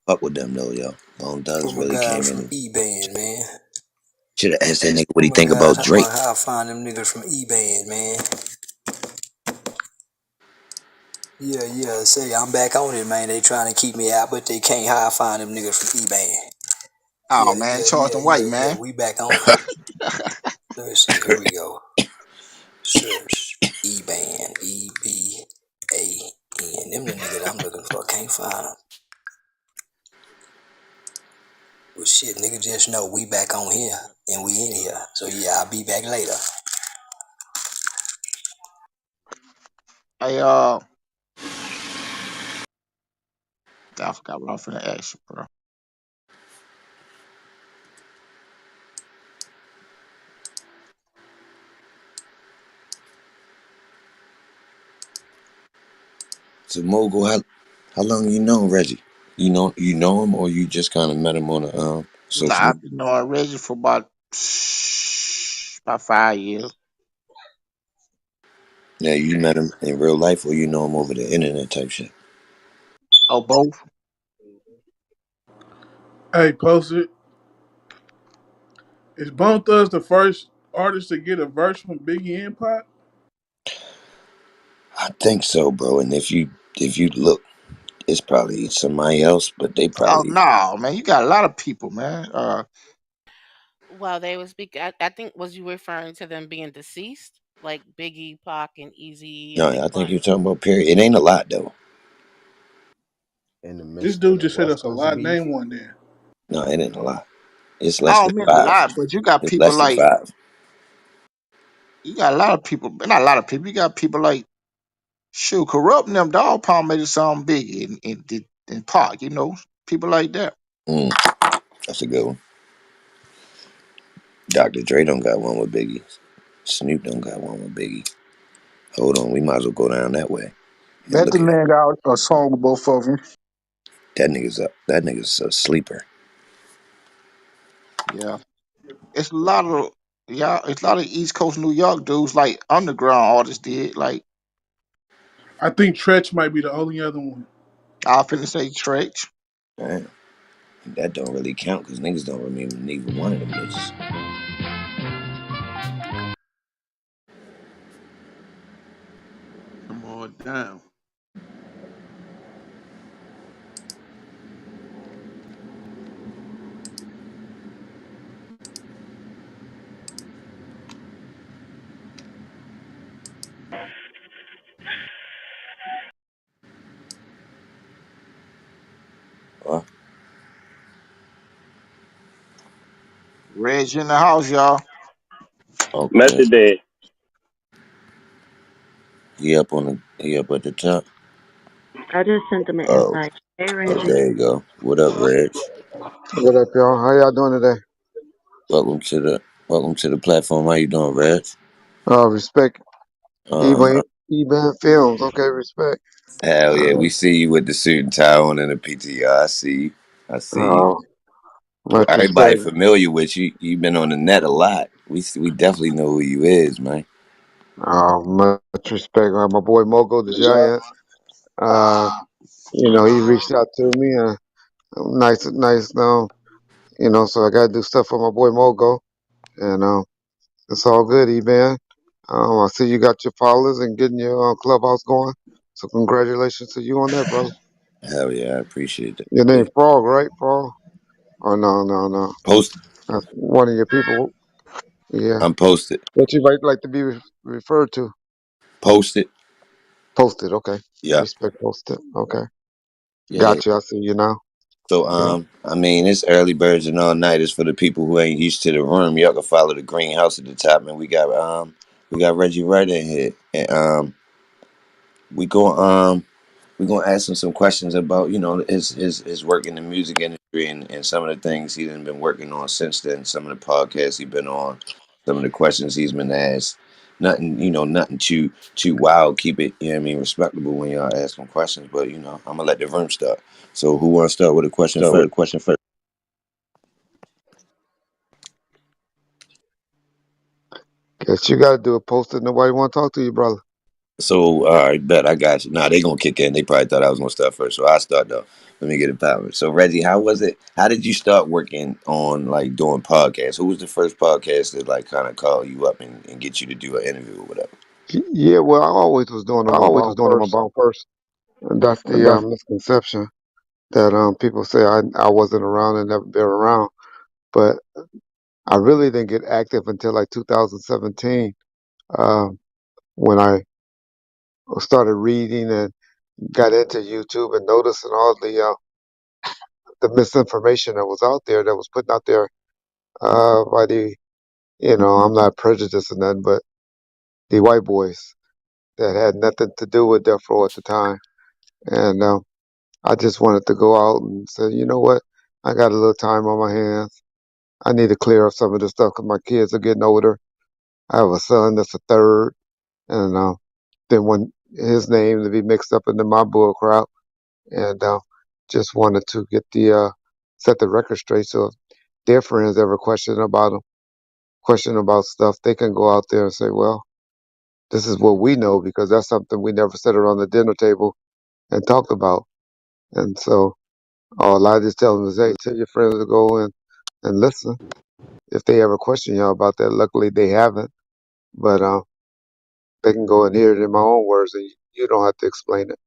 Fuck with them though, yo. Bone Thugs I'm a really guy came in from and E-Band, man. should have asked that nigga what he I'm a think guy. about I'm Drake. a how I find them niggas from E-Band, man. Yeah. Say I'm back on it, man. They trying to keep me out, but they can't. How I find them niggas from E-Band. Oh man, Charlton White, Yeah. man. We back on it. Let me see. Here we go. Search E-Band. E-B-A-N. Them the niggas I'm looking for. Can't find them. Well, shit, nigga, just know we back on here and we in here. So yeah, I'll be back later. I I forgot what I was finna ask you, bro. So Mogul, how long you know Reggie? You know him, or you just kind of met him on the social Nah, media? I've been knowing Reggie for about 5 years. Now you met him in real life, or you know him over the internet type shit. Oh, both. Hey, posted. Is Bone Thugs the first artist to get a verse from Biggie and Pop? I think so, bro. And if you look, it's probably somebody else, but they Oh probably no, man, you got a lot of people, man. While they were speaking, I think was you referring to them being deceased, like Biggie, Pac, and Easy no. and I Big think Pun? you're talking about period. It ain't a lot though. In the This midst of dude the just said West us a Coast lot. beef. Name one then. No, it ain't a lot. It's less I than don't mean a five. lot, but you got It's people less than like five. a lot of people, not a lot of people. You got people like shoot, corrupt them dog pound made it sound big in Park, people like that. Mm, that's a good one. Dr. Dre don't got one with Biggie. Snoop don't got one with Biggie. Hold on, we might as well go down that way and Method look at Man got a song with both of them. that nigga's up. That nigga's a sleeper. Yeah, it's a lot of it's a lot of East Coast New York dudes like underground artists did. Like I think Tretch might be the only other one. I finna say Tretch. Damn. That don't really count because niggas don't remember neither one of them bitches. Come on down. Huh? Reg in the house, y'all. Okay. Method Man. He up at the top. I just sent them an Oh, invite. Hey, oh, Reggie. there you go. What up, Reg? What up, y'all? How y'all doing today? Welcome to the platform. How you doing, Reg? Respect. Uh, E-Band Films. Okay, respect. hell yeah, Uh, we see you with the suit and tie on and the PTR. I see you. I see you. uh, Well, much everybody respect. familiar with you. You've been on the net a lot. We definitely know who you is, man. Much respect. My boy Mogo the Giant. Uh, he reached out to me. Nice. So I gotta do stuff for my boy Mogo, and it's all good, E-Band. I see you got your followers and getting your Clubhouse going. So congratulations to you on that, brother. Hell yeah, I appreciate that. Your name Hey, Frog, right? Frog? Oh no. post. That's one of your people. Yeah. I'm posted. What you might like to be referred to? Posted. Posted. Okay. Yeah. Respect posted. Okay. Yeah. Got you. I see you now. So Yeah. I mean, it's early birds and all nighters for the people who ain't used to the room. Y'all can follow the green house at the top, man. We got Reggie Wright in here, and we go we're gonna ask him some questions about his work in the music industry and some of the things he's been working on since then. Some of the podcasts he's been on, some of the questions he's been asked. Nothing too wild. Keep it, respectable when y'all ask him questions. But I'm gonna let the room start. So who wants to start with a question Start with first? a question first. Guess you got to do a posted. Nobody want to talk to you, brother. So all right, bet I got you. Nah, they gonna kick in. They probably thought I was gonna start first, so I start though. Let me get it poppin'. So Reggie, how was it? How did you start working on like doing podcasts? Who was the first podcast that like kind of call you up and get you to do an interview or whatever? Yeah, well, I always was doing them Always was about doing them first. about first. And that's And the that's misconception that people say I wasn't around and never been around. But I really didn't get active until like 2017, um, when I started reading and got into YouTube and noticing all the misinformation that was out there, that was put out there by I'm not prejudiced or nothing, but the white boys that had nothing to do with death row at the time. And I just wanted to go out and say, you know what? I got a little time on my hands. I need to clear up some of this stuff because my kids are getting older. I have a son that's a third, and didn't want his name to be mixed up into my bull crap. And just wanted to get the set the record straight. So if their friends ever question about stuff, they can go out there and say, well, this is what we know because that's something we never sat around the dinner table and talked about. And so all I just tell them is, hey, tell your friends to go and listen. If they ever question y'all about that, luckily they haven't. But they can go and hear it in my own words, and you don't have to explain it.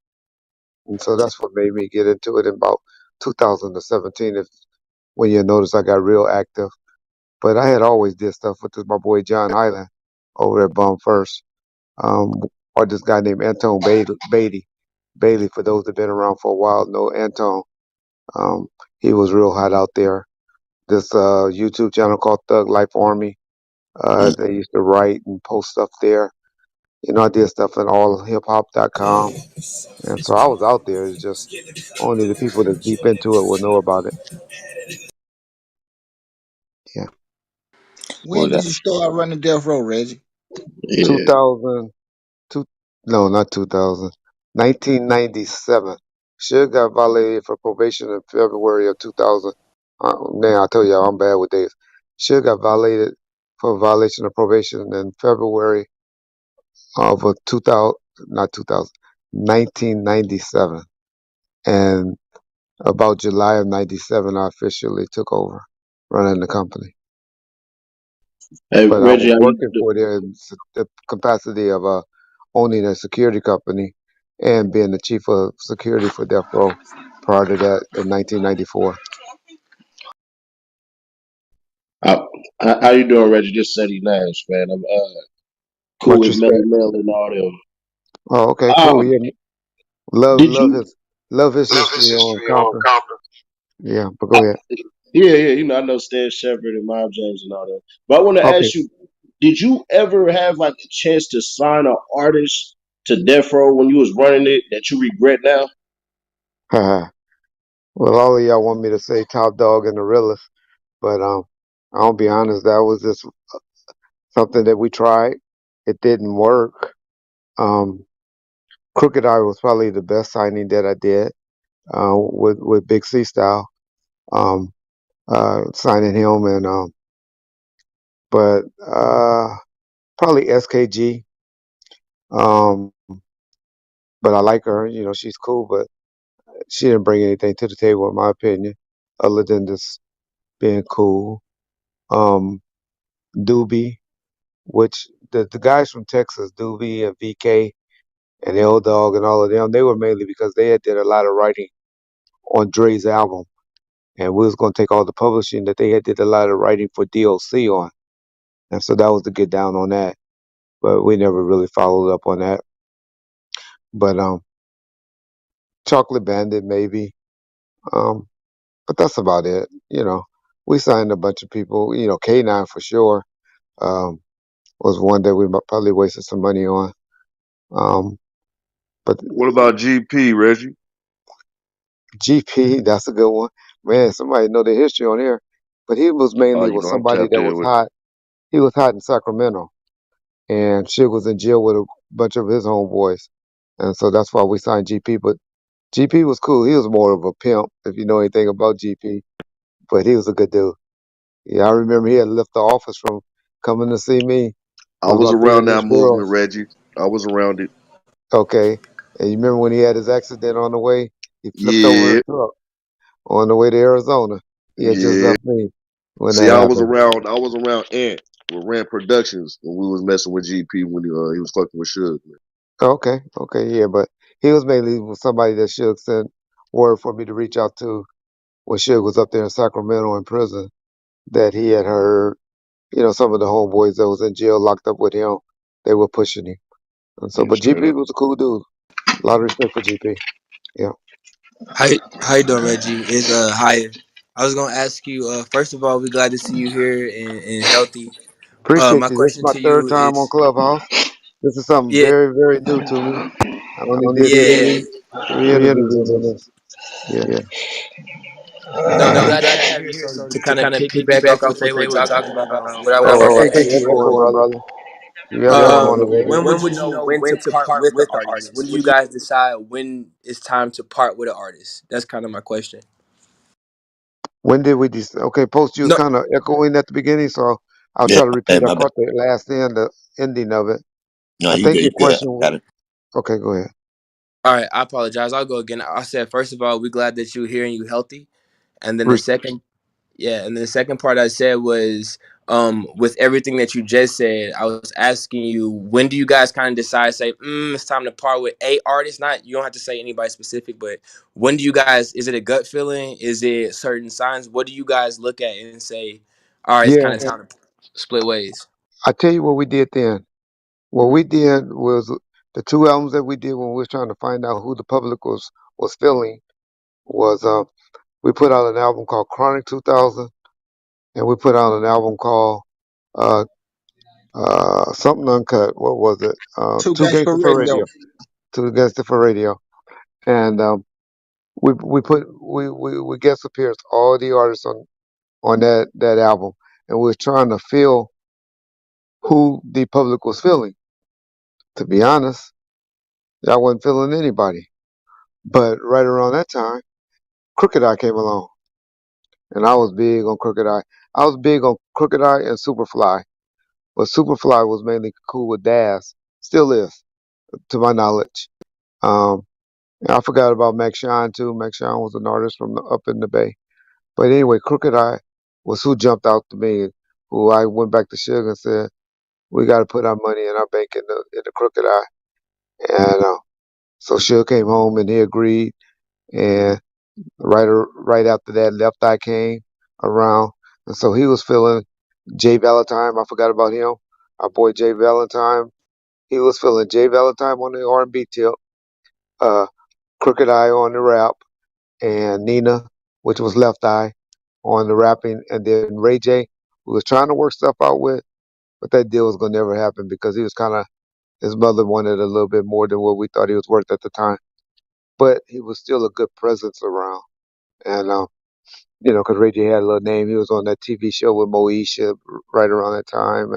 And so that's what made me get into it in about 2017. If when you notice I got real active, but I had always did stuff with this, my boy John Highland over at Bum First, um, or this guy named Anton Beatty. Bailey, for those that have been around for a while, know Anton. Um, he was real hot out there. This YouTube channel called Thug Life Army. Mm. They used to write and post stuff there. I did stuff at allhiphop.com. And so I was out there. It's just only the people that's deep into it will know about it. Yeah. Well, When did that you start running Death Row, Reggie? yeah. 2000, no, not 2000, 1997. Suge got violated for probation in February of 2000. Now, I tell you, I'm bad with dates. Suge got violated for violation of probation in February of 2000, not 2000, 1997. And about July of 97, I officially took over running the company. Hey But I Reggie, was how you working for it in the capacity of owning a security company and being the chief of security for Death Row prior to that in 1994. how, how you doing, Reggie? Just said he nice, man. I'm cool Much with Melly respect. Mel and all them. Oh, okay, cool. Um, Yeah, love did love you? his love his love his history on history on Compton. Compton. Yeah, but go ahead. Yeah, yeah. I know Stan Shepard and Miles James and all that. But I want to Okay. ask you, did you ever have like a chance to sign an artist to Death Row when you was running it that you regret now? Well, all of y'all want me to say Top Dog and the realest, but I'll be honest. That was just something that we tried. It didn't work. Um, Crooked Eye was probably the best signing that I did with Big C Style, um, signing him, and but probably SKG. Um, but I like her. She's cool, but she didn't bring anything to the table, in my opinion, other than just being cool. Um, Doobie, which the guys from Texas, Doobie and VK and L Dog and all of them, they were mainly because they had did a lot of writing on Dre's album, and we was gonna take all the publishing that they had did a lot of writing for DOC on, and so that was to get down on that. But we never really followed up on that. But Chocolate Bandit maybe, um, but that's about it. We signed a bunch of people. K9 for sure um, was one that we probably wasted some money on. Um, but What about GP, Reggie? GP, that's a good one. Man, somebody know the history on here. But he was Oh, mainly you with know I'm somebody tapped that in was with. hot. He was hot in Sacramento, and Suge was in jail with a bunch of his homeboys, and so that's why we signed GP. But GP was cool. He was more of a pimp, if you know anything about GP. But he was a good dude. Yeah, I remember he had left the office from coming to see me I with was about three around of his that movement, girls. Reggie. I was around it. Okay, and you remember when he had his accident on the way? He flipped over Yeah, his truck. on the way to Arizona. He had just Yeah. left me when See, that I was happened. around. I was around Ant with Rand Productions when we was messing with GP when he was fucking with Suge. Man. Okay, okay, yeah, but he was mainly with somebody that Suge sent word for me to reach out to when Suge was up there in Sacramento in prison. That he had heard, some of the homeboys that was in jail locked up with him, they were pushing him, and so. Yeah, But straight GP up. was a cool dude. A lot of respect for GP. Yeah, How you doing, Reggie? It's Haya. I was gonna ask you. First of all, we're glad to see you here and healthy. appreciate My you. This is question my to third you time on is, Clubhouse. This is something yeah, very, very new to me. I only did yeah. three interviews on this. Yeah. No, we're glad to have you here. So to kind of piggyback off what they were talking about, what I Oh, wanted I to think ask you you, echoing, brother. You got me echoing a little bit. when would you know when to part with an artist? When do you guys decide when it's time to part with an artist? That's kind of my question. When did we decide? Okay, Post, you was No, kind of echoing at the beginning, so I'll Yeah, try to repeat. hey, I my bad. caught the last end, the ending of it. No, I you think good. your You good. question I was, got it. okay, go ahead. all right. I apologize. I'll go again. I said first of all, we're glad that you're here and you healthy, and then the Re- second. Yeah, and then the second part I said was, with everything that you just said, I was asking you, when do you guys kind of decide, say, it's time to part with a artist? Not, you don't have to say anybody specific, but when do you guys? Is it a gut feeling? Is it certain signs? What do you guys look at and say, all right, it's yeah, kind of time to split ways? I tell you what we did then. What we did was the two albums that we did when we were trying to find out who the public was feeling was we put out an album called Chronic 2000, and we put out an album called uh, something uncut. What was it? Two Two games for Gangster for radio. Radio. Two Gangster for Radio. And we guest appeared all the artists on that album, and we were trying to feel who the public was feeling. To be honest, I wasn't feeling anybody. But right around that time, Crooked Eye came along, and I was big on Crooked Eye. I was big on Crooked Eye and Superfly, but Superfly was mainly cool with Daz, still is, to my knowledge. Um, and I forgot about Mac Shine too. Mac Shine was an artist from up in the Bay. But anyway, Crooked Eye was who jumped out to me, who I went back to Suge and said, "We got to put our money in our bank in the Crooked Eye." And so Suge came home and he agreed. And right after that, Left Eye came around, and so he was feeling Jay Valentine. I forgot about him. Our boy Jay Valentine. He was feeling Jay Valentine on the R&B tip, uh, Crooked Eye on the rap, and Nina, which was Left Eye, on the rapping, and then Ray J, who was trying to work stuff out with, but that deal was gonna never happen because he was kind of his mother wanted a little bit more than what we thought he was worth at the time. But he was still a good presence around, and because Ray J had a little name. He was on that TV show with Moesha right around that time,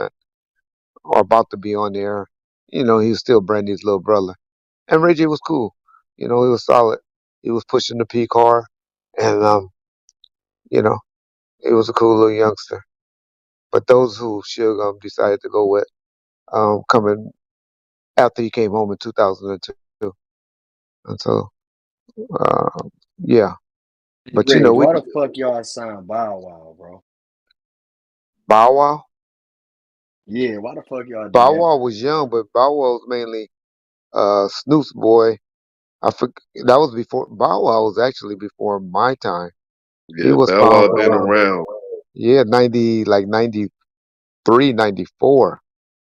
or about to be on there. He was still Brandy's little brother, and Ray J was cool. He was solid. He was pushing the P car, and you know, he was a cool little youngster. But those who Suge decided to go with, coming after he came home in 2002. And so, uh, yeah. But Reg, we why the fuck y'all signed Bow Wow, bro? Bow Wow. Yeah, why the fuck y'all do Bow that? Wow was young, but Bow Wow was mainly Snoop's boy. That was before Bow Wow was actually before my time. He Yeah, was Bow found Wow been around, around. yeah, 90, like 93, 94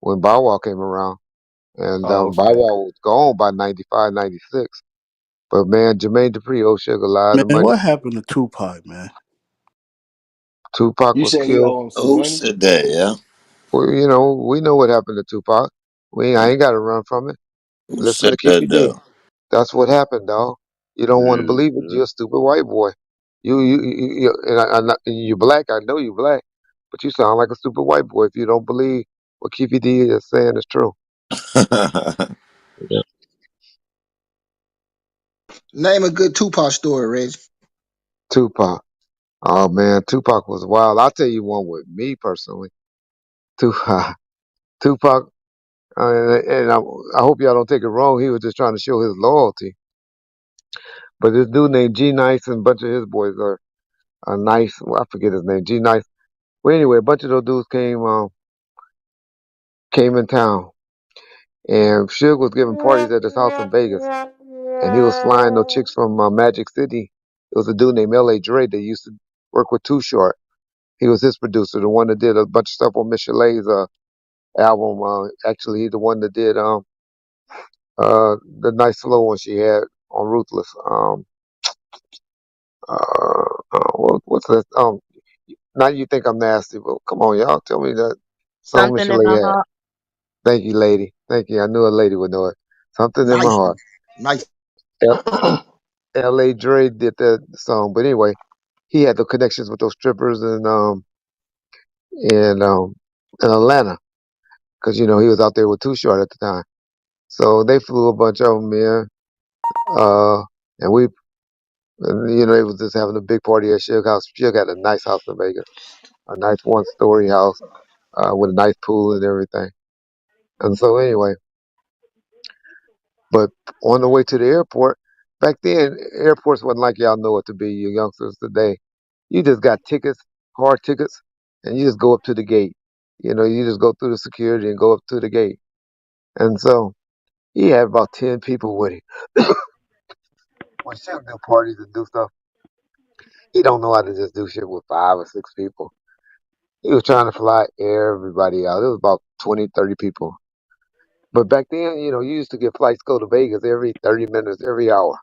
when Bow Wow came around. And Oh, Bow okay. Wow was gone by 95, 96. But man, Jermaine Dupri owed Sugar a lot Man, of money. what happened to Tupac, man? Tupac You was said he killed. owe him some Who money? said that? Yeah. Well, we know what happened to Tupac. I ain't got to run from it. Who Listen said to Keefy that D. though? That's what happened, dog. You don't want to Yeah, believe it. yeah. You're a stupid white boy. And you black. I know you black, but you sound like a stupid white boy if you don't believe what Keefy D is saying is true. Yeah. Name a good Tupac story, Reg. Tupac. Oh man, Tupac was wild. I'll tell you one with me personally. Tupac. Tupac. And I hope y'all don't take it wrong. He was just trying to show his loyalty. But this dude named G Nice and a bunch of his boys are nice. Well, I forget his name. G Nice. Well, anyway, a bunch of those dudes came in town, and Suge was giving parties at his house in Vegas, and he was flying no chicks from Magic City. It was a dude named L.A. Dre that used to work with Too Short. He was his producer, the one that did a bunch of stuff on Miss Chale's album. Actually, he's the one that did the nice slow one she had on Ruthless. What's that? Now you think I'm nasty, but come on, y'all, tell me that song Miss Something in Chalet my had. heart. Thank you, lady. Thank you. I knew a lady would know it. Something in my Nice, heart. nice. L.A. Dre did that song, but anyway, he had the connections with those strippers in Atlanta because he was out there with Too Short at the time. So they flew a bunch of them in, and they was just having a big party at Suge House. Suge had a nice house in Vegas, a nice one-story house with a nice pool and everything. And so anyway, but on the way to the airport, back then airports wasn't like y'all know it to be, you youngsters today. You just got tickets, hard tickets, and you just go up to the gate. You just go through the security and go up to the gate. And so he had about 10 people with him. When Suge do parties and do stuff, he don't know how to just do shit with 5 or 6 people. He was trying to fly everybody out. It was about 20, 30 people. But back then, you used to get flights go to Vegas every 30 minutes, every hour.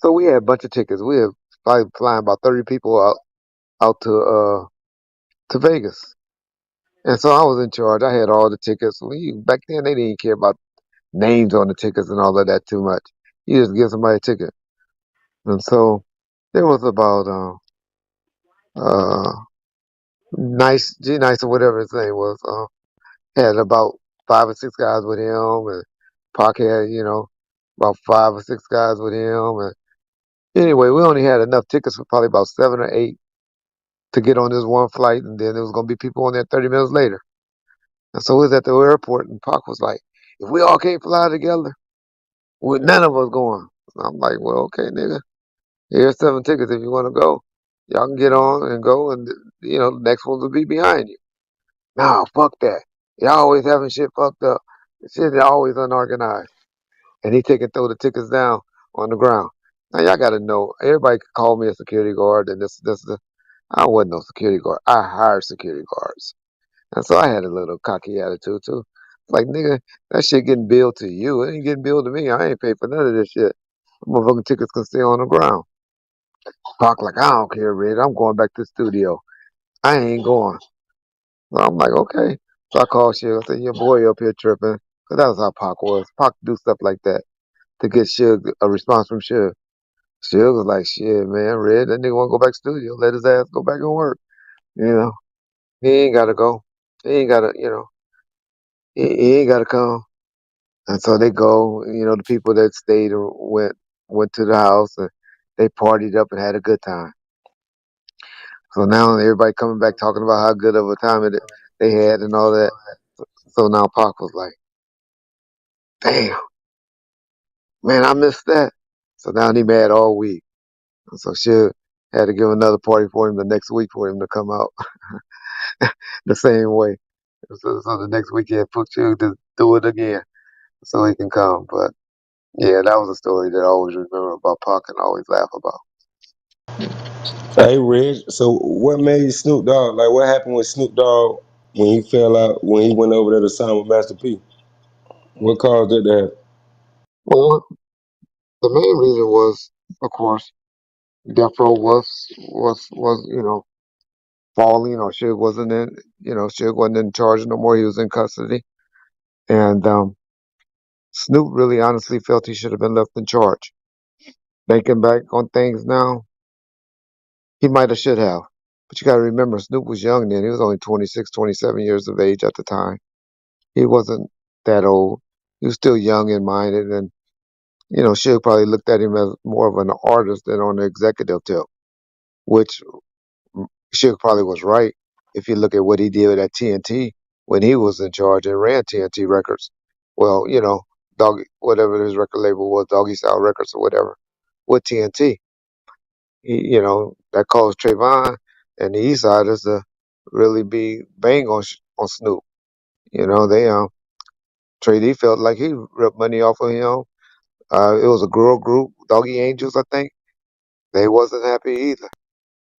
So we had a bunch of tickets. We had probably flying about 30 people out to Vegas. And so I was in charge. I had all the tickets. Back then, they didn't care about names on the tickets and all of that too much. You just give somebody a ticket. And so there was about uh G Nice or whatever his name was. Had about 5 or 6 guys with him, and Pac had about 5 or 6 guys with him. And anyway, we only had enough tickets for probably about 7 or 8 to get on this one flight, and then there was gonna be people on there 30 minutes later. And so we was at the airport, and Pac was like, "If we all can't fly together, none of us going." And I'm like, "Well, okay, nigga. Here's 7 tickets. If you want to go, y'all can get on and go, and the next ones will be behind you." Nah, fuck that. Y'all always having shit fucked up. Shit is always unorganized. And he take and throw the tickets down on the ground. Now y'all gotta know, everybody could call me a security guard and this. I wasn't no security guard. I hired security guards. And so I had a little cocky attitude too. Like, nigga, that shit getting billed to you. It ain't getting billed to me. I ain't paid for none of this shit. Motherfucking tickets can stay on the ground. Talk like, I don't care, Red. I'm going back to the studio. I ain't going. So I'm like, okay. So I called Suge. I said, your boy up here tripping. Because that was how Pac was. Pac do stuff like that to get Suge a response from Suge. Suge was like, shit, man, Red, that nigga want to go back to the studio. Let his ass go back and work. You know, he ain't got to go. He ain't got to, he ain't got to come. And so they go, the people that stayed or went to the house and they partied up and had a good time. So now everybody coming back talking about how good of a time they had and all that. So now Pac was like, damn, man, I missed that. So now he mad all week. And so Suge had to give another party for him the next week for him to come out the same way. So the next week he had put Suge to do it again so he can come. But yeah, that was a story that I always remember about Pac and always laugh about. Hey, Reg. So, what made Snoop Dogg? Like, what happened with Snoop Dogg when he fell out? When he went over there to sign with Master P? What caused that to happen? Well, the main reason was, of course, deathrow was falling, or Suge wasn't in charge no more. He was in custody, and Snoop really honestly felt he should have been left in charge. Thinking back on things now, he might have should have. But you got to remember, Snoop was young then. He was only 26, 27 years of age at the time. He wasn't that old. He was still young and minded, and Suge probably looked at him as more of an artist than on the executive tip, which Suge probably was right if you look at what he did at TNT when he was in charge and ran TNT Records. Well, Doggy, whatever his record label was, Doggy Style Records or whatever. with TNT. That caused Trayvon and the East Siders to really be bang on Snoop. They Trey D felt like he ripped money off of him. It was a girl group, Doggy Angels, I think. They wasn't happy either.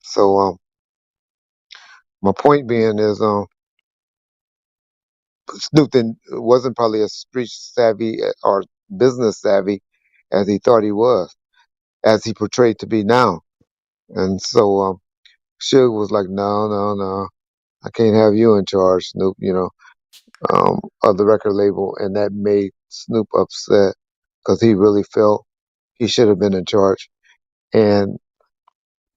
So my point being is Snoop wasn't probably as street savvy or business savvy as he thought he was, as he portrayed to be now. And so Suge was like, no, no, no, I can't have you in charge, Snoop. Of the record label, and that made Snoop upset because he really felt he should have been in charge. And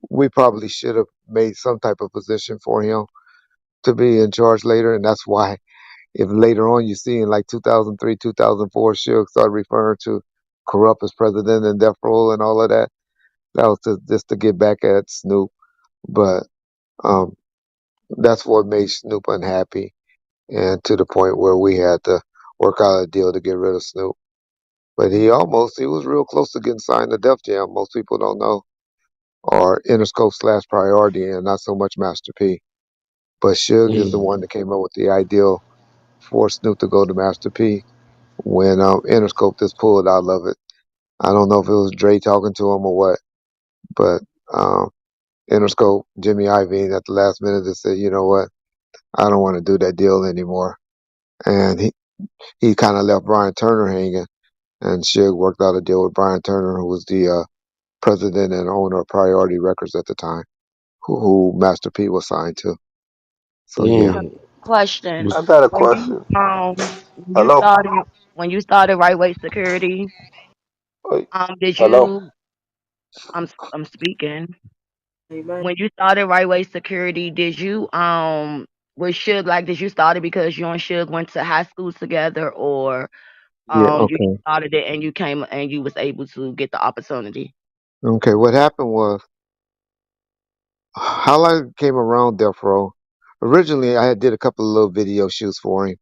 we probably should have made some type of position for him to be in charge later. And that's why, if later on you see in like 2003, 2004, Suge started referring to Corrupt as president and Death Row and all of that, that was just to get back at Snoop. But um, that's what made Snoop unhappy, and to the point where we had to work out a deal to get rid of Snoop. But he was real close to getting signed to Def Jam. Most people don't know, or Interscope / Priority, and not so much Master P. But Suge is the Mm. one that came up with the ideal for Snoop to go to Master P when Interscope just pulled out of it. I don't know if it was Dre talking to him or what, but um, Interscope, Jimmy Iovine at the last minute just said, you know what, I don't want to do that deal anymore. And he kind of left Brian Turner hanging, and Suge worked out a deal with Brian Turner, who was the president and owner of Priority Records at the time, who Master P was signed to. So yeah. Mm. Question: I got a When you question. when you Hello? started when you started Right Way Security, Hey, did hello? you? I'm speaking. When you started Right Way Security, did you with Suge, like, did you start it because you and Suge went to high school together, or Yeah. you Okay. started it and you came and you was able to get the opportunity? Okay. What happened was how I came around Death Row. Originally, I had did a couple of little video shoots for him.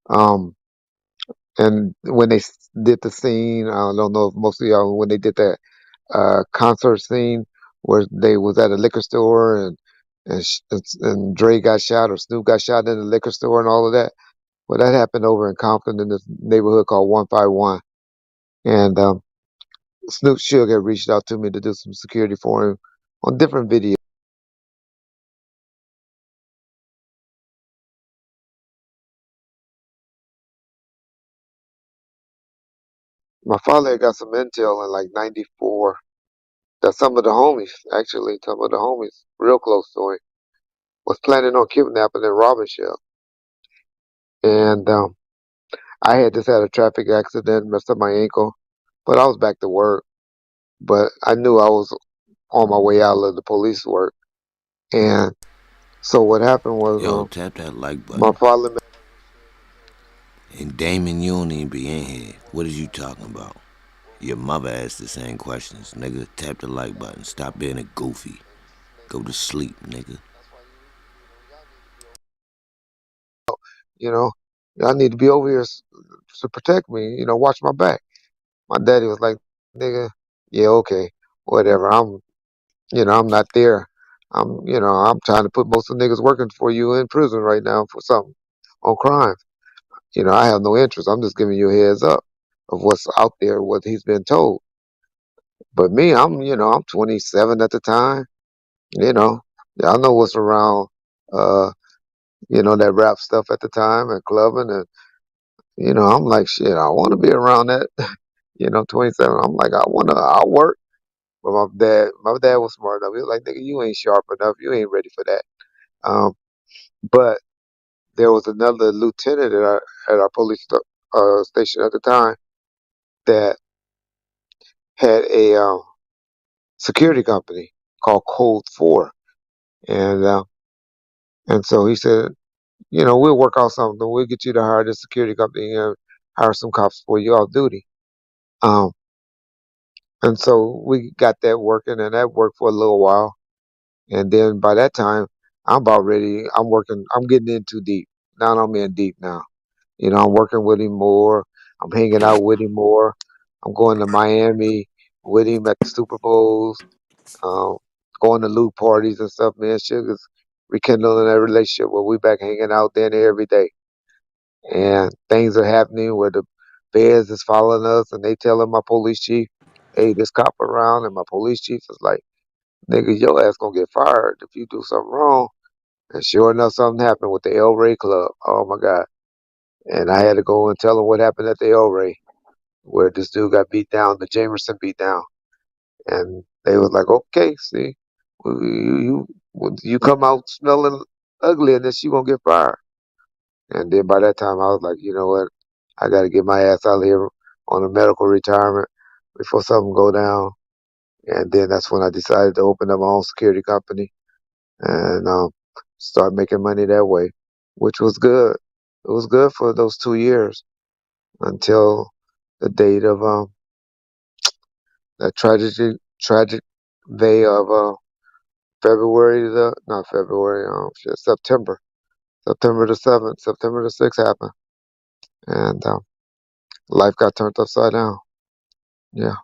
Um, and when they did the scene, I don't know if most of y'all when they did that concert scene where they was at a liquor store and Dre got shot or Snoop got shot in the liquor store and all of that. Well, that happened over in Compton in this neighborhood called 151. And Snoop Suge had reached out to me to do some security for him on different videos. My father had got some intel in like '94 that some of the homies, actually, some of the homies real close to him, was planning on kidnapping and robbing Shell. And I had just had a traffic accident, messed up my ankle, but I was back to work. But I knew I was on my way out of the police work. And so what happened was Yo, tap that like my button. father. And Damon, you don't even be in here. What is you talking about? Your mother asked the same questions. Nigga, tap the like button. Stop being a goofy. Go to sleep, nigga. You know, y'all need to be over here to protect me, watch my back. My daddy was like, nigga, yeah, okay, whatever. I'm not there. I'm trying to put most of the niggas working for you in prison right now for something on crime. I have no interest. I'm just giving you a heads up of what's out there, what he's been told. But me, I'm 27 at the time. You know, y'all know what's around, uh, that rap stuff at the time and clubbing and, I'm like, shit, I want to be around that. 27. I'm like, I'll work. But my dad was smart enough. He was like, nigga, you ain't sharp enough. You ain't ready for that. Um, but there was another lieutenant at our police station at the time that had a security company called Code 4. And, uh, and so he said, we'll work out something. We'll get you to hire this security company and hire some cops for you off duty. Um, and so we got that working, and that worked for a little while. And then by that time, I'm about ready. I'm working. I'm getting in too deep. Now I'm in deep now. I'm working with him more. I'm hanging out with him more. I'm going to Miami. with him at the Super Bowls, um, going to loot parties and stuff. Me and Sugar's rekindling that relationship where we back hanging out there and there every day. And things are happening where the feds is following us and they telling my police chief, hey, this cop around, and my police chief is like, nigga, your ass gonna get fired if you do something wrong. And sure enough, something happened with the El Rey Club. Oh my God. And I had to go and tell them what happened at the El Rey, where this dude got beat down, the Jamerson beat down. And they was like, okay, see, you come out smelling ugly and then you gonna get fired. And then by that time, I was like, you know what? I got to get my ass out of here on a medical retirement before something go down. And then that's when I decided to open up my own security company and start making money that way, which was good. It was good for those 2 years until the date of that tragic day of February the not February September the 7th, September the 6th happened, and life got turned upside down. Yeah,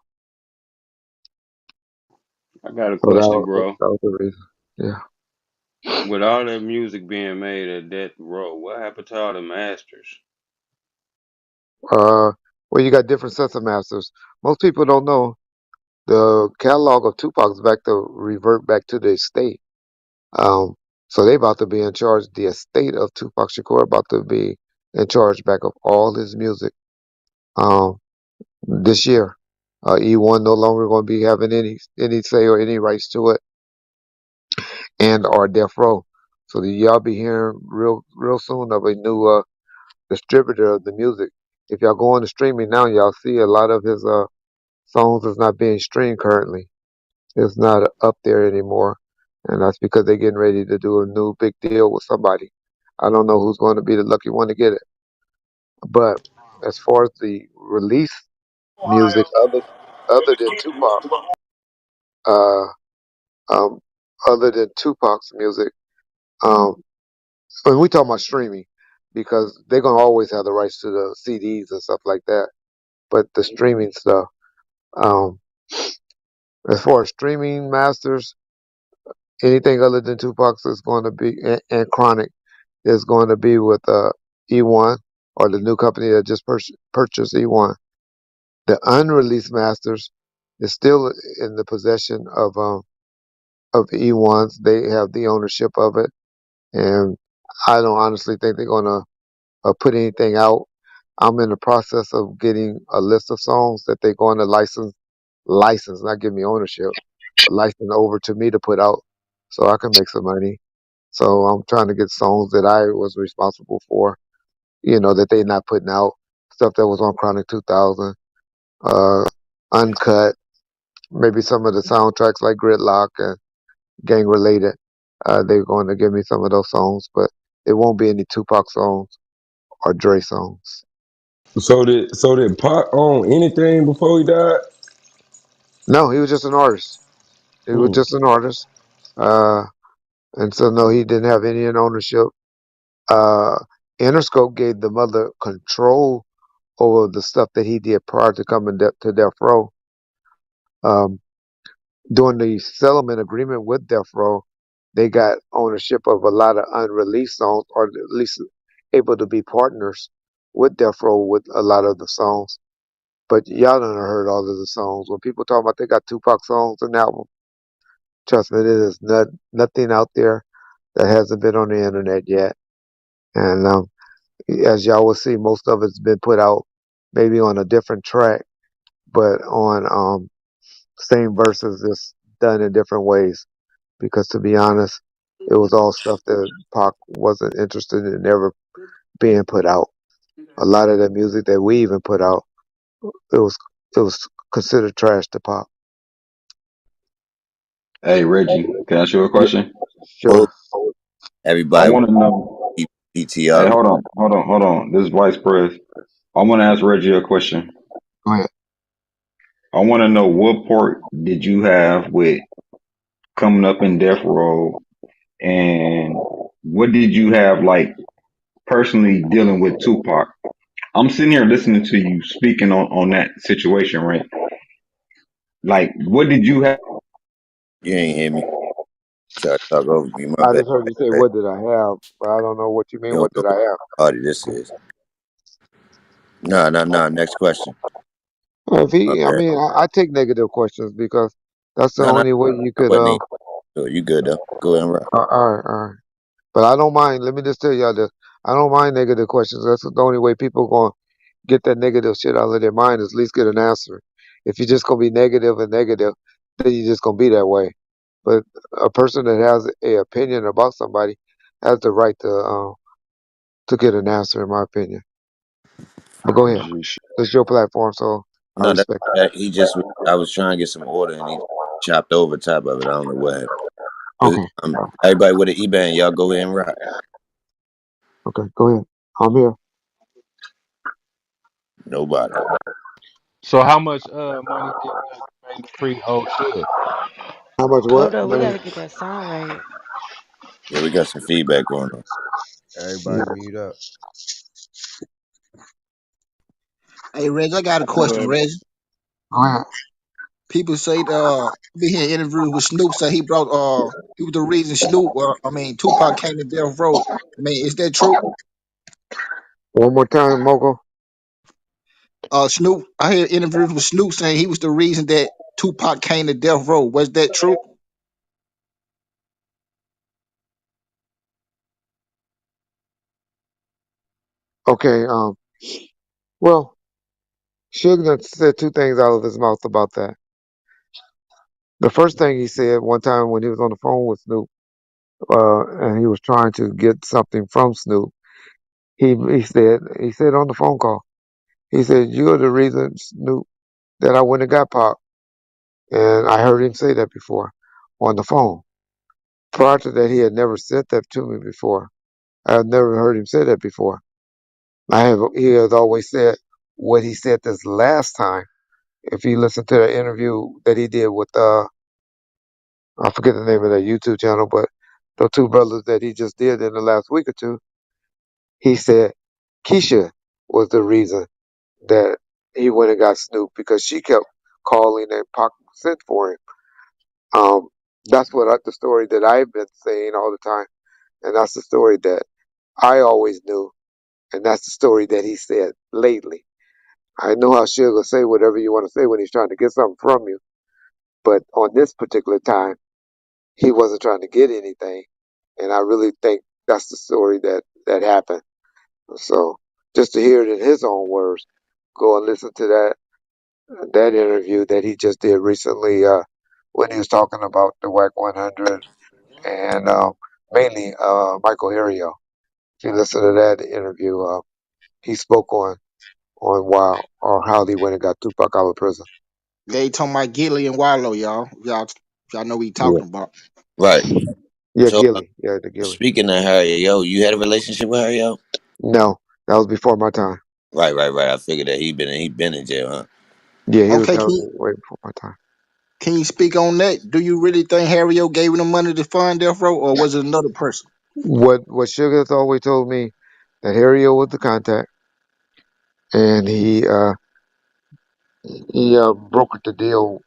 I got a so question, bro. that was the reason. Yeah. With all that music being made at Death Row, what happened to all the masters? Uh, well, you got different sets of masters. Most people don't know the catalog of Tupac's back to revert back to the estate. Um, so they about to be in charge. The estate of Tupac Shakur about to be in charge back of all his music. Um, this year, E1 no longer going to be having any say or any rights to it, and our Death Row. So y'all be hearing real soon of a new distributor of the music. If y'all go on the streaming now, y'all see a lot of his songs is not being streamed currently. It's not up there anymore, and that's because they're getting ready to do a new big deal with somebody. I don't know who's going to be the lucky one to get it, but as far as the release music, other than Tupac, uh, um, other than Tupac's music, um, when we talk about streaming, because they're gonna always have the rights to the CDs and stuff like that. But the streaming stuff, um, as far as streaming masters, anything other than Tupac's is going to be and Chronic is going to be with E1 or the new company that just purchased E1. The unreleased masters is still in the possession of E1s. They have the ownership of it, and I don't honestly think they're gonna put anything out. I'm in the process of getting a list of songs that they're going to license, not give me ownership, but license over to me to put out so I can make some money. So I'm trying to get songs that I was responsible for, that they not putting out, stuff that was on Chronic 2000, uh, uncut, maybe some of the soundtracks like Gridlock and Gang Related. They're going to give me some of those songs, but it won't be any Tupac songs or Dre songs. So did Pac own anything before he died? No, he was just an artist. He was Hmm. just an artist. Uh, and so no, he didn't have any in ownership. Uh, Interscope gave the mother control over the stuff that he did prior to coming to Death Row. Um, During the settlement agreement with Death Row, they got ownership of a lot of unreleased songs, or at least able to be partners with Death Row with a lot of the songs. But y'all done heard all of the songs. When people talk about they got Tupac songs in the album, trust me, there is nothing out there that hasn't been on the internet yet. And as y'all will see, most of it's been put out maybe on a different track, but on same verses, just done in different ways. Because to be honest, it was all stuff that Pac wasn't interested in ever being put out. A lot of the music that we even put out, it was it was considered trash to Pac. Hey, Reggie, can I ask you a Yeah, question? Oh, sure. I everybody want to know. Hey, PTR. hold on. This is Vice Pres. I want to ask Reggie a question. Go ahead. I want to know what part did you have with coming up in Death Row, and what did you have like personally dealing with Tupac? I'm sitting here listening to you speaking on that situation, right? Like, what did you have? You ain't hear me. Try to talk over me. My I bad. just heard you say, Right. "What did I have?" But I don't know what you mean. You don't What know did I what have? party this is. No, no, no. Next question. If My he, I bad. mean, I take negative questions because that's the No, no. only way you I could. wasn't even. So you good though? Go ahead and rock. All right, all right. But I don't mind. Let me just tell y'all this. I don't mind negative questions. That's the only way people going to get that negative shit out of their mind is at least get an answer. If you're just going to be negative and negative, then you're just going to be that way. But a person that has a opinion about somebody has the right to get an answer, in my opinion. But go ahead. G shit. It's your platform, so I No, respect it. he just. I was trying to get some order and he chopped over top of it. I don't know what happened. But Okay. everybody with an E-band, y'all go ahead and rock. Okay. Go ahead. I'm here. Nobody. So how much money did Jermaine Dupri owe Suge? How much what? Hold up, we Money? gotta get that sound right. Yeah, we got some feedback going on. Yeah. Everybody mute up. Hey, Reg, I got a question, Reg. Go ahead. People say be hearing interviews with Snoop say he brought he was the reason Snoop Tupac came to Death Row. I mean, is that true? One more time, Mogul. Snoop, I hear interviews with Snoop saying he was the reason that Tupac came to Death Row. Was that true? Okay. Well, Suge Knight said two things out of his mouth about that. The first thing he said one time when he was on the phone with Snoop, and he was trying to get something from Snoop, he said on the phone call, he said, "You're the reason, Snoop, that I went and got Pop." And I heard him say that before on the phone. Prior to that, he had never said that to me before. I had never heard him say that before. He has always said what he said this last time. If you listen to the interview that he did with I forget the name of that YouTube channel, but the two brothers that he just did in the last week or two, he said Keisha was the reason that he went and got Snoop because she kept calling and Pac sent for him. Um, that's the story that I've been saying all the time, and that's the story that I always knew, and that's the story that he said lately. I know how Suge will say whatever you want to say when he's trying to get something from you, but on this particular time, he wasn't trying to get anything, and I really think that's the story that happened. So just to hear it in his own words, go and listen to that interview that he just did recently when he was talking about the WAC 100 and mainly Michael Herrio. If you listen to that interview, he spoke on why or how he went and got Tupac out of prison. They talking about Gilly and Wallow, y'all. Y'all know what he Yeah, talking about. Right. yeah, So Gilly, yeah, the Gilly. speaking of Harry, yo, you had a relationship with Harry, yo? No, that was before my time. Right, right, right. I figured that he been in jail, huh? Yeah, Okay, that was way before my time. can you speak on that? Do you really think Harry gave him the money to fund Death Row, or was it another person? What Sugar has always told me that Herrio was the contact, and he brokered the deal.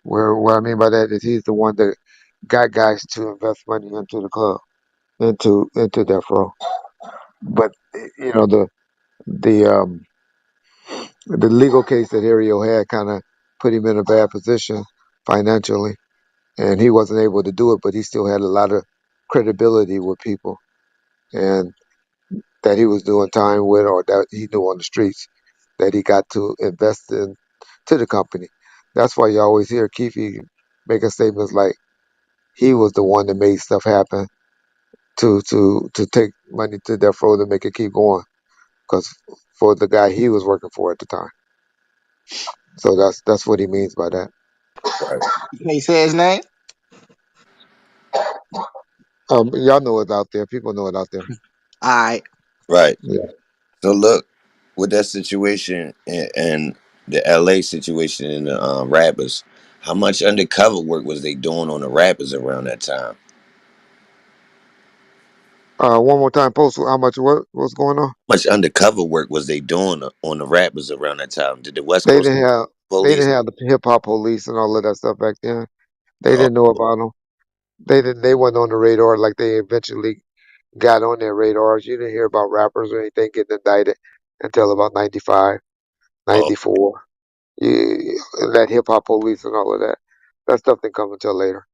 Where what I mean by that is he's the one that got guys to invest money into the club, into Death Row. But you know the legal case that Herrio had kind of put him in a bad position financially, and he wasn't able to do it. But he still had a lot of credibility with people, and that he was doing time with, or that he knew on the streets that he got to invest in to the company. That's why you always hear Keefe making statements like he was the one that made stuff happen to take money to Death Row to make it keep going. Because for the guy he was working for at the time. So that's what he means by that. Right, You can't say his name. Y'all know it's out there. People know it out there. All right. right. Yeah. So look, with that situation and the LA situation and the rappers, how much undercover work was they doing on the rappers around that time? One more time, post how much what's going on? How much undercover work was they doing on the rappers around that time? Did the West They Coast didn't have. They police. didn't have the hip hop police and all of that stuff back then. They Oh, didn't know about them. They didn't. They wasn't on the radar like they eventually got on their radars. You didn't hear about rappers or anything getting indicted until about 95, oh, 94. You, that hip hop police and all of that. That stuff didn't come until later.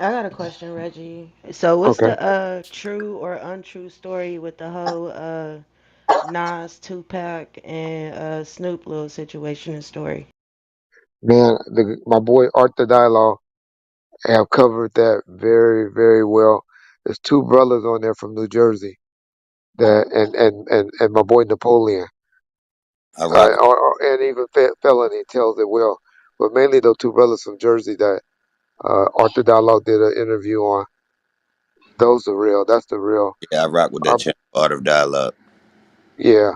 I got a question, Reggie. So what's Okay. the true or untrue story with the whole Nas, Tupac, and Snoop little situation and story? Man, my boy Art the Dialogue have covered that very, very well. There's two brothers on there from New Jersey that and my boy Napoleon. I rock with. And even Felony tells it well. But mainly those two brothers from Jersey that Arthur Dialogue did an interview on. Those are real. That's the real. Yeah, I rock with that Uh, channel, Art of Dialogue. yeah,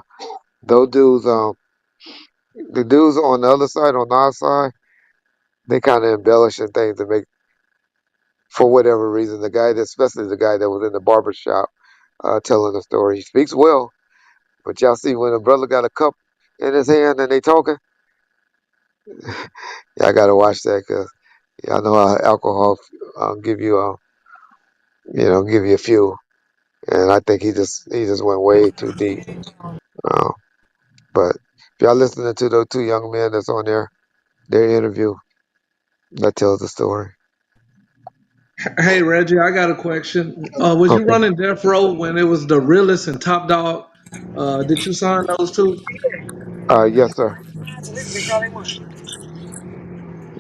those dudes. The dudes on the other side, on our side, they kind of embellishing things to make, for whatever reason, the guy, especially the guy that was in the barber shop, telling the story. He speaks well, but y'all see when a brother got a cup in his hand and they talking, y'all gotta watch that because y'all know how alcohol give you give you a few. And I think he just went way too deep. Uh, but if y'all listening to those two young men that's on there, their interview that tells the story. Hey Reggie, I got a question. Was you Okay. running Death Row when it was the Realest and Top Dog? Did you sign those two? Yes, sir.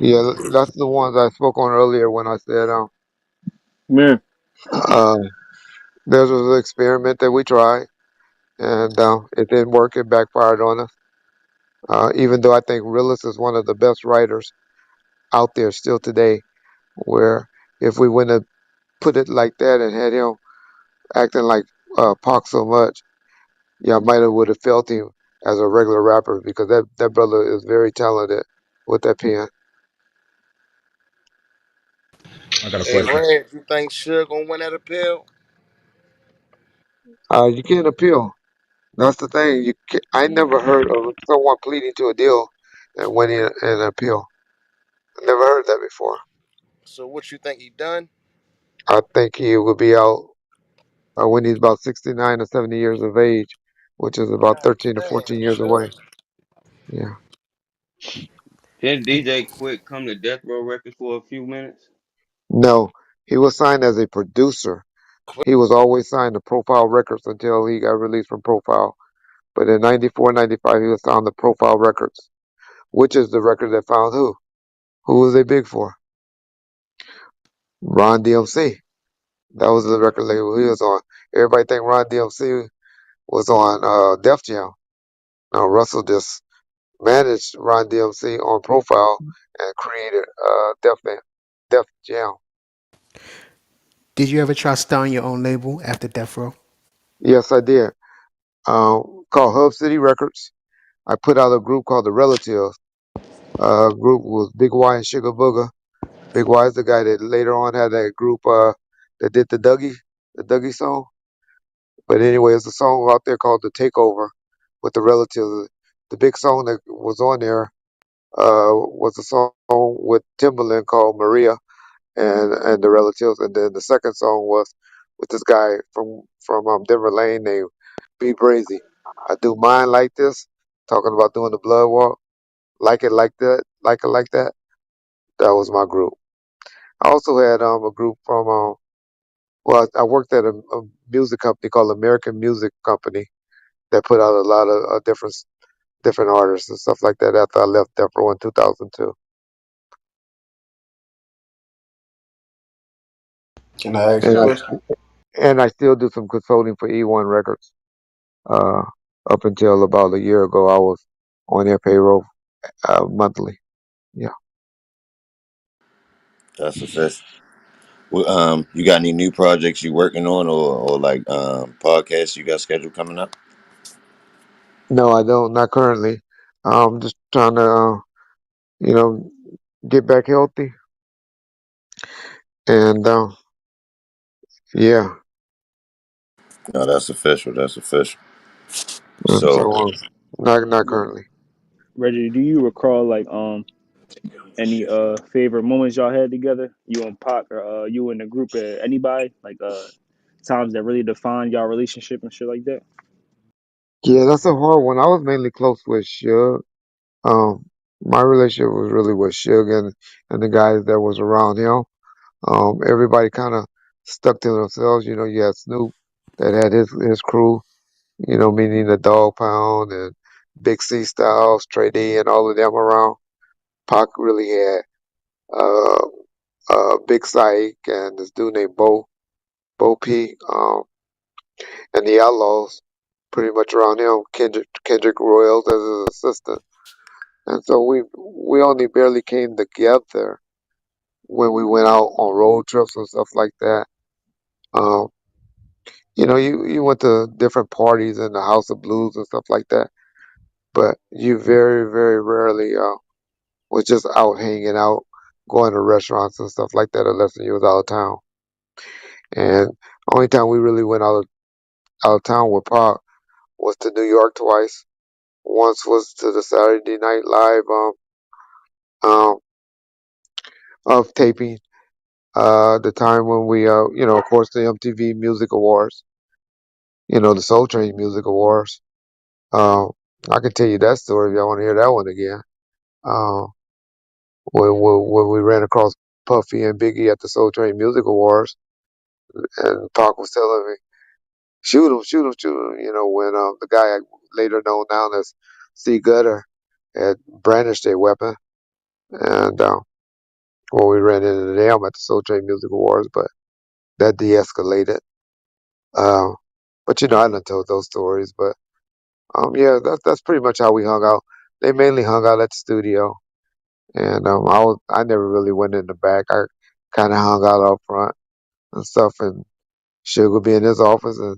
Yeah, that's the ones I spoke on earlier when I said Man, uh, there was an experiment that we tried and it didn't work. It backfired on us. Even though I think Realist is one of the best writers out there still today, where if we wouldn't have put it like that and had him acting like Pac so much, yeah, I might have would have felt him as a regular rapper because that brother is very talented with that pen. I got a Hey, question. Reg, you think Suge gonna win that appeal? You can't appeal. That's the thing. I never heard of someone pleading to a deal and winning an appeal. I never heard that before. So what you think he done? I think he will be out when he's about 69 or 70 years of age, which is about God 13 to damn, 14 years Suge. away. Yeah. Didn't DJ Quick come to Death Row Records for a few minutes? No, he was signed as a producer. Quit. He was always signed to Profile Records until he got released from Profile. But in 94, 95, he was signed to Profile Records, which is the record that found who? Who was they big for? Ron DMC. That was the record label he was on. Everybody think Ron DMC was on Def Jam. Now Russell just managed Ron DMC on Profile and created Def Jam. Did you ever try starting your own label after Death Row? Yes, I did. Called Hub City Records. I put out a group called the Relatives. Group was Big Y and Sugar Booger. Big Y is the guy that later on had that group that did the Dougie song. But anyway, it's a song out there called The Takeover with the Relatives. The big song that was on there was a song with Timbaland called Maria and the Relatives, and then the second song was with this guy from Denver Lane named B Brazy. I do mine like this, talking about doing the blood walk, like it like that, like it like that. That was my group. I also had a group from well, I worked at a music company called American Music Company that put out a lot of different artists and stuff like that after I left Death Row in 2002. can I ask a And I question? and I still do some consulting for E1 Records. Uh, Up until about a year ago, I was on their payroll monthly. Yeah. That's official. Well, you got any new projects you working on, or like podcasts you got scheduled coming up? No, I don't. Not currently. I'm just trying to, you know, get back healthy. And yeah. No, that's official. That's official. So, So not currently. Reggie, do you recall like any favorite moments y'all had together? You and Pac or you and the group anybody? Like times that really defined y'all relationship and shit like that? Yeah, that's a hard one. I was mainly close with Suge. Um, my relationship was really with Suge and the guys that was around him. Everybody kind of stuck to themselves. You know, you had Snoop that had his crew. You know, meaning the Dog Pound and Big C Styles, Trey D, and all of them around. Pac really had uh, Big Syke and this dude named Bo P, and the Outlaws, pretty much around him. Kendrick Royals as his assistant, and so we only barely came together when we went out on road trips and stuff like that. Um, you know, you went to different parties in the House of Blues and stuff like that, but you very rarely was just out hanging out, going to restaurants and stuff like that, unless you was out of town. And only time we really went out of town with Pop was to New York twice. Once was to the Saturday Night Live um of taping. The time when we you know, of course, the MTV Music Awards, you know, the Soul Train Music Awards. Um, I can tell you that story if y'all want to hear that one again. Uh, when we ran across Puffy and Biggie at the Soul Train Music Awards, and Pac was telling me, "Shoot him, shoot him, shoot him." You know, when the guy later known now as C. Gutter had brandished a weapon, and when we ran into them at the Soul Train Music Awards, but that de-escalated. Um, but you know, I done told those stories, but yeah, that's pretty much how we hung out. They mainly hung out at the studio, and I never really went in the back. I kind of hung out up front and stuff, and Suge would be in his office, and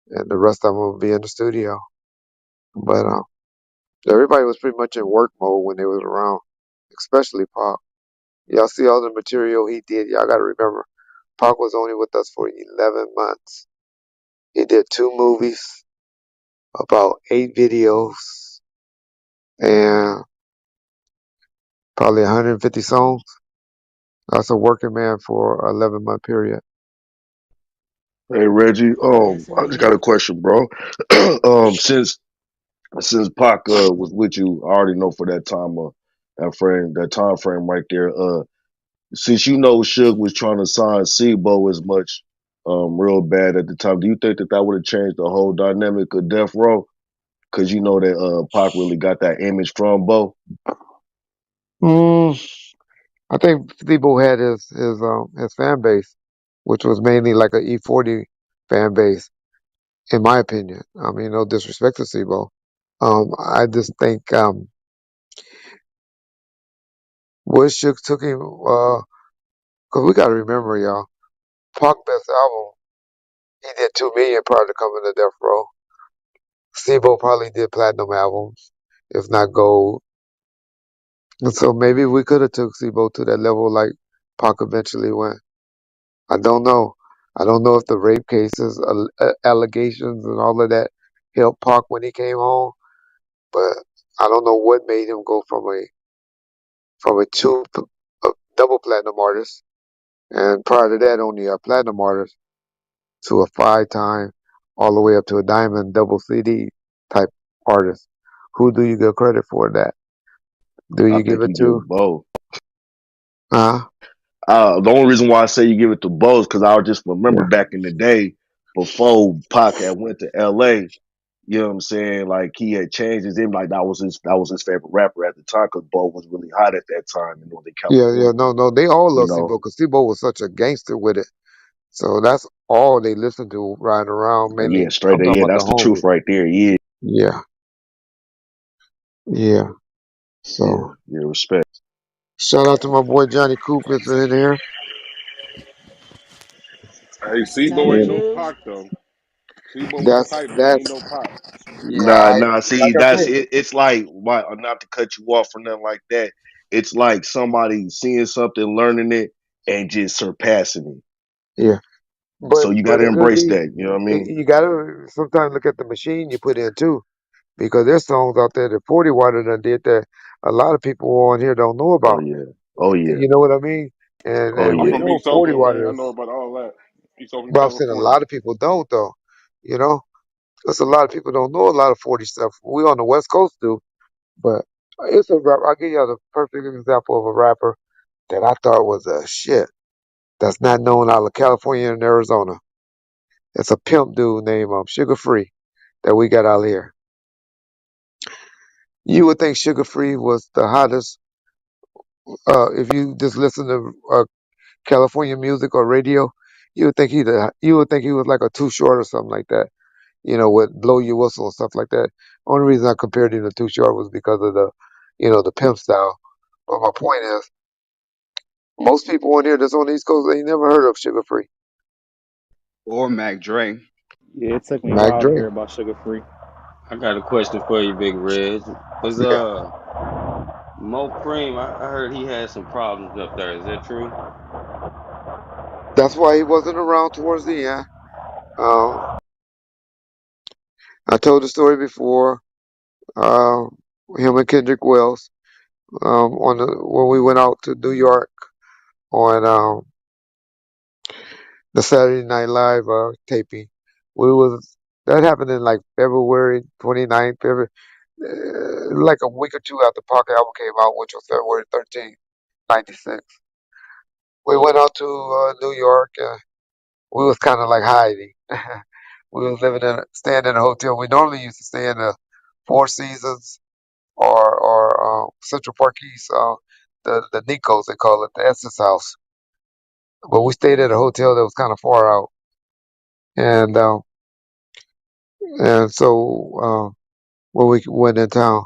the rest of them would be in the studio. But everybody was pretty much in work mode when they was around, especially Pac. Y'all see all the material he did. Y'all got to remember, Pac was only with us for 11 months. He did 2 movies, about 8 videos, and probably 150 songs. That's a working man for an 11-month period. Hey Reggie, Yes, I just got indeed. a question, bro. Since Pac was with you, I already know for that time, that time frame right there. Since you know Suge was trying to sign Sebo as much, real bad at the time, do you think that would have changed the whole dynamic of Death Row? Because you know that Pac really got that image from Bo. Mm, I think Steve-O had his fan base, which was mainly like a E40 fan base, in my opinion. I mean, no disrespect to Steve-O. I just think what Suge took him, because we got to remember, y'all, Pac best album, he did 2 million prior to coming to Death Row. Steve-O probably did platinum albums, if not gold. And so maybe we could have took Steve-O to that level like Pac eventually went. I don't know. I don't know if the rape cases, allegations, and all of that helped Pac when he came home, but I don't know what made him go from a a double platinum artist, and prior to that only a platinum artist, to a 5-time, all the way up to a diamond double CD type artist. Who do you give credit for that? Do I you give think it you to? give Bo. Uh, The only reason why I say you give it to Bo is because I just remember yeah, back in the day before Pac had went to L.A. You know what I'm saying? Like he had changed his image. Like that was his favorite rapper at the time because Bo was really hot at that time in Northern yeah. California. No. They all You love know, Steve-O because Steve-O was such a gangster with it. So that's all they listen to riding around. Mainly, yeah, straight. I'm talking Yeah, about the that's the truth homies. right there. Yeah, Yeah, yeah. yeah, So yeah. Respect. shout out to my boy Johnny Coop is in here. Hey, Sebo Johnny ain't Yeah. no Two. Pac though. Sebo was That's tight, but he ain't that's no Pac. yeah. Nah. See, Like I that's said, it. It's like why not to cut you off or nothing like that. It's like somebody seeing something, learning it, and just surpassing it. yeah. So you got But to it could embrace be. that. You know what I mean? You gotta sometimes look at the machine you put in too. because there's songs out there that 40 Water done did that a lot of people on here don't know Oh about. yeah. Oh yeah. You know what I mean? Oh And I'm we yeah. from know East 40 Oakland, man. Water I is, know about all that. East Oakland, but I'm saying a California. lot of people don't though. You know, because a lot of people don't know a lot of 40 stuff. We on the West Coast do, but it's a rap. I'll give you the perfect example of a rapper that I thought was a shit that's not known out of California and Arizona. It's a pimp dude named Sugar Free that we got out here. You would think Sugar Free was the hottest if you just listen to California music or radio. You would think he was like a Too Short or something like that. You know, with blow your whistle and stuff like that. Only reason I compared him to Too Short was because of the pimp style. But my point is, most people on here that's on the East Coast, they never heard of Sugar Free. Or Mac Dre. Yeah, it took me a Mac while to Dre. hear about Sugar Free. I got a question for you, Big Reg. Was Yeah. Mo Preem? I heard he had some problems up there. Is that true? That's why he wasn't around towards the end. Uh, I told the story before. Uh, him and Kendrick Wells when we went out to New York on the Saturday Night Live taping. We was that happened in like February 29th, like a week or two after Park album came out, which was February 13th, 96. We went out to New York. We was kind of like hiding. We was staying in a hotel. We normally used to stay in the Four Seasons or Central Park East, the Nicos they call it, the Essex House. But we stayed at a hotel that was kind of far out, and when we went in town,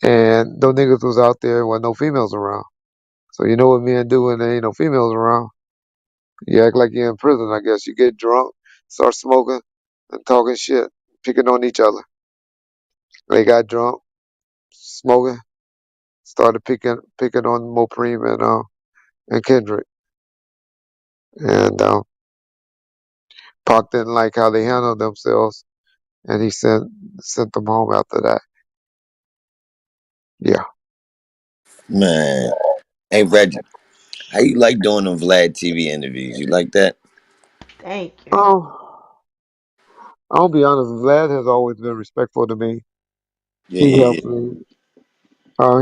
and no niggas was out there when no females around. So you know what men do when there ain't no females around? You act like you're in prison. I guess you get drunk, start smoking, and talking shit, picking on each other. They got drunk, smoking, started picking on Mopreem and Kendrick, and Pac didn't like how they handled themselves, and he sent them home after that. Yeah. Man, hey Reggie, how you like doing them Vlad TV interviews? You like that? Thank you. Oh, I'll be honest. Vlad has always been respectful to me. Yeah, He yeah, helped me.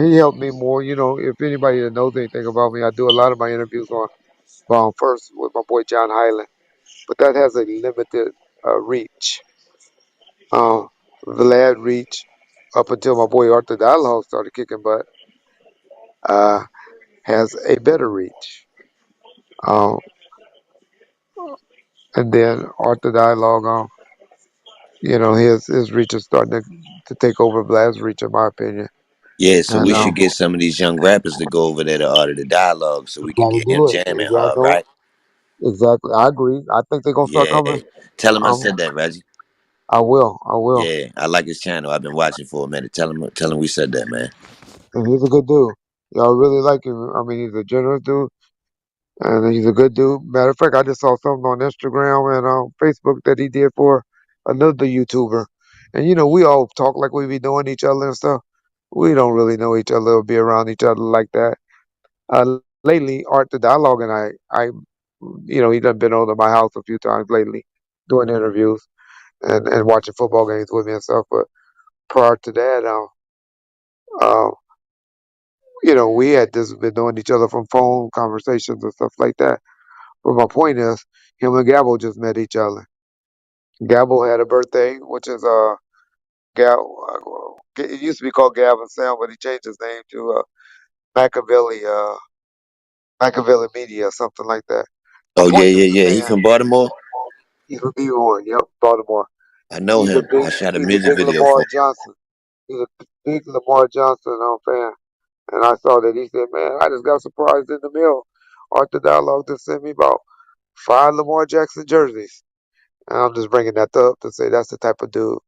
He helped me more. You know, if anybody that knows anything about me, I do a lot of my interviews on first with my boy John Hyland, but that has a limited reach. Um, Vlad reach up until my boy Arthur Dialogue started kicking butt uh, has a better reach. Um, and then Arthur Dialogue, his reach is starting to take over Vlad's reach, in my opinion. yeah. So And we should get some of these young rappers to go over there to Art of the Dialogue, so we we can got to get him do it. jamming We got to hard, know right? exactly. I agree. I think they're gonna start Yeah. coming. Tell him I Um, said that, Reggie. I will. I will. Yeah, I like his channel. I've been watching for a minute. Tell him we said that, man. And he's a good dude. Y'all really like him. I mean, he's a generous dude, and he's a good dude. Matter of fact, I just saw something on Instagram and Facebook that he did for another YouTuber. And we all talk like we be knowing each other and stuff. We don't really know each other or be around each other like that. Lately, Art the Dialogue and he done been over to my house a few times lately, doing interviews and watching football games with me and stuff. But prior to that, uh, we had just been knowing each other from phone conversations and stuff like that. But my point is, him and Gabbo just met each other. Gabbo had a birthday, which is Gab. It used to be called Gavin Sam, but he changed his name to Machiavelli Machiavelli Media, something like that. My Oh yeah, point is yeah, the yeah. He fan. from Baltimore. He's a B-Boy, yep, Baltimore. I know He's a him. big I shot a he's a music big video Lamar for him. Johnson. He's a big Lamar Johnson fan. And I saw that he said, man, I just got surprised in the mail. Arthur Dialogue just sent me about 5 Lamar Jackson jerseys. And I'm just bringing that up to say that's the type of dude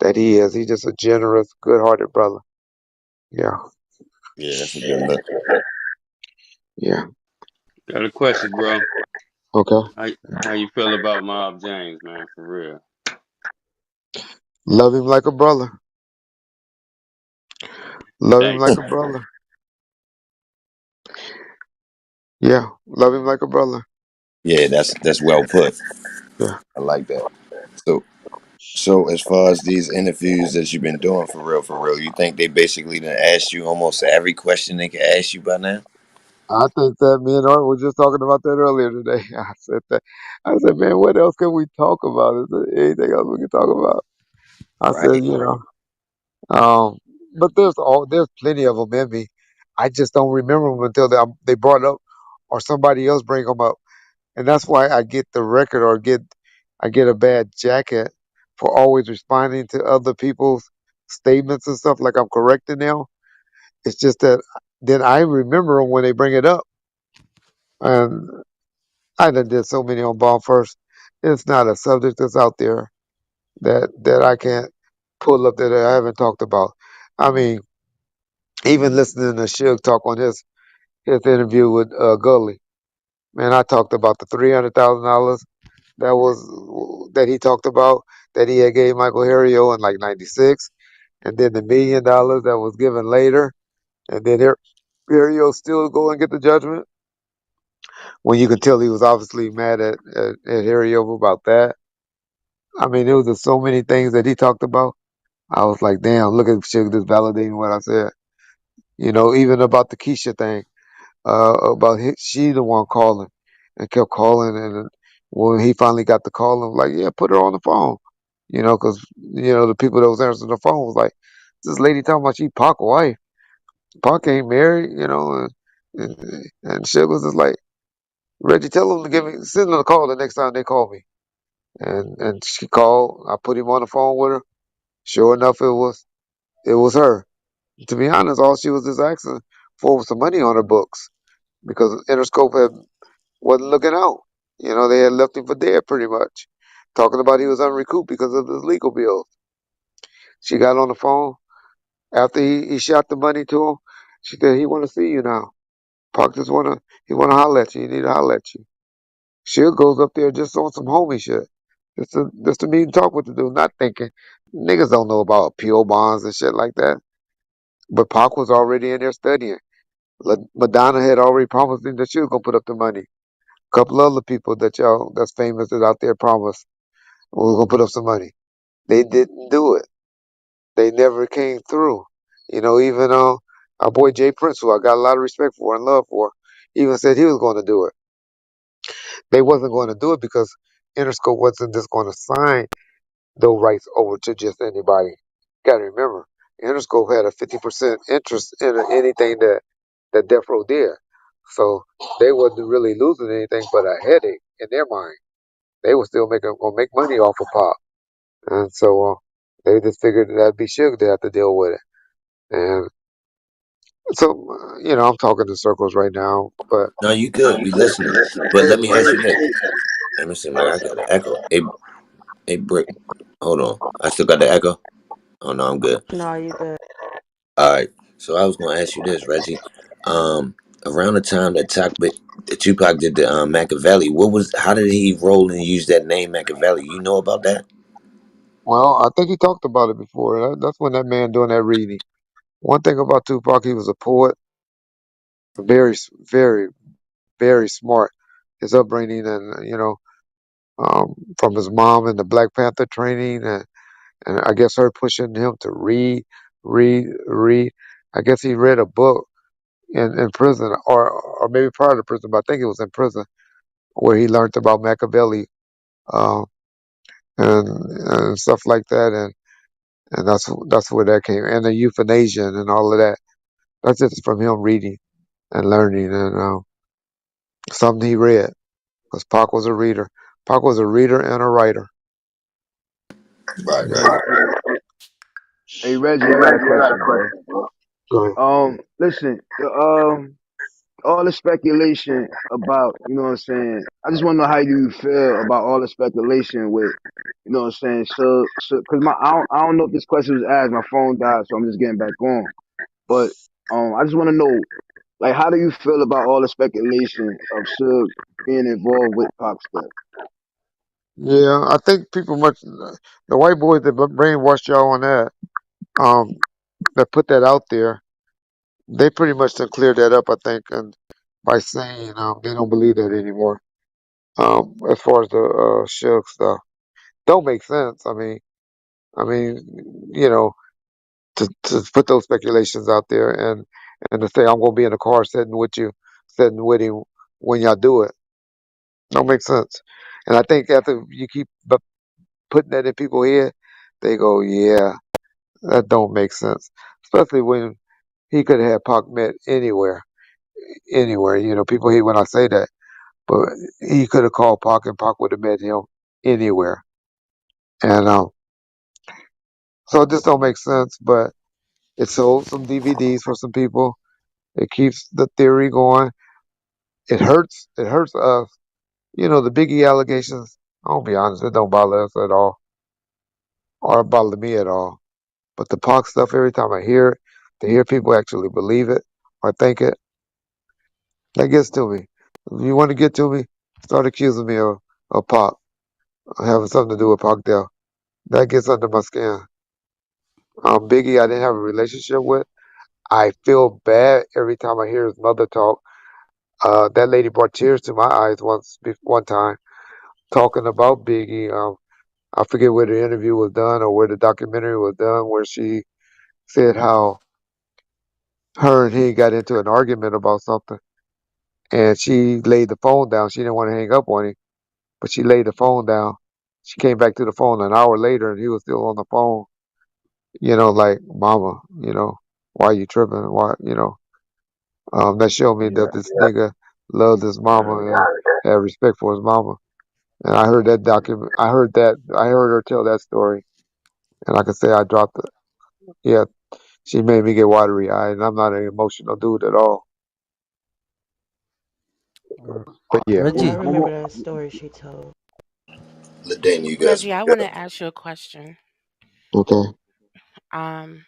that he is. He's just a generous, good-hearted brother. Yeah, Yeah, that's a good look. yeah. Got a question, bro. Okay. How how you feel about Mob James, man? For real. Love him like a brother. Love him Hey, like a brother. Yeah, love him like a brother. Yeah, that's well put. Yeah. I like that. So so as far as these interviews that you've been doing for real, you think they basically done asked you almost every question they could ask you by now? I think that me and Art were just talking about that earlier today. I said that. I said, man, what else can we talk about? Is there anything else we can talk about? I said, Right. you know, um, but there's plenty of them in me. I just don't remember them until they brought up or somebody else bring them up, and that's why I get the record or I get a bad jacket for always responding to other people's statements and stuff like I'm correcting them. It's just that then I remember them when they bring it up, and I done did so many on Bomb First. It's not a subject that's out there that I can't pull up that I haven't talked about. I mean, even listening to Suge talk on his interview with Gully, man, I talked about the $300,000 that he talked about that he had gave Michael Harrio in like '96, and then the $1 million that was given later, and then Harrio still go and get the judgment when you can tell he was obviously mad at Harrio about that. I mean, there was just so many things that he talked about. I was like, damn, look at Suge just validating what I said. You know, even about the Keisha thing, she the one calling and kept calling, and when he finally got the call, I was like, yeah, put her on the phone. You know, because the people that was answering the phone was like, this lady talking about she Pac wife. Pac ain't married, and Suge was just like, Reggie, tell them to send them a call the next time they call me. And she called. I put him on the phone with her. Sure enough, it was her. To be honest, all she was just asking for was some money on her books because Interscope wasn't looking out. They had left him for dead pretty much. Talking about he was unrecouped because of his legal bills. She got on the phone after he shot the money to him. She said, he want to see you now. Park just he want to holler at you. He need to holler at you. She goes up there just on some homie shit. Just to meet and talk with the dude, not thinking. Niggas don't know about PO bonds and shit like that. But Pac was already in there studying. Madonna had already promised him that she was gonna put up the money. A couple other people that's famous is out there promised we was gonna put up some money. They didn't do it. They never came through. Even our boy Jay Prince, who I got a lot of respect for and love for, even said he was gonna do it. They wasn't going to do it because Interscope wasn't just going to sign those rights over to just anybody. Got to remember, Interscope had a 50% interest in anything that Death Row did. So they wasn't really losing anything but a headache in their mind. They were still gonna make money off of Pop, and so they just figured that'd be Suge to have to deal with it. And so I'm talking in circles right now, but No, you good. We listening. But let me ask you this. Let me see, like I got an echo. Hey, Brick. Hold on. I still got the echo. Oh no, I'm good. No, you good. All right. So I was gonna ask you this, Reggie. Around the time that Tupac did the Machiavelli, how did he roll and use that name Machiavelli? You know about that? well, I think he talked about it before. That's when that man doing that reading. One thing about Tupac, he was a poet, very, very, very smart. His upbringing, and from his mom and the Black Panther training, and I guess her pushing him to read. I guess he read a book in prison, or maybe prior to prison, but I think it was in prison where he learned about Machiavelli, um, and stuff like that, and that's where that came, and the euthanasia and all of that. That's just from him reading and learning, and something he read. Because Pac was a reader. Pac was a reader and a writer. Right, right. Yeah. Hey Reggie, I got a question, bro. Go ahead. Listen, all the speculation about, you know what I'm saying. I just want to know how you feel about all the speculation with, you know what I'm saying. So, cause I don't know if this question was asked. My phone died, so I'm just getting back on. But I just want to know, like, how do you feel about all the speculation of Suge being involved with Pop stuff? Yeah, I think people much the white boys that brainwashed y'all on that, um, that put that out there, they pretty much done cleared that up. I think, and by saying they don't believe that anymore. As far as the Suge stuff, don't make sense. I mean, you know, to put those speculations out there and to say I'm gonna be in the car sitting with him when y'all do it, don't make sense. And I think after you keep putting that in people's head, they go, yeah, that don't make sense. Especially when he could have had Pac met anywhere, anywhere. People hate when I say that, but he could have called Pac and Pac would have met him anywhere. And so it just don't make sense. But it sold some DVDs for some people. It keeps the theory going. It hurts. It hurts us. The Biggie allegations. I'll be honest, it don't bother us at all, or bother me at all. But the Pac stuff, every time I hear it, to hear people actually believe it or think it, that gets to me. If you want to get to me, start accusing me of Pac, having something to do with Pac Dell. That gets under my skin. Biggie, I didn't have a relationship with. I feel bad every time I hear his mother talk. That lady brought tears to my eyes one time talking about Biggie. I forget where the interview was done or where the documentary was done, where she said how her and he got into an argument about something, and she laid the phone down. She didn't want to hang up on him, but she laid the phone down. She came back to the phone an hour later, and he was still on the phone. Like, mama, why you tripping? Why, that showed me that this nigga loved his mama and had respect for his mama. And I heard that document. I heard her tell that story, and like I say, I dropped it. Yeah, she made me get watery eyed, and I'm not an emotional dude at all. But yeah, I Yeah, Reggie. remember that story she told. Ladana, you got Reggie, some. I want to ask you a question. okay. Um,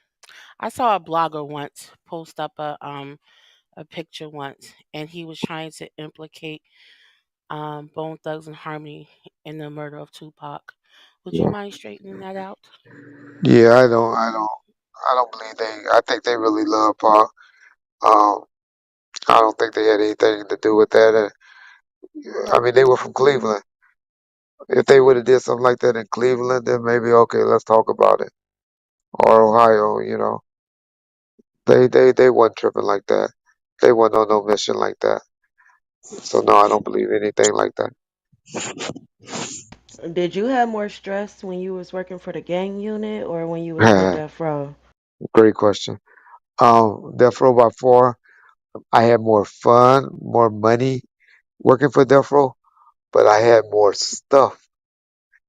I saw a blogger once post up a picture once, and he was trying to implicate Bone Thugs and Harmony in the murder of Tupac. Would you Yeah, mind straightening that out? yeah. I don't believe they. I think they really love Pac. Um, I don't think they had anything to do with that. I mean, they were from Cleveland. If they would have did something like that in Cleveland, then maybe okay, let's talk about it. Or Ohio, they wasn't tripping like that. They wasn't on no mission like that. So no, I don't believe anything like Did you have more stress when you was working for the gang unit or when you was with that. Death Row? Great question. Death Row by far, I had more fun, more money working for Death Row, but I had more stuff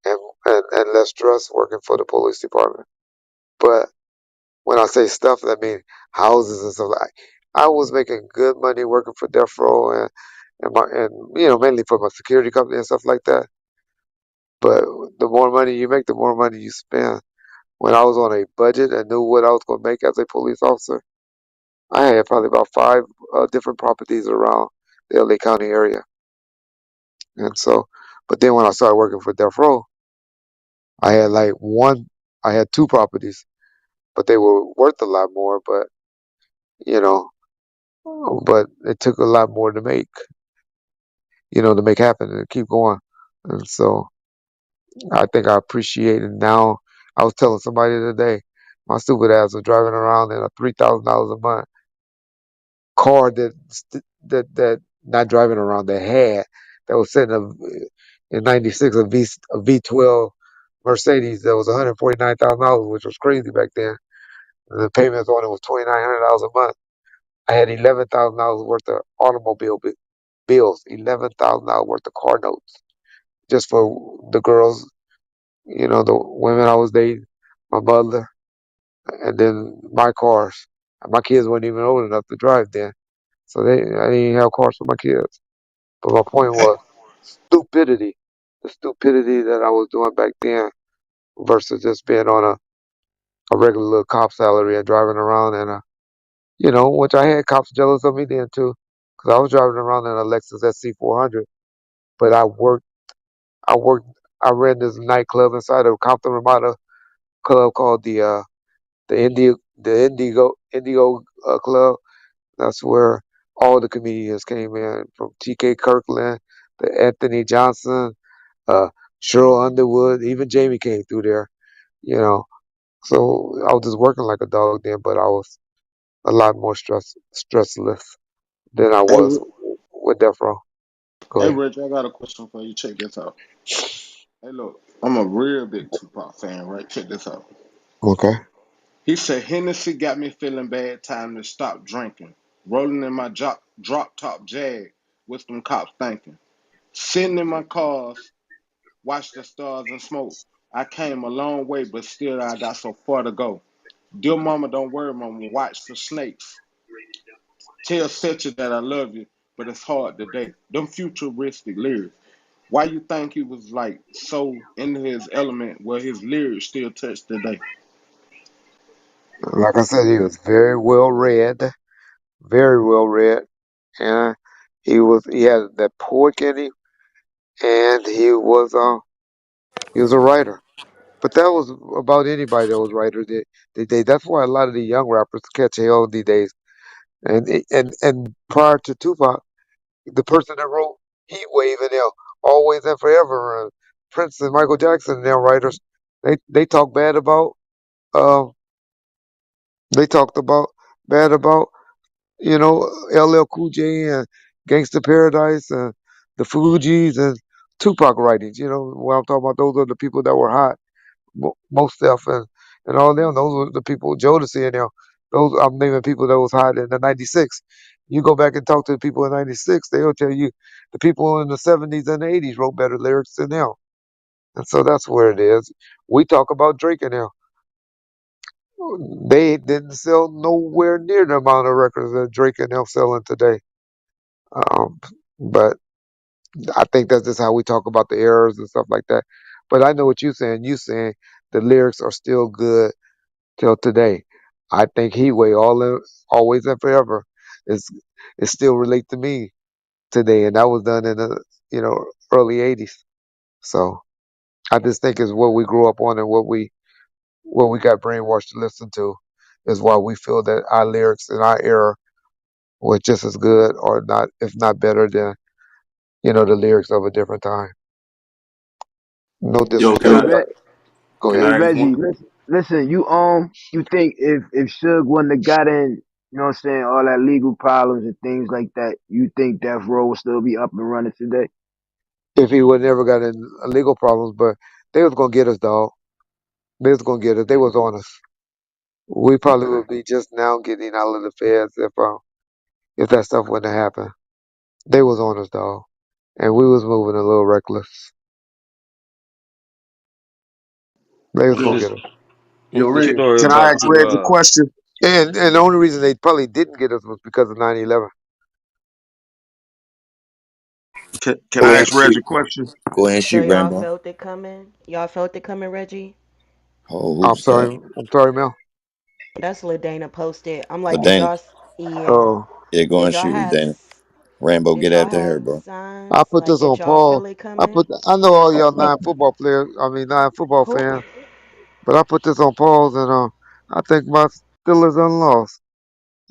and less stress working for the police department. But when I say stuff, I mean houses and stuff like. I was making good money working for Death Row and mainly for my security company and stuff like that. But the more money you make, the more money you spend. When I was on a budget and knew what I was going to make as a police officer, I had probably about five different properties around the LA County area. And so, but then when I started working for Death Row, I had like I had two properties, but they were worth a lot more. You know, but it took a lot more to make happen and keep going. And so I think I appreciate it now. I was telling somebody today, my stupid ass was driving around in a $3,000 a month car that not driving around that was sitting in '96 a V12 Mercedes that was $149,000, which was crazy back then. And the payments on it was $2,900 a month. I had $11,000 worth of automobile bills, $11,000 worth of car notes just for the girls, the women I was dating, my mother, and then my cars. My kids weren't even old enough to drive then, so I didn't have cars for my kids. But my point was stupidity. The stupidity that I was doing back then versus just being on a regular little cop salary and driving around which I had cops jealous of me then too. Because I was driving around in a Lexus SC 400. But I worked I ran this nightclub inside of Compton Ramada club called the Indigo Club. That's where all the comedians came in, from T.K. Kirkland to Anthony Johnson, uh, Cheryl Underwood, even Jamie came through there. You know, so I was just working like a dog then, but I was a lot more stressless than I Hey, was with Death Row. Go hey, ahead. Rich, I got a question for you. Check this out. Hey, look, I'm a real big Tupac fan, right? Check this out. Okay. He said, Hennessy got me feeling bad, time to stop drinking. Rolling in my drop top Jag, with them cops thinking. Sitting in my cars, watch the stars and smoke. I came a long way, but still I got so far to go. Dear mama, don't worry, mama, watch the snakes. Tell Setcha that I love you, but it's hard today. Them futuristic lyrics. Why you think he was like so into his element where his lyrics still touch today? Like I said, he was very well read, and he had that poet in him, and he was a writer. But that was about anybody that was writer. That's why a lot of the young rappers catch hell these days. And prior to Tupac, the person that wrote Heat Wave and Always and Forever, Prince and Michael Jackson and their writers, they talk bad about um they talked about bad about LL Cool J and Gangsta Paradise and the Fugees and Tupac writings. What I'm talking about, those are the people that were hot, most stuff and all them. Those were the people, Jodeci and them. Those I'm naming people that was hot in the '96. You go back and talk to the people in '96, they'll tell you the people in the '70s and '80s wrote better lyrics than them. And so that's where it is. We talk about Drake and them. They didn't sell nowhere near the amount of records that Drake and them selling today. Um, but I think that's just how we talk about the errors and stuff like that. But I know what you're saying. You saying the lyrics are still good till today. I think Heatway, always and forever, is still relate to me today, and that was done in the early '80s. So I just think it's what we grew up on and what we got brainwashed to listen to is why we feel that our lyrics in our era were just as good, or not, if not better than the lyrics of a different time. No Yo, Hey, disrespect. Go can ahead. Hey, I ask one? Reggie, listen. You think if Suge wouldn't have got in, you know what I'm saying, all that legal problems and things like that, you think Death Row would still be up and running today? If he would never got in legal problems, but they was gonna get us, dog. They was gonna get us. They was on us. We probably would be just now getting out of the feds if that stuff wouldn't have happened. They was on us, dog, and we was moving a little reckless. They was What's gonna the get us. Yo, what's the Reg, story Can about I can, ask you? Reg a Uh, question? And the only reason they probably didn't get us was because of 9/11. Can Go I ahead ask and Reg shoot. a question? Go ahead and So shoot, y'all Rambo. felt it coming? Y'all felt it coming, Reggie? Oh, I'm who's sorry. that? I'm sorry, Mel. That's Ladana posted. I'm like, did Ladana. y'all? Yeah. Oh, Yeah, go Did and y'all shoot, have? Ladana. Rambo, Did get y'all after her, have bro. I signs? put Like, this did on y'all pause. feel it coming? I know all y'all nine football players. I mean, nine football Who? fans. But I put this on pause, and I think my Steelers unlost.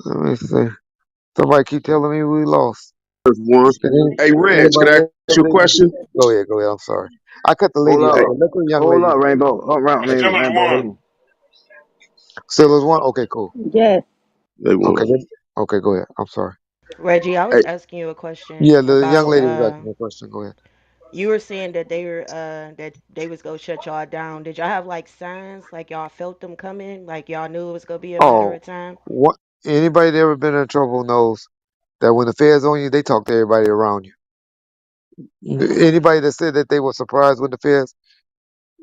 Let me see. Somebody keep telling me we lost. First one. Can Hey, Reg, can anybody I else ask you a question? Go ahead, go ahead. I'm sorry. I cut the Hold lady up, out, Hey, but let the young hold lady. up, Rainbow. Hold up, Steelers Rainbow. Hold won. on. Steelers one. Okay, cool. Yes. they Okay, won. okay, go ahead. I'm sorry. Reggie, I was Hey, asking you a question Yeah, the young about lady was asking me a question. Go ahead. you were saying that they was gonna shut y'all down. Did y'all have like signs, like y'all felt them coming, like y'all knew it was gonna be a matter Oh, of time? what? Anybody that ever been in trouble knows that when the feds on you, they talk to everybody around you. Anybody that said that they were surprised when the feds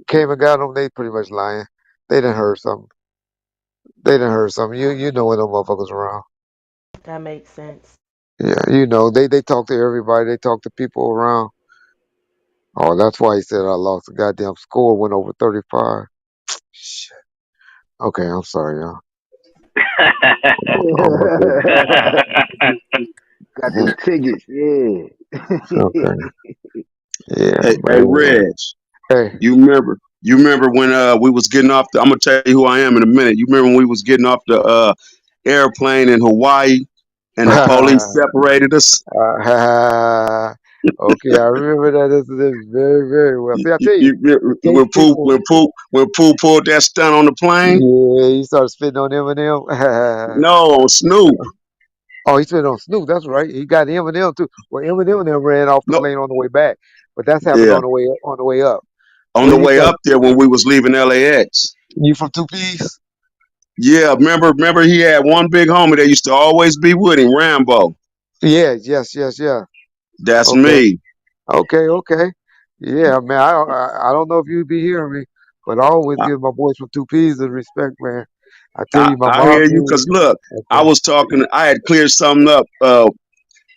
came and got them, they pretty much lying. They done heard something. They done heard something. You know when them motherfuckers around. That makes sense. Yeah, they talk to everybody. They talk to people around. Oh, that's why he said I lost. The goddamn score went over 35. Shit. Okay, I'm sorry, y'all. Oh my goodness. Got them Mhm. tickets, yeah. Okay. Yeah, hey, but hey, anyway. Reg. Hey. You remember when we was getting off the, I'm gonna tell you who I am in a minute. You remember when we was getting off the airplane in Hawaii and the police separated us? Okay, I remember that incident very, very well. See, I tell you, the gay When people. Pooh pulled that stunt on the plane? Yeah, he started spitting on Eminem. No, on Snoop. Oh, he spit on Snoop. That's right. He got Eminem too. Well, Eminem and them ran off the No, plane on the way back, but that's happened yeah. on the way up. On What the did he way say? up there when we was leaving LAX. You from Two Piece? Yeah, remember he had one big homie that used to always be with him, Rambo. Yeah, yes. That's Okay, me. okay. Yeah, man. I don't know if you'd be hearing me, but I always I, give my boys from Two P's the respect, man. I tell you, my I mom hear you, said, cause look, I okay. was talking. I had cleared something up.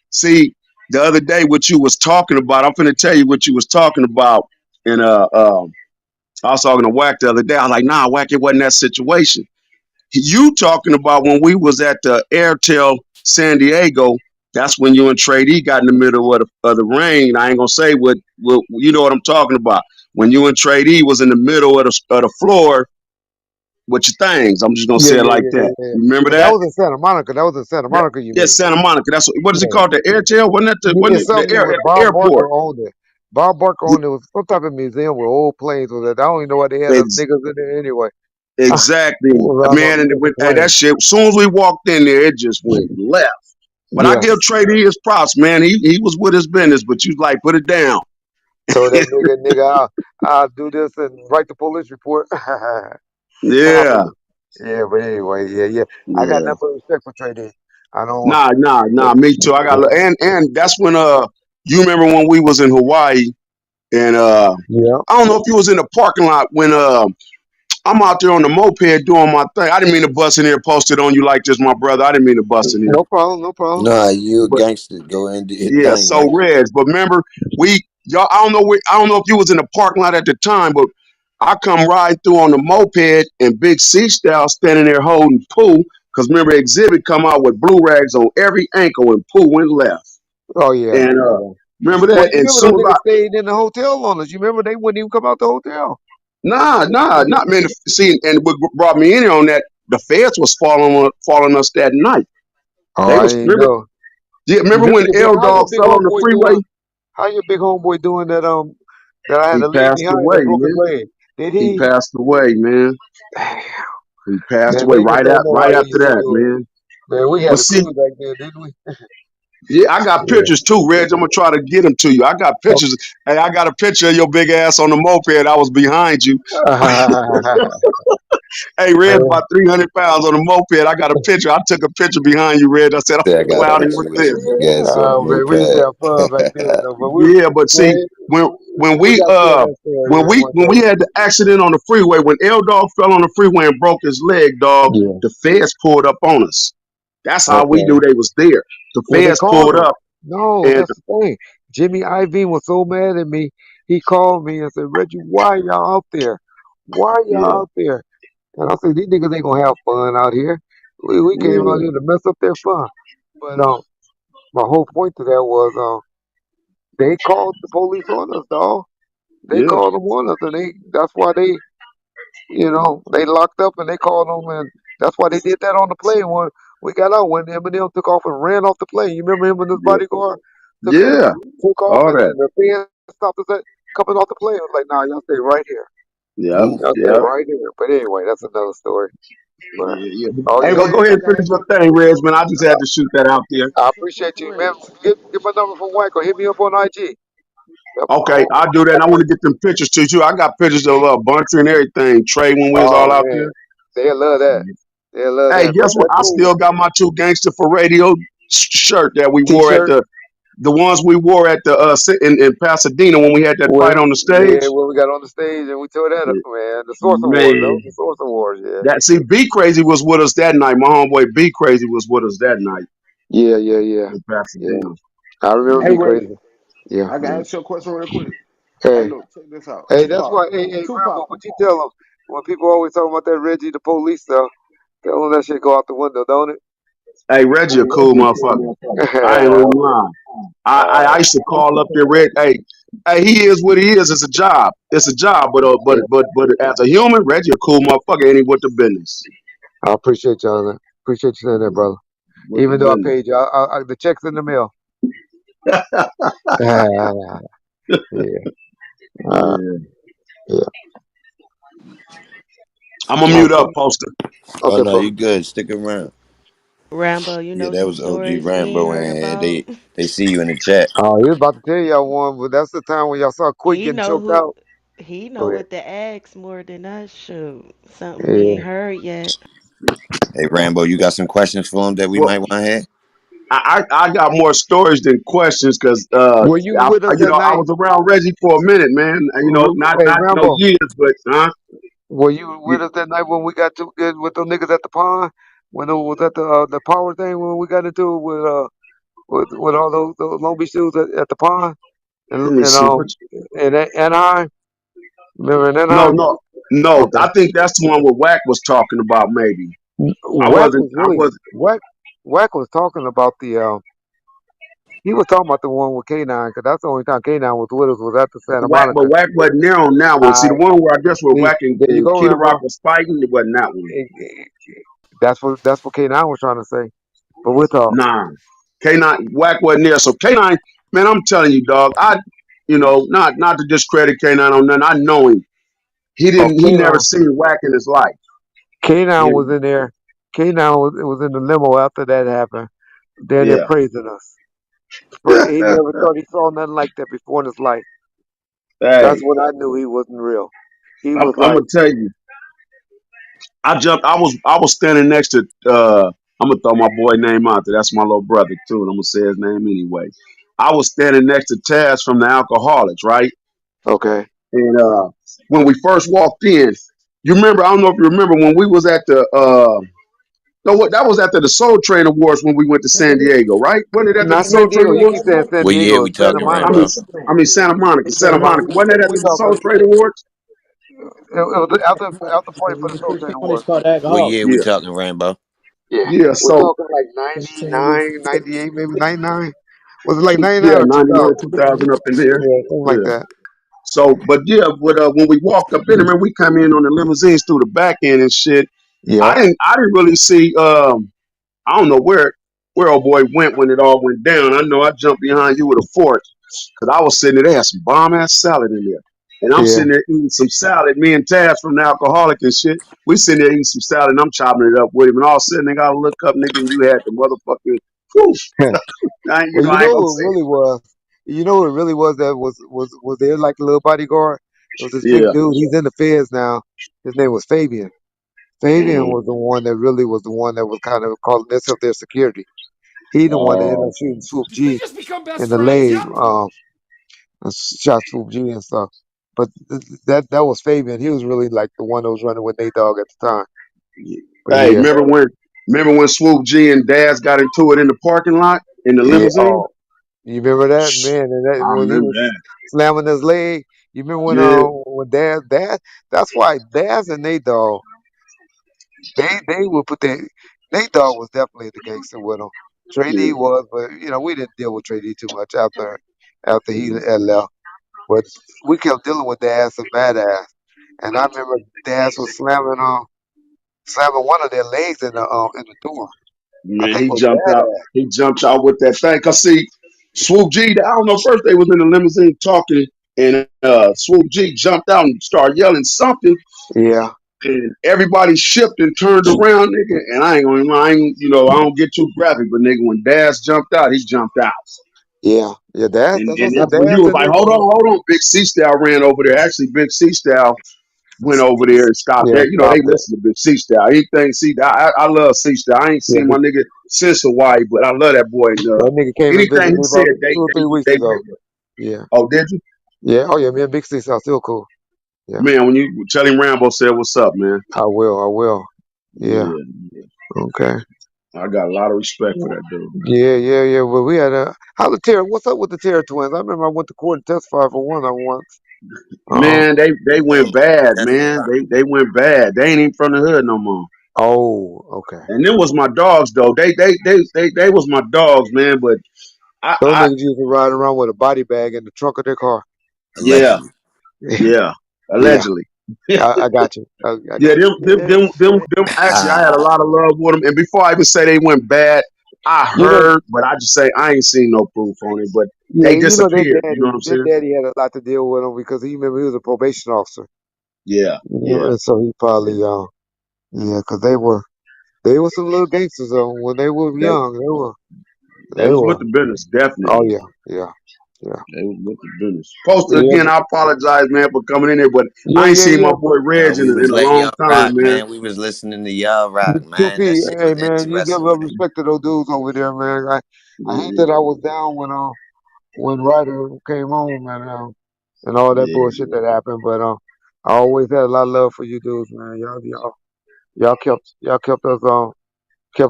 See, the other day what you was talking about. I'm finna tell you what you was talking about. And I was talking to Wack the other day. I was like, nah, Wack, it wasn't that situation. You talking about when we was at the Airtel San Diego? That's when you and Trey D got in the middle of the rain. I ain't gonna say what you know what I'm talking about. When you and Trey D was in the middle of the floor with your things. I'm just gonna say it like that. Yeah. You remember But that that? was in Santa Monica. That was in Santa That Monica, you yeah, mean? Santa Monica. That's what is it Yeah. called? The Airtel? Wasn't It's it the something air at with the Bob Barker airport? owned it. Bob Barker owned it. Was some type of museum with old planes with it. I don't even know why they had us Ex- niggas in there anyway. exactly, Around man. on And it looking went, for hey, that planes. shit. As soon as we walked in there, it just went left. But I Yeah. give Trey D his props, man. He was with his business, but you like put it down. Told that nigga, I'll do this and write the police report. Yeah, Yeah, but anyway, yeah. I got yeah. nothing but respect for Trey Day. I don't. Nah. Me too. I got and that's when you remember when we was in Hawaii and Yeah. I don't know if you was in the parking lot when I'm out there on the moped doing my thing. I didn't mean to bust in here, post it on you like this, my brother. I didn't mean to bust in here. No problem. No problem. Nah, you a But gangster. Go ahead and do your yeah, thing, so man. Reds. But remember, y'all. I don't know if you was in the parking lot at the time, but I come riding through on the moped and Big C style standing there holding Pooh. Cause remember, Exhibit come out with blue rags on every ankle, and Pooh went left. Oh yeah, And yeah. remember Well, that. you And remember soon them as I niggas stayed in the hotel on us. You remember they wouldn't even come out the hotel. not man. See, and what brought me in here on that, the feds was following us that night. Oh, They I was ain't remember. know. Yeah, You remember remember when the big? L How your Dog big fell on the homeboy freeway? doing? How your big homeboy doing that? That I had He to leave passed behind away, that broke his man. leg. Did He he? passed away, man. He passed Man, away they just don't know right how he after used to that, do it. man. Man, we But had a see, crew back then, didn't we? yeah, I got pictures too, Reg. I'm gonna try to get them to you. I got Yeah. pictures. Hey, I got a picture of your big ass on the moped. I was behind you. Hey, Red, about 300 pounds on a moped. I got a picture. I took a picture behind you, Red. I said, Say I I'm got a clowning picture with with some this. big ass on the Oh man, moped. we used to have fun back then though. But Yeah, but go see, ahead. when We we gotta share that story, man, one when we day. had the accident on the freeway, when L Dog fell on the freeway and broke his leg, dog, Yeah. the feds pulled up on us. That's how we Okay. knew they was there. The Well, they feds called pulled him. up No, and that's the thing. Jimmy Iovine was so mad at me. He called me and said, "Reggie, why y'all out there? Why y'all yeah, out there?" And I said, "These niggas ain't gonna have fun out here. We came out yeah, here to mess up their fun." But my whole point to that was they called the police on us, dog. They yeah, called them on us, and that's why they locked up and they called them, and that's why they did that on the plane when we got out. When Eminem took off and ran off the plane, you remember him and his yeah, bodyguard yeah, took off, all and that. then the fans stopped us at coming off the plane. It was like, nah, y'all stay right here. Yeah, Ooh. Y'all stay yeah, right here. But anyway, that's another story. But yeah. oh Hey, yeah, go ahead and finish your thing, Reg, man. I just had to shoot that out there. I appreciate you, man. Get my number from White or hit me up on IG. Okay, I'll do that. And I want to get them pictures to you. I got pictures of Bunter and everything. Trey when we was all Oh out man, there. they love that. They love Hey, that. But guess what? that's I cool. still got my two gangster for radio shirt that we wore at T-shirt. the ones we wore at the in Pasadena when we had that fight on the Yeah, stage. when we got on the stage and we tore that up, man. The Source Awards. That was Man, the Source Awards. Yeah. that see, B Crazy was with us that night. My homeboy B Crazy was with us that night Yeah. in Yeah. Pasadena. I remember Hey, Be Reggie, Crazy. Yeah. I can ask you a question real quick. Hey, Hey, look, check this out. hey, that's Tupac, why. Hey, Rambo, Tupac. what you tell them when people always talk about that Reggie the police stuff? Tell them that shit go out the window, don't Hey, Reggie, a cool motherfucker. I ain't it? gonna lie. I used to call up there, Red. Hey, Hey, he is what he is. It's a job. It's a job. Yeah, But as a human, Reggie a cool motherfucker. Ain't he with the business? I appreciate y'all. Appreciate you saying that, brother. With the Even though I business. paid you, the check's in the mail. Yeah, uh, Yeah. yeah. I'm gonna mute Okay, up, poster. Oh okay, no, bro. you good. Stick around. Rambo, you Yeah, know that some was OG stories we ain't Rambo heard in here. about? They see you in the chat. Oh, he was about to tell y'all one, but that's the time when y'all saw Quick He getting know choked who out. he Go know ahead. what to ask more than us. Shoot, something we Yeah. ain't heard yet. Hey Rambo, you got some questions for him that we Well, might want to hear? I got more stories than questions because Were you with us that I night? was around Reggie for a minute, man. And, Hey, not no Rambo, years, but were you yeah, with us that night when we got to get with those niggas at the pond? When it was at the power thing when we got into it with all those Long Beach dudes at the pond and let me see. Which in Anaheim. Remember in no, Anaheim? no, no. Okay. I think that's the one where Wack was talking about. Maybe Wack was I really wasn't. Wack was talking about he was talking about the one with K9 because that's the only time K9 was with us was at the Santa But Monica. Wack wasn't there on that one. See, the I one where I guess where see. Wack There you and go, Kid Rock Rambo. was fighting, it wasn't that one. Eh, eh, that's what K9 was trying to say. But we'll talk. Nah, K9 Wack wasn't there. So K9, man, I'm telling you, dog. Not to discredit K9 on nothing. I know him. Oh, He never K9. seen Wack in his life. K9 You was in there. K9 was in the limo after that happened. They're know? praising us. Yeah. He never thought he saw nothing like that before in his life. Hey, That's when I knew he wasn't real. He I'm was gonna like, tell you. I jumped. I was standing next to. I'm gonna throw my boy name out there. That's my little brother too, and I'm gonna say his name anyway. I was standing next to Taz from the Alcoholics, right? okay. And when we first walked in, you remember? I don't know if you remember when we was at the. No, what that was after the Soul Train Awards when we went to San Diego, right? Wasn't it after the Not Soul San Train Diego. You Awards? keep saying San What year Diego. we It's Santa talking, Monica. Rambo? I mean Santa Monica, Santa Santa Monica. Monica. Wasn't that We after the Soul talking. Train Awards? It was after party for the Soul Train Awards. What year we Yeah, talking, Rambo? Yeah. yeah. We're So talking like 99, 98, maybe 99. Was it like 99 yeah, or 99, 2000? 2000 up in there. Yeah, something like Yeah. that. So, but yeah, when we walked up in there, man, we come in on the limousines through the back end and shit. Yep. I didn't really see. I don't know where old boy went when it all went down. I know I jumped behind you with a fork because I was sitting there. They had some bomb ass salad in there, and I'm Yeah. sitting there eating some salad. Me and Taz from the Alcoholic and shit. We sitting there eating some salad, and I'm chopping it up with him. And all of a sudden, they got to look up, nigga, and you had the motherfucking. Whew, Well, I you ain't know gonna what it say really was. You know what it really was that was there like a little bodyguard. It was this it. big Yeah. dude. He's in the feds now. His name was Fabian. Fabian Mhm. was the one that really was the one that was kind of calling himself their security. He the one that ended up Oh, shooting Swoop G in the leg, and shot Swoop G and stuff. But that was Fabian. He was really like the one that was running with Nate Dogg at the time. But hey, yeah, remember when Swoop G and Daz got into it in the parking lot in the yeah. limousine? Oh, you remember that man? And that I when he remember was that. slamming his leg. You remember Yeah. when Daz. That's why Daz and Nate Dogg they would put their Nate Dogg was definitely the gangster with him. Trey D Yeah. was, but we didn't deal with Trey D too much after he had left. But we kept dealing with Daz and Badass. And I remember Daz was slamming one of their legs in the door. I Man, think it he was jumped out. Badass. He jumped out with that thing. Cause see, Swoop G, I don't know. First they was in the limousine talking, and Swoop G jumped out and started yelling something, Yeah, and everybody shipped and turned around, nigga. And I don't get too graphic, but nigga, when Daz jumped out, he jumped out, yeah. Daz. That's what I and said. that's when you Daz was and like, Nate hold Dogg. on. Big C Style ran over there. Actually, Big C Style went over there and stopped Yeah, that. They stopped it. listen to Big C Style. Anything C I love C Style. I ain't Yeah, seen my nigga since Hawaii, but I love that boy. And, that nigga came and visited anything he me said, about 2 or 3 weeks they ago. remember. Yeah, Oh, did you? yeah. Oh yeah, me and Big Six are still cool. Yeah, Man, when you tell him Rambo said what's up, man. I will. I will. Yeah. Yeah, Okay. I got a lot of respect for that dude. Yeah. Well, we had how the Terror. What's up with the Terror twins? I remember I went to court and testified for one on once. Uh, Man, they went Oh, bad, that's what's man. up. They went bad. They ain't even from the hood no more. oh, okay. And them was my dogs though. They was my dogs, man. But Those I niggas used to ride around with a body bag in the trunk of their car. Yeah, Allegedly. yeah, Yeah, allegedly. I got you. I Yeah, got you. them. Actually, I had a lot of love with them. And before I even say they went bad, I You know, heard, but I just say I ain't seen no proof on it. But yeah, they you know disappeared. You know what I'm their saying? daddy had a lot to deal with him because he remember he was a probation officer. Yeah, You know, yeah. and so he probably yeah, because they were some little gangsters when they were They young. they They was with were. the business, Oh definitely. yeah, yeah, yeah, They was with the business. Poster yeah, again. I apologize, man, for coming in here, but yeah, I ain't yeah, seen my yeah. boy No, Reg we in was a letting long y'all time, rock, man. man. We was listening to y'all rock, Two man. That P, shit hey was man, you give interesting, love man. respect to those dudes over there, man. I hate Yeah, that I was down when Ryder came home and all that yeah, bullshit that happened, but I always had a lot of love for you dudes, man. Y'all kept us kept us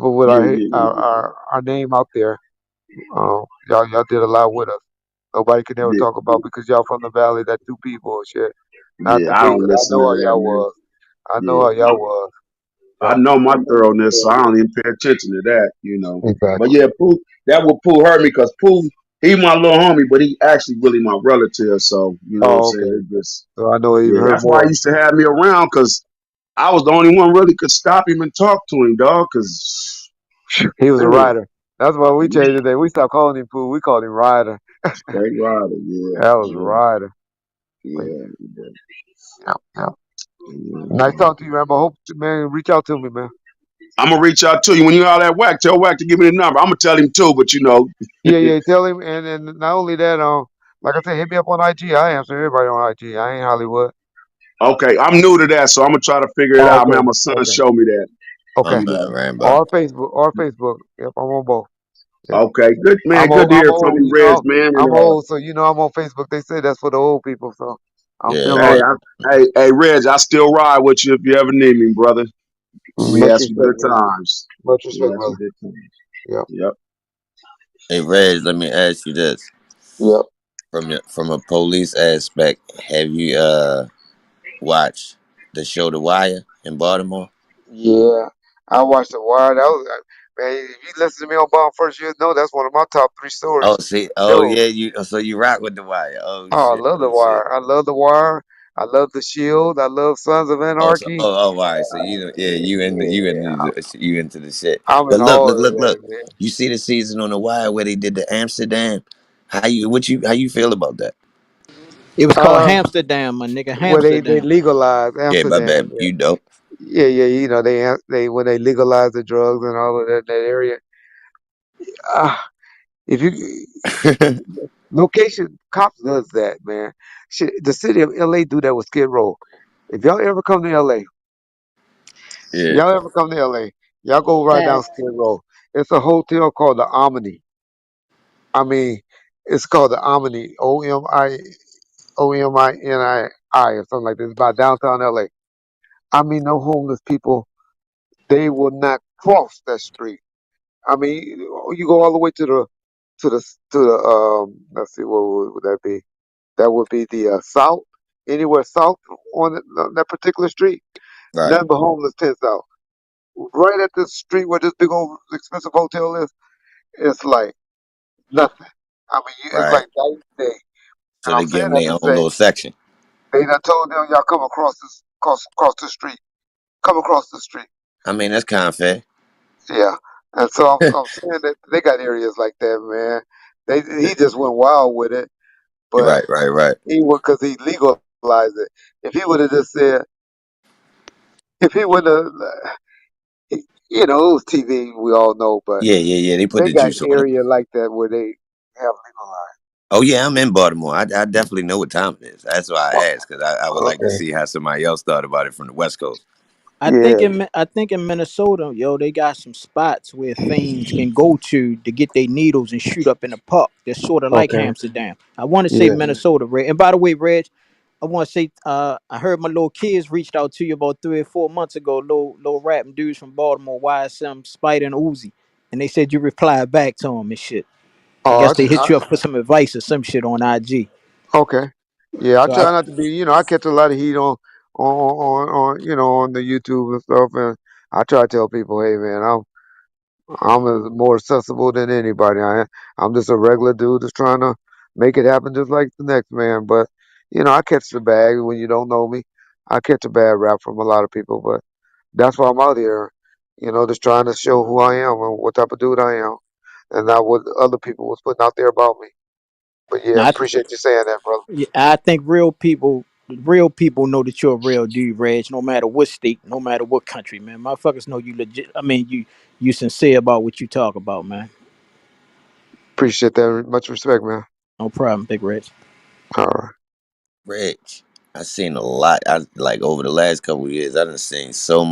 with yeah, yeah, yeah, our name out there. Y'all did a lot with us. Nobody could ever yeah. talk about because y'all from the valley, that 2P bullshit. Not Yeah, the I big. don't I listen know to how that, y'all man. was. I know Yeah, how y'all was. I Yeah, know my thoroughness, so I don't even pay attention to that. But exactly. yeah, Pooh, that what Pooh hurt me because Pooh, he my little homie, but he actually really my relative. So you know what I'm Oh, saying? okay. It just So I know it even yeah, hurt that's why he more. used to have me around because I was the only one really could stop him and talk to him, dog. Because He was a man, rider. That's why we he changed the name. We stopped calling him Pooh. We called him Ryder. straight rider, yeah, That was yeah, Ryder. yeah, Yeah, yeah. yeah. Nice talking to you, man. But hope, man, reach out to me, man. I'm gonna reach out to you when you all that whack. Tell whack to give me the number. I'm gonna tell him too, but Yeah, yeah. Tell him, and not only that, like I said, hit me up on IG. I answer everybody on IG. I ain't Hollywood. okay, I'm new to that, so I'm gonna try to figure it Oh, out, man. okay, My son okay, showed me that. My okay. You bad, know. Rainbow. Or Facebook. Yep, I'm on both. Yeah. Okay, good man. Good to I'm hear from old. you, Reg, man. And I'm old, so I'm on Facebook. They say that's for the old people, so I'm Yeah, still hey, on yeah. it. hey, Reg, I still ride with you if you ever need me, brother. We Much had some respect, good man. times. Much We respect, had some brother. good times. Yep, Yep. Hey, Reg, let me ask you this: yep. from a police aspect, have you watched the show The Wire in Baltimore? Yeah, I watched The Wire. That was man. If you listen to me on Bomb First, you know that's one of my top three Oh, stories. see, oh Shows. yeah, you rock with The Wire. Oh Oh, I shit, love The oh shit. Wire. I love The Wire. I love The Shield. I love Sons of Oh, so Anarchy. all right. So yeah, Yeah, you into the shit. I'm in But look, all look, of look, that, look. man. You see the season on The Wire where they did the Amsterdam. How you feel about that? It was called Uh, Hamsterdam, my nigga. where they Hamsterdam. legalized Yeah, my Amsterdam. bad. You dope. Yeah, yeah. They when they legalized the drugs and all of that area. Ah, if you location cops does that, man. Shit, the city of LA do that with Skid Row. If y'all ever come to LA, Yeah. y'all ever come to LA, y'all go right down Skid Row. It's a hotel called the Omni. I mean, it's called the Omni, OMINI or something like this. It's by downtown LA. I mean, no homeless people. They will not cross that street. I mean, you go all the way to the let's see, what would that be? That would be the south, anywhere south on that particular street. Right. Nothing but homeless tents out. Right at the street where this big old expensive hotel is, it's like nothing. I mean, it's Right. like night and day. So And I'm they give saying them that their to own say little section. they done told them y'all come across the street. Come across the street. I mean, that's kind of fair. Yeah. And so I'm saying that they got areas like that, man. He just went wild with it, but Right, right, right. he would because he legalized it. If he would have just said, if he would have, it was TV, we all know, but Yeah, yeah, yeah. They put they the got juice on it. area like that where they have legalized. Oh yeah, I'm in Baltimore. I definitely know what time it is. That's why I asked because I would like to Okay. see how somebody else thought about it from the West Coast. Yeah. I think in Minnesota, yo, they got some spots where fiends can go to get their needles and shoot up in the park. They're sort of like Okay. Amsterdam. I want to say Yeah. Minnesota, Reg. And by the way, Reg, I want to say, I heard my little kids reached out to you about 3 or 4 months ago. Little rapping dudes from Baltimore, YSM, Spider and Uzi, and they said you replied back to them and shit. I Oh, guess they hit you up for some advice or some shit on IG. okay. Yeah, I So I, try not to be. I catch a lot of heat on the YouTube and stuff, and I try to tell people, hey, man, I'm more accessible than anybody. I'm just a regular dude that's trying to make it happen, just like the next man. But You know, I catch the bag when you don't know me. I catch a bad rap from a lot of people, but that's why I'm out here. You know, just trying to show who I am and what type of dude I am, and not what other people was putting out there about me. But yeah, Now, appreciate you saying that, brother. I think real people know that you're a real dude, Reg. No matter what state, no matter what country, man. Motherfuckers know you legit. I mean, you sincere about what you talk about, man. Appreciate that. Much respect, man. No problem, Big Reg. All right. Rich. I seen a lot. I like over the last couple of years. I done seen so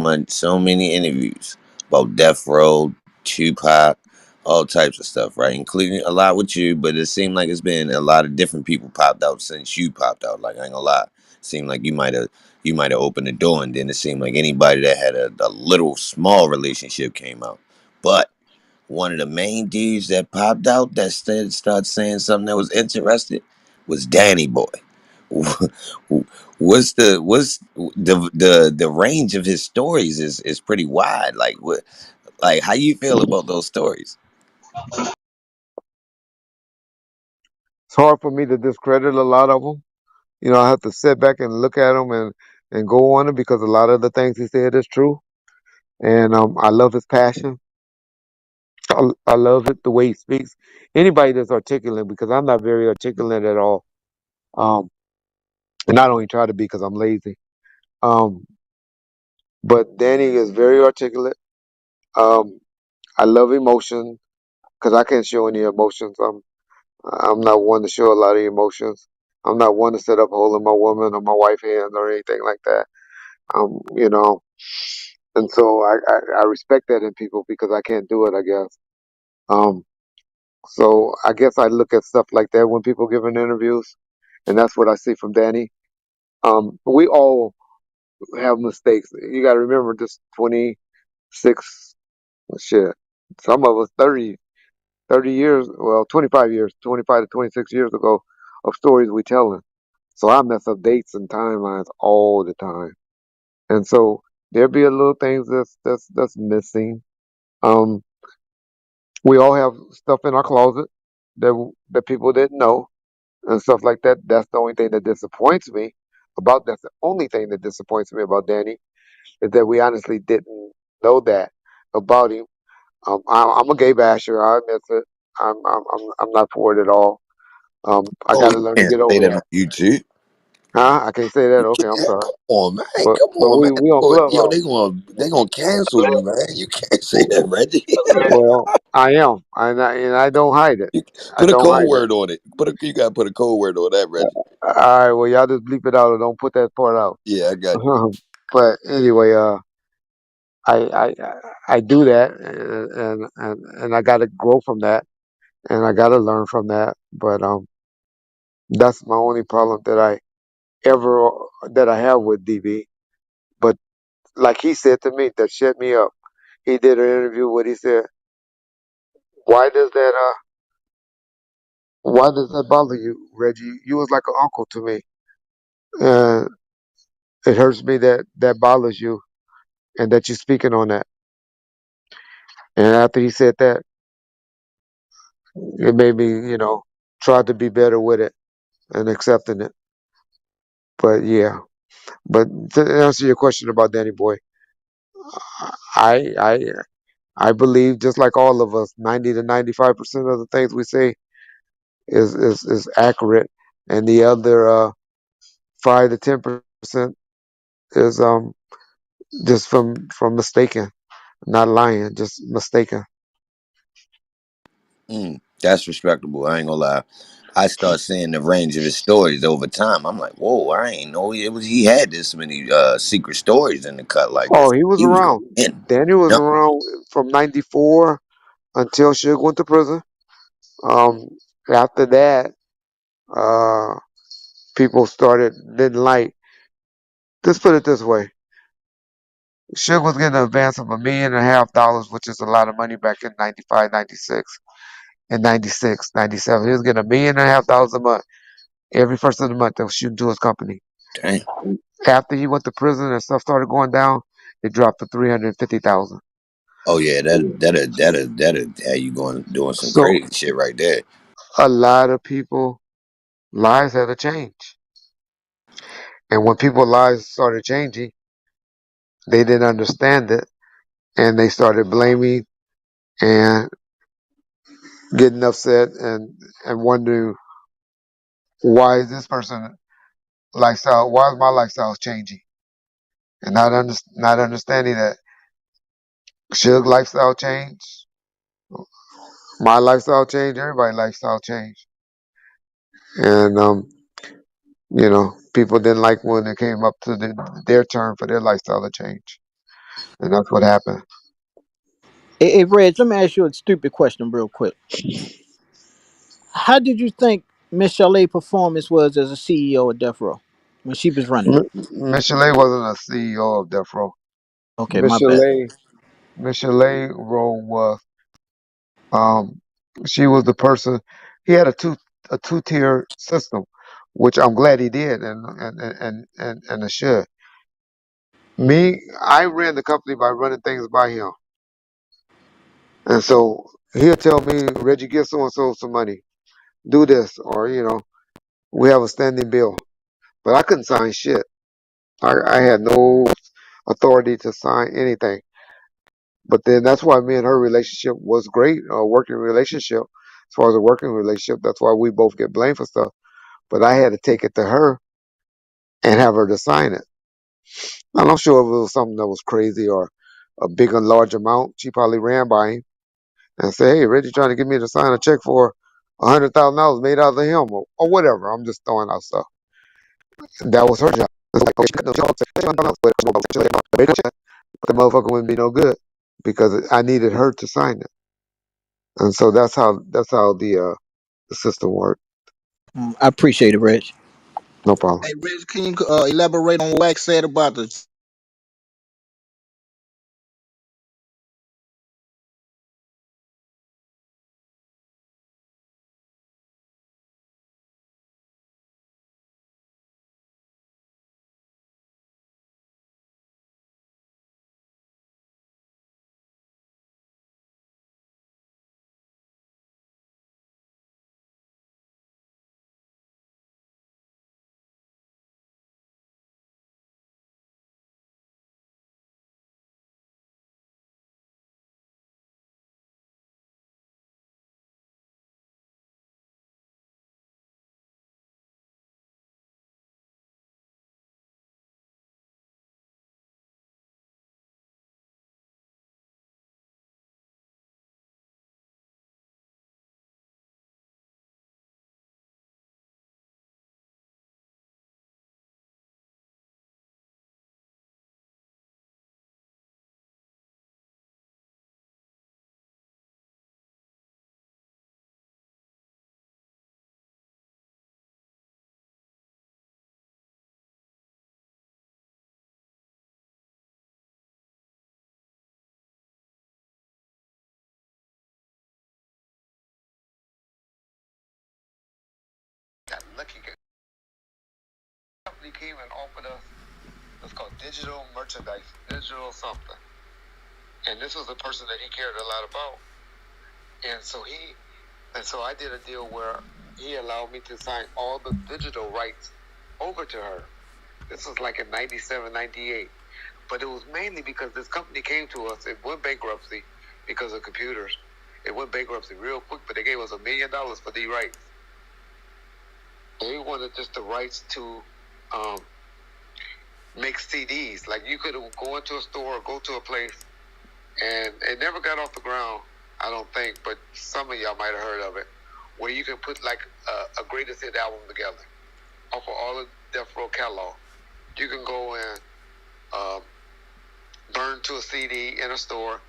many interviews about Death Row, Tupac, all types of stuff, right? Including a lot with you, but it seemed like it's been a lot of different people popped out since you popped out. Like I ain't gonna lie, seemed like you might have opened the door, and then it seemed like anybody that had a little small relationship came out, but one of the main dudes that popped out that started saying something that was interesting was Danny Boy. What's the range of his stories is pretty wide. Like what, like how you feel about those stories? It's hard for me to discredit a lot of them. You know, I have to sit back and look at them and go on it because a lot of the things he said is true. And I love his passion. I love it the way he speaks. Anybody that's articulate, because I'm not very articulate at all. Um, and I don't even try to be because I'm lazy. Um, but Danny is very articulate. Um, I love emotion because I can't show any emotions. I'm not one to show a lot of emotions. I'm not one to set up holding my woman or my wife hand or anything like that. You know, and so I respect that in people because I can't do it, I guess. Um, so I guess I look at stuff like that when people giving interviews, and that's what I see from Danny. We all have mistakes. You got to remember, this 26, shit. Some of us 30 years, well, 25 years, 25 to 26 years ago of stories we telling. So I mess up dates and timelines all the time. And so there be a little things that's missing. Um, we all have stuff in our closet that people didn't know and stuff like that. That's the only thing that disappoints me about. That's the only thing that disappoints me about Danny is that we honestly didn't know that about him. I'm a gay basher. I admit it. I'm not for it at all. I Oh, got to you learn to can't get say over that on that. YouTube. Huh? I can't say that. You Okay, I'm can't. sorry. Come on, man. But Come on, man. we on Yo, Clubhouse. they gonna cancel you, man. You can't say that, Reggie. Well, I am, and I don't hide it. You I put a don't code hide it. word on it. You gotta put a code word on that, Reggie. All right. Well, y'all just bleep it out or don't put that part out. Yeah, I got But anyway, I I I do that, and I got to grow from that, and I got to learn from that. But that's my only problem ever that I have with DB. But like he said to me, that shut me up. He did an interview. What he said, why does that why does that bother you, Reggie? You was like an uncle to me, and it hurts me that that bothers you, and that you're speaking on that. And after he said that, it made me, try to be better with it and accepting it. But yeah, but to answer your question about Danny Boy, I I I believe just like all of us, 90 to 95% of the things we say is accurate, and the other 5 to 10% is just from mistaken, not lying, just mistaken. that's respectable. I ain't gonna lie. I start seeing the range of his stories over time. I'm like, whoa, I ain't know he had this many secret stories in the cut like Oh, this. he was He was going around. in. Danny was Yep. around from '94 until Suge went to prison. Um, After that, uh, people started didn't like. Let's put it this way: Suge was getting an advance of $1.5 million, which is a lot of money back in '95, '96, and '96, '97. He was getting $1.5 million a month every first of the month. They was shooting to his company. Damn. After he went to prison and stuff started going down, it dropped to 350,000. Oh yeah, that had you going doing some So crazy shit right there. a lot of people lives had to change. And when people's lives started changing, they didn't understand it, and they started blaming and getting upset and wondering why is this person lifestyle, why is my lifestyle changing, and not understanding that should lifestyle change, my lifestyle change, everybody's lifestyle change, and people didn't like when it came up to their turn for their lifestyle to change, and that's what happened. Hey, Reg, let me ask you a stupid question real quick. How did you think Miss Chalet performance was as a CEO of Death Row when she was running it? Michelet wasn't a CEO of Death Row. Okay, my bad. Michelet role was um she was the person. He had a two-tier system, which I'm glad he did, and it should. Me, I ran the company by running things by him, and so he'll tell me, Reggie, give so and so some money, do this, or we have a standing bill, but I couldn't sign shit. I had no authority to sign anything. But then that's why me and her relationship was great, a working relationship. As far as a working relationship, that's why we both get blamed for stuff. But I had to take it to her and have her to sign it. I'm not sure if it was something that was crazy or a big and large amount. She probably ran by him and said, "Hey, Reggie trying to get me to sign a check for $100,000 made out of him or whatever." I'm just throwing out stuff. And that was her job. It's like, oh, she couldn't know, but the motherfucker wouldn't be no good because I needed her to sign it. And so that's how the system worked. I appreciate it, Reg. No problem. Hey, Rich, can you elaborate on what Wax said about the That lucky company came and offered us what's called digital merchandise, digital something. And this was a person that he cared a lot about. And so I did a deal where he allowed me to sign all the digital rights over to her. This was like in 97, 98. But it was mainly because this company came to us. It went bankruptcy because of computers. It went bankruptcy real quick, but they gave us $1 million for the rights. They wanted just the rights to make CDs. Like you could go into a store or go to a place, and it never got off the ground, I don't think, but some of y'all might have heard of it, where you can put like a greatest hit album together off of all of Death Row catalog. You can go and burn to a CD in a store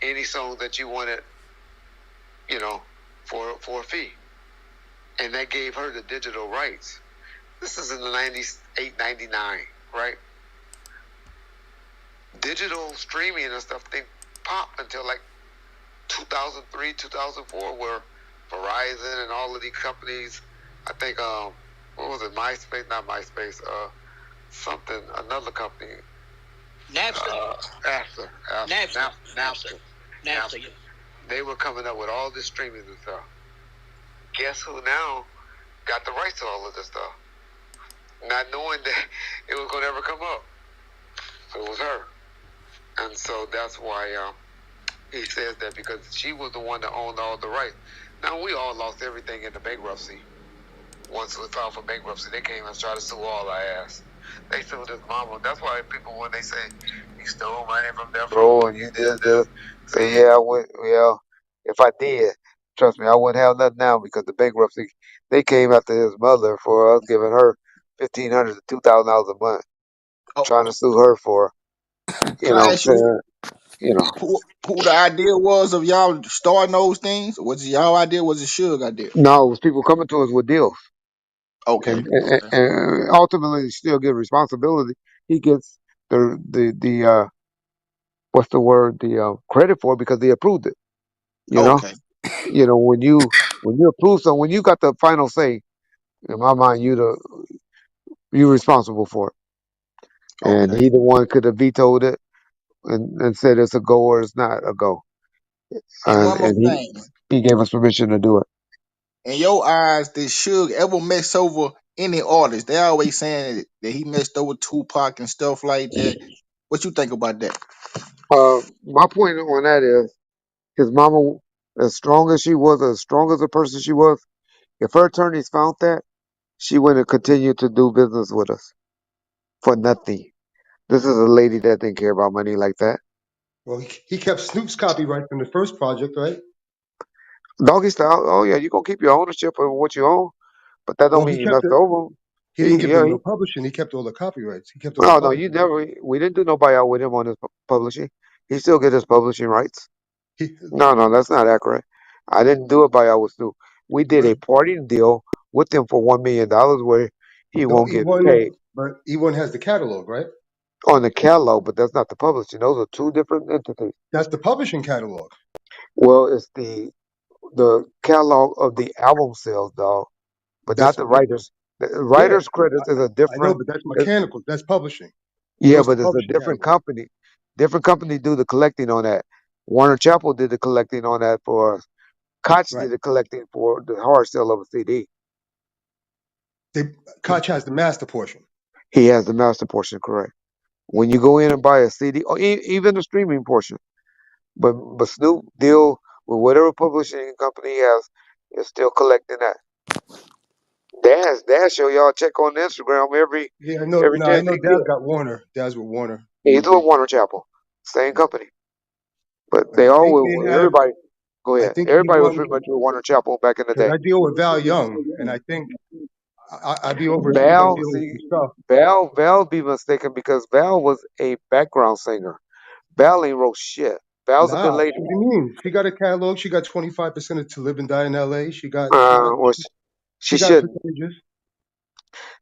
any song that you wanted, for a fee. And that gave her the digital rights. This is in the 98, 99, right? Digital streaming and stuff didn't pop until like 2003, 2004, where Verizon and all of these companies, I think, what was it, MySpace, not MySpace, another company. Napster. Napster. Yeah. They were coming up with all this streaming and stuff. Guess who now got the rights to all of this stuff? not knowing that it was gonna ever come up. So it was her, and so that's why he says that, because she was the one that owned all the rights. Now we all lost everything in the bankruptcy. Once we filed for bankruptcy, they came and tried to sue all our ass. They sued his mama. That's why people, when they say he stole money from death row and you this, Say, yeah, I would. Well, if I did, trust me, I wouldn't have nothing now because the bankruptcy, they came after his mother for us giving her $1,500 to $2,000 a month, Oh, trying to sue her for, you can know I what I'm ask you saying? You know, who the idea was of y'all starting those things? Was it y'all idea? Was it Suge idea? no, it was people coming to us with deals, Okay, okay, and ultimately he still get responsibility. He gets the what's the word, the credit for it because he approved it. You know, okay, when you approve something, when you got the final say, in my mind, you responsible for it. And okay. he the one could have vetoed it and said it's a go or it's not a go. And one more And thing. he gave us permission to do it. In your eyes, did Suge ever mess over any artist? They always saying that he messed over Tupac and stuff like that. What you think about that? My point on that is his mama, as strong as she was, as strong as a person she was, if her attorneys found that, she wouldn't continue to do business with us for nothing. This is a lady that didn't care about money like that. Well, he kept Snoop's copyright from the first project, right? Doggy style, oh yeah, you gonna keep your ownership of what you own, but that don't Well, mean you left over. he didn't give Yeah, them no publishing. He kept all the copyrights. He kept all the no, you publishing. never. We didn't do no buyout with him on his publishing. He still get his publishing rights. He, No, that's not accurate. I didn't do a buyout with Snoop. We did well, a parting deal with him for $1 million where he no, won't get E1, paid but E1 has the catalog, right? on the catalog, but that's not the publishing. Those are two different entities. That's the publishing catalog. Well, it's the catalog of the album sales, dog, but not That's the writers. The yeah. writers credits is a I know, different. but that's Is, mechanical. That's publishing. He yeah, owns the but it's a publishing different catalog. company. Different company do the collecting on that. Warner Chappell did the collecting on that for us. Koch Right. did the collecting for the hard sale of a CD. They, Koch has the master portion. He has the master portion, correct. When you go in and buy a CD, or even the streaming portion, but Snoop deal with whatever publishing company he has is still collecting that. Dash show y'all check on Instagram Yeah, I know. every No, I chance know. he Daz get. got Warner. Daz with Warner. He's with Warner Chappell, same company, but But they I all think they have. everybody. Go I ahead. think Everybody was E1 pretty much with Warner Chappell back in the because day. I deal with Val Young, and I think I be over at Snoop. I'm Val, dealing with some see, stuff. Val be mistaken because Val was a background singer. Val ain't wrote shit. Val's a good Nah, lady. what do you mean? She got a catalog. She got 25% of To Live and Die in L.A. Well, She she got shouldn't. percentages.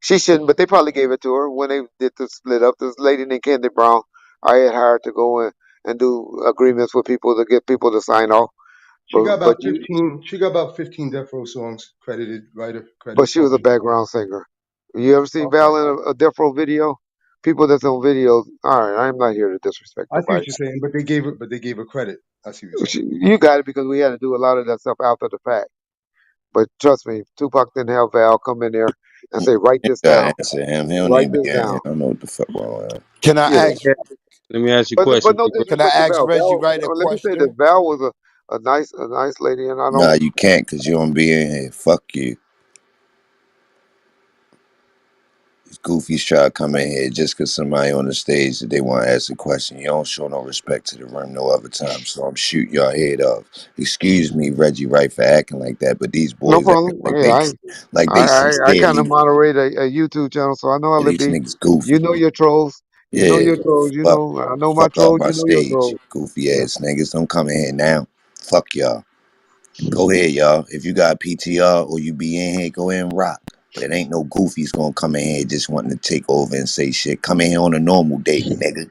She shouldn't, but they probably gave it to her when they did the split up. This lady named Candy Brown, I had hired to go in and do agreements with people to get people to sign off. She got But about 15. She got about 15 Death Row songs credited, writer but credits, she was a published. background singer. You ever seen Okay, Val in a Death Row video? People that's on videos. All right, I'm not here to disrespect I see nobody. what you're saying, but they gave her credit. I see what you're saying. You got it because we had to do a lot of that stuff after the fact. But trust me, Tupac didn't have Val come in there and say, "Write You this gotta down. answer him. He don't Write even be this in here. down." I don't know what the fuck wrong with him. Can I You know. ask? Let me ask you a But question, no big bro. Can I disrespect to ask Val. Reggie Val, Wright a let me say this: question? Val was a nice lady, and I Nah, don't. you can't because you don't be in here. Fuck you. These goofies try to come in here just because somebody on the stage that they want to ask a question. You don't show no respect to the room no other time, so I'm shooting your head off. Excuse me, Reggie Wright, for acting like that, but these No boys acting problem. like Yeah, they I kind sincerely. of moderate a YouTube channel, so I know how to These be. niggas You goofy. know your trolls. You know Yeah, your trolls. You fuck, know I know my fuck off trolls. my You know your stage, trolls. goofy ass niggas. Don't come in here now. Fuck y'all. Go ahead, y'all. If you got PTR or you be in here, go ahead and rock. But it ain't no goofies gonna come in here just wanting to take over and say shit. Come in here on a normal day, nigga.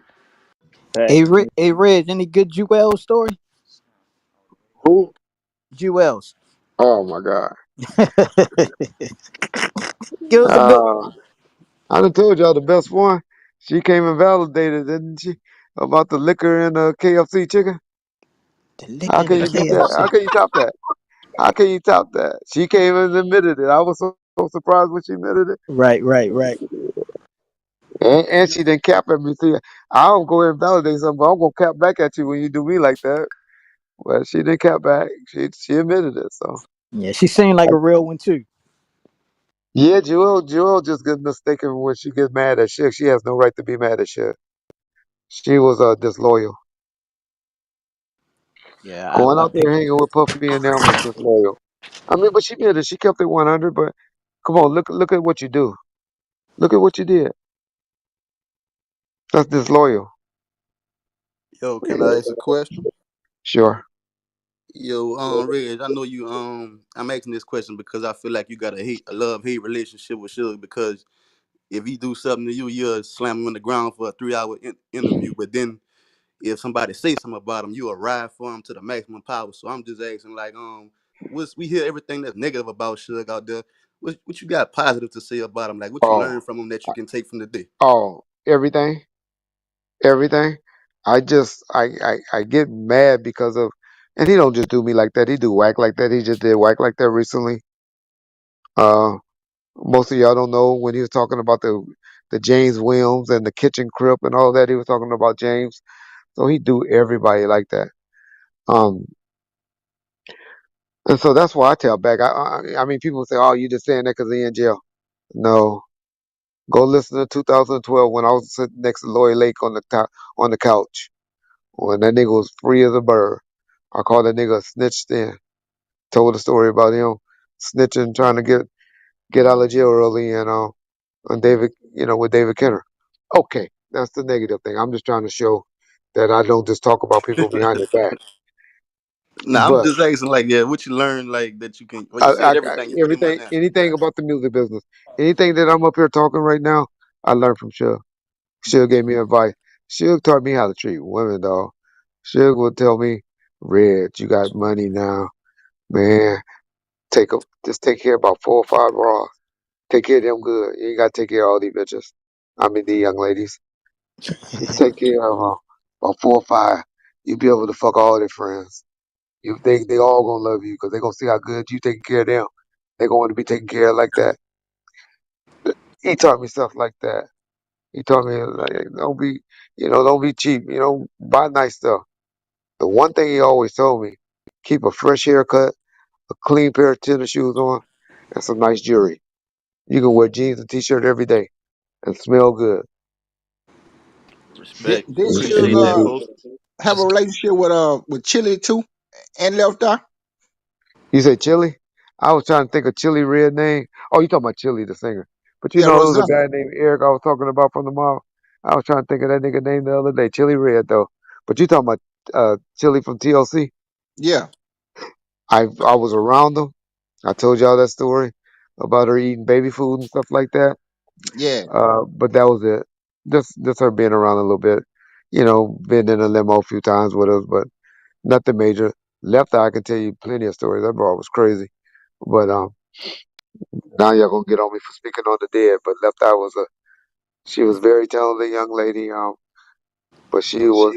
Hey, Facts. Hey, Reg, any good Jewel story? Who? Jewels. Oh my God. Give us a good one. Uh, I done told y'all the best one. She came and validated, didn't she? About the liquor and the KFC chicken. The How liquor in can the you beat that? How KFC. can you top that? How can you top that? She came and admitted it. I was so so surprised when she admitted it. Right, right, right. And she didn't cap at me. See, I don't go and validate something, but I'm gonna cap back at you when you do me like that. Well, she didn't cap back. She admitted it. So Yeah, she seemed like a real one too. yeah, Jewel just gets mistaken when she gets mad at shit. She has no right to be mad at shit. She was disloyal. Yeah, Going I out there picked. hanging with Puffy and them was disloyal. I mean, but she did it. She kept it 100. But come on, look at what you do. Look at what you did. That's disloyal. Yo, can I ask a question? Sure. Yo, Reg, I know you. I'm asking this question because I feel like you got a love hate relationship with Suge. Because if he do something to you, you'll slam him on the ground for a 3 hour interview. But then if somebody say something about him, you'll ride for him to the maximum power. So I'm just asking, like, we hear everything that's negative about Suge out there. What you got positive to say about him? Like, what you Oh, learned from him that you can take from the day? oh, everything, everything. I get mad because of, and he don't just do me like that. He do whack like that. He just did whack like that recently. Uh, Most of y'all don't know when he was talking about the James Williams and the kitchen crib and all that. He was talking about James. So he do everybody like that. Um, and so that's why I tell back. I mean, people say, "Oh, you just saying that because he in jail." No, go listen to 2012 when I was sitting next to Lloyd Lake on the couch when that nigga was free as a bird. I called that nigga a snitch then. Told the story about him snitching, trying to get out of jail early, and on David, with David Kenner. Okay, that's the negative thing. I'm just trying to show that I don't just talk about people behind their back. Nah, I'm But just asking, like, yeah, what you learned, like, that you can. Well, you said everything. You pretty much everything, answered. anything about the music business, anything that I'm up here talking right now, I learned from Suge. Suge gave me advice. Suge taught me how to treat women, dog. Suge would tell me, "Red, you got money now, man. Just take care of about 4 or 5 bras. Take care of them good. You ain't got to take care of all these bitches. I mean, the young ladies. Just take care of about 4 or 5. You'll be able to fuck all their friends. They all gonna love you because they gonna see how good you taking care of them. They gonna want to be taken care of like that." He taught me stuff like that. He taught me like, don't be cheap. Buy nice stuff. The one thing he always told me, keep a fresh haircut, a clean pair of tennis shoes on, and some nice jewelry. You can wear jeans and t-shirt every day and smell good. Respect. Did Appreciate Suge that, folks. have a relationship with Chili too and left out? You say Chili? I was trying to think of Chili real name. Oh, you talking about Chili the singer? But Yeah, it was a Rosanna. guy named Eric I was talking about from the mob. I was trying to think of that nigga name the other day, Chili Red though. But you talking about Chili from TLC? Yeah, I was around them. I told y'all that story about her eating baby food and stuff like that. yeah. But that was it. Just her being around a little bit. Been in a limo a few times with us, but nothing major. Left Eye, I can tell you plenty of stories. That bro was crazy. But now y'all gonna get on me for speaking on the dead. But Left Eye she was very talented young lady. But she was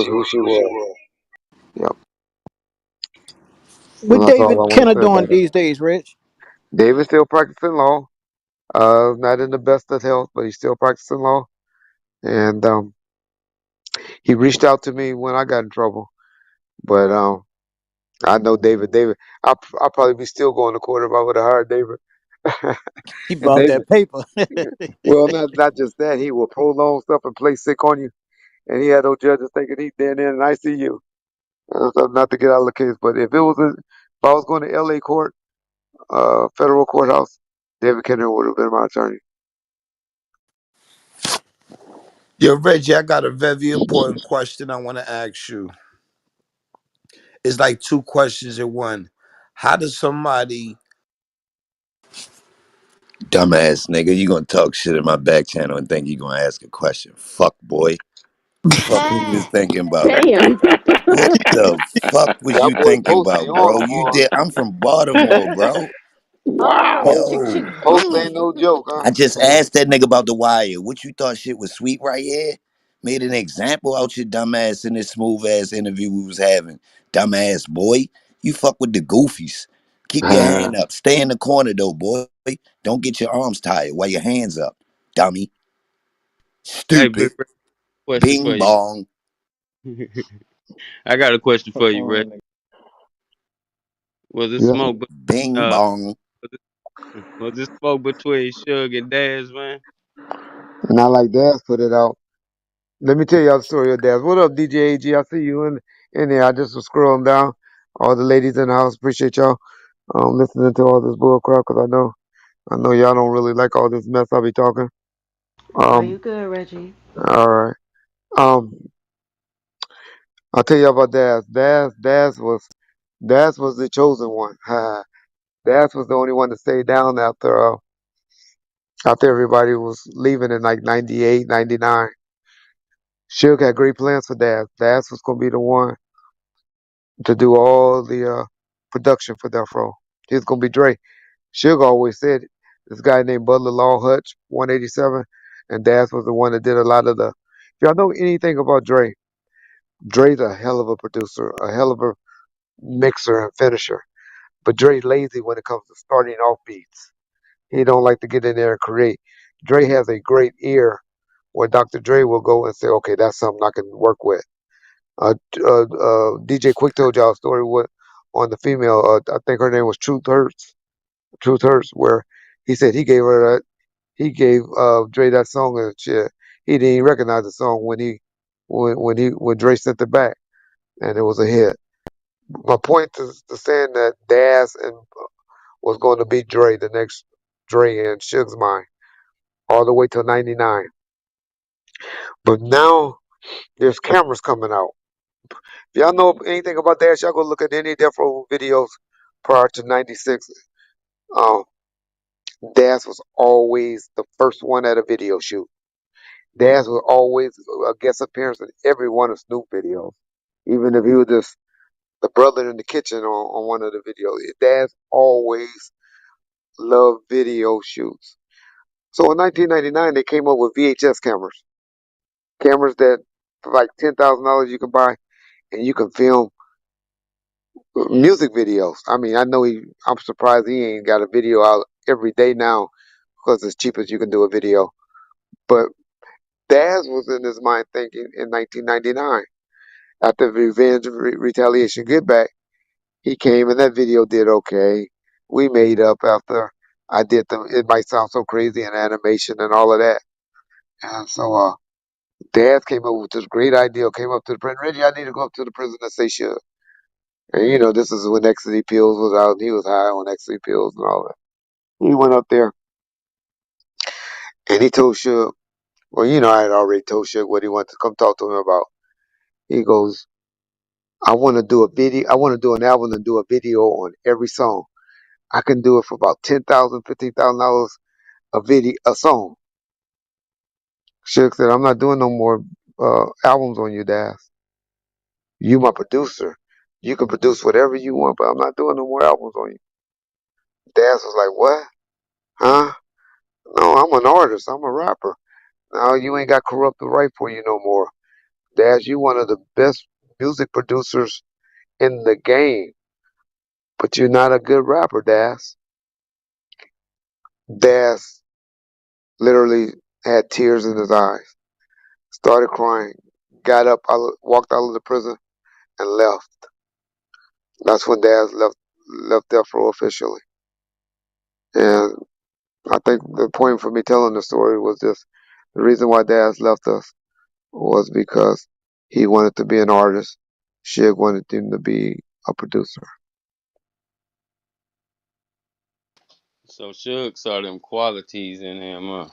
who she was. Yep. And What that's all I David want to Kenner say doing about it. these days, Rich? David's still practicing law. Not in the best of health, but he's still practicing law. And he reached out to me when I got in trouble. But I know David. I'll probably be still going to court if I would have hired David. He And bought David, that paper. well, not just that, he will prolong stuff and play sick on you. And he had those judges thinking he's dead in an ICU. So not to get out of the case, but if I was going to L.A. court, federal courthouse, David Kenner would have been my attorney. Yo, Reggie, I got a very important question I want to ask you. It's like two questions in one. How does somebody, dumbass nigga, you gonna talk shit in my back channel and think you gonna ask a question? Fuck boy. Fuck you was thinking about? Damn. What the fuck was That you boy thinking Post be about, on bro? him, You boy. did. I'm from Baltimore, bro. Oh, Post, what Yo, you Post ain't do? no joke, huh? I just asked that nigga about the wire. What you thought shit was sweet right here? Made an example out your dumbass in this smooth ass interview we was having. Dumbass boy. You fuck with the goofies. Keep your hand up. Stay in the corner though, boy. Don't get your arms tired while your hands up, dummy. Hey, Big Stupid. Red, question for Bing you. bong. I got a question for you, Red. nigga. Was it Yes. smoke? Bing Uh, bong. was it smoke between Suge and Daz, man? Not like Daz put it out. Let me tell y'all the story of Daz. What up, DJ AG? I see you in there. I just was scrolling down. All the ladies in the house, appreciate y'all listening to all this bull crap because I know y'all don't really like all this mess I be talking. Are you Um, good, Reggie? all right. Um, I'll tell you about Daz. Daz was the chosen one. Daz was the only one to stay down after everybody was leaving in like 98, 99. Suge had great plans for Daz. Daz was gonna be the one to do all the production for Death Row. He was gonna be Dre. Suge always said this guy named Butler Law Hutch, 187, and Daz was the one that did a lot of the. If y'all know anything about Dre, Dre's a hell of a producer, a hell of a mixer and finisher. But Dre's lazy when it comes to starting off beats. He don't like to get in there and create. Dre has a great ear where Dr. Dre will go and say, okay, that's something I can work with. DJ Quick told y'all a story with, on the female. I think her name was Truth Hurts. Truth Hurts, where he said he gave her that. He gave Dre that song and shit. He didn't even recognize the song when Dre sent it back, and it was a hit. My point to saying that Daz and was going to beat Dre, the next Dre in Suge's mind, all the way till '99. But now there's cameras coming out. If y'all know anything about Daz, y'all go look at any Death Row videos prior to '96. Um, Daz was always the first one at a video shoot. Daz was always a guest appearance in every one of Snoop videos, even if he was just the brother in the kitchen on one of the videos. Daz always loved video shoots. So in 1999, they came up with VHS cameras, cameras that for like $10,000 you can buy, and you can film music videos. I mean, I'm surprised he ain't got a video out every day now because it's cheap as you can do a video. But Daz was in his mind thinking in 1999 after Revenge Retaliation Get Back, he came and that video did okay. We made up after I did the. It might sound so crazy in animation and all of that. And so Daz came up with this great idea. Came up to the prison. Reggie, I need to go up to the prison and say shit. And this is when ecstasy pills was out. And he was high on ecstasy pills and all that. He went up there and he told Suge. Well, I had already told Suge what he wanted to come talk to him about. He goes, I want to do a video. I want to do an album and do a video on every song. I can do it for about $10,000, $15,000 a song. Suge said, I'm not doing no more albums on you, Daz. You my producer. You can produce whatever you want, but I'm not doing no more albums on you. Daz was like, what? Huh? No, I'm an artist. I'm a rapper. No, you ain't got corrupt the right for you no more. Daz, you one of the best music producers in the game, but you're not a good rapper, Daz. Daz literally had tears in his eyes, started crying, got up, walked out of the prison, and left. That's when Daz left Death Row officially. And I think the point for me telling the story was just the reason why Daz left us was because he wanted to be an artist. Suge wanted him to be a producer. So Suge saw them qualities in him, huh?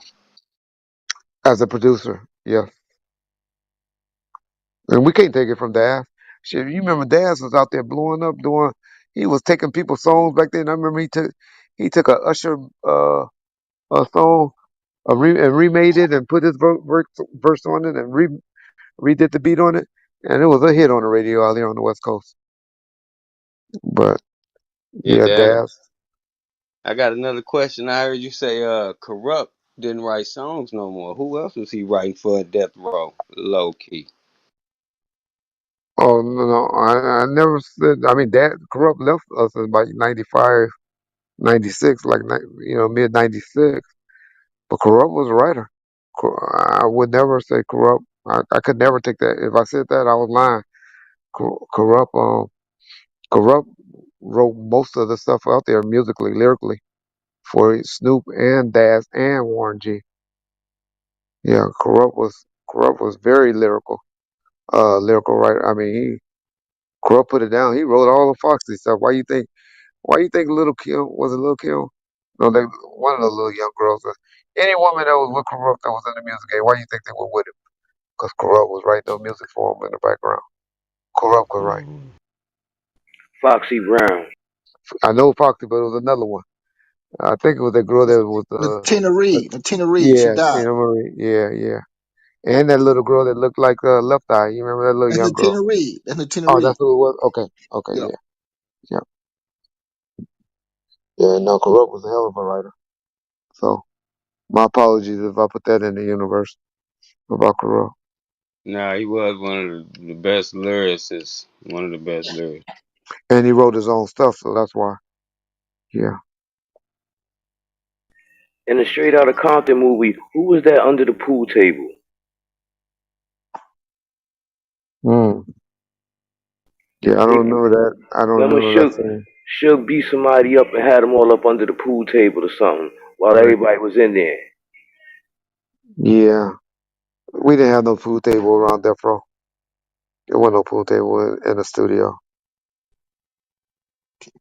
As a producer, yeah. And we can't take it from Daz. Shit, you remember Daz was out there blowing up, he was taking people's songs back then. I remember he took a Usher a song and remade it and put his verse on it and redid the beat on it, and it was a hit on the radio out here on the West Coast. But Yeah, yeah, Daz. Daz. I got another question. I heard you say Corrupt didn't write songs no more. Who else was he writing for in Death Row? Low key. Oh no, I never said. I mean, Dad Corrupt left us in about 95, 96, like mid 96. But Corrupt was a writer. I would never say Corrupt. I could never take that. If I said that, I was lying. Corrupt, Corrupt wrote most of the stuff out there musically, lyrically for Snoop and Daz and Warren G. Yeah, Corrupt was very lyrical. Lyrical writer. I mean, he Corrupt put it down. He wrote all the Foxy stuff. Why you think Little Kim was it Little Kim? No, they one of the little young girls. Any woman that was with Corrupt that was in the music game, why you think they were with him? Because Corrupt was writing the music for him in the background. Corrupt could write. Mm. Foxy Brown. I know Foxy, but it was another one. I think it was that girl that was Tina Reed, she yeah, died. Tina Marie. Yeah, yeah. And that little girl that looked like Left Eye. You remember that little That's young girl? Tina Reed. That's Tina Oh, Reed. that's who it was. Okay, okay, Yeah. yeah, yeah, yeah. No, Corrupt was a hell of a writer. So my apologies if I put that in the universe about Corrupt. Nah, he was one of the best lyricists. One of the best lyricists. And he wrote his own stuff, so that's why. Yeah. In the Straight Outta Compton movie, who was that under the pool table? Mm. Yeah, I They, don't remember that. I don't remember remember that scene. Suge beat somebody up and had them all up under the pool table or something while everybody was in there. Yeah. We didn't have no pool table around Death Row. There wasn't no pool table in the studio.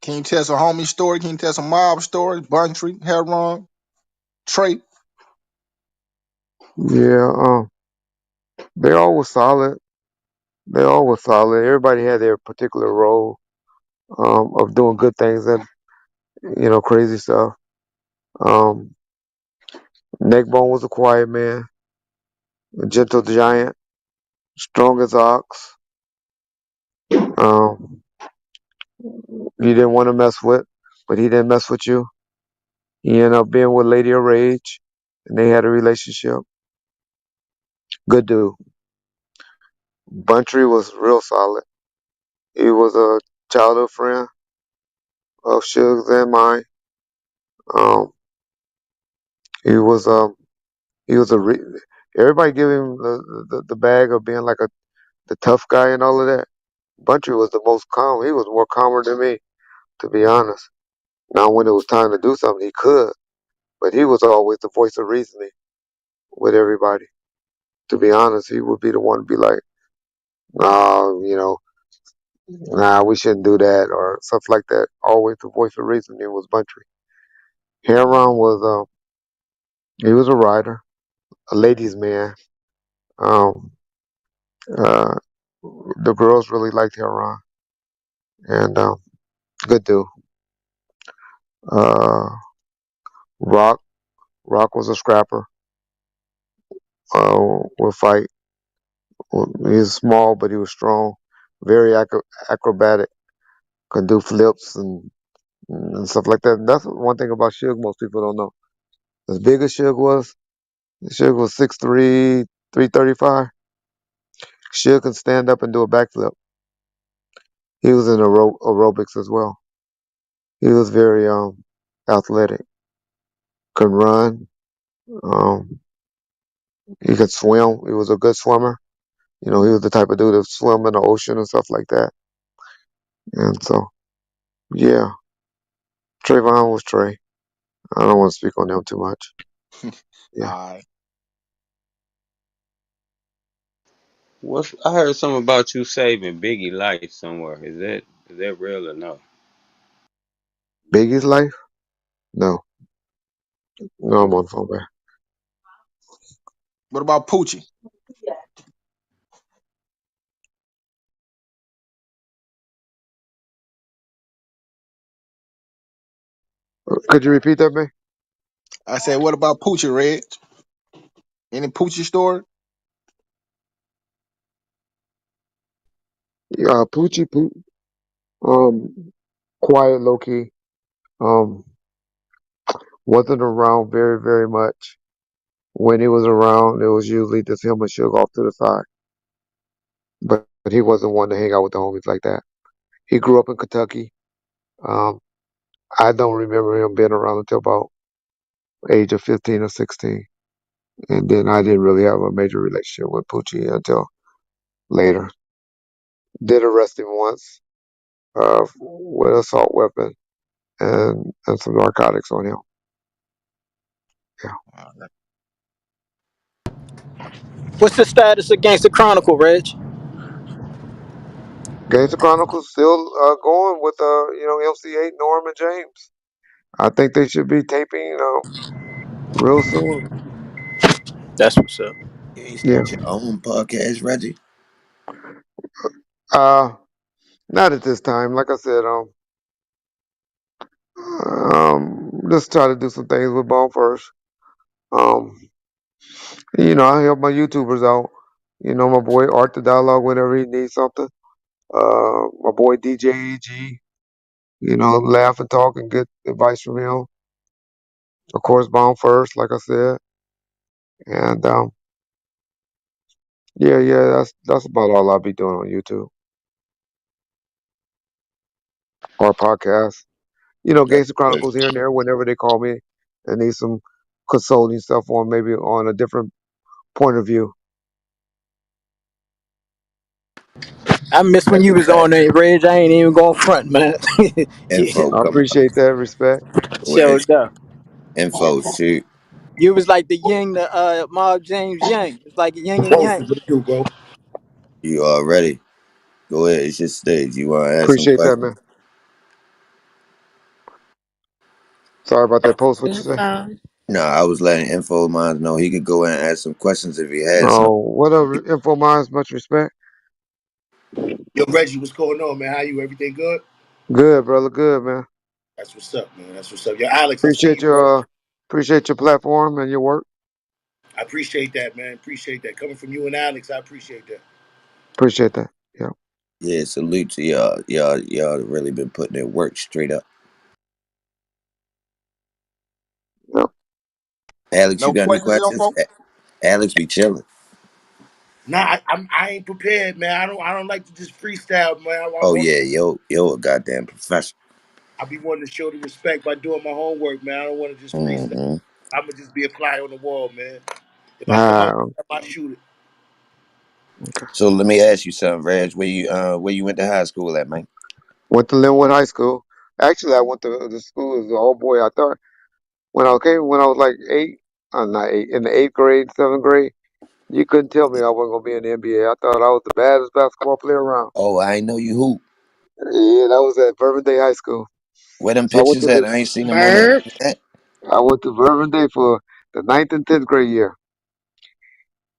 Can you tell some homie story? Can you tell some mob stories? Buntry, Heron, Trey. Yeah, they all was solid. They all was solid. Everybody had their particular role of doing good things and crazy stuff. Um, Neckbone was a quiet man, a gentle giant, strong as ox. Um, you didn't want to mess with, but he didn't mess with you. He ended up being with Lady of Rage, and they had a relationship. Good dude. Buntry was real solid. He was a childhood friend of Suge's and mine. Um, he was he was everybody give him the bag of being like the tough guy and all of that. Buntry was the most calm. He was more calmer than me, to be honest. Now, when it was time to do something, he could, but he was always the voice of reasoning with everybody. To be honest, he would be the one to be like, "No, nah, we shouldn't do that," or stuff like that. Always the voice of reasoning was Buntry. Heron was he was a writer, a ladies' man. Um, uh, the girls really liked Heron, and good dude. Uh, Rock, Rock was a scrapper. Would fight. He was small, but he was strong. Very acrobatic. Could do flips and stuff like that. That's one thing about Suge most people don't know. As big as Suge was 6'3", 335. Suge can stand up and do a backflip. He was in aerobics as well. He was very athletic. Could run. Um, he could swim. He was a good swimmer. He was the type of dude that swim in the ocean and stuff like that. And so, yeah, Trayvon was Trey. I don't want to speak on them too much. Yeah, All right. I heard something about you saving Biggie life somewhere. Is that real or no? Biggie's life? No, no, I'm on phone back. What about Poochie? Could you repeat that, man? I said, what about Poochie, Reg? Any Poochie story? Poochie Poo, quiet, low key. Um, wasn't around very, very much. When he was around, it was usually just him and Suge off to the side. But but he wasn't one to hang out with the homies like that. He grew up in Kentucky. Um, I don't remember him being around until about age of 15 or 16. And then I didn't really have a major relationship with Poochie until later. Did arrest him once with assault weapon and some narcotics on him. Yeah. What's the status of Gangster Chronicle, Reg? Gangster Chronicles still going with MC8, Norm, and James. I think they should be taping real soon. That's what's up. You ain't Yeah. start your own podcast, Reggie. Uh, Not at this time. Like I said, let's try to do some things with Bone first. Um, I help my YouTubers out. My boy Art the Dialogue whenever he needs something. My boy DJ AG. Laugh and talk and get advice from him. Of course, Bone first, like I said, and yeah. That's about all I'll be doing on YouTube or podcast. That's Gangster good. Chronicles here and there whenever they call me and need some consulting stuff on maybe on a different point of view. I miss when That's you a was fact. on there, Reg. I ain't even going front, man. Yeah, Info I coming up appreciate that respect. with showed up. info shoot. You was like the yin, the Mob James Yang. It's like yin and Both yang. of them do, bro. You already. Go ahead. It's your stage. You want to ask some Appreciate that, questions? man. Sorry about that post. What you say? Info. No, I was letting Info Minds know he could go in and ask some questions if he had some. Oh, whatever. Info minds, much respect. Yo, Reggie, what's going on, man? How you? Everything good? Good, brother. Good, man. That's what's up, man. That's what's up. Yo, Alex, I see Appreciate you, bro. your platform and your work. I appreciate that, man. Appreciate that. Coming from you and Alex, I appreciate that. Appreciate that. Yeah. Yeah, salute to y'all. Y'all really been putting in work straight up. Yep. Alex, you No got any questions, questions? Info? Alex be chilling. Nah, I ain't prepared, man. I don't like to just freestyle, man. Oh yeah, yo, a goddamn professional. I be wanting to show the respect by doing my homework, man. I don't want to just freestyle. Hmm. I'ma just be a fly on the wall, man. If I come up, Ah, I shoot it. okay. So let me ask you something, Reg. Where you went to high school at, man? Went to Linwood High School. Actually, I went to the school as an old boy. I thought when I was like eight, not eight, in the eighth grade, seventh grade, you couldn't tell me I wasn't gonna be in the NBA. I thought I was the baddest basketball player around. Oh, I ain't know you hoop. Yeah, that was at Bourbon Day High School. Where them So pictures at? I ain't seen them on the Verb. internet. I went to Bourbon Day for the ninth and tenth grade year.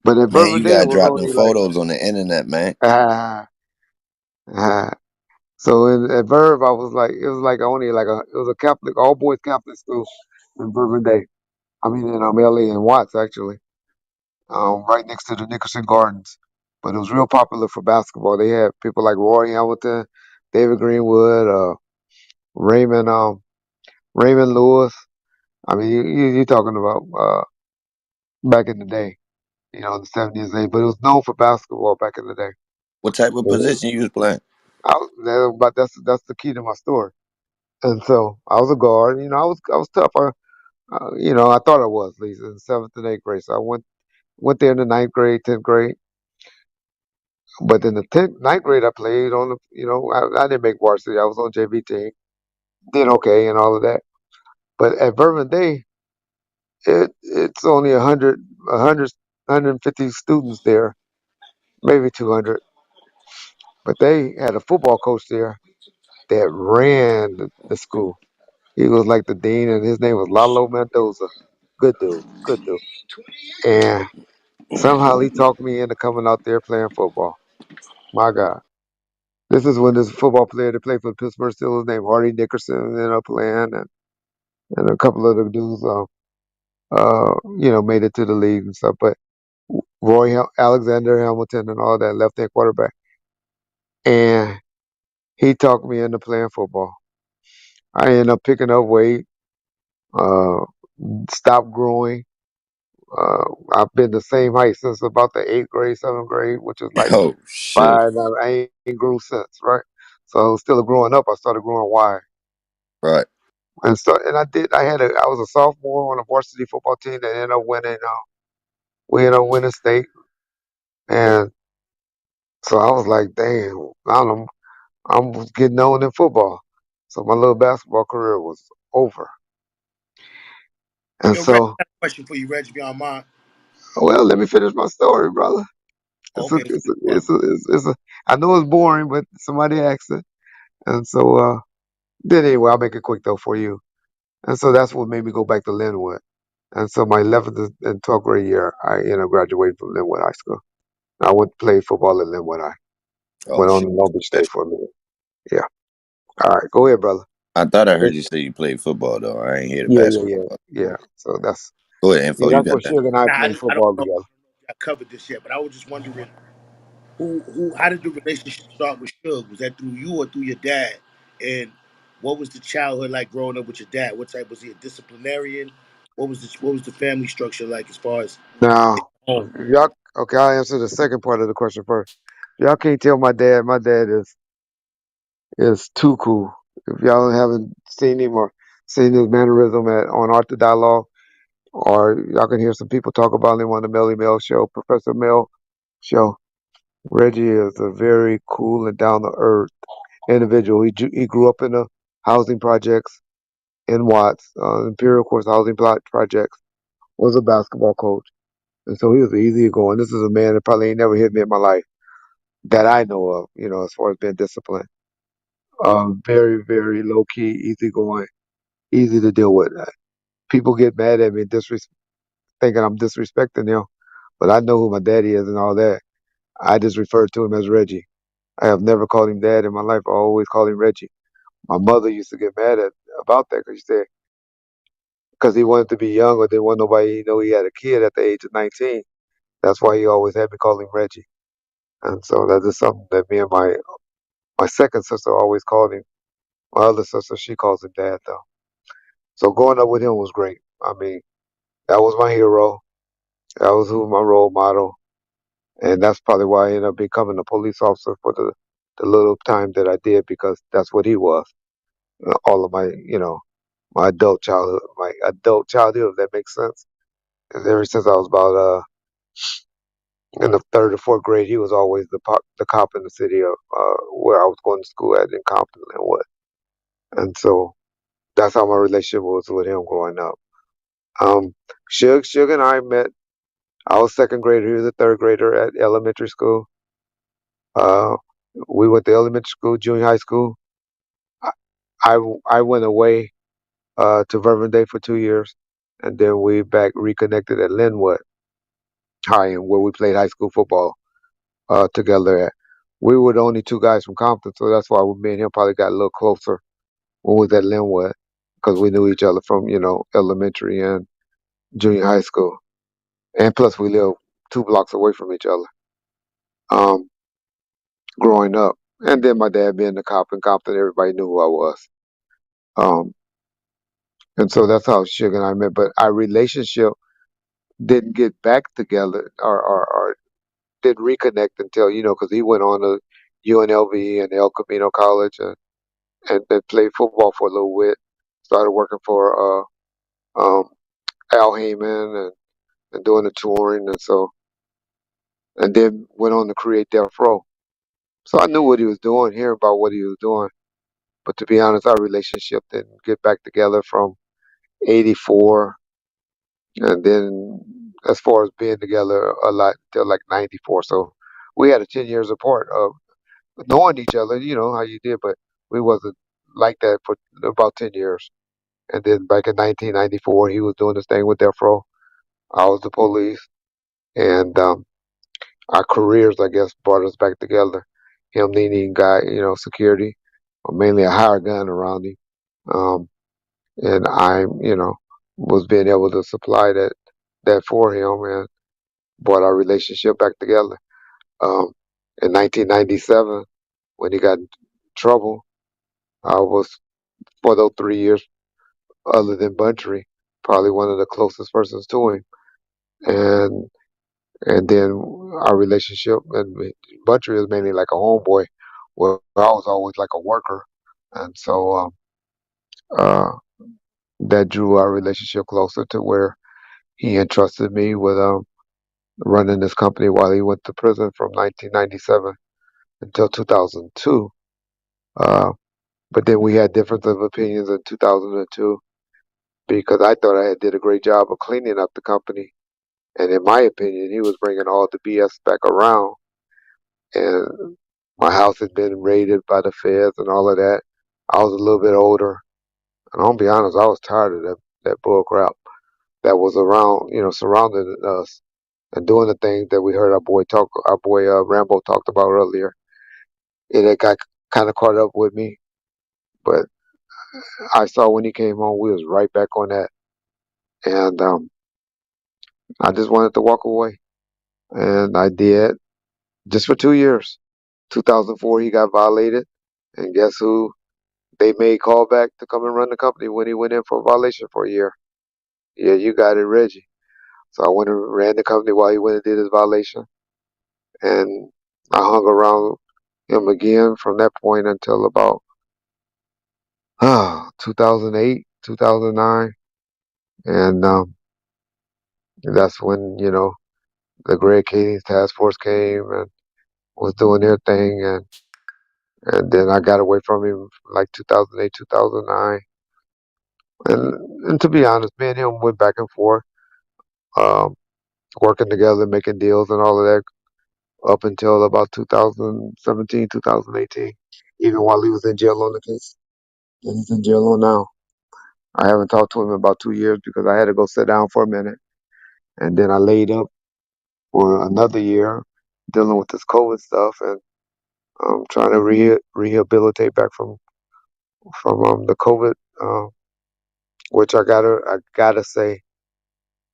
But at Man, Bourbon you Day, it gotta was drop them only like photos on the internet, man. ah ah. So at Verve, it was like only like it was a Catholic all boys Catholic school in Bourbon Day. I mean in LA and Watts actually, right next to the Nickerson Gardens. But it was real popular for basketball. They had people like Roy Hamilton, David Greenwood, Raymond Raymond Lewis. I mean you talking about back in the day, the 70s, but it was known for basketball back in the day. What type of position you was playing? But that's the key to my story. And so I was a guard. I was tough. I thought I was at least in seventh and eighth grade. So I went there in the ninth grade, tenth grade. But in the ninth grade, I played on the. I didn't make varsity. I was on JV team. Did okay and all of that. But at Bourbon Day, it's only 150 students there, maybe 200. But they had a football coach there that ran the school. He was like the dean, and his name was Lalo Mendoza. Good dude, good dude. And somehow he talked me into coming out there playing football. My God. This is when this football player that played for the Pittsburgh Steelers named Hardy Nickerson ended up playing, and a couple of the dudes, made it to the league and stuff. But Alexander Hamilton and all that left hand quarterback. And he talked me into playing football. I ended up picking up weight, uh, stopped growing, I've been the same height since about the 8th grade, 7th grade, which is like Oh shit. five. I ain't grew since, right? So still growing up, I started growing wide. Right. And I was a sophomore on a varsity football team that ended up winning. We ended up winning state, and so I was like, damn, I'm getting on in football. So my little basketball career was over. And Yo, Reg, so, I got a question for you, Reg, if you don't mind. well, let me finish my story, brother. Oh, It's a, okay, it's a, well, it's a, it's a. I know it's boring, but somebody asked it, and so then anyway, I'll make it quick though for you. And so that's what made me go back to Linwood. And so my 11th and 12th grade year, I graduated from Linwood High School. I went to play football at Linwood High. Oh Went on shit. to Long Beach State for a minute. Yeah. All right, go ahead, brother. I thought I heard you say you played football though. I ain't hear the Yeah, yeah, basketball. yeah, yeah. So Go ahead, info. You that's got what that. Suge and I nah, played I don't football know. together. I covered this yet, but I was just wondering how did the relationship start with Suge? Was that through you or through your dad? And what was the childhood like growing up with your dad? What type was he a disciplinarian? What was the family structure like as far as Now, home? if y'all, okay, I'll answer the second part of the question first. Y'all can't tell my dad. My dad is too cool. If y'all haven't seen him or seen his mannerism on Art the Dialogue, or y'all can hear some people talk about him on the Melly Mel show, Professor Mel show. Reggie is a very cool and down to earth individual. He grew up in the housing projects in Watts, Imperial Course housing projects. Was a basketball coach, and so he was easy going. This is a man that probably ain't never hit me in my life that I know of. As far as being disciplined. Very very low key, easy going, easy to deal with. People get mad at me, thinking I'm disrespecting them, but I know who my daddy is and all that. I just refer to him as Reggie. I have never called him dad in my life. I always call him Reggie. My mother used to get mad about that because she said because he wanted to be young or didn't want nobody to know he had a kid at the age of 19. That's why he always had me call him Reggie. And so that is something that me and my second sister always called him. My other sister, she calls him dad though. So growing up with him was great. I mean, that was my hero. That was who my role model. And that's probably why I ended up becoming a police officer for the little time that I did because that's what he was. All of my adult childhood, if that makes sense. And ever since I was about in the 3rd or 4th grade, he was always the cop in the city of where I was going to school at in Compton and what. And so that's how my relationship was with him growing up. Suge and I met. I was 2nd grader. He was a 3rd grader at elementary school. Uh, we went to elementary school, junior high school. I I went away to Vermont for 2 years, and then we back reconnected at Linwood High, and where we played high school football together. At. We were the only two guys from Compton, so that's why me and him probably got a little closer when we was at Linwood because we knew each other from elementary and junior high school, and plus we lived 2 blocks away from each other. Um, growing up, and then my dad being the cop in Compton, everybody knew who I was. Um, and so that's how Suge and I met. But our relationship didn't get back together or didn't reconnect until because he went on to UNLV and El Camino College and then played football for a little bit. Started working for Al Heyman and doing the touring and then went on to create Death Row. So I knew what he was doing, hearing about what he was doing. But to be honest, our relationship didn't get back together from '84, and then as far as being together a lot till like '94. So we had a 10 years apart of knowing each other. You know how you did, but we wasn't like that for about 10 years. And then back in 1994, he was doing this thing with Death Row. I was the police, and our careers, I guess, brought us back together. Him needing security, or mainly a hired gun around him, and I was being able to supply that for him, and brought our relationship back together. Um, in 1997, when he got in trouble, I was for those 3 years, other than Buntry, probably one of the closest persons to him. and then our relationship and Buntry is mainly like a homeboy, where I was always like a worker, and so uh, that drew our relationship closer to where he entrusted me with running this company while he went to prison from 1997 until 2002. Uh, but then we had difference of opinions in 2002 because I thought I had did a great job of cleaning up the company, and in my opinion, he was bringing all the BS back around. And my house had been raided by the feds and all of that. I was a little bit older, and I'll be honest, I was tired of that bull crap that was around, surrounding us and doing the things that we heard our boy Rambo talked about earlier. It had got kind of caught up with me, but I saw when he came home, we was right back on that, and I just wanted to walk away, and I did just for 2 years. 2004, he got violated, and guess who? They made call back to come and run the company when he went in for a violation for a year. Yeah, you got it, Reggie. So I went and ran the company while he went and did his violation, and I hung around him again from that point until about 2008, 2009, and that's when the Greg Kading's task force came and was doing their thing, and then I got away from him like 2008, 2009, and to be honest, me and him went back and forth, um, working together, making deals and all of that up until about 2017, 2018, even while he was in jail on the case. And he's in jail on now. I haven't talked to him in about 2 years because I had to go sit down for a minute. And then I laid up for another year dealing with this COVID stuff and trying to rehabilitate back from the COVID, which I gotta say,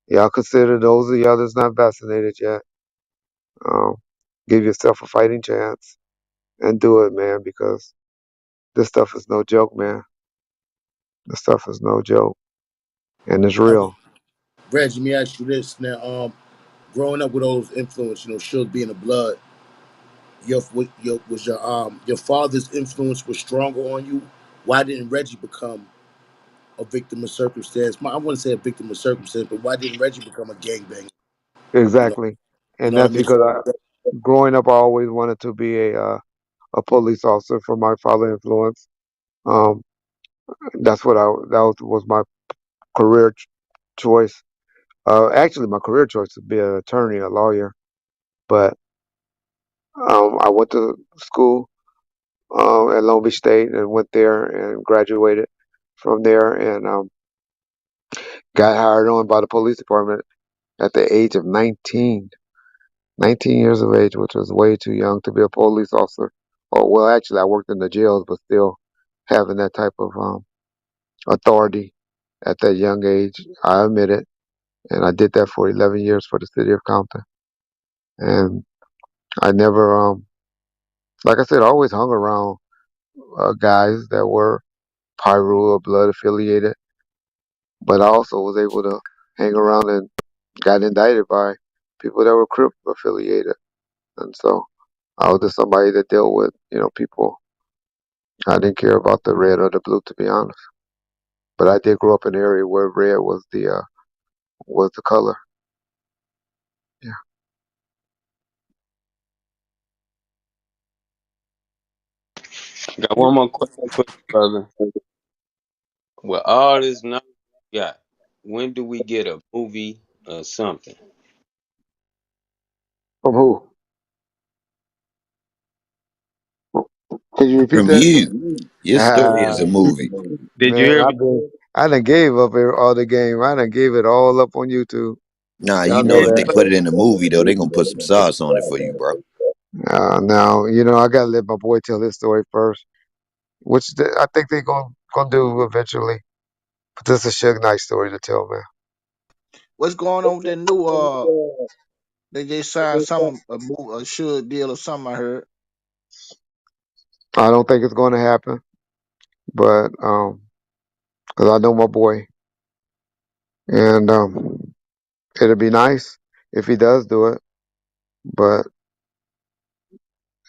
y'all consider those of y'all that's not vaccinated yet, um, give yourself a fighting chance and do it, man, because this stuff is no joke, man. This stuff is no joke, and it's Um, real. Reg, let me ask you this now. Growing up with those influence, Suge being a blood, your father's influence was stronger on you. Why didn't Reggie become a victim of circumstance? I wouldn't say a victim of circumstance, but why didn't Reggie become a gangbanger? You know, Exactly, you and know what I that's mean? because growing up, I always wanted to be a police officer from my father influence. Um, that's what that was my career choice. Actually, my career choice to be an attorney, a lawyer, but I went to school at Long Beach State and went there and graduated from there and got hired on by the police department at the age of 19. 19 years of age, which was way too young to be a police officer. Oh, well, actually, I worked in the jails, but still having that type of authority at that young age, I admit it. And I did that for 11 years for the city of Compton. And I never, like I said, I always hung around guys that were Pyru or blood affiliated, but I also was able to hang around and got indicted by people that were Crip affiliated. And so I was just somebody that dealt with, people. I didn't care about the red or the blue, to be honest. But I did grow up in an area where red was the color. Yeah. Got one more question for you, brother. With all this knowledge we got, when do we get a movie or something? From who? Can you repeat From that? you. Your story is a movie. Did you Man, hear me? I done gave up all the game. I done gave it all up on YouTube. Nah, Y'all you know know if they that. put it in a movie though, they gonna put some sauce on it for you, bro. Now, I gotta let my boy tell his story first, which I think they gonna do eventually. But this is a Suge Knight story to tell, man. What's going on with that new they just signed some a should deal or something I heard. I don't think it's going to happen, but because I know my boy, and It'd be nice if he does do it, but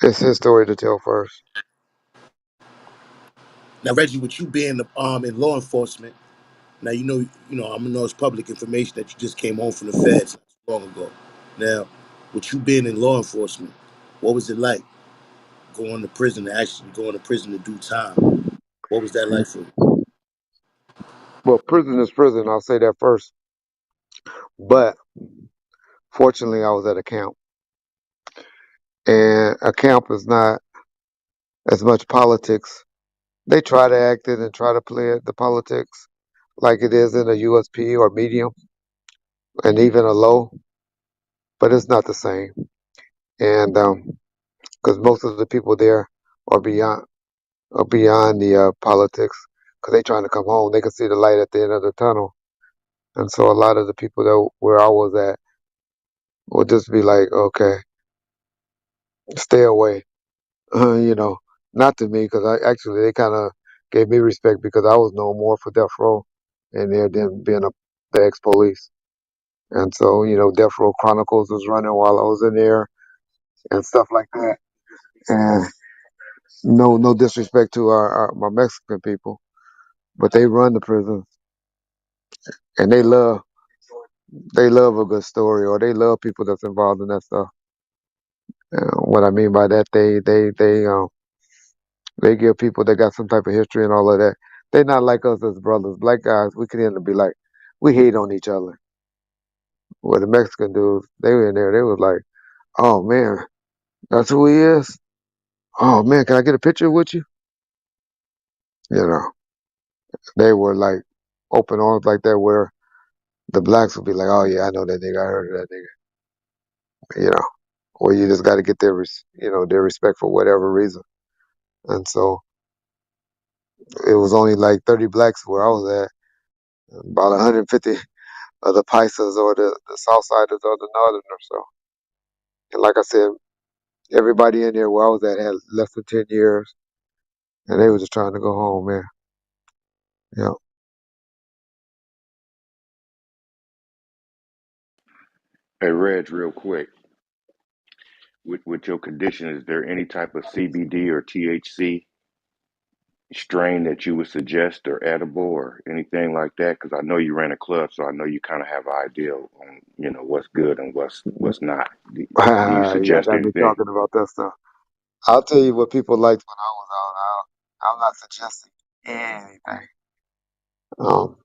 it's his story to tell first. Now, Reggie, with you being in law enforcement, now I know it's public information that you just came home from the feds not too long ago. Now, with you being in law enforcement, what was it like going to prison, actually going to prison to do time? What was that like for you? Well, prison is prison. I'll say that first. But fortunately, I was at a camp, and a camp is not as much politics. They try to act it and try to play it, the politics like it is in a USP or medium and even a low, but it's not the same. And because most of the people there are beyond the politics, because they trying to come home, they can see the light at the end of the tunnel. And so a lot of the people that where I was at would just be like, okay, stay away, you know, not to me, because I actually they kind of gave me respect because I was known more for death row and there than being the ex-police. And so, Death Row Chronicles was running while I was in there and stuff like that. And no disrespect to my Mexican people, but they run the prisons and they love a good story, or they love people that's involved in that stuff. What I mean by that, they give people that got some type of history and all of that. They not like us as brothers. Black guys, we can end up be like, we hate on each other. Where the Mexican dudes, they were in there, they was like, oh man, that's who he is. Oh man, can I get a picture with you? You know, they were like open arms like that, where the blacks would be like, oh yeah, I know that nigga, I heard of that nigga. Or you just got to get their respect for whatever reason. And so it was only like 30 blacks where I was at, about 150 of the Paisas or the Southsiders or the Northerners. So, and like I said, everybody in there where I was at had less than 10 years, and they were just trying to go home, man. Yeah. Hey, Reg, real quick, with your condition, is there any type of CBD or THC strain that you would suggest or edible or anything like that? Because I know you ran a club, so I know you kind of have an idea on what's good and what's not. Do you Yeah, suggest got me anything? talking about that stuff. I'll tell you what people liked when I was out. I'm not suggesting anything. Um,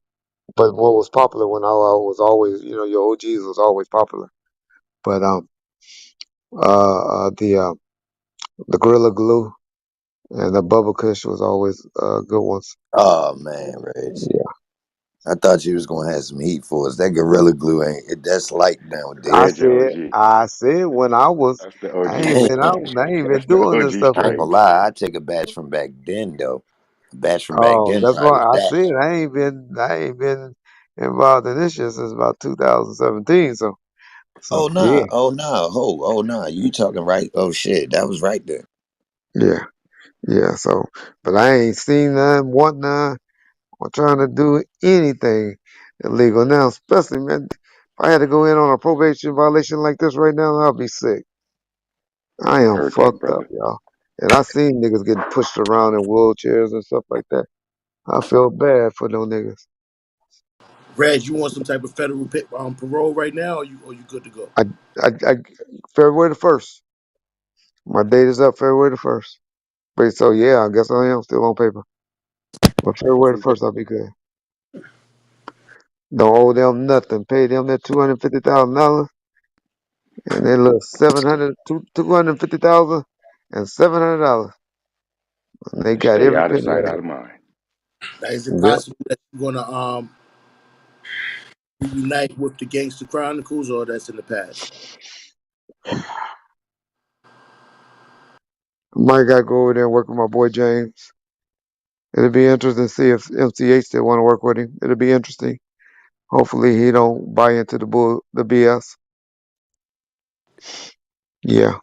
but what was popular when I was always, your OGs was always popular. But the Gorilla Glue and the Bubble Kush was always good ones. Oh man, Reg. Yeah, I thought you was gonna have some heat for us. That gorilla glue that's light I nowadays. Reg, the said, OG. I said when I was, That's the I OG ain't been strain. out, I ain't been That's the doing this OG stuff I ain't like. gonna strain. lie, I take a batch from back then though. A batch from back Oh, then that's probably why was I that. said I ain't been involved in this shit since about 2017. So Oh yeah, nah, oh nah, oh nah. You talking right? Oh shit, that was right there. yeah, yeah. So, but I ain't seen none, want none, or trying to do anything illegal now. Especially, man, if I had to go in on a probation violation like this right now, I'll be sick. I am Heard that, fucked up, brother. y'all. And I seen niggas getting pushed around in wheelchairs and stuff like that. I feel bad for those niggas. Reg, you want some type of federal parole right now, or you good to go? I, I February the 1st. My date is up February the 1st. But so yeah, I guess I am still on paper. But February the So 1st, I'll be good. Don't owe them nothing. Pay them that $250,000 and they look 250,000 and $700. And they got Stay every out of penny sight, of out it. of mind. now, is it Yep. possible that you're gonna reunite with the Gangster Chronicles, or that's in the past? Might gotta go over there and work with my boy James. It'll be interesting to see if MCH still want to work with him. It'll be interesting. Hopefully he don't buy into the BS. Yeah.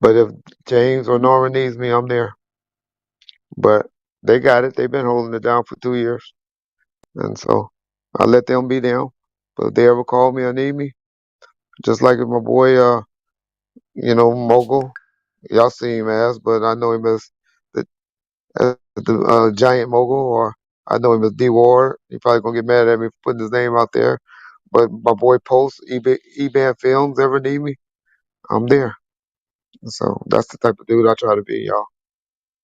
But if James or Norman needs me, I'm there. But they got it. They've been holding it down for 2 years. And so I let them be them. But if they ever call me or need me, just like my boy, Mogul, y'all see him as, but I know him the, as the Giant Mogul, or I know him as D Ward. He probably gonna get mad at me for putting his name out there. But my boy Post, eBay Films, ever need me, I'm there. So that's the type of dude I try to be, y'all.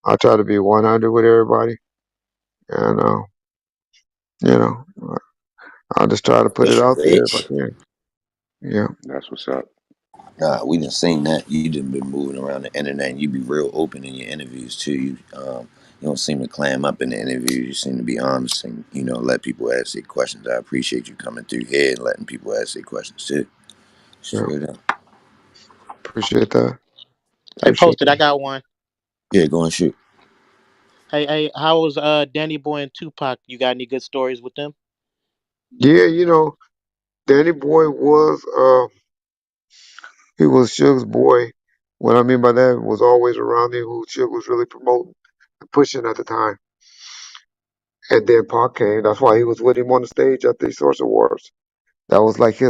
I try to be 100 with everybody, and you know, I just try to put it That's out there if I rich. can. Yeah, That's what's up. Nah, we done seen that. You done been moving around the internet, and you be real open in your interviews too. You don't seem to clam up in the interviews. You seem to be honest and let people ask their questions. I appreciate you coming through here and letting people ask their questions too. yeah, Straight up. appreciate that. Hey, Appreciate posted. I that. got one. Yeah, go and shoot. Hey, how was Danny Boy and Tupac? You got any good stories with them? Yeah, Danny Boy he was Suge's boy. What I mean by that was always around him, who Suge was really promoting and pushing at the time. And then Pac came. That's why he was with him on the stage at the Source Awards. That was like he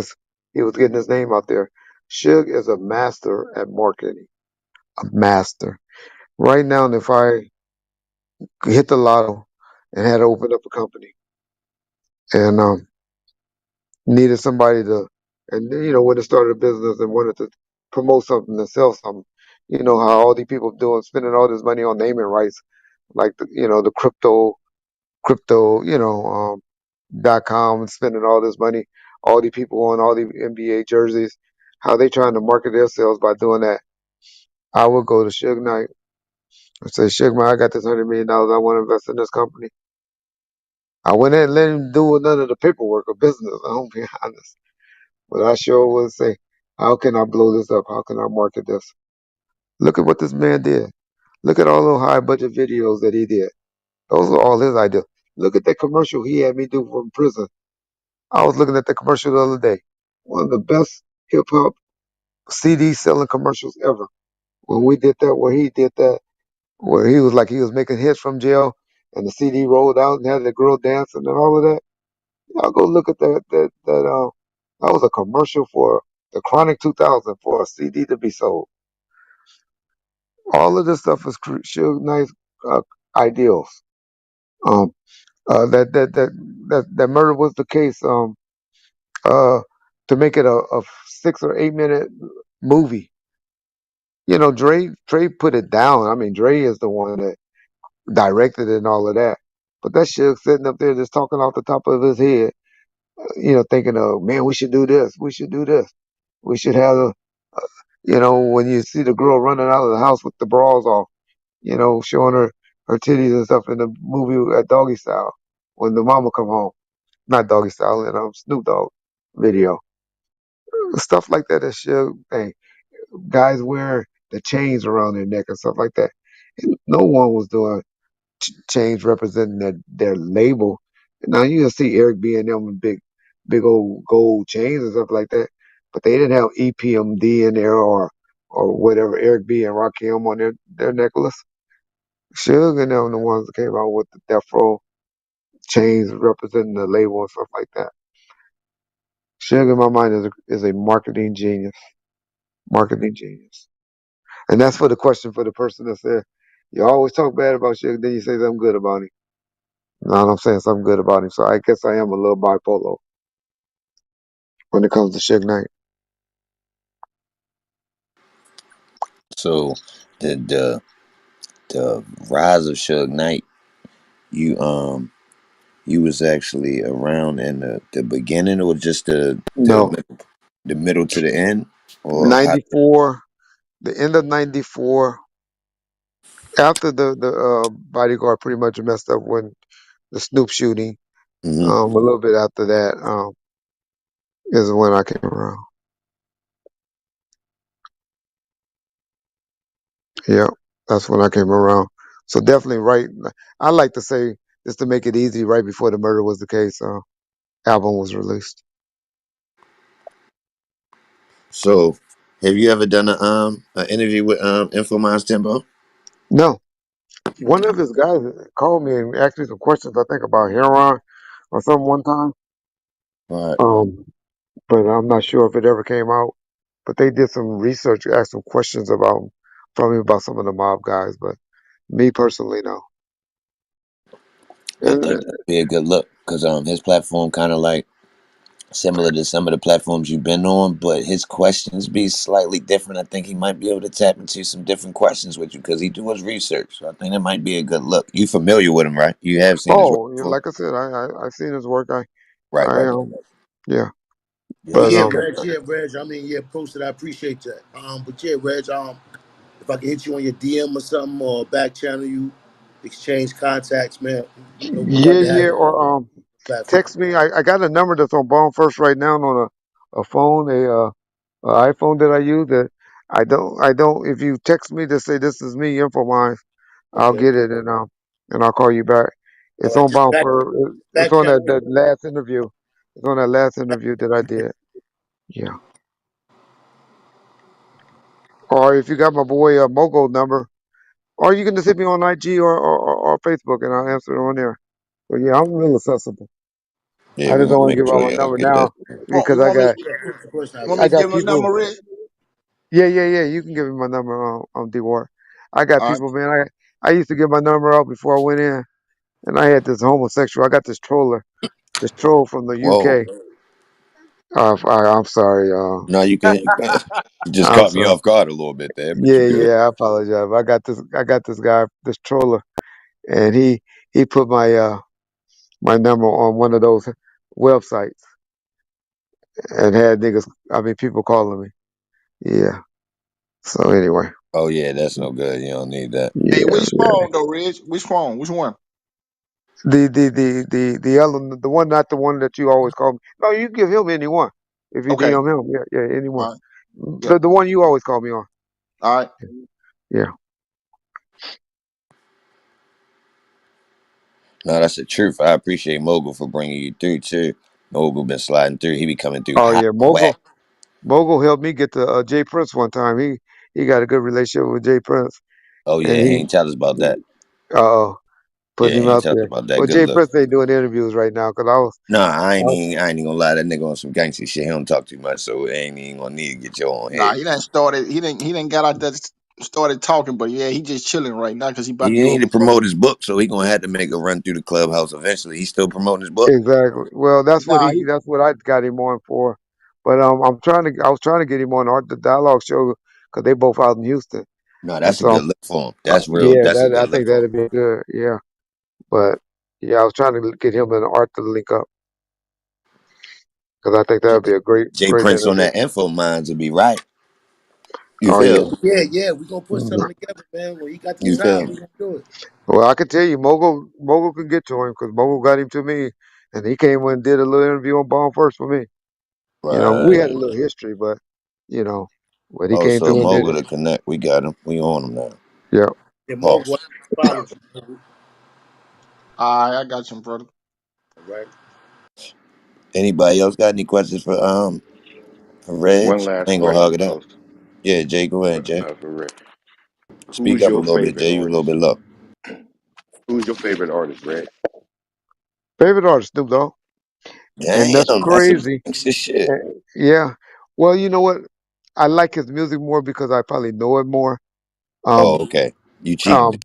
was getting his name out there. Suge is a master at marketing. A master. Right now, if I could hit the lotto and had to open up a company and needed somebody to, and when they started a business and wanted to promote something and sell something, how all these people doing, spending all this money on naming rights, like the crypto, .com, and spending all this money, all these people on all these NBA jerseys, how they trying to market themselves by doing that. I would go to Suge Knight and say, Suge, man, I got this $100 million. I want to invest in this company. I wouldn't let him do none of the paperwork or business. I'm being honest. But I sure would say, how can I blow this up? How can I market this? Look at what this man did. Look at all those high budget videos that he did. Those are all his ideas. Look at that commercial he had me do from prison. I was looking at the commercial the other day. One of the best hip hop CD selling commercials ever. When we did that, where he did that, where he was like he was making hits from jail, and the CD rolled out and had the girl dancing and all of that. Y'all go look at that. That was a commercial for the Chronic 2000 for a CD to be sold. All of this stuff is Suge Knight's uh, ideals. Um, that murder was the case. Uh, to make it a 6 or 8 minute movie. Dre put it down. I mean, Dre is the one that directed it and all of that. But that shit sitting up there just talking off the top of his head, thinking of, man, we should do this. We should do this. We should have when you see the girl running out of the house with the bras off, showing her titties and stuff in the movie at Doggy Style when the mama come home. Not Doggy Style, Snoop Dogg video. Stuff like that shit. Hey, guys wear the chains around their neck and stuff like that. And no one was doing chains representing their label. Now you see Eric B and them with big old gold chains and stuff like that, but they didn't have EPMD in there or whatever Eric B and Rakim on their necklace. Suge and them the ones that came out with the deathrow chains representing the label and stuff like that. Suge in my mind is a marketing genius. Marketing genius. And that's for the question for the person that said, you always talk bad about Suge, then you say something good about him. No, I'm saying something good about him. So I guess I am a little bipolar when it comes to Suge Knight. So the rise of Suge Knight, you was actually around in the beginning, or just No, the middle to the end, or how? 94, the end of 94, after the bodyguard pretty much messed up when the Snoop shooting, Hmm. a little bit after that is when I came around. Yeah, that's when I came around. So definitely right. I like to say, just to make it easy, right before the murder was the case, album was released. So, have you ever done an interview with Infomines Tempo? No, one of his guys called me and asked me some questions, I think about heroin or something one time. All right. but I'm not sure if it ever came out. But they did some research, asked some questions about from me about some of the mob guys. But me personally, no. I And, think that'd be a good look because his platform kind of like similar to some of the platforms you've been on, but his questions be slightly different. I think he might be able to tap into some different questions with you because he do his research. So I think that might be a good look. You familiar with him, right? You have seen his work oh, yeah, before, like I said, I seen his work. right? I Right. yeah. Yeah, But But he yeah, a good. Reg, I mean, yeah, posted. I appreciate that. But yeah, Reg, if I can hit you on your DM or something or back channel you, exchange contacts, man. You know, we'd love yeah, to have yeah. you on Or the platform. text me. I got a number that's on Bone First right now on a phone, a iPhone that I use. That I don't. If you text me to say this is me, info mine, I'll Okay. get it and I'll call you back. All It's right, on just Bound for. It's back on channel. that last interview. It's on that last interview that I did. Yeah. Or if you got my boy Mogo number, or you can just hit me on IG or Facebook, and I'll answer it on there. But yeah, I'm real accessible. Yeah, I we're just gonna don't want to make give out sure my y'all number get that. now because I got Of course not, You want Reg. me I to give got him the people. number, Red? Yeah. You can give me my number on D-Ward. I got All right. people, man. I used to give my number out before I went in, and I had this homosexual. I got this troll from the Whoa, UK. I'm sorry. no, you can. You can. You just I'm caught me sorry. off guard a little bit there, but you Yeah, good. I apologize. I got this guy, this troller, and he put my number on one of those websites and had niggas. I mean, people calling me. Yeah. So anyway, Oh yeah, that's no good. You don't need that. Hey, yeah, which yeah. phone though, Reg? Which phone? Which one? The other, the one, not the one that you always call me. No, you give him any one if you Okay. DM him. Yeah, any one. All right. Yeah. The one you always call me on. All right. Yeah. No, that's the truth. I appreciate Mogul for bringing you through too. Mogul been sliding through. He be coming through Oh hot, yeah, whack. Mogul helped me get to Jay Prince one time. He got a good relationship with Jay Prince, Oh and yeah, he ain't tell us about that. uh Yeah, putting him he ain't out tell us there. about that. But Good Jay look. Prince ain't doing interviews right now because Nah, I I ain't was even I ain't even gonna lie. That nigga on some gangster shit. He don't talk too much, so it ain't even gonna need to get your own Nah, head. he didn't started. He didn't got out there started talking, but yeah, he just chilling right now because he about He to do ain't to a promotion. promote his book, so he gonna have to make a run through the clubhouse eventually. He's still promoting his book. exactly. Well, Nah, he that's what I got him on for. But I was trying to get him on the dialogue show because they both out in Houston, No, and that's a so good look for him. That's real. yeah, That's a that I good look think for him. that'd be good. Yeah, but yeah, I was trying to get him and Art to link up because I think that J, would be a J great Prince on interview. that info minds would be right. You Oh feel? yeah. Yeah, we gonna put Mhm. something together, man. When he got the You feel time, me? we gonna do it. Well, I can tell you, Mogul can get to him because Mogul got him to me, and he came and did a little interview on Bomb First for me. You know, we had a Right. little history, but you know, but he Oh, came so through and did Mogul it. to connect. We got him. We on him now. Yeah. And Mogul, Pause. I followed you. All all right, I got you, brother. right. Anybody else got any questions for Reg? One I last ain't gonna hug question, it up. Ghost, Yeah, Jay, go ahead, Jay. for Rick. Speak Who's up a your little bit, favorite Jay. You a little artist? bit low. Who's your favorite artist, Rick? Favorite artist, Snoop Dogg, and that's Damn, that's some crazy. gangster shit. Eh, Yeah. Well, you know what? I like his music more because I probably know it more. Oh, Um, okay. You cheating. um,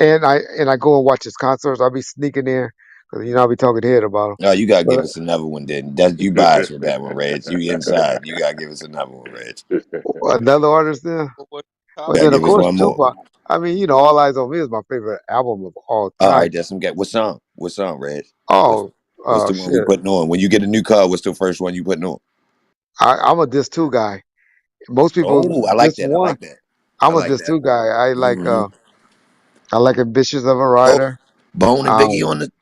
and I go and watch his concerts. I'll be sneaking in because I'll be talking head about him. Oh, you gotta give But us another one then. That you biased with that one, Reg. You inside. You gotta give us another one, Reg. another artist there. What But Gotta then of give us course one more. Tupac. I mean, All Eyes on Me is my favorite album of all All time. right, that's some What song? What song, Reg? What's Oh, what's the one we shit. putting on? When you get a new car, what's the first one you putting on? I'm a Diss Two guy. Most people Oh, I like Diss that. I One. like that. I I'm a like Diss that. Two guy. Hmm. I like Ambitious of a Oh, Rider. Bone and Biggie Um, on the.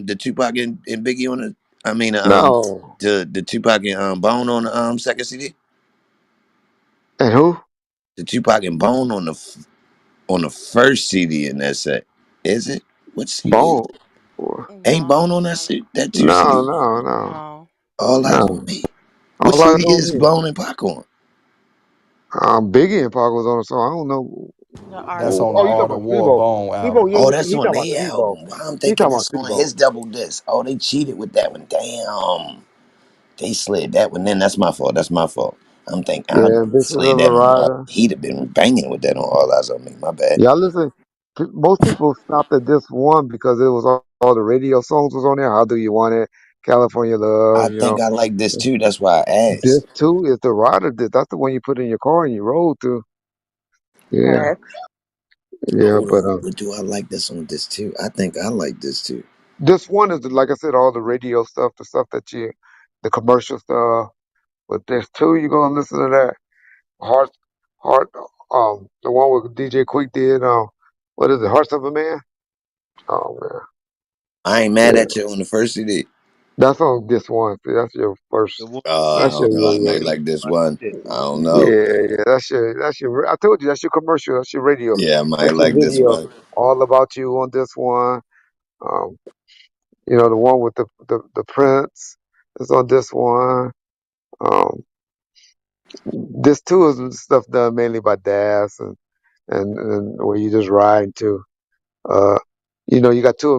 The Tupac and Biggie on the. no. The Tupac and Bone on the second CD. And who? The Tupac and Bone on the first CD in that set. Is it? What CD is Bone. it? Ain't Bone on that two CD? No. No. All Eyes on No. Me. What All Eyes CD on is Me. Bone and Pac on? Biggie and Pac was on the song. I don't know. The That's Art. on the Oh, you Art talking of about War Steve-O? Bone Steve-O, album. Oh, that's he on talking about their Steve-O. album. Wow, I'm He thinking talking about it's on Steve-O. his double disc. Oh, they cheated with that one. Damn. They slid that one in. That's my fault. That's my fault. I'm thinking I Yeah, Bitches of slid the that on all. Rider. He'd have been banging with that on All Eyes on Me. My bad. Y'all listen. Most people stopped at this one because it was all the radio songs was on there. How Do You Want It? California I Love. You think know. I like this too. That's why I This asked. too is the Rider. That's the one you put in your car and you roll to. Yeah, Facts. yeah. Hold But on. What do I like this on this too? I think I like this too. this one is like I said, all the radio stuff, the stuff that the commercial stuff. But there's two you're gonna listen to that. Heart, heart. The one with DJ Quick did. What is it? Hearts of a Man. Oh man, I ain't mad yeah. at you on the first CD. That's on this one. See, that's your The first. one I That's Reggie your don't know. I White radio. might did like this my one. shit. I don't know. Yeah, yeah. That's your. I told you that's your commercial. That's your radio. Yeah, I might That's your like this video. one. All about you on this one. Um, the one with the Prince is on this one. Um, this too is stuff done mainly by Das and where you just ride to. Uh, you got two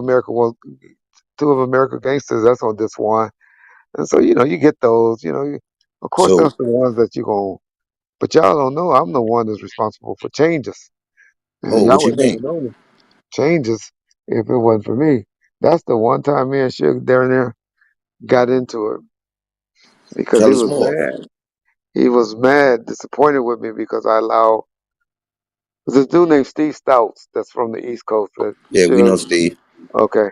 of America Gangsters. That's on this one, and so you get those. Of course, So, that's the ones that you gon' But y'all don't know I'm the one that's responsible for changes. And oh, y'all what you would never mean? know me. Changes if it wasn't for me. That's the one time me and Suge down there got into it because Tell he us was more. mad. He was mad, disappointed with me because I allowed there's this dude named Steve Stouts that's from the East Coast that Yeah, we know Suge. Steve. Okay.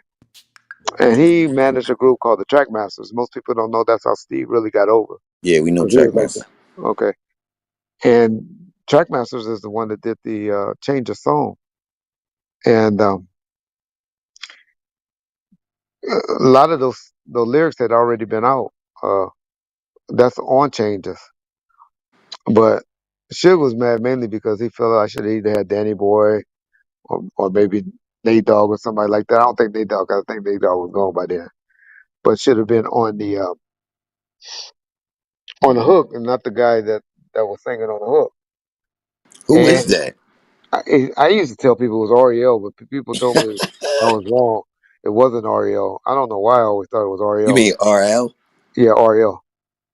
And he managed a group called the Trackmasters. Most people don't know that's how Steve really got over. Yeah, we know Because he was like, Trackmaster. okay. And Trackmasters is the one that did the Change of Song. And a lot of those lyrics had already been out. Uh, that's on Changes. But Suge was mad mainly because he felt I should have either had Danny Boy or maybe Nate Dogg or somebody like that. I don't think Nate Dogg. I think Nate Dogg was gone by then. But should have been on the hook and not the guy that was singing on the hook. Who is And that? I used to tell people it was Ariel, but people told me I was wrong. It wasn't Ariel. I don't know why I always thought it was You Ariel. mean RL? Yeah, Ariel.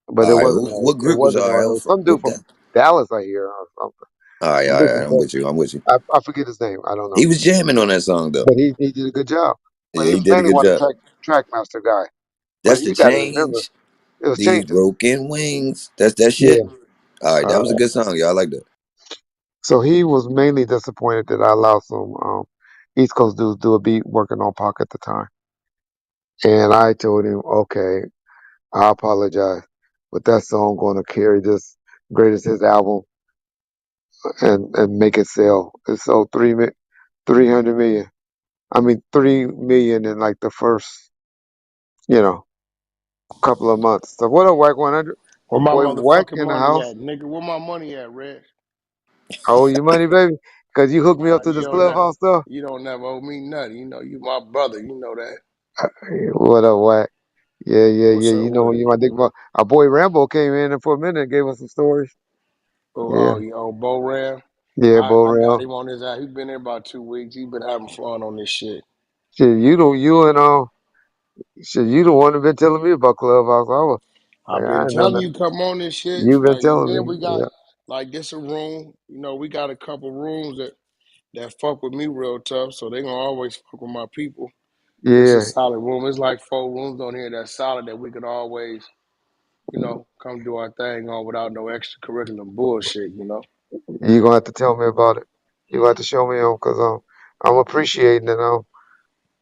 But it All right. wasn't. What It group was wasn't RL Ariel. from? Some dude What from that? Dallas, I hear, or something. All right, Some all dude right. from I'm with you. I'm with you. I forget his name. I don't know. He was jamming on that song though. But he did a good job. But Yeah, he he was did a mainly good one of job. the track master guy. But That's the you got to remember, change. it was These changes. broken wings. That's that shit. Yeah. All right, that was a Uh, good song. Y'all like that? so he was mainly disappointed that I allowed some East Coast dudes do a beat working on Pac at the time. And I told him, okay, I apologize, but that song going to carry this greatest hits album and make it sell. It sold 300 million. I mean, 3 million in like the first, you know, couple of months. So what up, Whack 100? My Where my boy Whack motherfucking in the money house. at, nigga? Where my money at, Red? I owe you money, baby, because you hooked me up Nah, to this Clubhouse stuff. you don't never owe me nothing. You know, you my brother. You know that. Hey, what up, Whack? Yeah, yeah, What's yeah. up You know, with it? you my dick. Our boy Rambo came in for a minute and gave us some stories. Yeah, Bo Ram. yeah, Bo I got Ram. him on his ass. He been there about 2 weeks. He been having fun on this shit. Shit, you and shit, you the one that been telling me about Clubhouse. I was like, I've I been ain't know telling nothing. you, come on this shit. You been Like, and telling then me. we got Yeah, like this a room. You know, we got a couple rooms that fuck with me real tough. So they gonna always fuck with my people. This yeah. is a solid room. It's like 4 rooms on here that's solid that we could always, come do our thing on without no extracurricular bullshit. You gonna have to tell me about it. You gonna have to show me on, cause I'm appreciating it.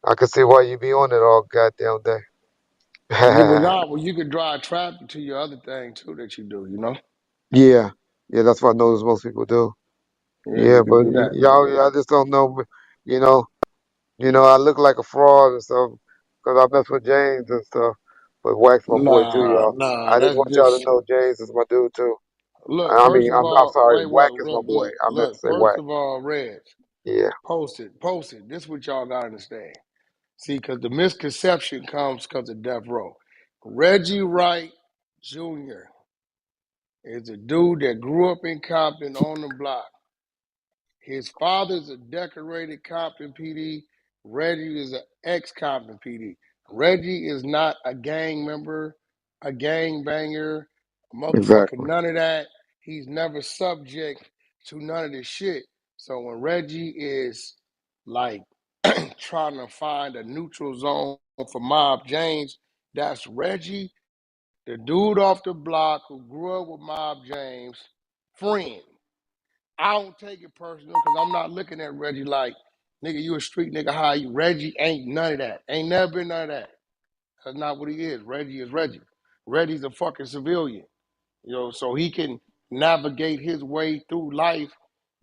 I can see why you be on it all goddamn day. Yeah, well, you could drive traffic to your other thing too that you do. Yeah, yeah. That's what I notice most people do. Yeah, Yeah, you could but do that. y'all just don't know. You know, I look like a fraud and stuff because I mess with James and stuff. But Wax my boy too, y'all. Nah, I just that's want y'all to this. know James is my dude too. Look, I first mean, of I'm all, sorry, wait, Wack what, is my look, boy. look, I meant to look. say First Wack. of all, Reg, Yeah. post it. This what y'all gotta understand. See, because the misconception comes because of death row. Reggie Wright Jr. is a dude that grew up in Compton on the block. His father's a decorated Compton PD. Reggie is an ex Compton PD. Reggie is not a gang member. a gangbanger, a motherfucker, Exactly. none of that. He's never subject to none of this shit. So when Reggie is like trying to find a neutral zone for Mob James, that's Reggie, the dude off the block who grew up with Mob James, friend. I don't take it personal because I'm not looking at Reggie like, nigga, you a street nigga, how you? Reggie ain't none of that. Ain't never been none of that. That's not what he is. Reggie is Reggie. Reggie's a fucking civilian. So he can navigate his way through life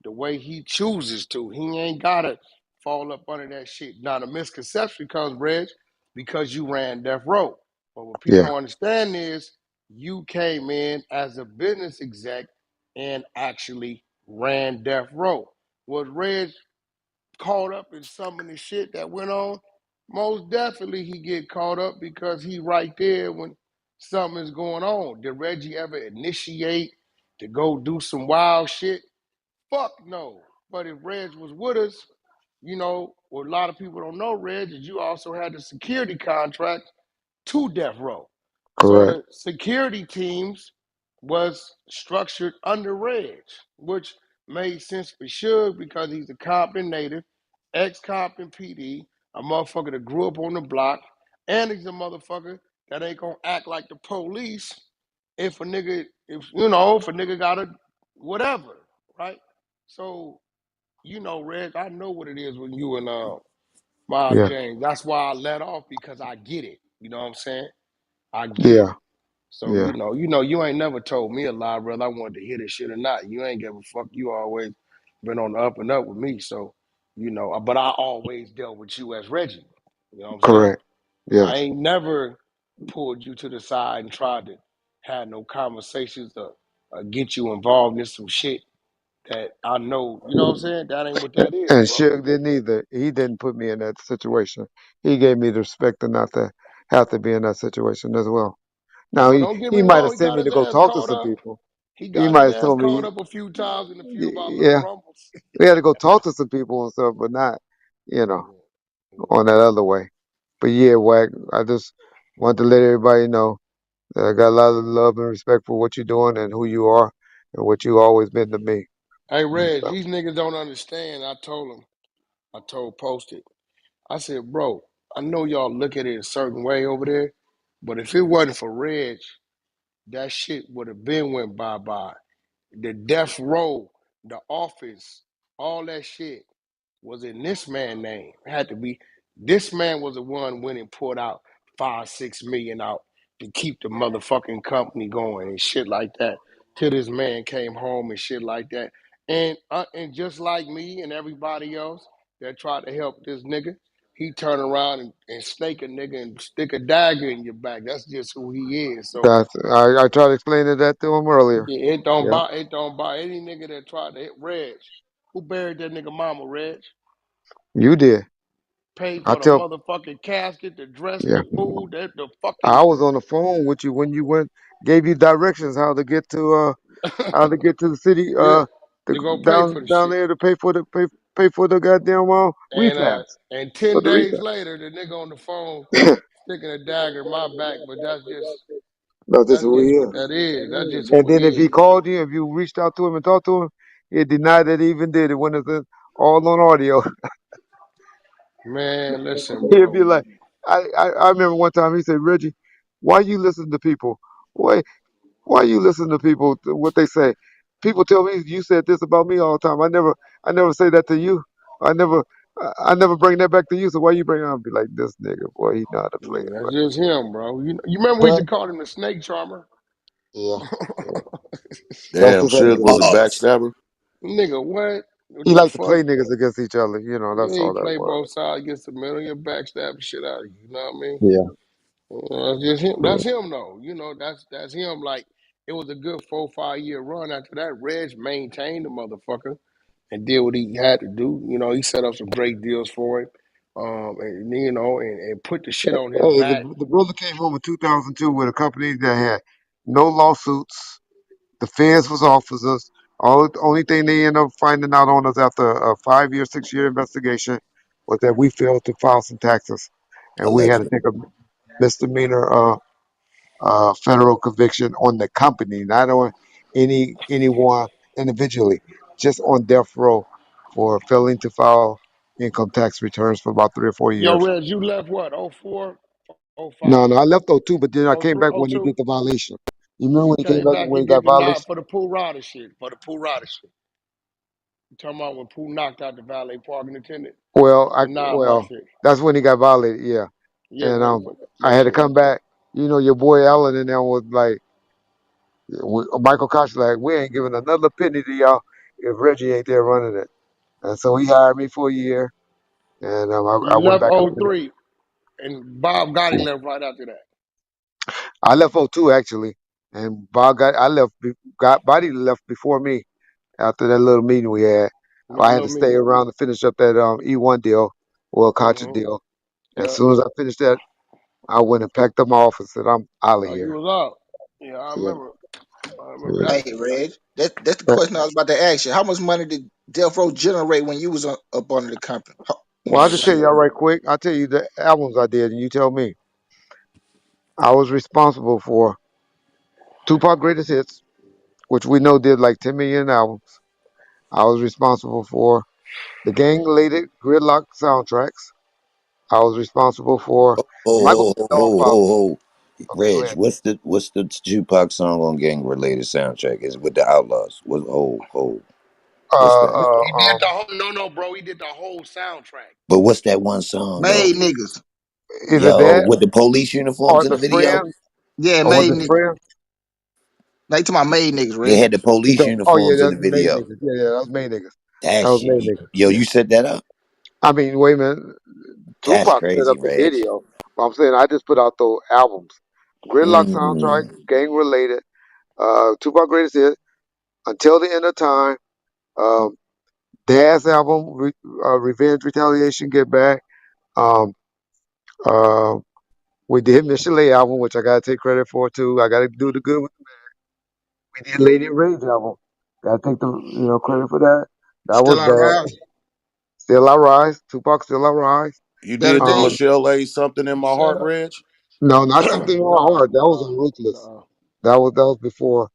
the way he chooses to. He ain't gotta fall up under that shit. Now the misconception comes, Reg, because you ran Death Row. But what people Yeah. don't understand is you came in as a business exec and actually ran Death Row. Was Reg caught up in some of the shit that went on? Most definitely he get caught up because he right there when something is going on. Did Reggie ever initiate to go do some wild shit? Fuck no. But if Reg was with us, what a lot of people don't know, Reg, is you also had the security contract to Death Row. So Correct. the security teams was structured under Reg, which made sense for Suge because he's a Compton native, ex-Compton PD, a motherfucker that grew up on the block, and he's a motherfucker that ain't gonna act like the police if a nigga got a whatever, right? So, Reg, I know what it is when you and Mob Yeah. James. That's why I let off because I get it. You know what I'm saying? I get it. Yeah. So Yeah. you ain't never told me a lie, whether I wanted to hear this shit or not. You ain't give a fuck. You always been on the up and up with me. So, but I always dealt with you as Reggie. You know what I'm saying? Correct. I Yes. ain't never pulled you to the side and tried to have no conversations to get you involved in some shit that I know. You know what I'm saying? That ain't what that is, And bro. Suge didn't either. He didn't put me in that situation. He gave me the respect to not to have to be in that situation as well. Now Well, don't get he me might have wrong. He sent got me his to go ass talk to caught some up. people. He He got might his have ass told caught me, up a few times in a few of our little yeah, rumbles. we had to go talk to some people and stuff, but not, you know, on that other way. But yeah, Wack, I just want to let everybody know that I got a lot of love and respect for what you're doing and who you are and what you always been to me. Hey, And Reg, stuff. these niggas don't understand. I told Posted, I said, bro, I know y'all look at it a certain way over there, but if it wasn't for Reg, that shit would have been went bye-bye. The death row, the office, all that shit was in this man's name. It had to be. This man was the one went and poured out 5, 6 million out to keep the motherfucking company going and shit like that. Till this man came home and shit like that. And just like me and everybody else that tried to help this nigga, he turn around and snake a nigga and stick a dagger in your back. That's just who he is. So That's I tried to explain that to him earlier. yeah, it don't Yeah, buy it don't buy any nigga that tried to hit Reg. Who buried that nigga mama, Reg? you did. Paid I for the tell, motherfucking casket, the dress, yeah, the food, the I fucking was on the phone with you when you went, gave you directions how to get to the city yeah, to go pay for the down shit. there to pay for the goddamn And uh repass and for 10 the days repass. later the nigga on the phone sticking a dagger in my back, but That's just that's who he just what is. that is. That's just And who then if he he is. called you, if you reached out to him and talked to him, he denied that he even did it when it's all on audio. Man, listen, He'd bro. be like, I remember one time he said, Reggie, why you listen to people? Why why you listen to people what they say? People tell me you said this about me all the time. I never say that to you. I never I never bring that back to you. So why you bring it up? Be like this nigga, boy, he know how to play Yeah, it. that's just him, bro. You remember we used But to call him the snake charmer? yeah, yeah. That's Damn, just how he Suge is. was a backstabber. Nigga, what? What He the like to fuck? play niggas against each other. You know, that's Yeah, he all that play was. both sides, gets the middle, you backstab the shit out of you. You know what I mean? Yeah. That's just him. That's him though. That's him. Like it was a good 4, 5 year run. After that, Reg maintained the motherfucker and did what he had to do. He set up some great deals for him. And put the shit on his Hey, back. the brother came home in 2002 with a company that had no lawsuits. The feds was officers. Only thing they ended up finding out on us after a 5 year, 6 year investigation was that we failed to file some taxes, and we had to Allegedly. take a misdemeanor. federal conviction on the company, not on anyone individually, just on death row for failing to file income tax returns for about 3 or 4 Yo, years. Reg, you left what? Oh 04, oh No, 05, no, I left '02, but then I oh came 03, back oh when he 02. did the violation. You remember when You he came came back back, when he he got did the nine violation? for the Pooh Rider shit. For the Pooh Rider shit. You talking about when Pooh knocked out the valet parking attendant? The nine-month Well, shit. that's when he got violated, yeah. Yeah, And when I that had to shit come was back. You know, your boy Allen in there was like, Michael Koch like, we ain't giving another penny to y'all if Reggie ain't there running it. And so he hired me for a year, and I you went left back oh after that. 03, and Bob Gotti left right after that. I left '02 actually, and I left. Got Body left before me after that little meeting we had. What I had little to stay meeting? around to finish up that E1 deal, Will Koch Mm-hmm. deal. As Yeah. soon as I finished that, I went and packed up my office and I'm out of Oh, you here. was out. Yeah, I Yeah, remember. I remember yeah. that. Hey, Reg, that's the Uh, question I was about to ask you. How much money did Death Row generate when you was up under the company? Well, I'll just tell y'all right quick. I'll tell you the albums I did, and you tell me. I was responsible for Tupac Greatest Hits, which we know did like 10 million albums. I was responsible for the gang related Gridlock soundtracks. I was responsible for Michael Oh, B. ho, Dog ho, Files. ho, ho. Okay, go Reg, ahead. what's the Tupac song on gang related soundtrack? Is with the Outlaws? What? What's Uh, that? uh, He did the whole. No, no, bro. He did the whole soundtrack. But what's that one song though? Made niggas. Either Yo, that with the police uniforms or in the the video, friend Yeah, or was made it niggas. friend? Now you talking about made niggas, they Reg. had the police Oh yeah, uniforms in that's the main video. niggas. Yeah, yeah, that was main niggas. That That was shit. main niggas. Yo, Yeah. you set that up? I mean, wait a minute. That's Tupac set crazy, up the Reg. video. But I'm saying I just put out those albums. Gridlock soundtrack, Mm. gang related. Tupac Greatest Hit, Until the End of Time. Um, Dad's album, Revenge, Retaliation, Get Back. Um, uh, we did Michelet album, which I gotta take credit for too. I gotta do the good. We did Lady Rage album. Gotta take the credit for that. That was Still I bad. rise. Still I Rise. Tupac Still I Rise. You Better did the Um, days. Michelle A. something in You my set heart, up? Reg? no, not something in my Nah, heart. That was nah, on Ruthless. nah. That was before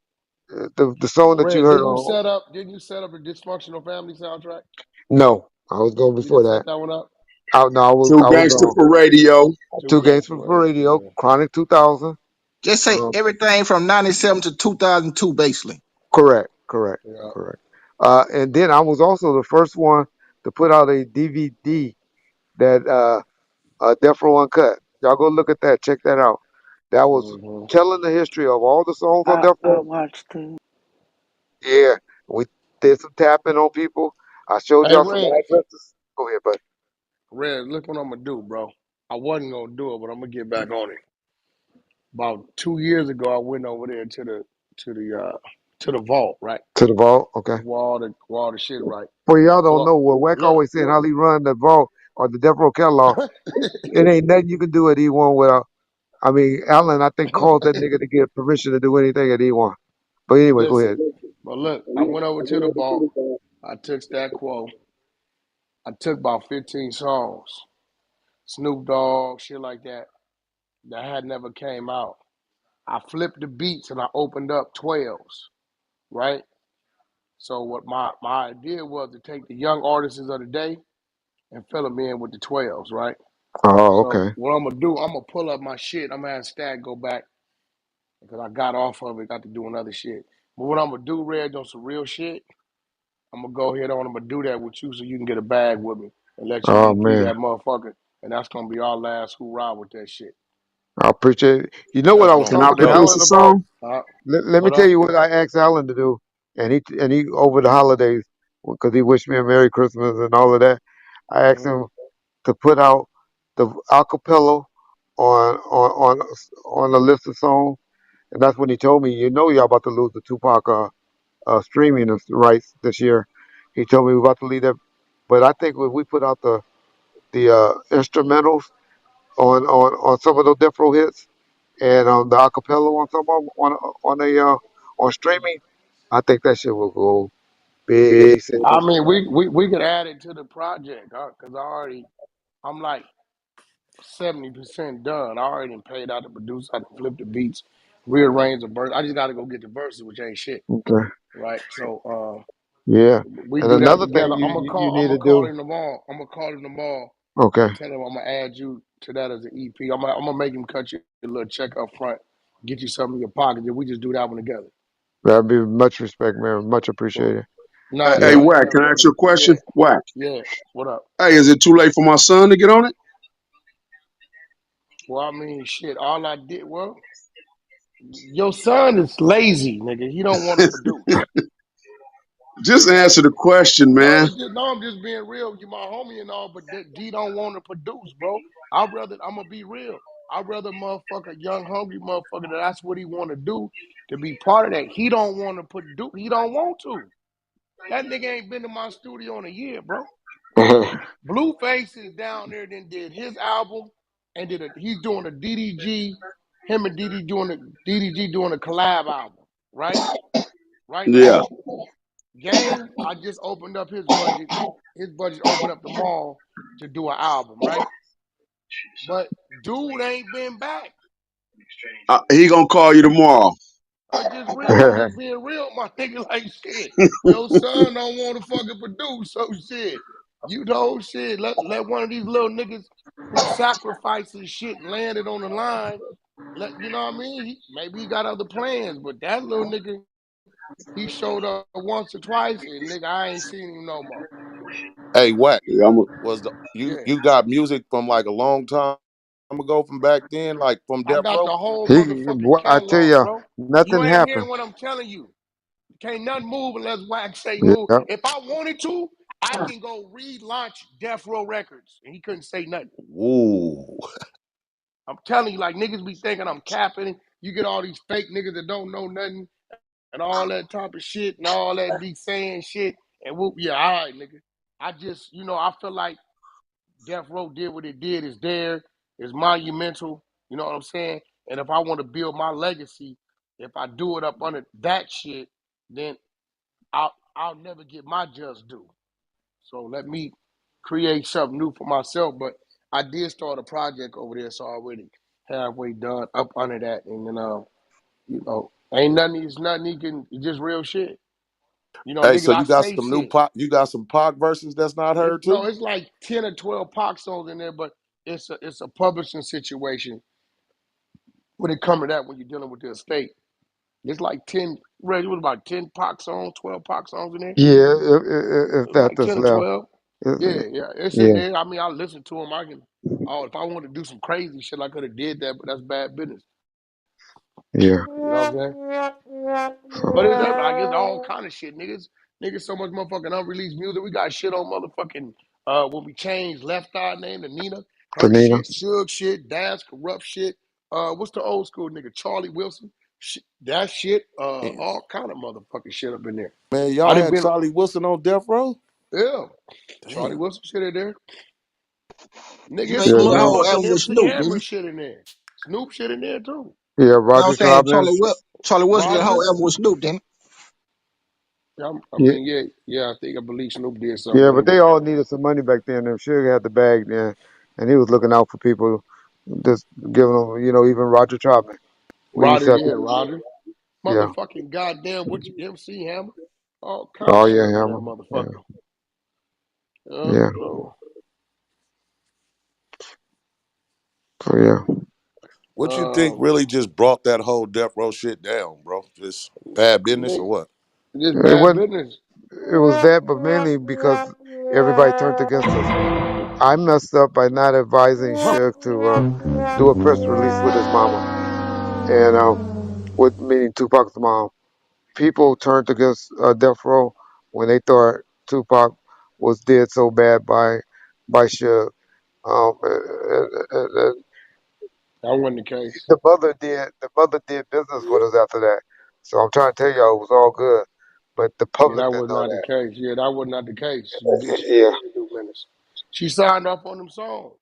the song that you Red, heard didn't you on. set up? Didn't you set up the dysfunctional family soundtrack? No, I was going You before didn't that. set that one up? No, Too I was gangster on for radio. Two Two Games games for for Radio, yeah, Chronic 2000. Just say Um, everything from '97 to 2002, basically. correct, correct, yeah. correct. And then I was also the first one to put out a DVD that Death Row Uncut. Y'all go look at that. Check that out. That was Hmm. telling the history of all the songs on Death I Row. watched it. Yeah, we did some tapping on people. I showed Hey, y'all some Red, addresses. Go ahead, bud. Red, look what I'm gonna do, bro. I wasn't gonna do it, but I'm gonna get back on it. About 2 years ago, I went over there to the vault, right? To the vault. Okay. Where all the shit, right? For y'all don't So know, what Wack look, always saying how he run the vault or the Death Row catalog. It ain't nothing you can do at E1 without. I mean, Allen, I think called that nigga to get permission to do anything at E1. But anyway, go listen, ahead. but look, I went over to the vault. I took Stat Quo. I took about 15 songs, Snoop Dogg, shit like that, that had never came out. I flipped the beats and I opened up 12s, right? So what my idea was to take the young artists of the day and fill them in with the 12s, right? Oh, So okay. what I'm gonna do, I'm gonna pull up my shit. I'm gonna have Stat go back because I got off of it, got to doing other shit. But what I'm gonna do, Reg, on some real shit, I'm gonna go ahead on. I'm gonna do that with you so you can get a bag with me and let you Oh EP man, that motherfucker. And that's gonna be our last hoorah with that shit. I appreciate it. You know what I That's was gonna Can be I talking to dope. produce Allen a about? song? Let me What tell up? you what I asked Allen to do, and he over the holidays because he wished me a Merry Christmas and all of that. I asked Mm-hmm. him to put out the acapella on on a list of songs, and that's when he told me, you know, y'all about to lose the Tupac streaming rights this year. He told me we're about to leave that, but I think when we put out the instrumentals on some of those Death Row hits and the acapella on some of them on streaming, I think that shit will go big. And he said, I mean, we could add it to the project, cause I'm like 70% done. I already done paid out the producer. I done flipped the beats, rearranged the verse. I just got to go get the verses, which ain't shit, Okay. right? So Yeah. we And do that another together. thing you need to do. Him tomorrow. I'm gonna call him tomorrow Okay. and tell him I'm gonna add you to that as an EP. I'm gonna make him cut you a little check up front, get you something in your pocket. Then we just do that one together. That'd be much respect, man. Much So, appreciated. nah, Yeah. Hey, nah, Wack, yeah, can I ask you a yeah, question? Wack. yeah. What up? Hey, is it too late for my son to get on it? Well, I mean, shit. All I did, well, your son is lazy, nigga. He don't want to produce. Just answer the question, man. No, I'm just being real. You my homie and all, but D don't want to produce, bro. I'm gonna be real. I'd rather motherfucker, young hungry motherfucker, that's what he want to do, to be part of that. He don't want to produce. He don't want to. That nigga ain't been to my studio in a year, bro. Blueface is down there, then did his album, and he's doing a DDG. Him and DDG doing a collab album, right? Right Yeah. now. Game, I just opened up his budget. His budget opened up tomorrow to do an album, right? But dude ain't been back. He gonna call you tomorrow. I'm just being real, my nigga. Like shit, your son don't want to fucking produce, so shit. You know shit. Let one of these little niggas who sacrifices shit and landed on the line. You know what I mean? Maybe he got other plans, but that little nigga, he showed up once or twice, and nigga, I ain't seen him no more. Hey, what Yeah, was the Yeah. you got music from like a long time ago from back then, like from I Death got Row? the whole motherfucking boy, I tell catalog, you, bro. nothing You ain't hearing happened. what I'm telling you. Can't nothing move unless Wax say move. Yeah. If I wanted to, I can go relaunch Death Row Records, and he couldn't say nothing. Ooh. I'm telling you, like niggas be thinking I'm capping. You get all these fake niggas that don't know nothing and all that type of shit and all that be saying shit and whoop. Yeah, all right, nigga. I just, I feel like Death Row did what it did. It's there. It's monumental. You know what I'm saying? And if I want to build my legacy, if I do it up under that shit, then I'll never get my just due. So let me create something new for myself. But I did start a project over there, so already halfway done up under that. And then ain't nothing. It's nothing he can. It's just real shit. Hey, Niggas, so I you got say some new shit. pop? You got some Pac verses that's not heard too? It's like 10 or 12 Pac songs in there, but it's a publishing situation when it comes to that when you're dealing with the estate. It's like 10, Reggie, was about 10 Pac songs, 12 Pac songs in there. Yeah. If It was that like that's 10 or left. 12. It- Yeah, it's in yeah. there. I mean, I listen to them. If I want to do some crazy shit, I could have did that, but that's bad business. Yeah. You know what I'm saying? But So it's like it's all kind of shit, niggas. So much motherfucking unreleased music. We got shit on motherfucking when we changed Left Eye name to Nina. Her Tanina. shit, Suge shit, Dash Corrupt shit. What's the old school nigga? Charlie Wilson. That shit. Yeah. All kind of motherfucking shit up in there. Man, I y'all done had been Charlie Wilson on Death Row? yeah. Charlie Damn. Wilson shit in there. Nigga, it's Man, you Yeah. some made a You, whole motherfucking album with MC Snoop, didn't Hammer he? shit in there. Snoop shit in there too. yeah. No, I'm Roger saying Troutman. Charlie Wilson did a whole Roger. album with Snoop, didn't Yeah, I Yeah. mean, yeah. I believe Snoop did something Yeah. with But him. they all needed some money back then. And Suge had the bag then, and he was looking out for people, just giving them, even Roger Troutman when he used Roger, to have yeah, to. Roger. Yeah. Motherfucking goddamn, which MC Hammer? All kind Oh of yeah, shit up in that Hammer. Yeah. motherfucker. Yeah. So, So yeah. What you think uh, really just brought that whole Death Row shit down, bro? Just bad business or nigga, what? just It bad wasn't. business. It was that, but mainly because everybody turned against us. I messed up by not advising Suge to do a press release with his mama, and with meaning Tupac's mom. People turned against Death Row when they thought Tupac was dead so bad by Suge. And That wasn't the case. the mother did business with us after that. So I'm trying to tell y'all it was all good, but the Yeah, public that didn't was know not the that. case. Yeah, that was not the case. She Yeah, did do business. She signed off on them songs.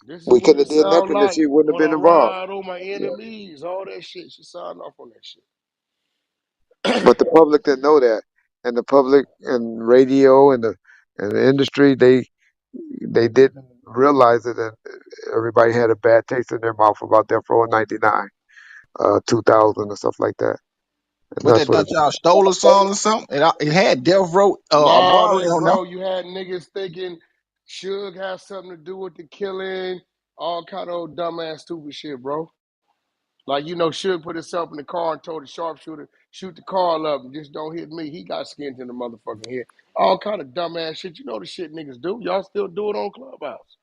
This is we what couldn't it have did sound nothing if like she wouldn't have when I been involved. ride on my Yeah. enemies. All that shit. She signed off on that shit. But the public didn't know that, and the public and radio and the industry they didn't realize it, and everybody had a bad taste in their mouth about Death Row in '99, 2000, and stuff like that. And What that's that what thought y'all stole a song or something? It had Death Row a Nah, Broadway they on there. bro, you had niggas thinking Suge has something to do with the killing, all kind of old dumbass stupid shit, bro. Like Suge put himself in the car and told the sharpshooter, shoot the car up and just don't hit me. He got skinned in the motherfucking head. All kind of dumbass shit. You know the shit niggas do. Y'all still do it on Clubhouse.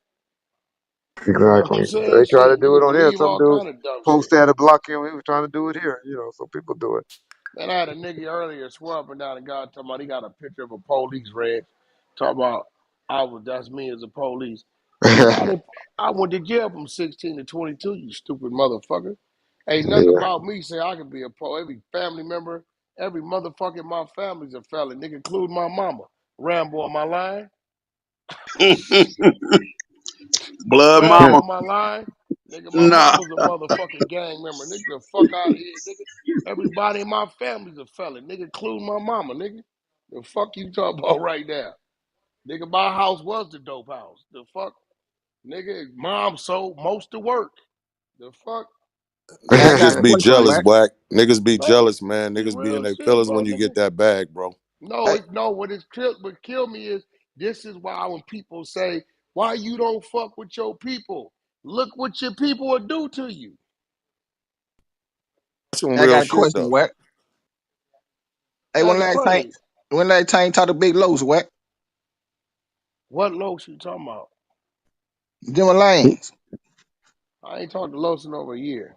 You know what I'm exactly. saying? They try to Shit, do it niggas on here. believe Some all dude kind of dumb shit. posted at a block and we were trying to do it here. So people do Man, I had a nigga earlier swear up and down the guy talking about he got a picture of a police red. Talking about that's me as a police. Nigga, it. I went to jail from 16 to 22, you stupid motherfucker. Ain't nothing Yeah. about me say I could be a every family member, every motherfucker in my family's a felon, nigga, including my mama. Rambo, am I lying? Blood Rambo, mama. am I lying? Nigga, my Nah. mama's a motherfucking gang member. Nigga, the fuck out of here, nigga. Everybody in my family's a felon, nigga, including my mama, nigga. The fuck you talking about right now? Nigga, my house was the dope house. The fuck? Nigga, mom sold most of work. The fuck? Hey, I got Niggas a be question, jealous, Wack. Black. Niggas be No, jealous, man. be Niggas be in real their shit, feelings bro, when you nigga. get that bag, bro. No, Hey, it's no. What kill me is this is why when people say why you don't fuck with your people, look what your people will do to you. That's some I real got a shit, question, though. Wack. Hey, That's crazy. when last time you talked to Big Los, Wack? What Los you talking about? Them lanes. I ain't talked to Los in over a year.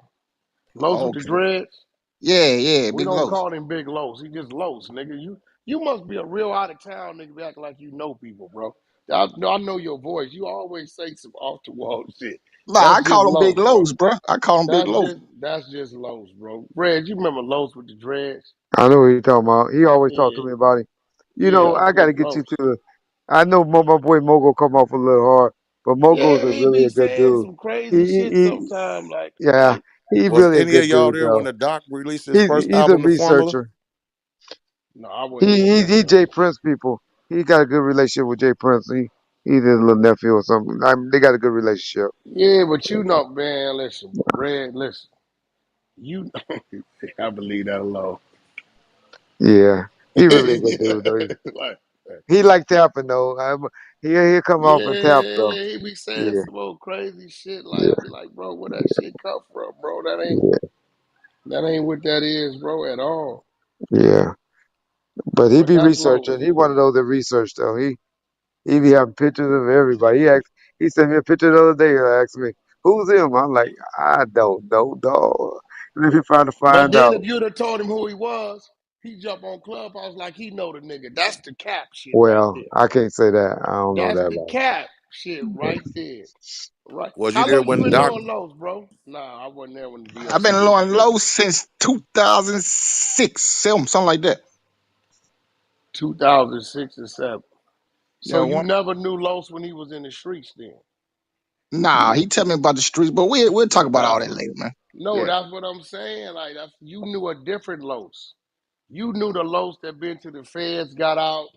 Los with the Okay. dreads. Yeah, We Big don't Los. call him Big Los. He just Los, nigga. You must be a real out of town nigga, acting like you know people, bro. I know your voice. You always say some off the wall shit. Nah, That's I just call him Big Los, bro. Los, bro. I call him Big Los. That's just Los, bro. Red, you remember Los with the dreads? I know what you're talking about. He always talked to Yeah, me about it. yeah, that's I got just to get you Los. to the. I know my boy Mogo come off a little hard, but Mogo's Yeah, a he really be a good saying dude. some crazy He, shit he sometimes. yeah, he's Was really a any of good y'all dude, there when though. the Doc released his first He's a album, The Formula? researcher. No, I wasn't there for He none of that. Jay Prince people. He got a good relationship with Jay Prince. He's his little nephew or something. They got a good relationship. Yeah, but man, listen, bro. Red, listen. You, I believe that alone. Yeah, he really a good dude though. like, He like tapping though. He'll come off and tap though. yeah, he be saying Yeah, some old crazy shit. Like, I yeah, be like, bro, where that shit come from, bro? yeah, That ain't what that is, bro, at all. yeah. But he But be that's Los. researching. He one of those that research though. He be having pictures of everybody. He sent me a picture the other day and asked me, "Who's him?" I'm like, "I don't know, dog." And if you trying to But find then out, if you'd have told him who he was, he jump on Clubhouse like he know the nigga. That's the cap shit right well, there. I can't say that. I don't know That's that the about cap shit right there. Right. Was you How there long you when been Doc? knowing Los, bro? Nah, I wasn't there when the I've DLC been hit. blowing low since 2006, something like that. 2006 or 7. Yeah, So you one. never knew Los when he was in the streets then? Nah, he tell me about the streets, but we'll talk about all That's that later, man. no, Yeah, that's what I'm saying. Like you knew a different Los. You knew the Los that been to the feds, got out,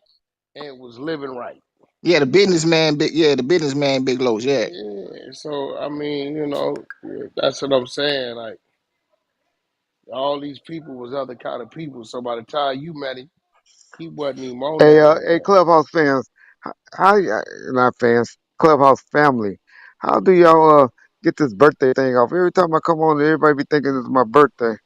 and was living right. yeah, the businessman, Big Los. Yeah, Yeah. So I mean, yeah, that's what I'm saying. Like all these people was other kind of people. So by the time you met him, he wasn't even on that like hey, that. Clubhouse fans, not fans, Clubhouse family, how do y'all get this birthday thing off? Every time I come on, everybody be thinking it's my birthday.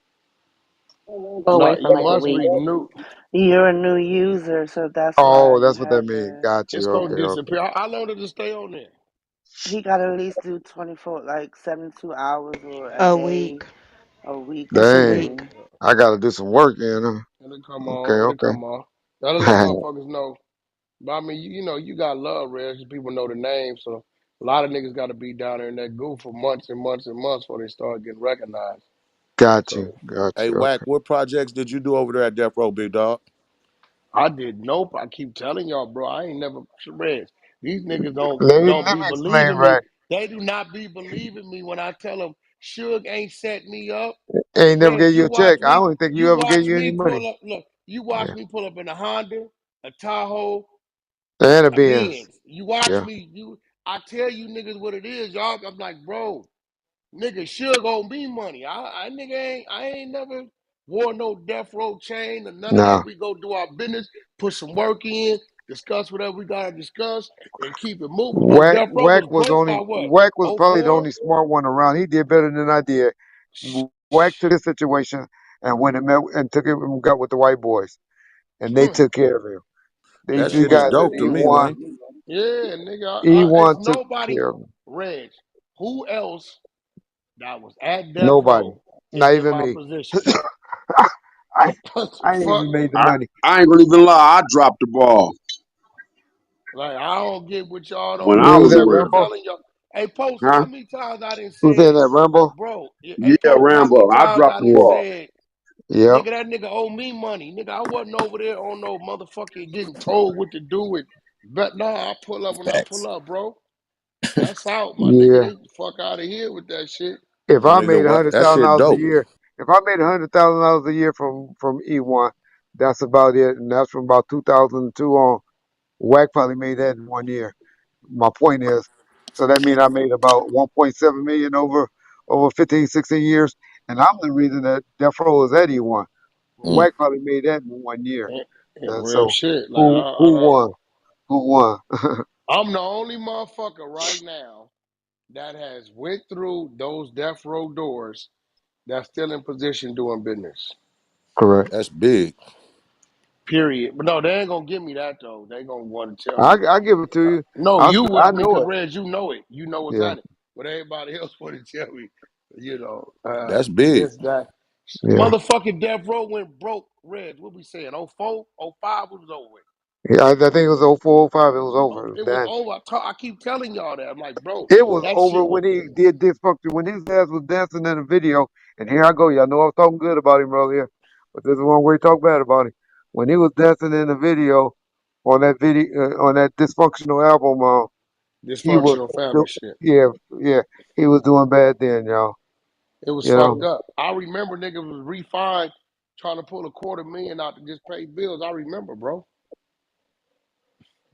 Go away No, for you like a must week. renew. You're a new user, so that's why Oh, you that's what that have means. to. Got It's you. gonna Okay, okay. disappear. How long does it stay on there? He got to at least do 24, like 72 hours or a A day, week. a week or It's a Dang, week. something. I got to do some work, then. It'll come Huh? Okay, on. It'll okay. come on. That'll let motherfuckers know. But I mean, you got love, Reg. People know the name, so a lot of niggas got to be down there in that goo for months and months and months before they start getting recognized. Got you. So Got Hey, you. Wack, Okay. what projects did you do over there at Death Row, big dog? I did nope. I keep telling y'all, bro. I ain't never Reg. These niggas don't Let don't me be explain believing me. right. They do not be believing me when I tell them Suge ain't set me up. Ain't never Reg, gave you a check. I don't even think you you ever gave watch you any me money. pull up. Look, you watch Yeah. me pull up in a Honda, a Tahoe, And a a Benz. Benz. You watch Yeah. me. I tell you niggas what it is, y'all. I'm like, bro, nigga Suge owe me money. I ain't never wore no death row chain or none of Nah. that. We go do our business, put some work in, discuss whatever we gotta discuss, and keep it moving. Bro, Wack death row Wack was was broke only by what? Wack was Oh probably the 04? only smart one around. He did better than I did. Wack took his situation and went and met and took it and got with the white boys, and they took care of him. These That three shit is guys at dope to me, E1, man. Yeah, nigga. It's E1 took nobody, care of him. Reg. Who else that was at death Nobody, row is not in even my me. position? I What the I ain't fuck? even made the I money. I ain't gonna even lie. I dropped the ball Like, I don't get what y'all when don't I We get. was was I at with keep him. Rambo. telling y'all. Hey, Post, Huh? how many times I done Who's in said, that Rambo? bro, hey, Yeah, Post, how many Rambo. I times dropped I the done Yeah. ball. said, Yep. nigga, that nigga owe me money. Nigga, I wasn't over there on no motherfucking getting told what to do with. But nah, I pull up when I pull Facts. up, bro. That's out, my nigga. Yeah. They fuck out of here with that shit. If My I nigga, made a what? hundred That thousand shit dollars a dope. year, if I made $100,000 a year from E1, that's about it, and that's from about 2002 on. Wack probably made that in 1 year. My point is, so that means I made about 1.7 million over 15, 16 years, and I'm the reason that Death Row is at E1. Mm. Wack probably made that in 1 year, and Real so shit. Like, who won? Who won? I'm the only motherfucker right now that has went through those death row doors that's still in position doing business. Correct. That's big. Period. But no, they ain't gonna give me that though. They gonna want to tell I me. I give it to you. No, you I with me know because it. Reg, you know it. You know what's Yeah. happening. But everybody else want to tell me, That's big. this, that. Yeah. Motherfucking death row went broke, Reg. What we saying? Oh 04, oh 05 was over with. Yeah. I think it was 04, 05. It was Oh, over. It was it was done. over. I keep telling y'all that. I'm like, bro, It was that over shit was when he did dysfunction. When his ass was dancing in the video, and here I go. Y'all know I was talking good about him earlier, but this is one where he talk bad about him. When he was dancing in the video on that dysfunctional album, he was dysfunctional family do- shit. yeah, yeah, he was doing bad then, y'all. It was You know, fucked up. I remember niggas was refined trying to pull $250,000 out to just pay bills. I remember, bro.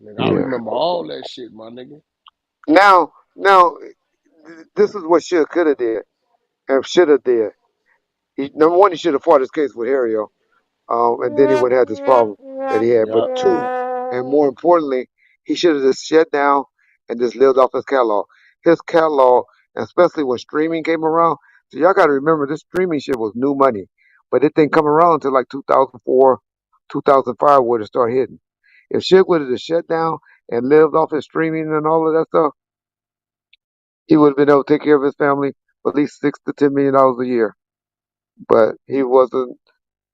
Nigga, I yeah. remember all that shit, my nigga. Now, this is what should could have did and should have did. Number one, he should have fought his case with Harry. And then he would have had this problem that he had. But Yeah. two, and more importantly, he should have just shut down and just lived off his catalog. His catalog, and especially when streaming came around. So y'all got to remember, this streaming shit was new money, but it didn't come around until like 2004, 2005, where it started hitting. If shit would have just shut down and lived off his streaming and all of that stuff, he would have been able to take care of his family for at least $6 to $10 million a year. But he wasn't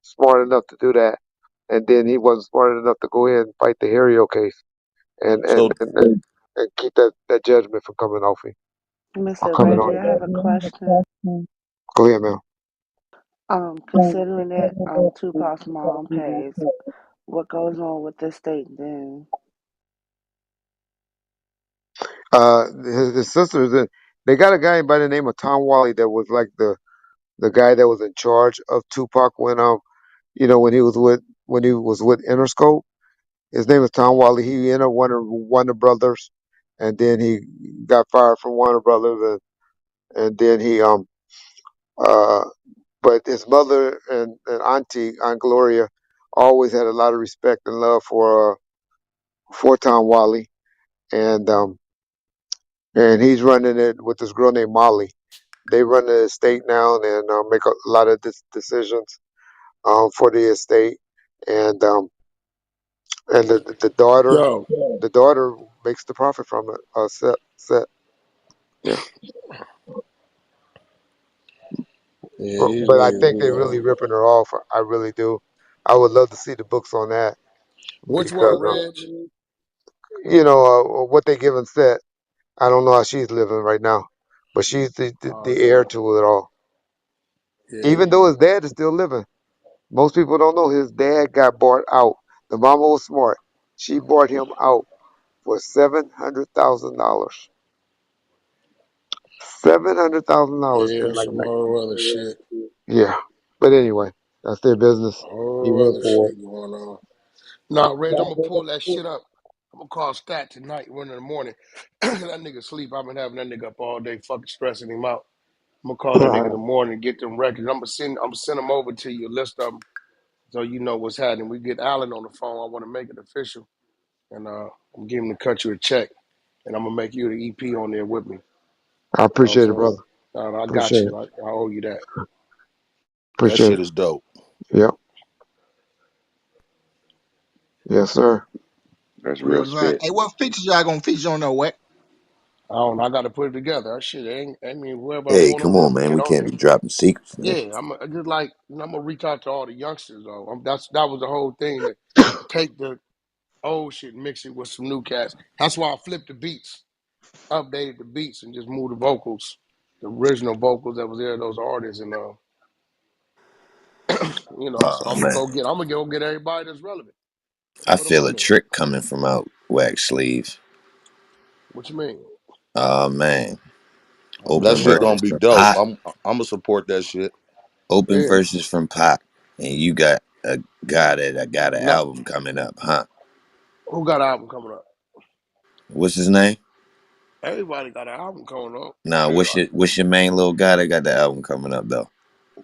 smart enough to do that, and then he wasn't smart enough to go ahead and fight the Hario case and and So and, and, and keep that judgment from coming off him or Mr. coming Reggie, on I him. have a question. Go ahead, man. Considering that Tupac's mom passed, what goes on with the estate then? His sisters, they got a guy by the name of Tom Wally that was like the guy that was in charge of Tupac when he was with Interscope. His name is Tom Wally. He entered Warner Brothers, and then he got fired from Warner Brothers, and then he uh but his mother and auntie Aunt Gloria always had a lot of respect and love for Tom Wally, and he's running it with this girl named Molly. They run the estate now and make a lot of decisions for the estate, and the daughter Yo, the daughter makes the profit from it. Set, yeah. yeah, But these but I niggas think be they really ripping her off. I really do. I would love to see the books on that Which one, because Reg? what they giving Set. I don't know how she's living right now, but she's Oh the heir to it all. yeah, Even though his dad is still living, most people don't know his dad got bought out. The mama was smart. She bought him out for $700,000. $700,000 yeah, in like some whole other shit, yeah. But anyway, that's their business. He whole went other for shit going on. Nah, Reg, I'm gonna pull that shit up. I'm gonna call Stat tonight, 1 in the morning. That nigga sleep. I've been having that nigga up all day, fucking stressing him out. I'm gonna call that nigga in the morning and get them records. I'm gonna send them over to you, a list of them, so you know what's happening. We get Allen on the phone. I want to make it official, and I'm getting him to cut you a check, and I'm gonna make you the EP on there with me. I You know what I'm appreciate it, saying? brother. I got Appreciate it. you. I owe you that. That Appreciate shit it. is dope. Yep. Yes, sir. That's real Real life. spit. Hey, what features y'all gonna feature on there? What? I don't know. I got to put it together. That shit ain't. I mean, whoever I Hey, want come on there, on, I'm gonna man. get We on can't there. be dropping secrets, man. Yeah, I just like I'm gonna reach out to all the youngsters though. That was the whole thing, to take the old shit and mix it with some new cats. That's why I flipped the beats, updated the beats, and just moved the vocals, the original vocals that was there, those artists, and so Oh man, I'm gonna go get everybody that's relevant. I Put them feel on a there. trick coming from out wax sleeves. What you mean? Oh man, Oh That open shit Lord. gonna verses be from dope. Pac. I'm gonna support that shit. Open Yeah. verses from Pac, and you got a guy that got an No. album coming up, huh? Who got an album coming up? What's his name? Everybody got an album coming up. Nah, Everybody. what's your main little guy that got the album coming up though?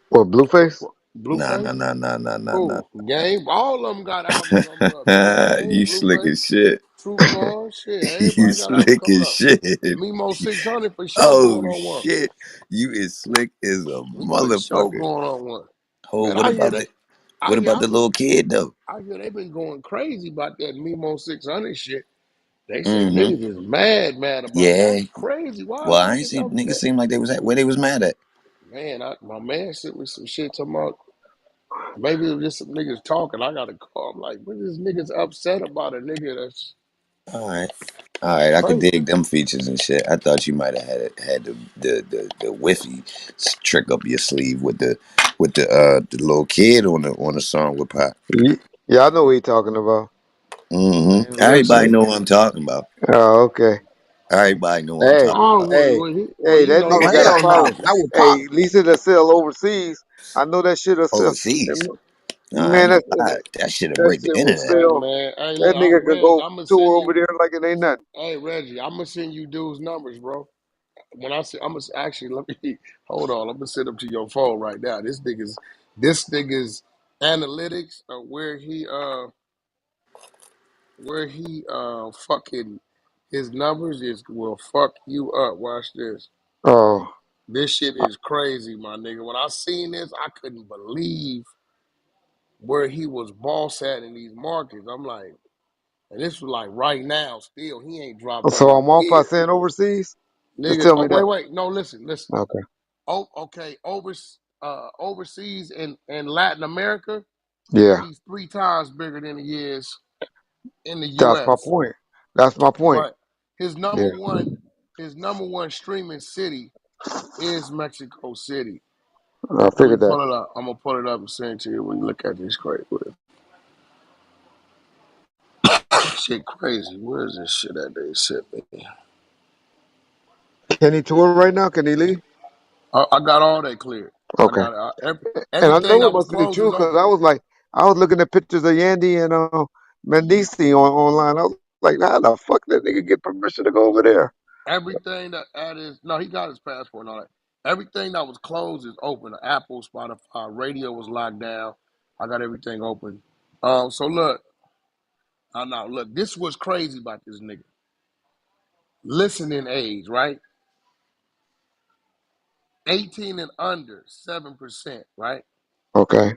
What, Blueface? Nah, nah, Blueface? nah, nah, nah, nah, nah. Who? Game? All of them got albums coming up, man. Game, You slick Blueface, as shit. True Card, shit. You Everybody got album slick coming as up. shit. Mimo 600 for sure going Oh on one. shit. You is slick as a He for sure motherfucker. going on one. Oh, Man, I hear that. I what hear about I the been little kid though? I hear they been going crazy about that Mimo 600 shit. They say Mm-hmm. niggas is mad about it. Yeah. That's crazy. Why Well, is I ain't niggas see niggas upset? seem like they was at where they was mad at. Man, my man sent me some shit talking about maybe it was just some niggas talking. I got to call. I'm like, what is niggas upset about a nigga that's All right. All right, I could crazy? dig them features and shit. I thought you might have had the whiffy trick up your sleeve with the little kid on the song with Pop. Yeah, I know what you're talking about. Mm-hmm. Man, Everybody listen. know what I'm talking about. Oh, okay. Everybody know what I'm Hey, talking Oh, about. hey, well, hey, you that know, Oh nigga you got a hell got no, problem. not with Hey, Pop. at least it'll sell overseas. I know that shit'll sell. Overseas. No, I ain't Man, gonna lie. That shit'll that break the shit will internet. hey sell. man, hey That look, nigga could Reg, go I'm gonna send tour over you. there like it ain't nothing. Hey Reggie, I'm gonna send you dudes numbers, bro. When I say I'm gonna actually let me hold on. I'm gonna send them to your phone right now. This nigga's analytics of where he fucking his numbers is will fuck you up. Watch this. Oh, This shit is crazy, my nigga. When I seen this, I couldn't believe where he was boss at in these markets. I'm like, and this was like right now, still, he ain't dropped so nothing in I'm a off by year. saying overseas? Just Nigga, tell oh me that. wait, no, listen. Okay. Oh, okay, overseas in Latin America, Yeah, he's 3 times bigger than he is in the that's my US. point. That's my point. But his number Yeah, one, his number one streaming city is Mexico City. I Let me figured that. pull it up. I'm gonna pull it up and send it to you when you look at this crazy. Shit crazy. Where is this shit at they sent me? Can he tour right now? Can he leave? I got all that cleared. I Okay. got And I everything know it that was must be closed true is because open. I was looking at pictures of Yandy and Mendici online. I was like, how the fuck did nigga get permission to go over there? Everything that is no, he got his passport and all that. Everything that was closed is open. Apple, Spotify, radio was locked down. I got everything open. So look, I know. Look, this was crazy about this nigga. Listening age, right? 18 and under, 7%, right? Okay.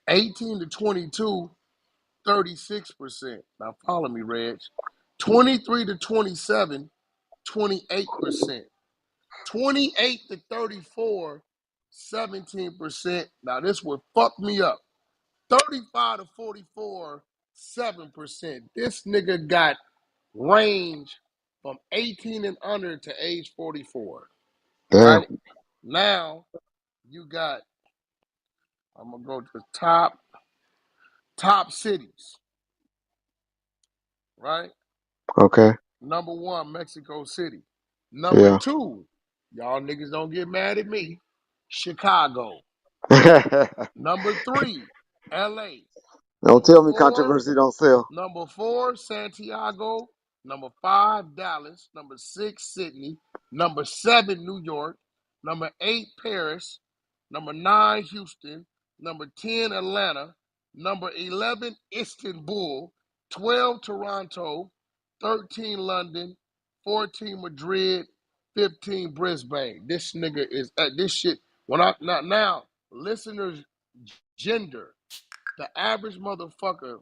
18 to 22, 36%. Now follow me, Reg. 23 to 27, 28%. 28 to 34, 17%. Now this would fuck me up. 35 to 44, 7%. This nigga got range from 18 and under to age 44. Damn. Right? Now you got, I'm gonna go to the top cities, right? Okay. Number one, Mexico City. Number Yeah. two, y'all niggas don't get mad at me, Chicago. Number three, LA. Don't Number tell me four, controversy don't sell. number four, Santiago. Number 5, Dallas. Number 6, Sydney. Number 7, New York. Number 8, Paris. Number 9, Houston. Number 10, Atlanta. Number 11, Istanbul. 12, Toronto. 13, London. 14, Madrid. 15, Brisbane. This nigga is this shit. When I now listeners gender, the average motherfucker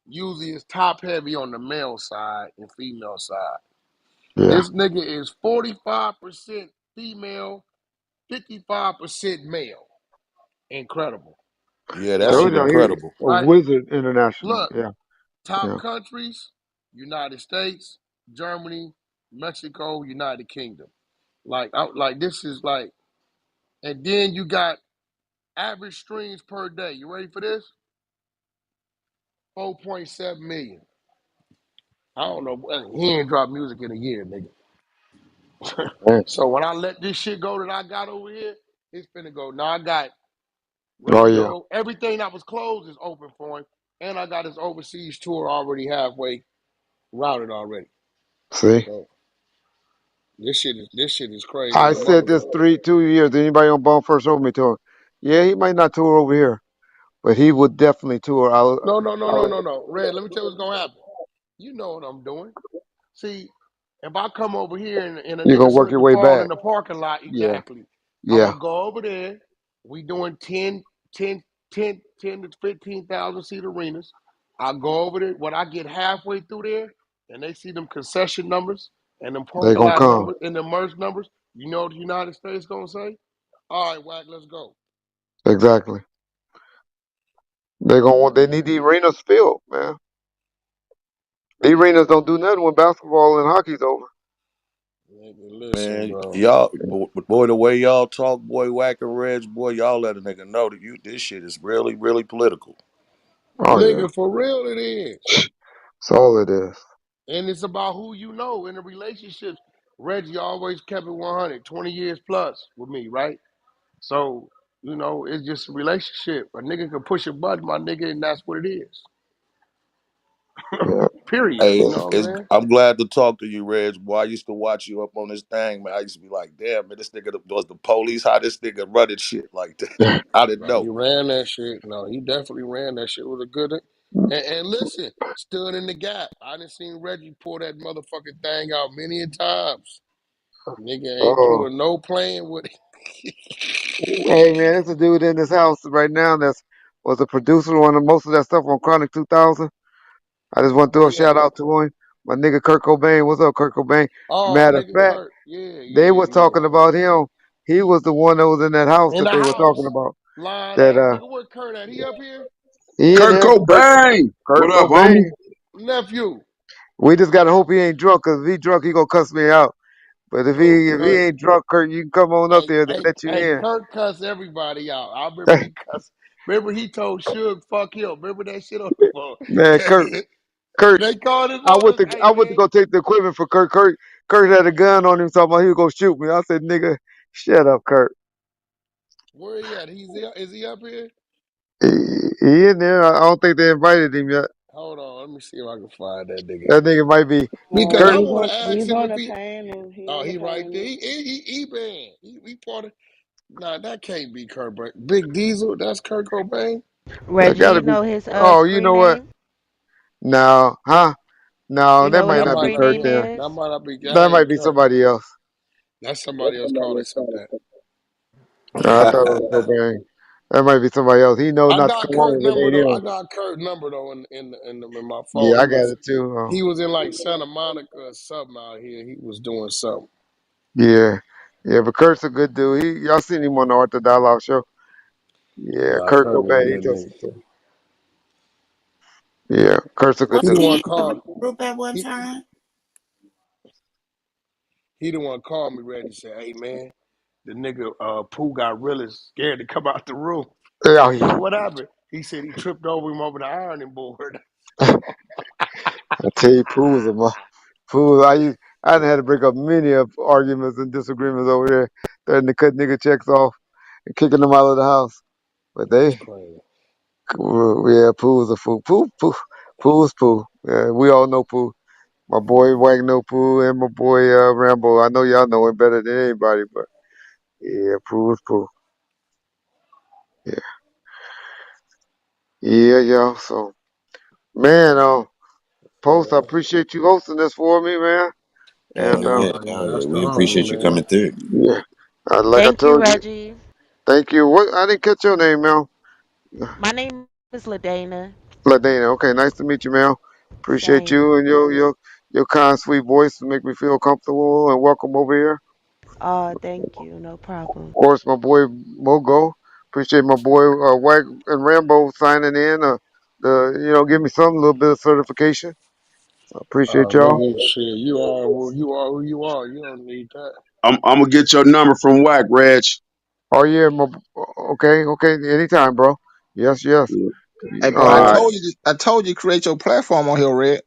usually is top heavy on the male side and female side. Yeah. This nigga is 45% female, 55% male. Incredible. Yeah, that Like, Told shit y'all he was incredible. a right? wizard international. Look, Yeah. top Yeah. countries: United States, Germany, Mexico, United Kingdom. Like this is like, and then you got average streams per day. You ready for this? 4.7 million. I don't know. He ain't dropped music in a year, nigga. Man. So when I let this shit go that I got over here, it's finna go. Now I got Oh yeah. radio, everything that was closed is open for him, and I got his overseas tour already halfway routed already. See, So this shit is crazy I in a said this motherfucker. 2 years. Anybody on Bone First told me to him. Yeah, he might not tour over here, but he would definitely tour. No, no, no, no, I'll no, no. Red, let me tell you what's gonna happen. You know what I'm doing. See, if I come over here and a you're nigga gonna work slip your and way fall back. in the parking lot, Yeah. exactly. I'm Yeah. gonna go over there. We doing 10 to 15,000 seat arenas. I go over there. When I get halfway through there and they see them concession numbers and them They parking gonna lot come. numbers and the merge numbers, you know what the United States gonna say? All right, Wack, let's go. Exactly. They gonna want. They need the arenas filled, man. The arenas don't do nothing when basketball and hockey's over. Nigga, listen, Man, bro. y'all, boy, the way y'all talk, boy, whacking Reds, boy, y'all let a nigga know that this shit is really, really political. Oh yeah. Nigga, for real it is. That's all it is. And it's about who you know in the relationships. Reggie always kept it 100, 20 years plus with me, right? So, it's just a relationship. A nigga can push a button, my nigga, and that's what it is. Yeah. Period. Hey, You know what I'm saying? I'm glad to talk to you, Reg. Boy, I used to watch you up on this thing, man. I used to be like, damn, man, this nigga was the police. How this nigga running shit like that? I didn't No, he know. ran that shit. No, he definitely ran that shit. It was a good. And listen, stood in the gap. I done seen Reggie pull that motherfucking thing out many a times. Nigga ain't Oh. doing no playing with it. Hey man, there's a dude in this house right now that's was a producer on most of that stuff on Chronic 2000. I just want to throw Where a he at? shout out to him. My nigga Kurt Cobain. What's up, Kurt Cobain? Oh, Matter of nigga fact, Kurt. Yeah, they yeah, was yeah. talking about him. He was the one that was in that house In that the they were talking house. about. Line That up. Nigga, where Kurt at? He up here? he in Kurt there. Cobain. Kurt What up, homie? Cobain. Nephew. We just gotta hope he ain't drunk, cause if he drunk, he gonna cuss me out. But if Who? he Kurt. ain't drunk, Kurt, you can come on up Hey, there. They hey, let you hey, in. Kurt cuss everybody out. I remember he cussed. Remember he told Suge, fuck him. Remember that shit on the phone? Man, Kurt. They called his I went orders. to Hey, I went to man. go take the equipment for Kurt. Kurt had a gun on him, talking about he was gonna shoot me. I said, "Nigga, shut up, Kurt." Where he at? Is he up here? He, he in there. I don't think they invited him yet. Hold on. Let me see if I can find that nigga. That nigga might be Because I Kurt. want to ask He's him on if the he. panel. He Oh, on the he right there. panel. He banned. He part of. Nah, that can't be Kurt. Big Diesel. That's Kurt Cobain. That Reggie, gotta you be. know his Oh, you screen know what? name? No, huh? No, You that know what might That his not be might screen not Kurt. name be. Then is? That might not be. That that might ain't be Kurt. somebody else. That's somebody else calling himself that. I thought it was Cobain. That might be somebody else. He know I not to got come on Kurt if it number ain't though. I him. got Kurt number though in my phone. Yeah, I got it too. He was in like Santa Monica or something out here. He was doing something. Yeah, yeah, but Kurt's a good dude. Y'all seen him on the Arthur Dialogue show? Yeah, Nah, Kurt Kurt was a Cobain. He good does nigga. some stuff. Yeah, Kurt's a good He Was the dude. one he in the called. group at one He time? he the one called me ready to say, "Hey man, the nigga Pooh got really scared to come out the room." Oh I said, yeah. "What happened?" He said he tripped over him over the ironing board. I tell you, Pooh's a Pooh. I done had to break up many of arguments and disagreements over there, threatening to cut nigga checks off and kicking them out of the house. But That's they, crazy. yeah, Pooh's a fool. Pooh's Pooh. Yeah, we all know Pooh. my boy Wagner Pooh and my boy Rambo. I know y'all know him better than anybody, but yeah, Pooh is Pooh. Yeah, yeah, y'all. So, man, Post, I appreciate you hosting this for me, man. Hell And yeah, Oh hell yeah, yeah. that's the We homie, appreciate you coming man. through. yeah, like I Thank you, told you, Reggie. thank you. What? I didn't catch your name, man. My name is Ladana. Ladana. Okay, nice to meet you, man. Appreciate Same. you and your kind, sweet voice to make me feel comfortable and welcome over here. Thank you. No Of problem. course, my boy Mogo. Appreciate my boy Wag and Rambo signing in. Give me some little bit of certification. I appreciate y'all. Nigga, shit, you are who you are. You don't need that. I'm gonna get your number from Whack, Reg. Oh yeah, okay, anytime, bro. Yes, yes. Yeah. Hey, bro, All right. I told you create your platform on here, Red.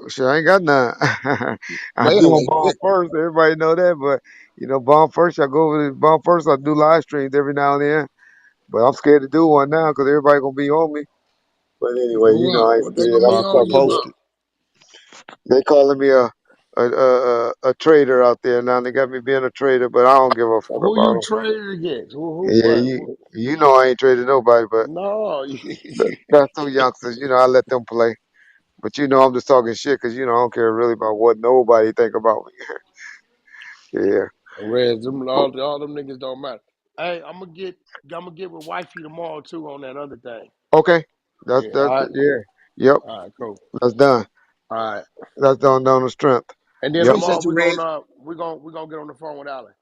Shit, I ain't got none. I But do on anyway, Bomb First. Everybody know that, but Bomb First. I go over to Bomb First. I do live streams every now and then, but I'm scared to do one now because everybody gonna be on me. But anyway, For what? I ain't What they scared. gonna I'm be gonna on start you posting. about? Post it. They calling me a trader out there now. They got me being a trader, but I don't give a fuck Who you about them. traded against? Who Yeah, what? you know I ain't traded nobody, but No, that's some youngsters. I let them play. But I'm just talking shit because I don't care really about what nobody think about me. Yeah. Reds, all them niggas don't matter. Hey, I'm gonna get with wifey tomorrow too on that other thing. Okay. Yeah, all right, Yeah. Yep. all right, cool. That's done. All right, That's down the strength. and then Yep. tomorrow appreciate you, Red. we're gonna get on the phone with Allen.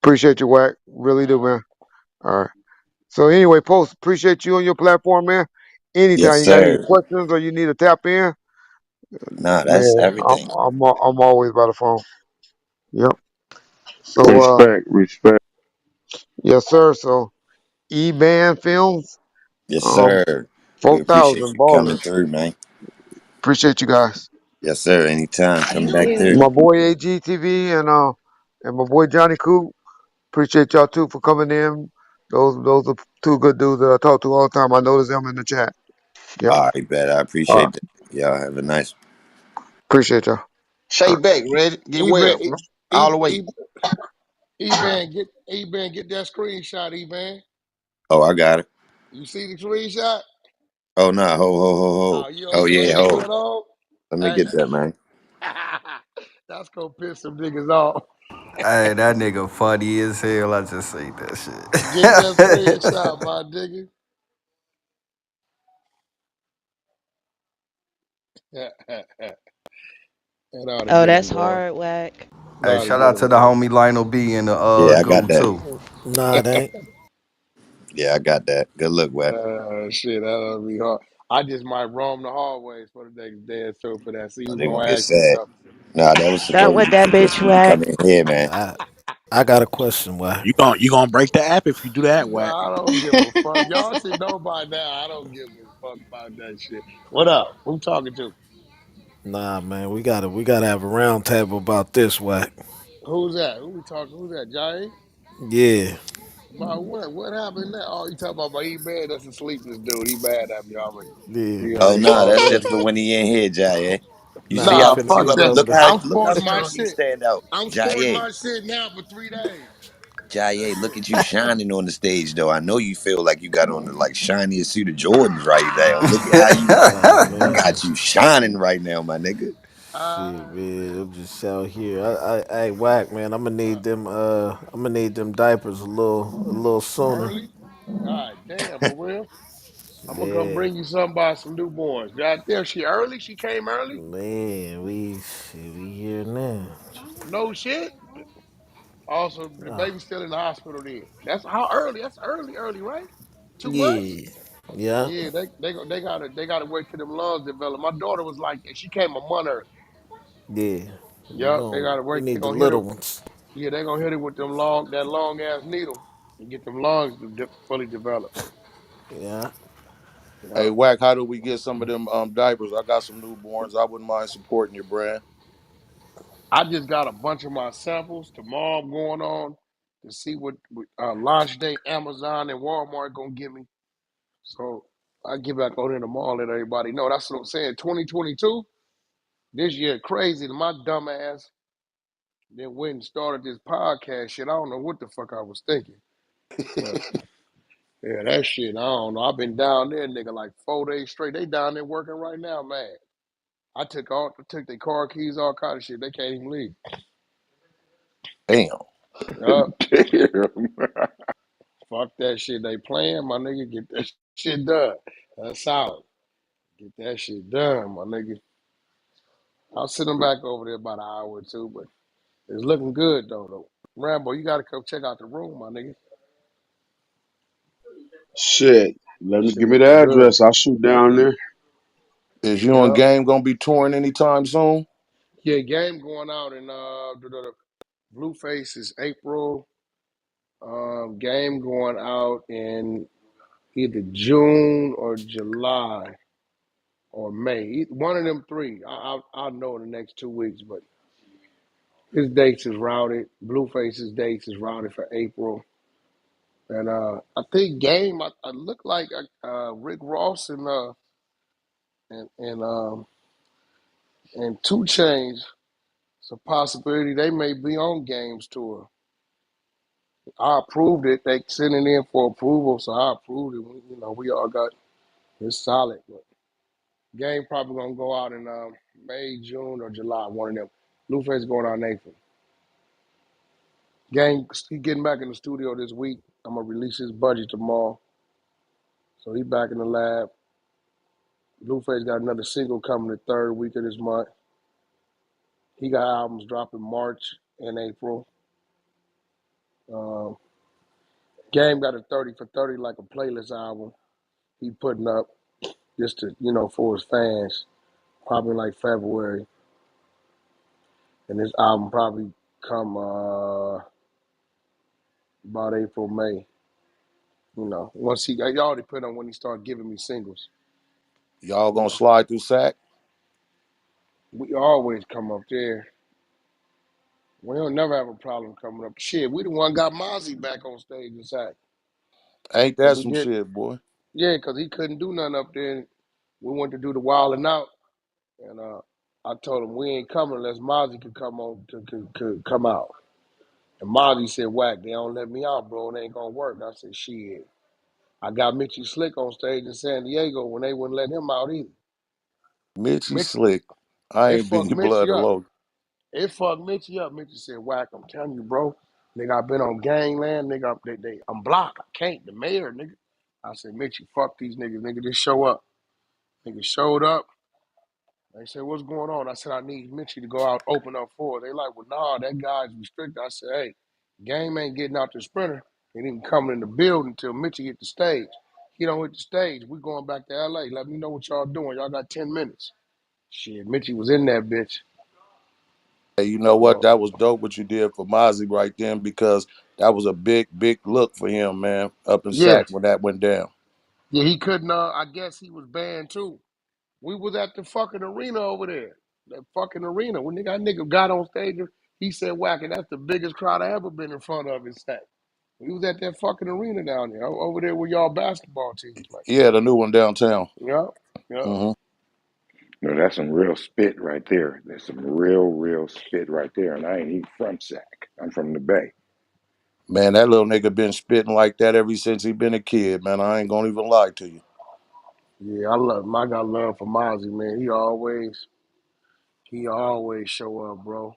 Appreciate you, Wack. Really do, All right, man. All right. So anyway, Post, appreciate you on your platform, man. Yes, Anytime you got any sir. questions or you need to tap in, Nah, that's man, everything. I'm always by the phone. Yep. So Respect, respect. yes, sir. So E-Band Films, Yes, um, sir. We appreciate 4,000 you coming ballers. through, man. Appreciate you guys. Yes, sir. Anytime. Come Thank back through. My you. boy AGTV and my boy Johnny Coop. Appreciate y'all too for coming in. Those are two good dudes that I talk to all the time. I notice them in the chat. Yep. All right, bet. I All right. appreciate that. Y'all have a nice Appreciate y'all. All Shay right. back, Red. Get E-Ban, well. All E- the way. E- E-Ban, get that screenshot, E-Ban. Oh, I got it. You see the screenshot? Oh nah, ho. Oh, Oh you yeah, ain't see ho. it all? Let me Hey, get that, man. that's gonna piss some niggas off. Hey, that nigga funny as hell. I just say that Get that shit. screenshot, my nigga. That ought to Oh, get that's him, boy. hard, Whack. That Hey, ought to shout get out him, to the boy. homie Lionel B in the Yeah, I got goo that. too. Nah, it ain't. Yeah, I got that. Good look, Wet. Shit, that ought to be hard. I just might roam the hallways for the next day or so for that. See Oh, who they gonna gonna get ask me sad. something. Nah, that was Start supposed with to that be bitch, for you to come Whack. in here, man. I got a question. Why? You gonna break the app if you do that, No, Wack. I don't give a fuck. Y'all should know by now. I don't give a fuck about that shit. What up? Who talking to? Nah, man, we gotta have a round table about this. Why? Who's that? Who we talking? Who's that? Jay? Yeah, About what? What happened now? Oh, you talking about he mad? That's a sleepless dude. He mad at me already. yeah. Oh It's nah, all that's good. just for when he in here, Jay. You Nah, see he how finna see he Fuck look finna that. open look the. how I'm look how sporting my strong he shit. stand out. I'm sporting Jay. my shit now for 3 days. Jay, look at you shining on the stage though. I know you feel like you got on the like shiniest suit of Jordans right now. Look at how Nah, you man. got you shining right now, my nigga. Shit, Uh, man. I'm just out here. Hey, Whack, man. I'm gonna need them. I'm gonna need them diapers a little sooner. early? God damn, for real? I'm gonna come Yeah, bring you something by some newborns. Right there, she early? She came early? man. We here now. No shit. Also, the baby's still in the hospital then. That's how early? That's early, right? 2 months? Yeah, yeah, Yeah, they gotta wait till them lungs develop. My daughter was like that. She came a month early. yeah. We Yup, they gon' gotta we wait. They need the gonna hit her. little ones. Yeah, they gonna hit it with that long ass needle and get them lungs fully developed. Yeah. Hey, Yup. Wack, how do we get some of them diapers? I got some newborns. I wouldn't mind supporting your brand. I just got a bunch of my samples. Tomorrow I'm going on to see what launch day Amazon and Walmart gonna give me. So I get back on in the mall and let everybody know. That's what I'm saying. 2022, this year crazy. My dumb ass then went and started this podcast shit. I don't know what the fuck I was thinking. But yeah, that shit, I don't know. I've been down there, nigga, like 4 days straight. They down there working right now, man. I took their car keys, all kind of shit. They can't even leave. Damn. Yup. Damn. Fuck that shit. They playing, my nigga. Get that shit done. That's solid. Get that shit done, my nigga. I'll send them back over there about an hour or two, but it's looking good though. Rambo, you gotta come check out the room, my nigga. Shit. Let me Shit give me the looking good. address. I'll shoot down there. Is you and Yep. Game gonna be touring anytime soon? Yeah, game going out in the Blueface is April. Game going out in either June or July or May. One of them three. I'll know in the next 2 weeks, but his dates is routed. Blueface's dates is routed for April. And I think Game, I look like Rick Ross and and Two Chains. It's a possibility they may be on Game's tour. I approved it. They sent it in for approval, so I approved it. We all got it's solid. But Game probably gonna go out in May, June, or July. One of them. Blueface going out in April. Game, he getting back in the studio this week. I'm gonna release his budget tomorrow, so he back in the lab. Blueface got another single coming the third week of this month. He got albums dropping March and April. Um, Game got a 30 for 30 like a playlist album he putting up just to for his fans. Probably like February, and this album probably come about April, May. Once he all depend on when he start giving me singles. Y'all You gonna know, slide through Sac? we always come up there. We don't never have a problem coming up. Shit, we the one got Mozzie back on stage and sack. Ain't Cause that we some did, shit, boy? yeah, cause he couldn't do nothing up there. We went to do the Wild and Out, and I told him we ain't coming unless Mozzie could come on could come out. And Mozzie said, "Whack, they don't let me out, bro. It ain't gonna work." I said, "Shit." I got Mitchy Slick on stage in San Diego when they wouldn't let him out either. Mitchy Mitch, Slick. I it ain't been fucked your Mitchy blood up. alone. It fucked Mitchy up. Mitchy said, "Whack, I'm telling you, bro. Nigga, I been on gangland. Nigga, I'm blocked. I can't. The mayor, nigga." I said, "Mitchy, fuck these niggas. Nigga, just show up." Nigga showed up. They said, "What's going on?" I said, "I need Mitchy to go out, open up for it." They like, "Well, nah, that guy's restricted." I said, "Hey, game ain't getting out the sprinter. He didn't come in the building until Mitchy hit the stage. He don't hit the stage. We going back to LA. Let me know what y'all doing. Y'all got 10 minutes. Shit, Mitchy was in that bitch. Hey, you know what? So, That was dope what you did for Mozzie right then because that was a big, big look for him, man, up in yeah. Sac when that went down. Yeah, he couldn't, I guess he was banned too. We was at the fucking arena over there. That fucking arena. When nigga got on stage, he said, "Whack," that's the biggest crowd I ever been in front of in Sac. We was at that fucking arena down there, over there where y'all basketball team play. Yeah, the new one downtown. Yeah, yeah. Hmm. No, that's some real spit right there. That's some real spit right there. And I ain't even from Sac. I'm from the Bay. Man, that little nigga been spitting like that ever since he been a kid, man. I ain't gonna even lie to you. Yeah, I got love for Mozzie, man. He always show up, bro.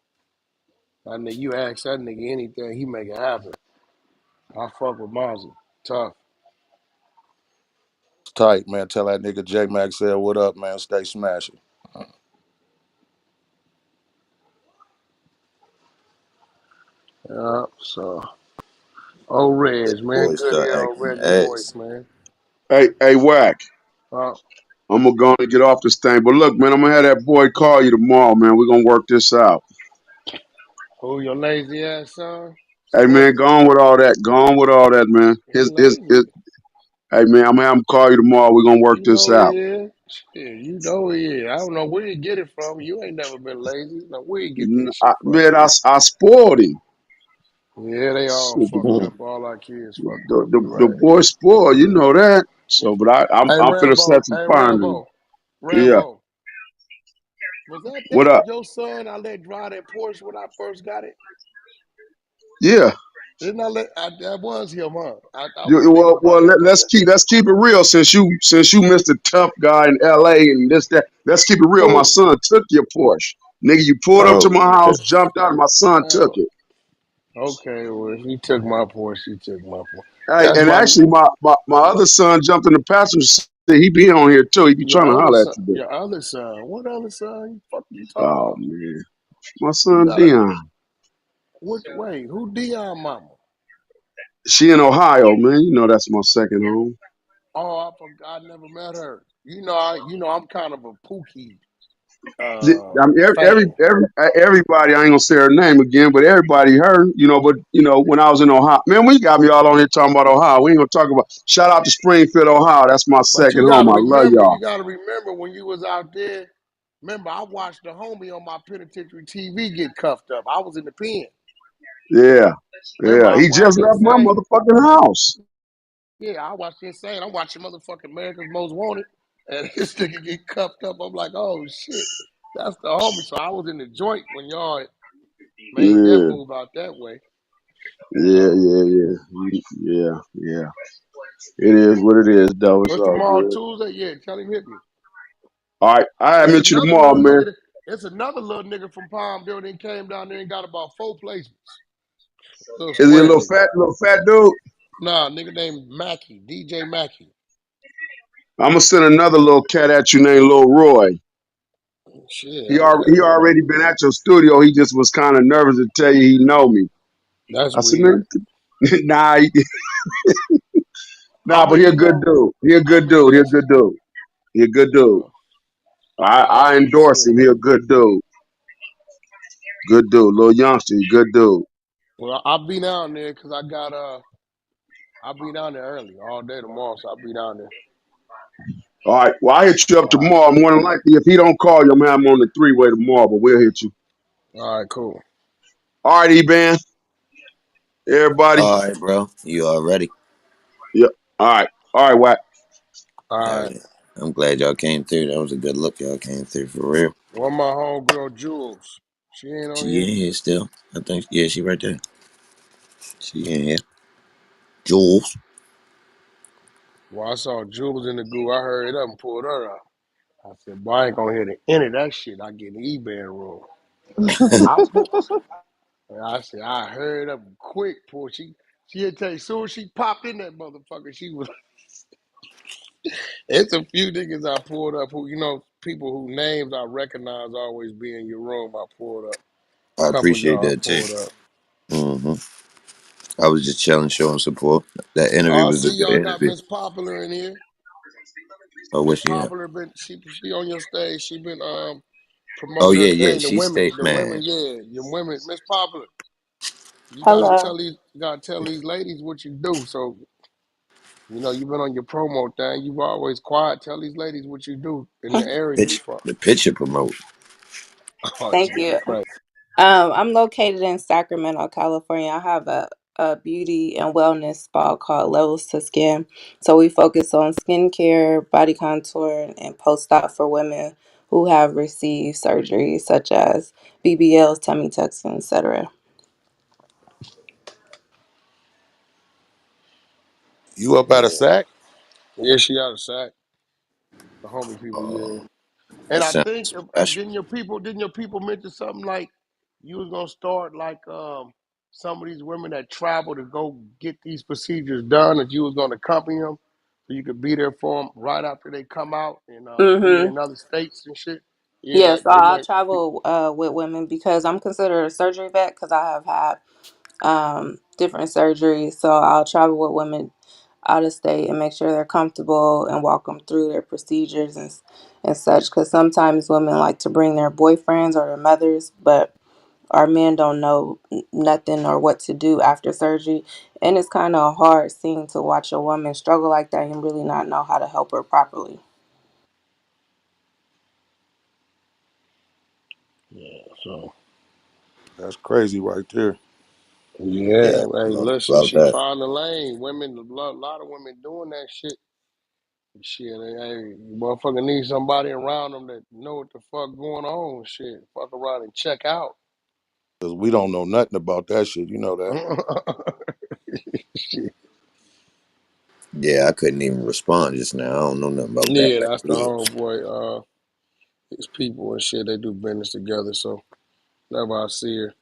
That nigga, you ask that nigga anything, he make it happen. I fuck with Mozzie. Tough. It's tight, man. Tell that nigga J Max said what up, man. Stay smashing. Yeah, so. Oh, Reg, man. Boys Good to start hear old acting Reggie voice, ass. man. Hey, Whack. Uh, I'm gonna go and get off this thing. But look, man, I'm gonna have that boy call you tomorrow, man. We're gonna work this out. who your lazy ass son? Hey man, Scorpion. go on with all that. Go on with all that, man. He lazy. Hey man, I'm gonna have him call you tomorrow. We're gonna work You this know he out. is. Shit, you know he is. I don't know where you get it from. You ain't never been lazy. Now where you get this shit from, Man, nigga? I spoiled him. Yeah, they all Shit, fucked up. All our kids fucked up. the You right. boy spoiled, you know that. So, but I'm finna Rambo, set some hey fire in Rambo, there. Yeah. Rambo. Was that What that up? your son? I let drive that Porsche when I first got it. Yeah. Didn't I let? That was him, huh? I was thinking Well, about that the other day. let's keep it real. Since you Mr. Tough Guy in L.A. and this that, let's keep it real. My Who? son took your Porsche, nigga. You pulled up to Oh my house, shit. jumped out, and my son took Well, it. okay, well, he took my Porsche. He took my Porsche. Hey, That's and my actually, my other son jumped in the passenger seat. He be on here too. He be your trying to other holler at son. you, Your other son. What other son? You fuck you but talking oh about? man, my You son got a Dion. which way? Who Dion mama? She in Ohio, man. You know that's my second home. Oh, I forgot. I never met her. I'm kind of a Pookie I mean, fan. everybody, I ain't gonna say her name again, but everybody heard, but when I was in Ohio, man, we got me all on here talking about Ohio. We ain't gonna talk about, shout out to Springfield, Ohio. That's my But you second home. gotta I love remember, y'all. when you was out there. Remember, I watched the homie on my penitentiary TV get cuffed up. I was in the pen. Yeah. Remember, Yeah. I He just watched left my Insane. motherfucking house. Yeah, I watched Insane. I'm watching motherfucking America's Most Wanted, and this nigga get cuffed up. I'm like, oh shit, that's the homie. So I was in the joint when y'all made that Yeah. move out that way. Yeah. Yeah. Yeah. Yeah. Yeah. It is what it is, though. It's What's all tomorrow, good. Tuesday? Yeah, tell him hit me. All right. I It's admit you another tomorrow, little man. nigga. It's another little nigga from Palm Building came down there and got about 4 placements. Little Is he a square nigga. little fat dude? Nah, nigga named Mackey, DJ Mackey. I'm gonna send another little cat at you named Lil Roy. Shit, He okay. already been at your studio. He just was kind of nervous to tell you he know me. That's I said, weird. man, nah, I nah, but he a mean, good dude. He a I good mean, dude. He a listen. good dude. He a good dude. I endorse Shit. him. He a good dude. Good dude. Little youngster. He good dude. Well, I'll be down there because I'll be down there early all day tomorrow, so I'll be down there. All right. Well, I hit you up All right. tomorrow. More than likely, if he don't call you, I'm gonna have him on the three-way tomorrow. But we'll hit you. All right, cool. All right, E-Ban. Everybody. All right, bro. You all ready? Yep. All right. All right, Wack. All Hell right. yeah. I'm glad y'all came through. That was a good look. Y'all came through for real. One of my homegirl, Jules. She ain't on She here. in here still. I think. Yeah, she right there. She in here. Jules. Well, I saw Jules in the goo. I hurried up and pulled her out. I said, boy, I ain't gonna hit the end of that shit. I get an eBay room. I And I said, I heard up quick, poor. She had tell you, as soon as she popped in that motherfucker, she was. It's a few niggas I pulled up who, people whose names I recognize always be in your room. I pulled up. I A couple of appreciate y'all that too. pulled up. hmm I was just chilling, showing support. That interview Oh, I was see a good y'all got interview. Miss Popular in here. Oh, where Miss she at? Popular been she on your stage. She been Oh promoting her yeah, yeah. thing. She stay The women, man. yeah, your women. Miss Popular, Hello. you gotta tell these ladies what you do. So you've been on your promo thing. You've always quiet. Tell these ladies what you do in the area you Pitch from. the picture promote. Oh, this Thank nigga you. crazy. I'm located in Sacramento, California. I have a beauty and wellness spa called Levels to Skin. So we focus on skincare, body contour, and post-op for women who have received surgery such as BBLs, tummy tucks, and etc. You up at a Yeah. sack? Yeah, she out of sight. The homie people, Oh, yeah. that And I sounds think special. didn't your people mention something like you was gonna start like some of these women that travel to go get these procedures done, that you was gonna accompany them so you could be there for them right after they come out and be Mm-hmm. in other states and shit. Yeah, Yes, they I'll might. travel with women because I'm considered a surgery vet because I have had different surgeries. So I'll travel with women out of state and make sure they're comfortable and walk them through their procedures and such. Because sometimes women like to bring their boyfriends or their mothers, but our men don't know nothing or what to do after surgery. And it's kind of a hard scene to watch a woman struggle like that and really not know how to help her properly. Yeah, so That's crazy right there. yeah, Yeah, I hey, don't know listen, about she that. found the lane. Women, a lot of women doing that shit. Shit, hey, motherfucker need somebody around them that know what the fuck going on. Shit, fuck around and check out. Because we don't know nothing about that shit. You know that. Shit. Yeah, I couldn't even respond just now. I don't know nothing about Yeah, Black that's the Woods. homeboy. His people and shit, they do business together. So whenever I see her,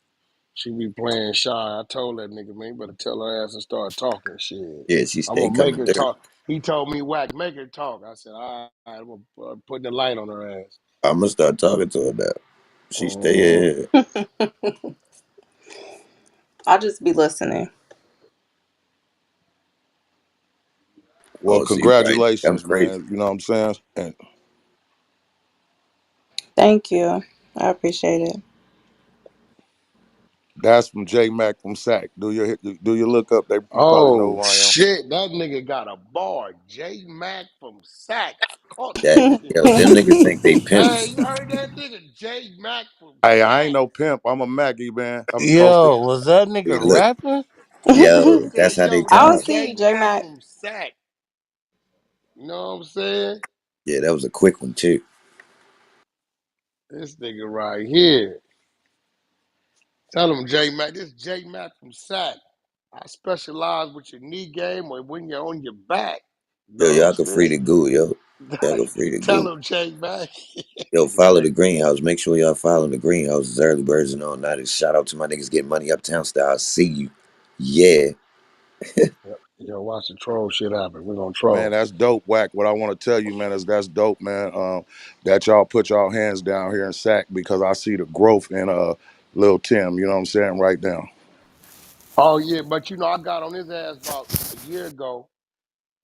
she be playing shy. I told that nigga, man, you better tell her ass and start talking shit. Yeah, she I'm stay gonna make coming her through. talk. He told me, whack, make her talk. I said, all right, I'm gonna put the light on her ass. I'm gonna start talking to her now. She stay Mm. here. I'll just be listening. Well, Oh, see, right. I'm congratulations, crazy. man. You know what I'm saying? And Thank you. I appreciate it. that's from J Mac from Sac. Do your look up? You probably know Oh who I am. shit, that nigga got a bar. J Mac from Sac. I caught that That nigga. yo, them niggas think they Hey, pimps. you heard that nigga? J Mac from Hey, I ain't Sac. no pimp. I'm a Maggie man. I'm supposed to. Yo, was that See, nigga look, rapping? He yo, said, that's how they yo, I that's don't talk. see you, J J Mac Mac. from Sac. You know what I'm saying? Yeah, that was a quick one too. This nigga right here. Tell him J Mac. This J Mac from Sac. I specialize with your knee game or when you're on your back. You Yo, know what I'm y'all can free saying? the goo, yo. Y'all can free the Tell goo. him J Mac. Yo, Nigga follow the J Mac. greenhouse. Make sure y'all follow the greenhouse. It's early birds and all night. Shout out to my niggas getting money uptown style. See you. Yeah. Yo, watch the troll shit happen. We're gonna Man, troll. that's dope, Whack. What I want to tell you, man, is that's dope, man. That y'all put y'all hands down here in Sac because I see the growth in Lil Tim. You know what I'm saying? Right now. Oh yeah, but I got on his ass about a year ago,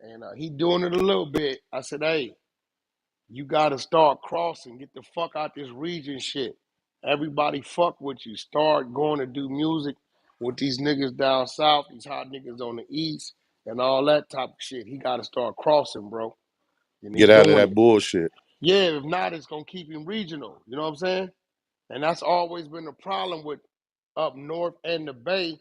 and he doing it a little bit. I said, hey, you gotta start crossing. Get the fuck out this region shit. Everybody fuck with you. Start going to do music with these niggas down south, these hot niggas on the east, and all that type of shit. He gotta start crossing, bro. And he Get out of doing that it. bullshit. Yeah, if not, it's gonna keep him regional. You know what I'm saying? And that's always been the problem with up north and the Bay,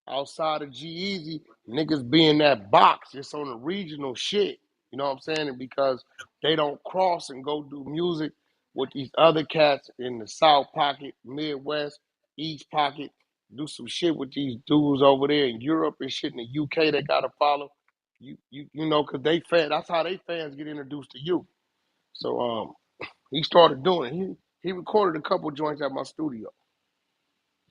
outside of G-Eazy, niggas be in that box, just on the regional shit. You know what I'm saying? And because they don't cross and go do music with these other cats in the South Pocket, Midwest, East Pocket, do some shit with these dudes over there in Europe and shit in the UK they gotta follow. You know, cause that's how they fans get introduced to you. So he started doing it. He recorded a couple joints at my studio.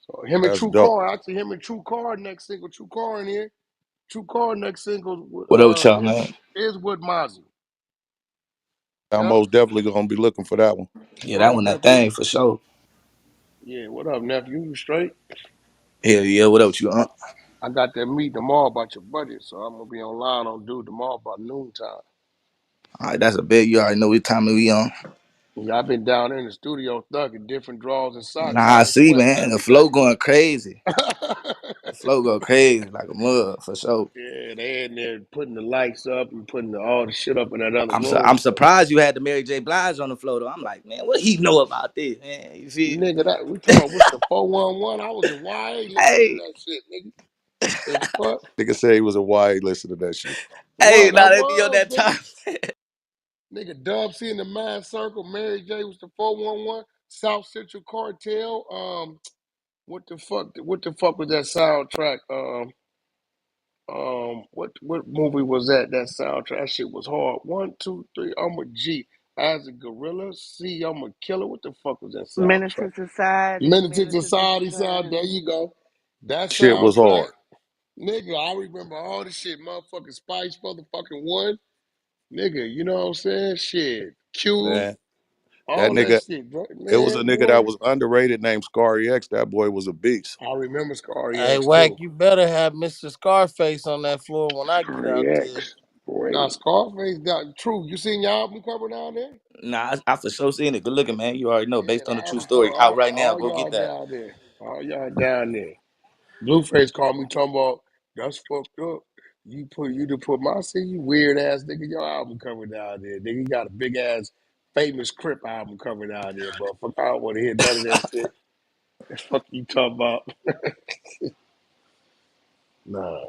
So him and That's True dope. Car, actually him and True Car next single, True Car in here. True Car next single What up with y'all, man? is with Mozzie. I'm Yep. most definitely gonna be looking for that one. Yeah, What that up, one, that nephew? thing for sure. Yeah, what up, nephew? You straight? Hell yeah, what up with you, I got that meet tomorrow about your budget, so I'm gonna be online on dude tomorrow about noontime. All right, that's a bet. You already know what time we on. Yeah, I've been down there in the studio thugging different draws and socks. Nah, I I ain't see, sweating man. The every flow day. going crazy. The flow go Yeah, crazy like a mug for sure. they in there putting the lights up and putting all the shit up in that other I'm room. So surprised you had the Mary J. Blige on the floor though. I'm like, man, what he know about this, man? You feel me? nigga, that we talking about what's the 411? I was in YA listening to Hey, that shit, nigga. The fuck? Nigga say he was a YA. Listen to that shit. hey, What nah, that they be on was, that nigga? time. Nigga Dub C in the Mind Circle, Mary J was the 411, South Central Cartel. What the fuck was that soundtrack? What movie was that? That soundtrack, that shit was hard. One, two, three, I'm a G. As a gorilla, C, I'm a killer. What the fuck was that Menace soundtrack? to Society, Menace to Menace to Society sound, there Society. you go. That Shit was soundtrack, hard, nigga, I remember all the shit, motherfucking Spice motherfucking One. Nigga, you know what I'm saying? Shit. Cube, man. That all that nigga. shit, bro. It was a Man, nigga that boy. was underrated named Scary X. That boy was a beast. I remember Scary Hey, X Wack, too. you better have Mr. Scarface on that floor when I get Scary out there. X. Now Boy. Scarface got true. You seen your album cover down there? Nah, I for sure seen it. Good looking, man. You already know. Yeah, Based the on the true album cover. story, out right now. All Go get y'all that. down there. All y'all down there. Blueface called me talking about that's fucked up. You to put my see you weird ass nigga your album cover down there. Nigga you got a big ass famous Crip album cover down there, but fuck I don't want to hear none of that shit. The fuck you talking about? Nah.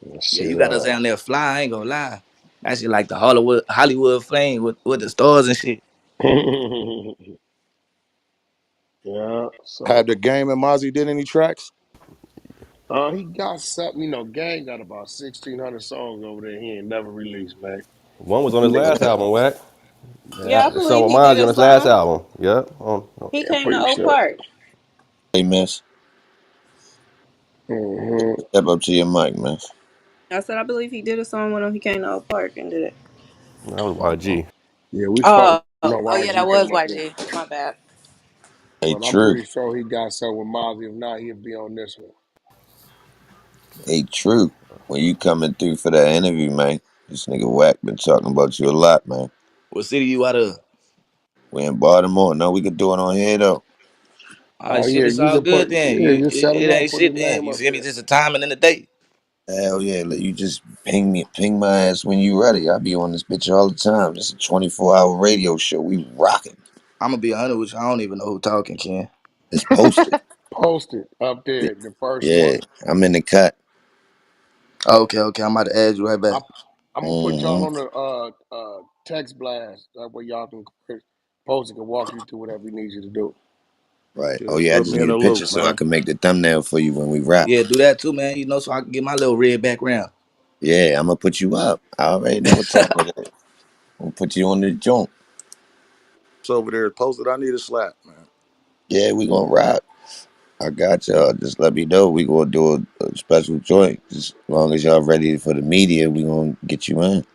Yeah, Shit, you got us down there fly. I ain't gonna lie. That shit like the Hollywood flame with the stars and shit. Yeah. Had So, the game and Mozzie did any tracks? he got something. Gang got about 1,600 songs over there. He ain't never released, man. One was on his Nigga, last album, Wack. Yeah, I The song believe with he did Mozzie on a his last song. album. Yep. On. He Yeah, I'm came to pretty Oak sure. Park. hey, miss, Hmm. step up to your mic, miss. I said I believe he did a song with him. He came to Oak Park and did it. That was YG. Yeah, we spoke. Oh, yeah, that YG was came up here. YG. My bad. Hey, But I'm true. pretty sure he got something with Mozzie. If not, he'll be on this one. Hey, true. When you coming through for that interview, man, this nigga Wack been talking about you a lot, man. What city you out of? We in Baltimore. No, we could do it on here though. Oh Oh shit, yeah, it's you all can good put. then. Yeah, just set It him up. ain't Put his shit then. name You up feel me? there. Just a timing and a date. Hell yeah, you just ping my ass when you ready. I be on this bitch all the time. It's a 24-hour radio show. We rocking. I'm gonna be 100 with you. I don't even know who talking, Ken. It's posted. Post it up there, the first Yeah, one. I'm in the cut. Okay, okay. I'm about to add you right back. I, I'm gonna put y'all Mm-hmm. on the text blast. That way y'all can post it, can walk you through whatever he needs you to do. Right. Oh Just yeah, I put just me in need a the picture loop, so I man. can make the thumbnail for you when we rap. Yeah, do that too, man. So I can get my little red background. Yeah, I'm gonna put you up. I already know what time it is. I'm gonna put you on the joint. It's over there posted. I need a slap, man. Yeah, we gonna rock. I got y'all. Just let me know. We gonna do a special joint. Just as long as y'all ready for the media, we gonna get you in.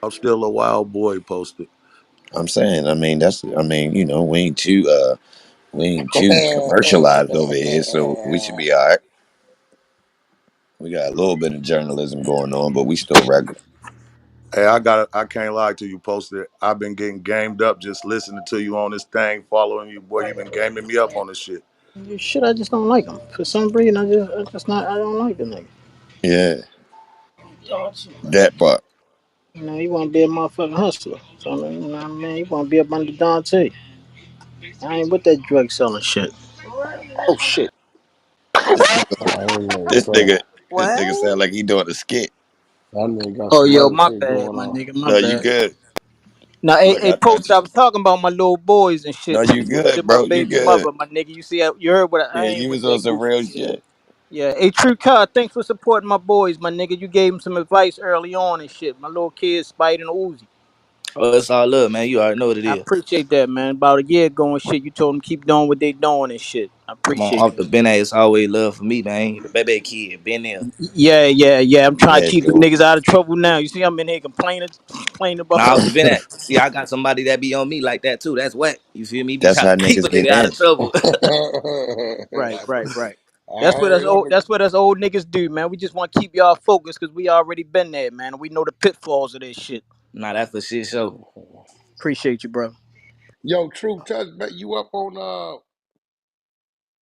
I'm still a wild boy posted. I'm saying. We ain't too commercialized over here, so we should be all right. We got a little bit of journalism going on, but we still regular. Hey, I can't lie to you, posted. I've been getting gamed up just listening to you on this thing, following you, boy. You've been gaming me up on this shit. Shit, I just don't like him. For some reason, I don't like the nigga. Yeah, that part. You know, he want to be a motherfucking hustler. So, you know what I mean? He want to be up under Dante. I ain't with that drug selling shit. Oh, shit. This nigga, I ain't know this nigga, crazy. this nigga What? sound like he doing a skit. That nigga got Oh, some yo, other my shit bad, going my on. nigga, my No, you bad. good. Now, Look, hey, I thought Post, I was talking about my little boys and no, shit, man. you You was good, in my bro. You baby good. mother, my nigga. You see, you heard what I Yeah, ain't you with was on that some goofy real shit. shit. Yeah, hey, True Card, thanks for supporting my boys, my nigga. You gave him some advice early on and shit. My little kids, Spite and Uzi. Oh, it's all love, man. You already know what it I is. appreciate that, man. About a year ago and shit, you told them keep doing what they doing and shit. I Come on, appreciate off that. the Ben A, it's always love for me, man. The baby kid, been there. Yeah, yeah, yeah. I'm trying to Yeah, keep the so niggas out of trouble now. You see, I'm in here complaining about Now some off the Ben shit. A. See, I got somebody that be on me like that too. That's whack. You feel me? Be that's trying how to keep niggas a get nigga out in. of trouble. Right, I right, right. heard that. That's what us old niggas do, man. We just want to keep y'all focused because we already been there, man. We know the pitfalls of this shit. Nah, that's for shit show. Appreciate you, bro. Yo, True Touch, bet you up on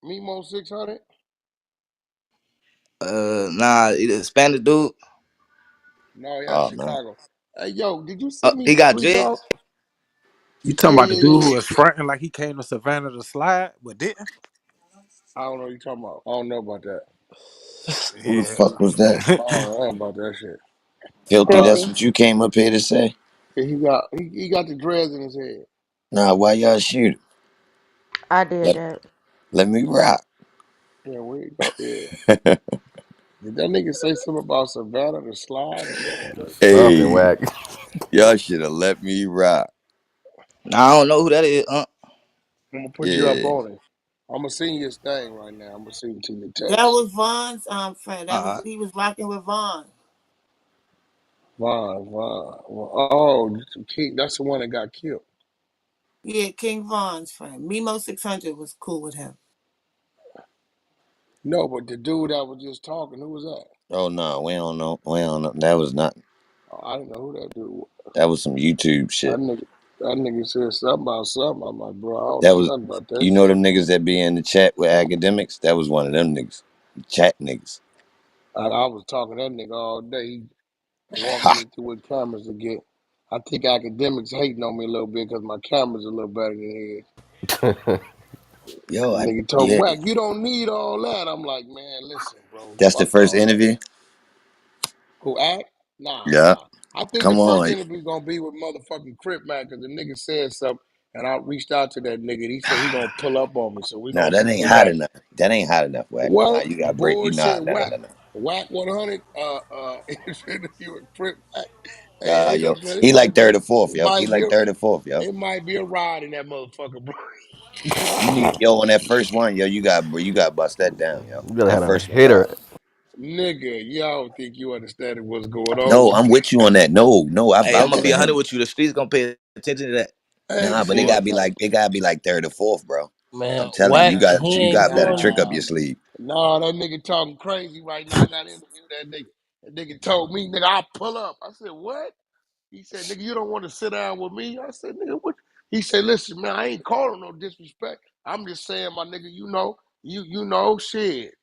Mimo 600? Nah, it Spanish dude. No, yeah, Oh man, Chicago. Hey, yo, did you send me He got Street Dog? dreads. You talking Yeah, about the yeah, dude yeah. who was fronting like he came to Savannah to slide, but didn't? I don't know what you talking about. I don't know about that. who the Yeah. fuck was that? I don't know about that shit. Filthy, that's Filthy. what you came up here to say? He got the dreads in his head. Nah, why y'all shoot him? I did Let, that. let me rock. Yeah, where you go? Yeah. Did that nigga say something about Savannah to slide or something like that? Something, Hey, Wack. y'all should have let me rock. Nah, I don't know who that is. I'm gonna put you up Yeah. on it. I'm gonna send you his thing right now. I'm gonna send it to your That text. was Von's friend. Uh, He was rocking with Von. Vaughn. Oh, King, that's the one that got killed. Yeah, King Von's friend. Mimo 600 was cool with him. No, but the dude that was just talking, who was that? Oh no, we don't know. We don't know. That was not. Oh, I didn't know who that dude was. That was some YouTube That shit. nigga, that nigga said something about something. I'm like, bro, I don't That know was. nothing about that You know shit. them niggas that be in the chat with academics. That was one of them niggas. Chat niggas. I was talking to that nigga all day. He walking Ha. me through what cameras to get. I think academics hating on me a little bit because my camera's a little better than his. Yo, Nigga told me, yeah. Wack, you don't need all that. I'm like, man, listen, bro, That's the fuck first all that. interview. Who act? Nah, Yeah. nah. I think the Come first on. interview gonna be with motherfucking Crip Mac because the nigga said something, and I reached out to that nigga. And he said he gonna pull up on me, so we Now gonna that see ain't what's hot happening. enough. That ain't hot enough, Wack. Nah, What you gotta break. You bullshit? nah, Whack, nah. whack 100. Interview with Crip Mac. Hey, Nah, ain't no yo. telling. It He like might be. third or fourth, It yo. He might be. like third or fourth, yo. It might be a ride in that motherfucker, bro. You need, yo, on that first one, yo, you got to bust that down, yo. You gotta That have a first one hitter. hard. Nigga, y'all think you understand what's going on? No, I'm with you on that. No, I Hey, I'm vouch gonna for be 100 him. with you. The streets gonna pay attention to that. Hey, Nah, but see, it gotta be like third or fourth, bro. Man, I'm telling you, Wack, he you ain't got that a going. trick up nah, your sleeve. nah, that nigga talking crazy right now. I got to interview that nigga. That nigga told me, nigga, I'll pull up. I said, what? He said, nigga, you don't want to sit down with me? I said, nigga, what? He said, listen, man, I ain't calling no disrespect. I'm just saying, my nigga, you know, shit.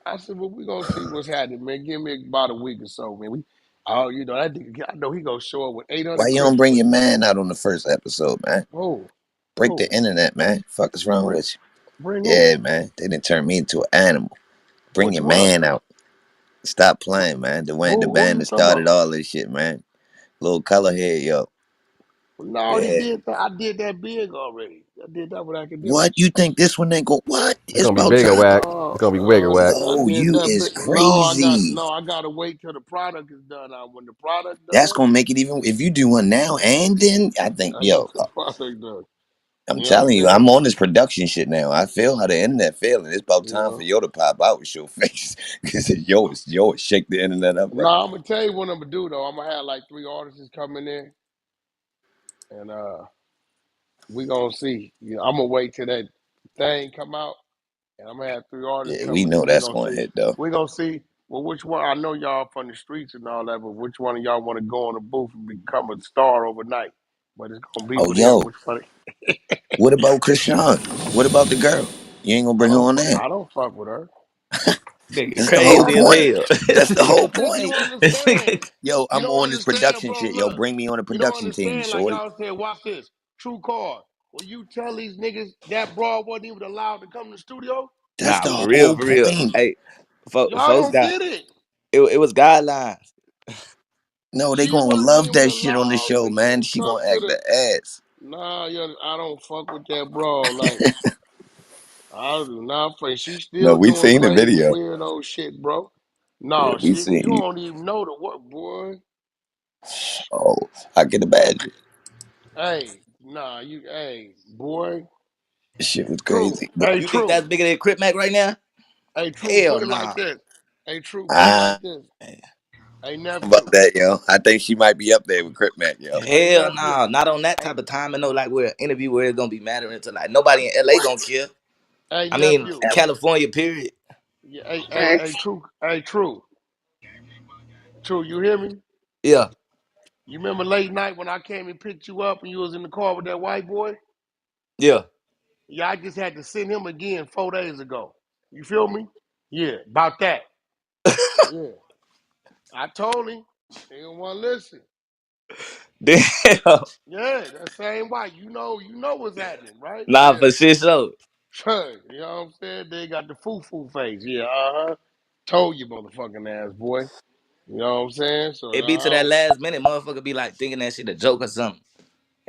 I said, well, we gonna see what's happening, man. Give me about a week or so, man. Oh, you know, that nigga, I know he gonna show up with Why 800 you don't Crips bring with your him. man out on the first episode, man? Who? Break the Who? internet, man. Fuck is wrong Bring, with bring you? who? Yeah, man. They didn't turn me into an animal. Bring Which your one? man out. Stop Who, playing, man. The who band you that talking started about? all this shit, man. Little color head, yo. No, he Yeah. did that. I did that big already. I did that with What academics. you think this one ain't go? What? It's It's gonna be about bigger, time. Wack. It's No, gonna be bigger, Wack. I Yo, did you that is big. No, crazy. I gotta wait till the product is done. When the product That's done, gonna make it even. If you do one now and then, I think, I get yo, the product done. I'm You know what I'm telling you, saying? I'm on this production shit now. I feel how the internet feeling. It's about You time for know. yo to pop out with your face, because yo, shake the internet up No, right I'm gonna tell you what I'm gonna do though. I'm gonna have like 3 artists coming in, and we gonna see. You know, I'm gonna wait till that thing come out. And I'm gonna have 3 artists now. Yeah, we coming in. know We're that's gonna gonna see. hit though. We're gonna see. Well, which one? I know y'all from the streets and all that, but which one of y'all want to go in the booth and become a star overnight? But it's gonna be Oh, with him. yo, Which one? what about Krishan? What about the girl? You ain't gonna bring her on there? I don't fuck with her. Nigga, That's the whole crazy as point. hell. That's the whole I think you point. don't understand. Yo, You I'm don't on this understand, production bro. shit. Yo, Look, bring me on the you don't production team, understand. Like shorty. y'all said, watch this. True card. When you tell these niggas that broad wasn't even allowed to come to the studio, That's Nah, the for real, whole for real. point. Hey, y'all folks don't got get it. it was guidelines. No, they She gonna wasn't love even that shit on the allowed show, to man. even She come gonna to act the. the ass. Nah, yeah, I don't fuck with that bro. Like, I do not play. She's No, still we doing seen the crazy, video. weirdo shit, bro. Yeah, No, we she. You seen. don't even know the what, boy. Oh, I can imagine. Hey, nah, you. Hey, boy. This shit was True. crazy. But Hey, You think that's true. bigger than Crip Mac right now? Hey, true. Hell Put it like nah. this. Hey, true. Put it I like this. Hey, about nephew. that, yo. I think she might be up there with Crip Mac, yo. Hey, Hell nephew. nah. Not on that Hey, type of time. I know like where an interview where it's gonna be mattering to like nobody in LA gonna care. hey, I mean nephew. California, period. Yeah, hey, Facts. true. Hey, true. True. You hear me? Yeah, You remember late night when I came and picked you up and you was in the car with that white boy? yeah. Yeah, I just had to send him again 4 days ago. You feel me? Yeah, about that. Yeah. I told him. He didn't want to listen. Damn. Yeah, that same white. You know what's happening, right? Nah, Yeah. for shit so. Sure. You know what I'm saying? They got the foo-foo face. Yeah, uh-huh. Told you, motherfucking ass boy. You know what I'm saying? So, It be to that last minute, motherfucker be like thinking that shit a joke or something.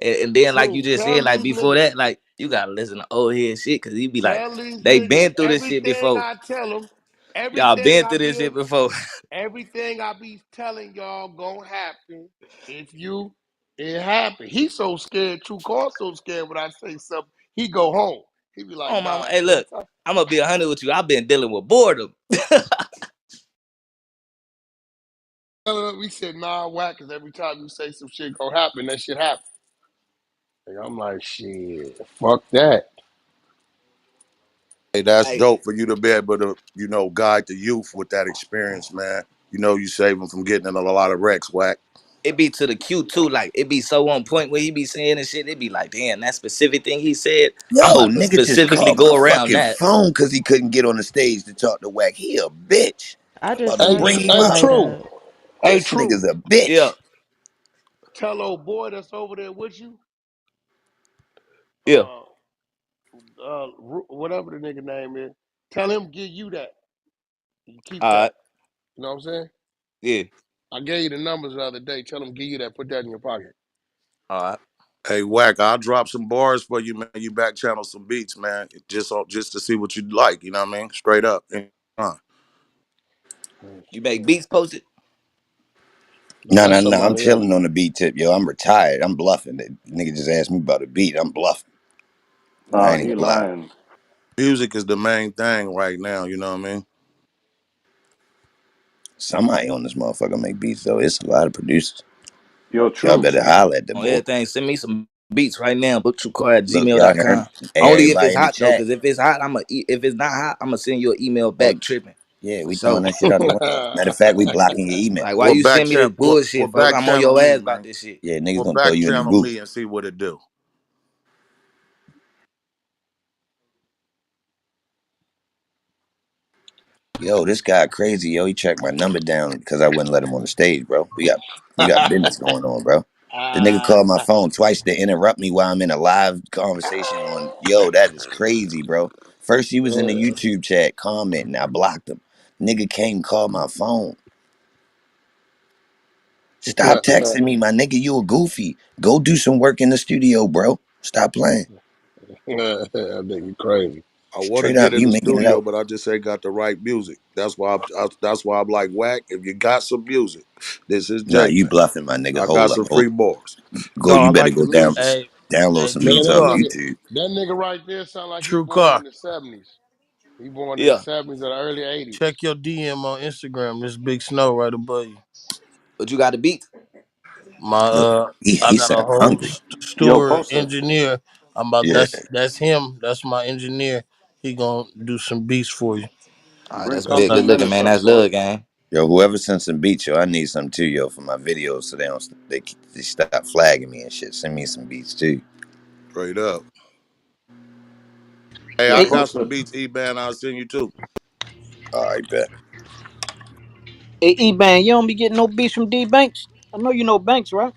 And then like you true. just said, Tell like these before niggas. that, like you gotta listen to old head shit, cause he be like, Tell these they niggas been through this shit everything before. I tell them. Y'all Everything been I through this be shit before. Everything I be telling y'all gonna happen if you it happen. He's so scared. True call so scared when I say something. He go home. He be Oh like, mama, nah, hey son. look, I'm gonna be 100 with you. I've been dealing with boredom. We said nah, whack. Cause every time you say some shit gonna happen, that shit happen. And I'm like, shit, fuck that. Hey, that's Like dope for you to be able to, guide the youth with that experience, man. You save them from getting in a lot of wrecks, whack. it be to the Q too. Like it be so on point when he be saying and shit. It be like, damn, that specific thing he said. I'm Yo, about to nigga just specifically called my go around fucking that. phone because he couldn't get on the stage to talk to Wack. He a bitch. I I'm about just to Hey, wanted bring to him hey, up. invite true. up. Hey, This true. nigga's a Yeah, bitch. Tell old boy that's over there with you, yeah. uh, whatever the nigga name is. Tell him give you that. You keep All that. right. You know what I'm saying? Yeah. I gave you the numbers the other day. Tell them give you that. Put that in your pocket. All right. Hey, Whack, I'll drop some bars for you, man. You back channel some beats, man. Just to see what you like, you know what I mean? Straight up. You make beats posted. You No, got no, no. I'm somebody else. chilling on the beat tip, yo. I'm retired. I'm bluffing. The nigga just asked me about a beat. I'm bluffing. I Nah, ain't he gonna lie. lying. Music is the main thing right now, you know what I mean? Somebody on this motherfucker make beats though. It's a lot of producers. Yo, Y'all True. better holler at the On boy. everything. Send me some beats right now. Book2car at Look, y'all heard? gmail.com. Hey, Only if it's everybody in the hot though, chat. because if it's hot, if it's not hot, I'm gonna send you an email Oh, back tripping. yeah, For we throwing sure. that shit out the window. Matter of fact, we blocking your email. Like, why Well, you send me this bullshit, folks? back I'm on channel your me, ass about man. this shit. Yeah, niggas Well, gonna throw back you in the channel goo. me and see what it do. Yo, this guy crazy, yo. He tracked my number down because I wouldn't let him on the stage, bro. We got business going on, bro. The nigga called my phone twice to interrupt me while I'm in a live conversation on. Yo, that is crazy, bro. First he was in the YouTube chat commenting, I blocked him. Nigga came called my phone. Stop texting me, my nigga. You a goofy. Go do some work in the studio, bro. Stop playing. That nigga crazy. I want to Straight get up, in you the making it studio, up. but I just ain't got the right music. That's why I'm like, Whack, if you got some music, this is Nah, J, you man. bluffing, my nigga. I got Hold up. some free bars. Go, No, I you better like the go down, music. Hey, download hey, some True Man, beats that off of Car, nigga, YouTube. that nigga right there sound like he True born Car. in the 70s. He born in the Yeah. 70s or the early 80s. Check your DM on Instagram. This big snow right above you. But you got the beat. My Look, I he got a sound whole hungry. Yo, steward post that. engineer. I'm about Yeah. that's him. That's my engineer. He gonna do some beats for you. All right, Bring that's big. Uh, Good Compton looking, Menace man. up, That's Smoke. love, gang. Yo, whoever sent some beats, yo, I need some too, yo, for my videos so they stop flagging me and shit. Send me some beats too. Straight up. Hey, Yo, I Hey, got post some that. beats, E-Man, I'll send you too. All right, bet. hey, E-Bang, you don't be getting no beats from D Banks? I know you know Banks, right?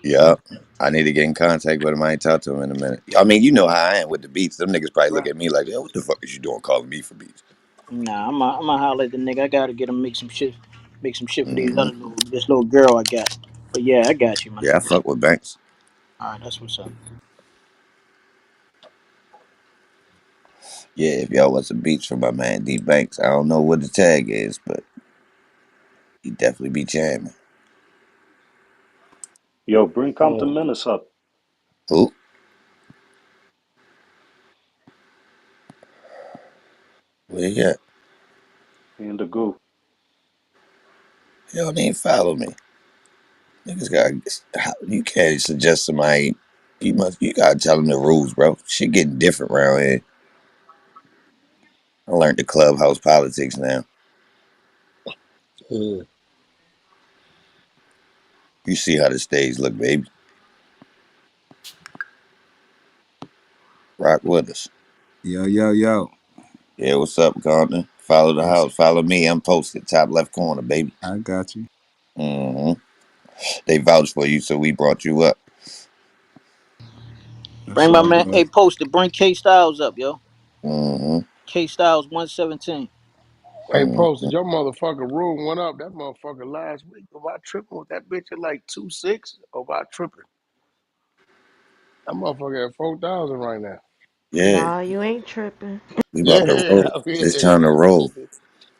Yup. I need to get in contact with him. I ain't talked to him in a minute. I mean, you know how I am with the beats. Them niggas probably look Right. at me like, yo, what the fuck is you doing calling me for beats? Nah, I'm a holler at the nigga. I gotta get him make some shit for these Hmm. other this little girl I got. But yeah, I got you, my Yeah, I nigga. fuck with Banks. All right, that's what's up. Yeah, if y'all want some beats from my man D Banks, I don't know what the tag is, but he definitely be jamming. Yo, bring Compton Menace up Who? Where you at? in the goo. He don't even follow me. Niggas got you can't suggest somebody. You gotta tell them the rules, bro. Shit getting different around here. I learned the clubhouse politics now. Yeah. You see how the stage look, baby. Rock with us. Yo, yo, yo. Yeah, what's up, Gardner? Follow the What's house. Follow me. I'm posted top left corner, baby. I got you. Hmm. They vouched for you, so we brought you up. That's Bring my all man. good. Hey, post it. Bring K Styles up, yo. Hmm. K Styles 117. Hey, Hmm. posted your motherfucking room went up. That motherfucker last week. About tripping with that bitch at like 2.6. About tripping. That motherfucker at 4,000 right now. Yeah, Nah, you ain't tripping. we about to Yeah, roll. yeah, It's time to roll.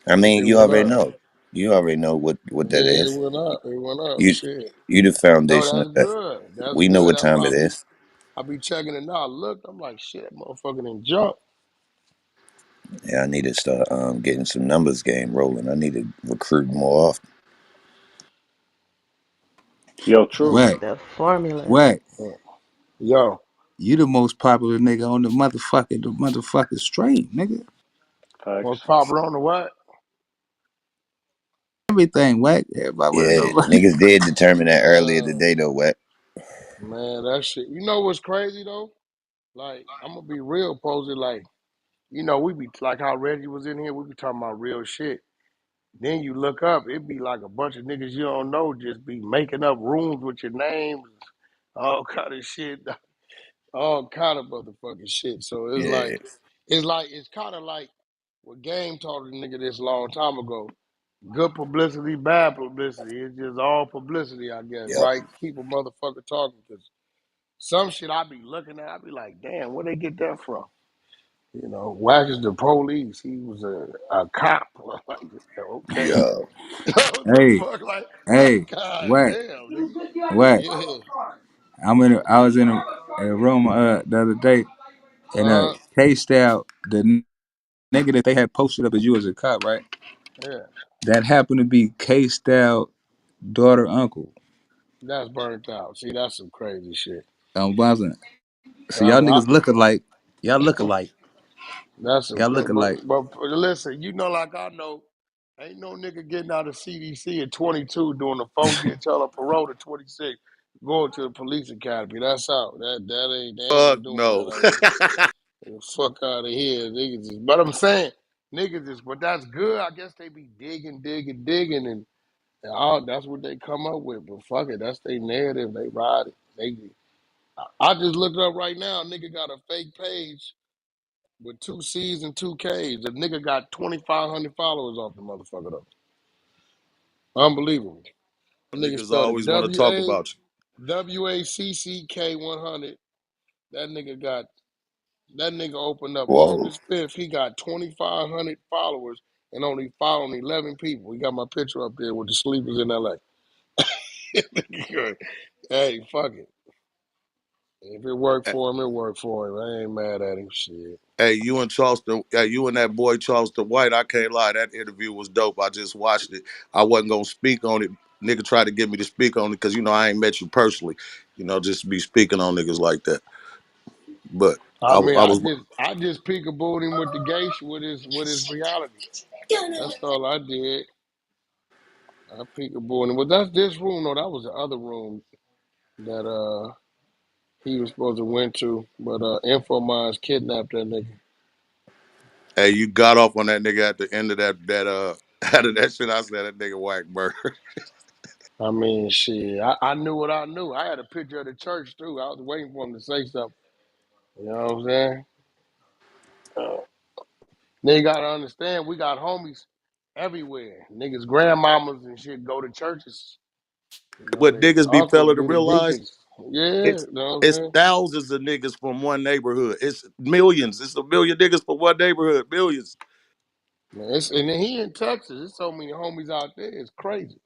I mean, it you went already up. know. You already know what that Yeah, it is. went up. It went up. You Shit. you the No, foundation of that's that. good. That's We know good. what That's time why it is. I be checking it now. Look, I'm like, shit, that motherfucker done jump. Yeah, I need to start getting some numbers game rolling. I need to recruit more often. Yo, True. Whack, The formula. whack. Yo, You the most popular nigga on the motherfucking stream, nigga. what's Facts. popular on the what? Everything, whack. Everybody wanna Yeah, know. niggas did determine that earlier Man, today though. What? man, that shit. You know what's crazy though? Like, I'm gonna be real, posted. Like, we be like how Reggie was in here. We be talking about real shit. Then you look up, it be like a bunch of niggas you don't know just be making up rooms with your names, all kind of shit, all kind of motherfucking shit. So Yeah. it's kind of like what Game told a nigga this long time ago. Good publicity, bad publicity. It's just all publicity, I guess, Yep. right? Keep a motherfucker talking. Cause some shit I be looking at, I be like, damn, where they get that from? You know, Wack is the police. He was a cop. Like, okay. Yeah. What the Hey, fuck? Like, hey, god what? damn, nigga. What? Yeah. I was in a room the other day, and Uh-huh. K Style, the nigga that they had posted up as you as a cop, right? Yeah. That happened to be K Style daughter uncle. That's burnt out. See, that's some crazy shit. Wasn't. So I, y'all I, niggas look alike. Y'all look alike. that's some Y'all look crazy. alike. But listen, you know, like I know, ain't no nigga getting out of CDC at 22 doing a 4-year term of parole at 26, going to the police academy. That's out. They Fuck ain't doing no. that out here. Get the fuck out of here, niggas. But I'm saying, niggas is, but that's good. I guess they be digging, and all, that's what they come up with. But fuck it, that's their narrative. They ride it. I just looked up right now. Nigga got a fake page with 2 C's and 2K's. The nigga got 2,500 followers off the motherfucker though. Unbelievable. The nigga Niggas spelled it always want to talk about you. WACCK 100. That nigga got that nigga opened up Whoa. August 5th. He got 2,500 followers and only following 11 people. He got my picture up there with the sleepers in LA. Hey, fuck it. If it worked for him, it worked for him. I ain't mad at him. Shit. Hey, you and Charleston, you and that boy Charleston White, I can't lie, that interview was dope. I just watched it. I wasn't gonna speak on it. Nigga tried to get me to speak on it because I ain't met you personally. Just be speaking on niggas like that. But I I, mean, I was I just peekabooed him with the gay with his reality. That's all I did. I peekabooed him. But that's this room. No, that was the other room that he was supposed to went to. But Info Minds kidnapped that nigga. hey, you got off on that nigga at the end of that out of that shit. I said that nigga whack bird. I mean, shit. I knew what I knew. I had a picture of the church too. I was waiting for him to say something. You know what I'm saying? Uh, Nigga gotta understand, we got homies everywhere. Niggas, grandmamas and shit go to churches. You know, What they niggas be uncles failing to be the realize, deacons. Yeah, it's you know what I'm it's saying? thousands of niggas from one neighborhood. It's millions. It's a million niggas from one neighborhood. Millions. Man, and then he in Texas. There's so many homies out there. It's crazy.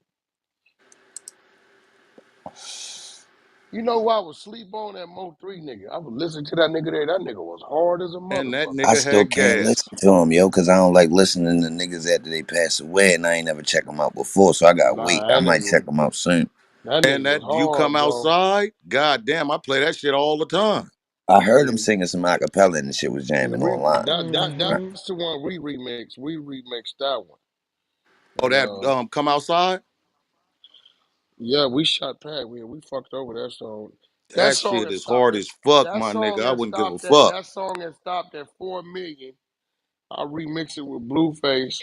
You know who I was sleep on that Mo 3 nigga? I was listening to that nigga there. That nigga was hard as a And that motherfucker. I nigga still had can't gas. listen to him, yo, because I don't like listening to niggas after they pass away, and I ain't never check them out before, so I gotta wait. Nah, I might check them out soon. that And nigga was that you come hard, bro. outside, god damn, I play that shit all the time. I heard him Yeah, singing some acapella and the shit was yeah, jamming online. Mm-hmm. that's the one we remixed. We remixed that one. Oh, And that come outside? yeah, we shot Pat. We fucked over that song. That That song shit has is stopped hard at as fuck, that my song nigga. I has wouldn't give a stopped at fuck. that song has stopped at 4 million. I remixed it with Blueface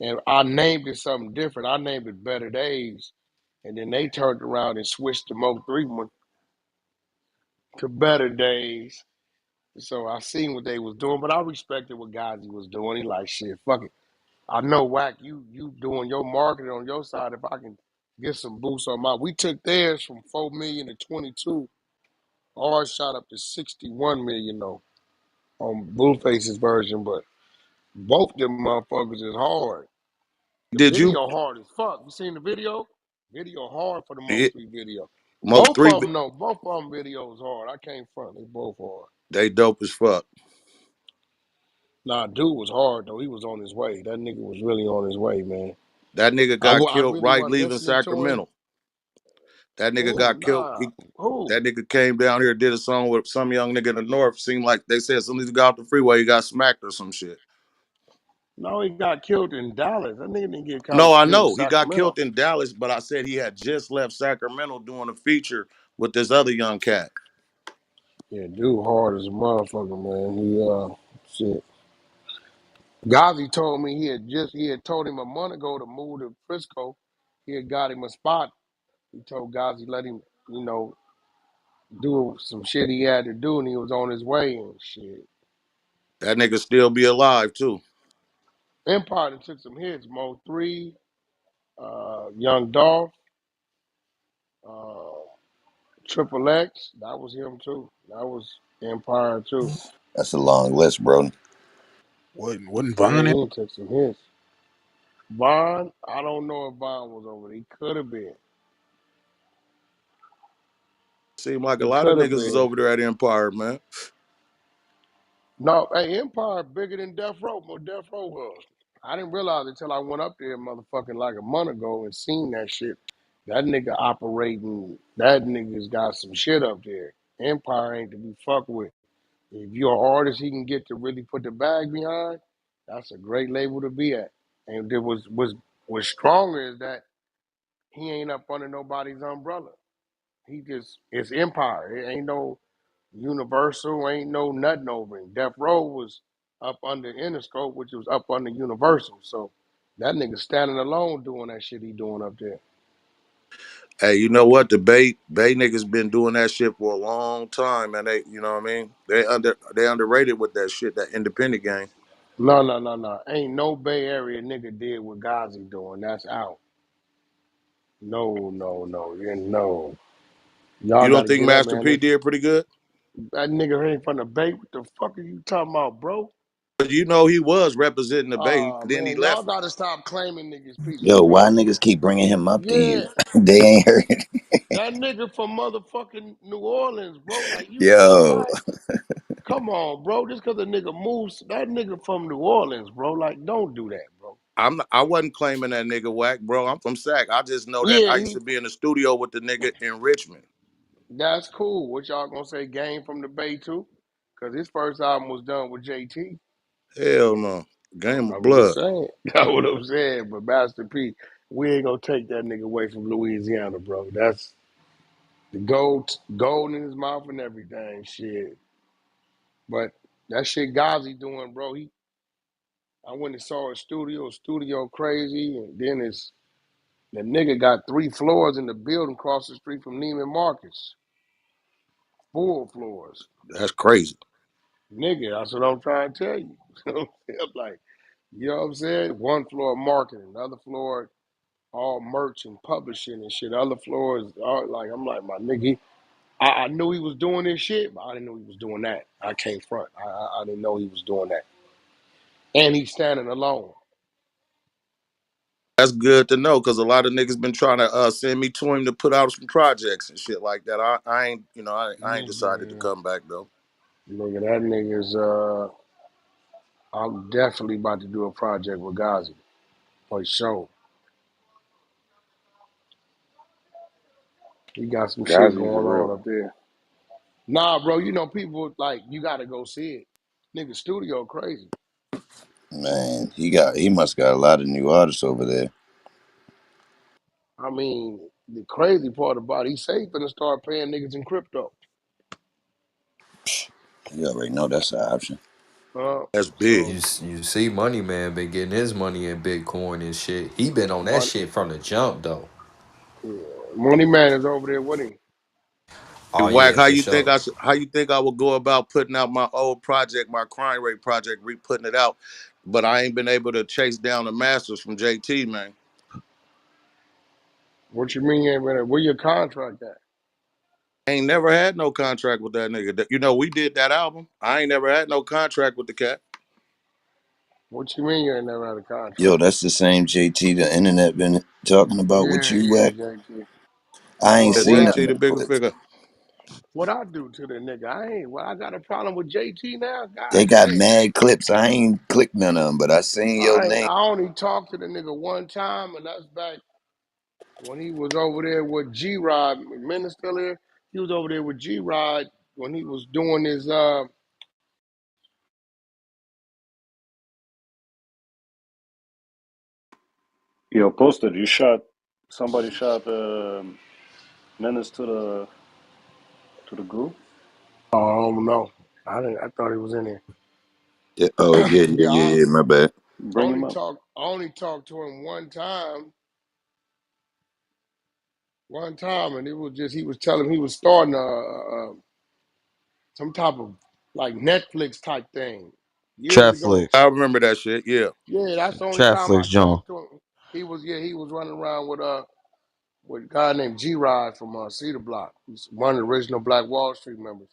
and I named it something different. I named it Better Days. And then they turned around and switched the Mo 3 one to Better Days. So I seen what they was doing, but I respected what Gazi was doing. He like shit, fuck it. I know Wack, you doing your marketing on your side. If I can get some boosts on my, we took theirs from 4 million to 22. Ours shot up to 61 million though on Blueface's version, but both them motherfuckers is hard. The Did you video hard as fuck. You seen the video? Video hard for the Mo it, 3 video. Mo three? Both of them videos hard. I can't front. They both hard. They dope as fuck. Nah, dude was hard though. He was on his way. That nigga was really on his way, man. That nigga got I killed really right wasn't leaving listening to him. Sacramento. That nigga Who? got killed. Nah. Who? That nigga came down here, did a song with some young nigga in the north. Seemed like they said as soon as he got off the freeway, he got smacked or some shit. No, he got killed in Dallas. That nigga didn't get No, I killed in know he got Sacramento. killed in Dallas, but I said he had just left Sacramento doing a feature with this other young cat. Yeah, dude hard as a motherfucker, man. Shit. Ghazi told me he had told him a month ago to move to Frisco. He had got him a spot. He told Ghazi let him, you know, do some shit he had to do, and he was on his way and shit. That nigga still be alive too. Empire done took some hits, Mo 3. Young Dolph, uh, Triple X. That was him too. That was Empire too. That's a long list, bro. Wasn't Yeah, Von in? he took some hits. Vaughn, I don't know if Vaughn was over there. He could have been. Seemed like a He lot of could have niggas was been. over there at Empire, man. No, hey, Empire bigger than Death Row. What Death Row was. I didn't realize it until I went up there, motherfucking like a month ago, and seen that shit. That nigga operating. That nigga's got some shit up there. Empire ain't to be fucked with. If you're an artist, he can get to really put the bag behind. That's a great label to be at. And there was stronger is that he ain't up under nobody's umbrella. He just it's Empire. It ain't no Universal, ain't no nothing over him. Death Row was up under Interscope, which was up under Universal. So that nigga standing alone doing that shit he doing up there. Hey, you know what? The Bay niggas been doing that shit for a long time, and they, you know what I mean? They underrated with that shit, that independent game. No, no, no, no. Ain't no Bay Area nigga did what Ghazi doing. That's out. No, no, no, yeah, no. You Y'all got don't to think get that Master man. P did pretty good? That nigga ain't from the Bay. What the fuck are you talking about, bro? But you know he was representing the Bay. Then he Man, y'all left. got to stop claiming niggas people, Yo, why bro. niggas keep bringing him up to Yeah, you? They ain't heard. that nigga from motherfucking New Orleans, bro. Like you think Yo, what? Come on, bro. Just cause a nigga moves, that nigga from New Orleans, bro. Like, don't do that, bro. I wasn't claiming that nigga whack, bro. I'm from Sac. I just know that Yeah, I used to be in the studio with the nigga in Richmond. that's cool. What y'all gonna say? Game from the Bay too? Cause his first album was done with JT. Hell no. Game of I'm just blood. saying. That's what I'm saying. But Master P, we ain't gonna take that nigga away from Louisiana, bro. That's the gold in his mouth and everything. Shit. But that shit Ghazi doing, bro. I went and saw his studio crazy, and then the nigga got 3 floors in the building across the street from Neiman Marcus. 4 floors. That's crazy. Nigga, that's what I'm trying to tell you. I'm like, you know what I'm saying? 1 floor marketing, the other floor all merch and publishing and shit. The other floor is all like, I'm like, my nigga, I knew he was doing this shit, but I didn't know he was doing that. I can't front. I didn't know he was doing that. And he's standing alone. That's good to know because a lot of niggas been trying to send me to him to put out some projects and shit like that. I ain't, you know, I ain't decided to Nigga, come back though. nigga, that nigga's, I'm definitely about to do a project with Ghazi for sure. He got some shit Ghazi's a going real on one. up there. Nah, bro, you know, people like, you gotta go see it. Nigga, studio crazy. man, he must got a lot of new artists over there. I mean, the crazy part about it, he's safe finna start paying niggas in crypto. You already know that's an option. That's big. So, You see, Money Man been getting his money in Bitcoin and shit. He been on that money, shit from the jump though. yeah. Money Man is over there with him. Oh Wack, yeah, for sure. how you think I would go about putting out my old project, my crime rate project, re-putting it out, but I ain't been able to chase down the masters from JT, man. What you mean you ain't been where your contract at? I ain't never had no contract with that nigga. You know, we did that album. I ain't never had no contract with the cat. What you mean you ain't never had a Yo, contract? that's the same JT the internet been talking about with Yeah, you, yeah, Wack. JT. I ain't For Yeah, seen what? none JT of the the bigger clips. figure. What I do to the nigga? I ain't. Well, I got a problem with JT now. They God got damn. mad clips. I ain't clicked none of them, but I seen your I name. only talked to the nigga one time, and that's back when he was over there with G Rod. Men is still here. He was over there with G Rod when he was doing his. Yo, posted. You shot somebody shot menace to the group. Oh, I don't know. I didn't. I thought he was in there. Yeah, oh yeah, yeah, Yeah, yeah, I yeah. My bad. Bring him up. only talked to him one time. One time, and it was just he was telling he was starting some type of like Netflix type thing years ago. I Chatflix. remember that shit. Yeah. Yeah, that's the only time I Chatflix, John. talked to him. he was running around with a guy named G Rod from Cedar Block. He's one of the original Black Wall Street members.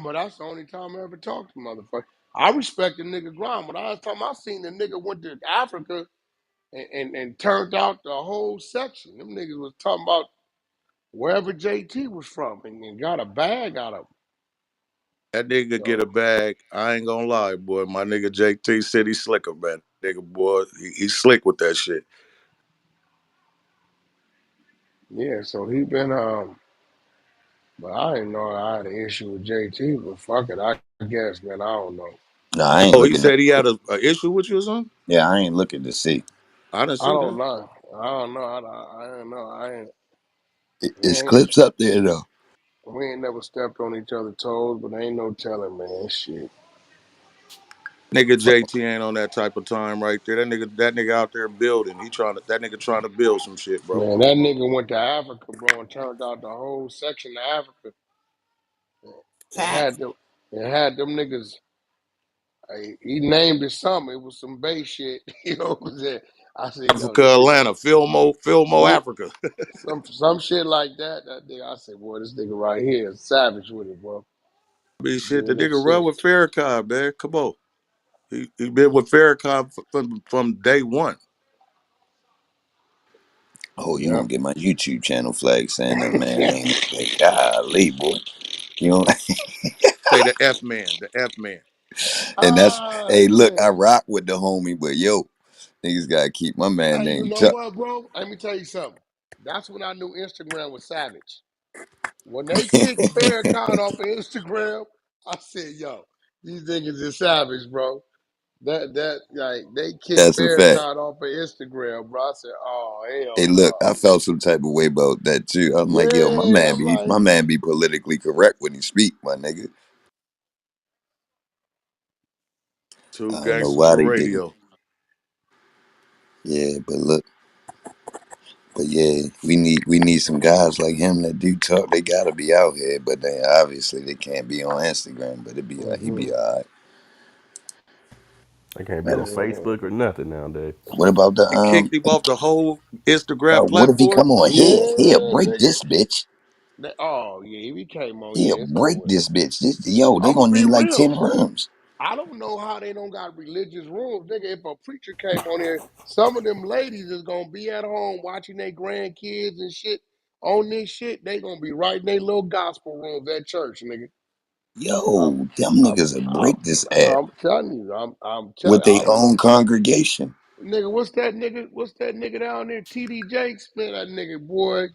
But that's the only time I ever talked to motherfucker. I respect the nigga grind. But last time I seen the nigga went to Africa and turned out the whole section. Them niggas was talking about wherever JT was from and got a bag out of him. That nigga get a So bag. I ain't gonna lie, boy. My nigga JT said he slicker, man. Nigga, boy, he slick with that shit. yeah, so he been but I didn't know I had an issue with JT, but fuck it, I guess, man, I don't know. No, I ain't Oh, he looking at. said he had a issue with you or something? Yeah, I ain't looking to see. I didn't I see don't that. know. I don't know. I don't know. We It's ain't clips up there though. we ain't never stepped on each other's toes, but ain't no telling, man. Shit. Nigga JT ain't on that type of time right there. That nigga out there building. That nigga trying to build some shit, bro. Man, that nigga went to Africa, bro, and turned out the whole section of Africa. It Facts. had them it had them niggas he named it something. It was some base shit. You know what I'm saying? I said, yo, Africa, this nigga Atlanta, Fillmore, some Africa. some shit like that. That nigga, I said, boy, this nigga right here is savage with it, bro. I mean, shit, the Doing nigga this run shit. with Farrakhan, man. Come on. He been with Farrakhan from day one. Oh, you gonna Yep. get my YouTube channel flag saying that man name is that golly boy. You know, Say the F man, the F man. and that's Ah, hey look, I yeah. rock with the homie, but yo, niggas gotta keep my man Hey, you name know Chuck. what, bro? Let me tell you something. That's when I knew Instagram was savage. When they kicked Farrakhan off of Instagram, I said, yo, these niggas is savage, bro. That like they kicked That's a fact. Farrakhan off of Instagram, bro. I said, oh Hey, hell look, I no. felt some type of way about that too. I'm like, yo, Yeah, I'm my like, man be politically correct when he speak, my nigga. Two I don't know gangsters why of they did it. radio. Yeah, but look, but yeah, we need some guys like him that do talk. They gotta be out here, but they obviously they can't be on Instagram. But he hmm be alright. I can't be on Matter of fact, yeah, Facebook or nothing nowadays. what about the They kicked him off the whole Instagram what if he platform. come on here? He'll yeah, break nigga. this bitch. Oh yeah, we came on. He'll Yeah, it's over break with. this bitch. Yo, they I'm gonna gonna be need like real. 10 rooms. I don't know how they don't got religious rooms, nigga. If a preacher came on here, some of them ladies is gonna be at home watching their grandkids and shit on this shit. They gonna be right in their little gospel rooms at church, nigga. Yo, I'm, them I'm, niggas will I'm, break this app I'm telling you, I'm with telling. their I don't own know, congregation. nigga. What's that nigga? What's that nigga down there? TD Jakes, man. That nigga, boy.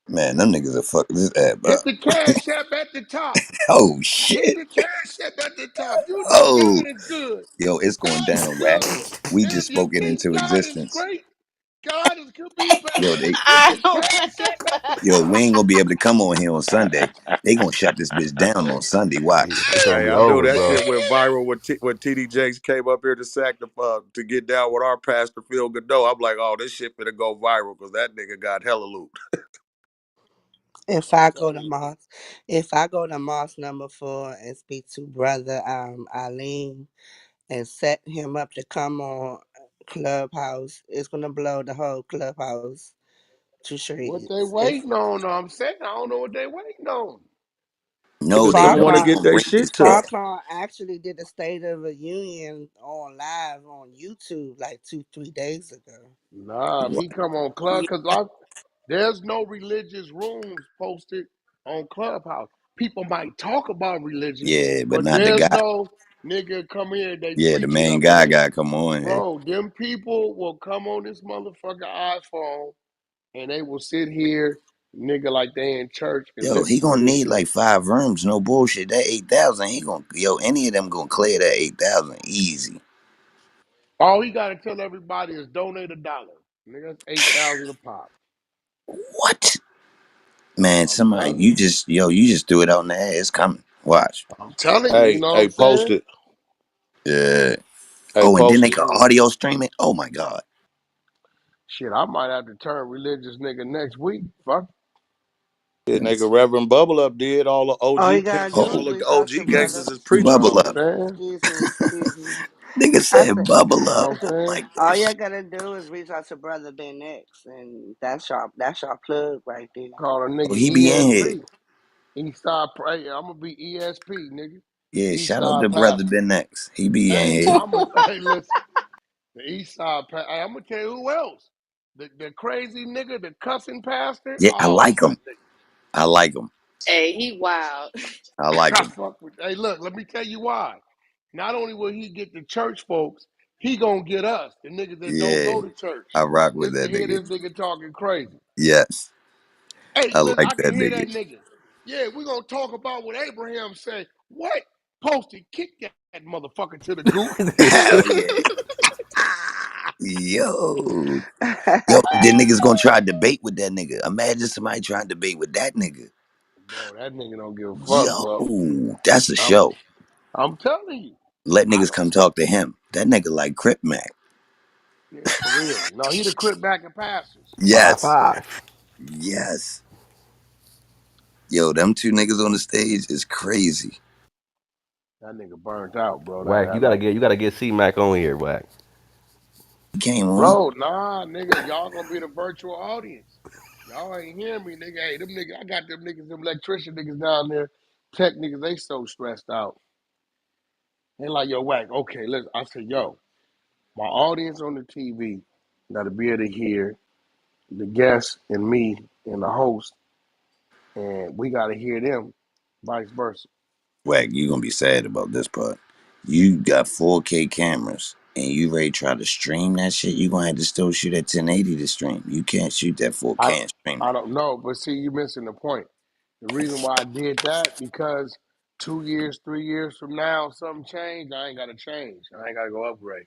Man, them niggas will fuck this app Hit up. the cash app at the top. Oh Hit shit. the cash app at the top. You know Oh, God is good. yo, it's going God is down, Wack. good. We If just you spoke it think into God is existence. great, God is could be Yo, better. they Hit I the don't cash app at the yo, top. we ain't gonna be able to come on here on Sunday. They gonna shut this bitch down on Sunday. Yeah, Watch. it's gonna Hey, be I know over, that bro. shit went viral when TD Jakes came up here to sack the to get down with our pastor Phil Godot. I'm like, oh, this shit finna go viral because that nigga got hella loot. If I'm I go telling to you. Moss, if I go to Moss number 4 and speak to brother Eileen and set him up to come on Clubhouse, it's gonna blow the whole Clubhouse to What they shreds. If waiting on, I'm saying, I don't know what they waiting on. No, Niggas they don't want to really Farrakhan, get gonna their break this shit took. app. Farrakhan actually did a State of the Union on live on YouTube like 2-3 days ago. Nah, if he come on Club, Yeah, cause like, there's no religious rooms posted on Clubhouse. People might talk about religion, Yeah, but but not the there's guy. no nigga come here, they Yeah, the preaching main up in guy here. gotta come on here. Bro, them people will come on this motherfucker iPhone and they will sit here, nigga, like they in church and Yo, he listen to gonna this need shit. like 5 rooms, no bullshit. That 8,000, any of them gonna clear that 8,000 easy. All he gotta tell everybody is donate $1. Nigga, that's 8,000 a pop. What? Man, I'm somebody, telling you. you just threw it out in the air. It's coming. Watch. I'm telling you, you Hey, know what hey, I'm post saying? it. Yeah. Hey, Oh, and then post they it. can Yeah. audio stream it. Oh my God. Shit, I might have to turn religious nigga next week. Fuck. Yeah, Let me nigga, see. Reverend Bubble Up did all the all you OG gotta pimps, do Oh, is all the reach out to OG brother. gangsters is You know preaching bubble what on I'm it. up. saying? Excuse me. Nigga I said said, bubble You know up. what I'm I saying? like all that you shit. gotta do is reach out to Brother Ben X, and that's your plug right there. Call a Oh, nigga he be in here. ESP. Eastside, hey, I'm gonna be ESP, nigga. Yeah, shout out to Eastside brother Pastor. Ben X. He be in Hey, here. hey, listen, the Eastside Pastor. Hey, I'm gonna tell you who else. The crazy nigga, the cussing pastor. Yeah, I Oh, like him. I like him. Hey, he wild. I like I him. fuck with. Hey, look, let me tell you why. Not only will he get the church folks, he gonna get us, the niggas that don't Yeah, go to church. I rock with Just to that hear nigga. this nigga talking crazy. Yes, Hey, I listen, like I can that hear nigga. that nigga. Yeah, we gonna talk about what Abraham said. What? Posted, kick that motherfucker to the goo. Hell yeah. Yo. Yo, then niggas gonna try to debate with that nigga. Imagine somebody trying to debate with that nigga. Bro, that nigga don't give a fuck, bro. Yo, that's a I'm, show. I'm telling you. Let I niggas don't. come talk to him. That nigga like Crip Mac. Yeah, for real. No, he the crip back and pastors. Five Yes. five. Yes. Yo, them two niggas on the stage is crazy. That nigga burnt out, bro. Wack, That like, you gotta get C Mac on here, Wack. He came on. bro, nah, nigga, y'all gonna be the virtual audience. Y'all ain't hearing me, nigga. Hey, them niggas, I got them niggas, them electrician niggas down there, tech niggas, they so stressed out. They like, yo, Whack, okay, listen. I said, yo, my audience on the TV gotta be able to hear the guest and me and the host, and we gotta hear them, vice versa. Wack, you gonna be sad about this part. You got 4K cameras and you ready to try to stream that shit, you gonna have to still shoot at 1080 to stream. You can't shoot that I 4K and stream I it. don't know, but see, you missing the point. The reason why I did that because 2 years, 3 years from now, something changed. I ain't gotta change. I ain't gotta go upgrade.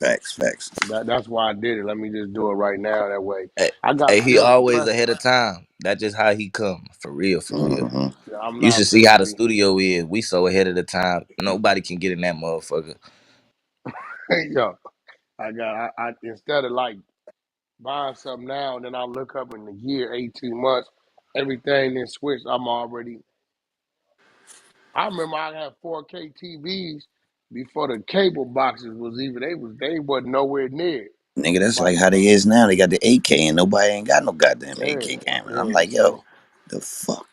Facts, facts. That's why I did it. Let me just do it right now. That way, Hey, I got a hey, he feeling. always Plus, ahead of time. That's just how he come. For real, for real. Mm-hmm. yeah, I'm You should not see finna how the be. studio is. We so ahead of the time. Nobody can get in that motherfucker. Yo, I instead of like buying something now and then I look up in the year, 18 months, everything then switched. I'm already. I remember I had 4K TVs before the cable boxes was even. They wasn't nowhere near. Nigga, that's like Like, how they is now. They got the 8K and nobody ain't got no goddamn yeah, 8K camera. I'm yeah. like, yo, the fuck?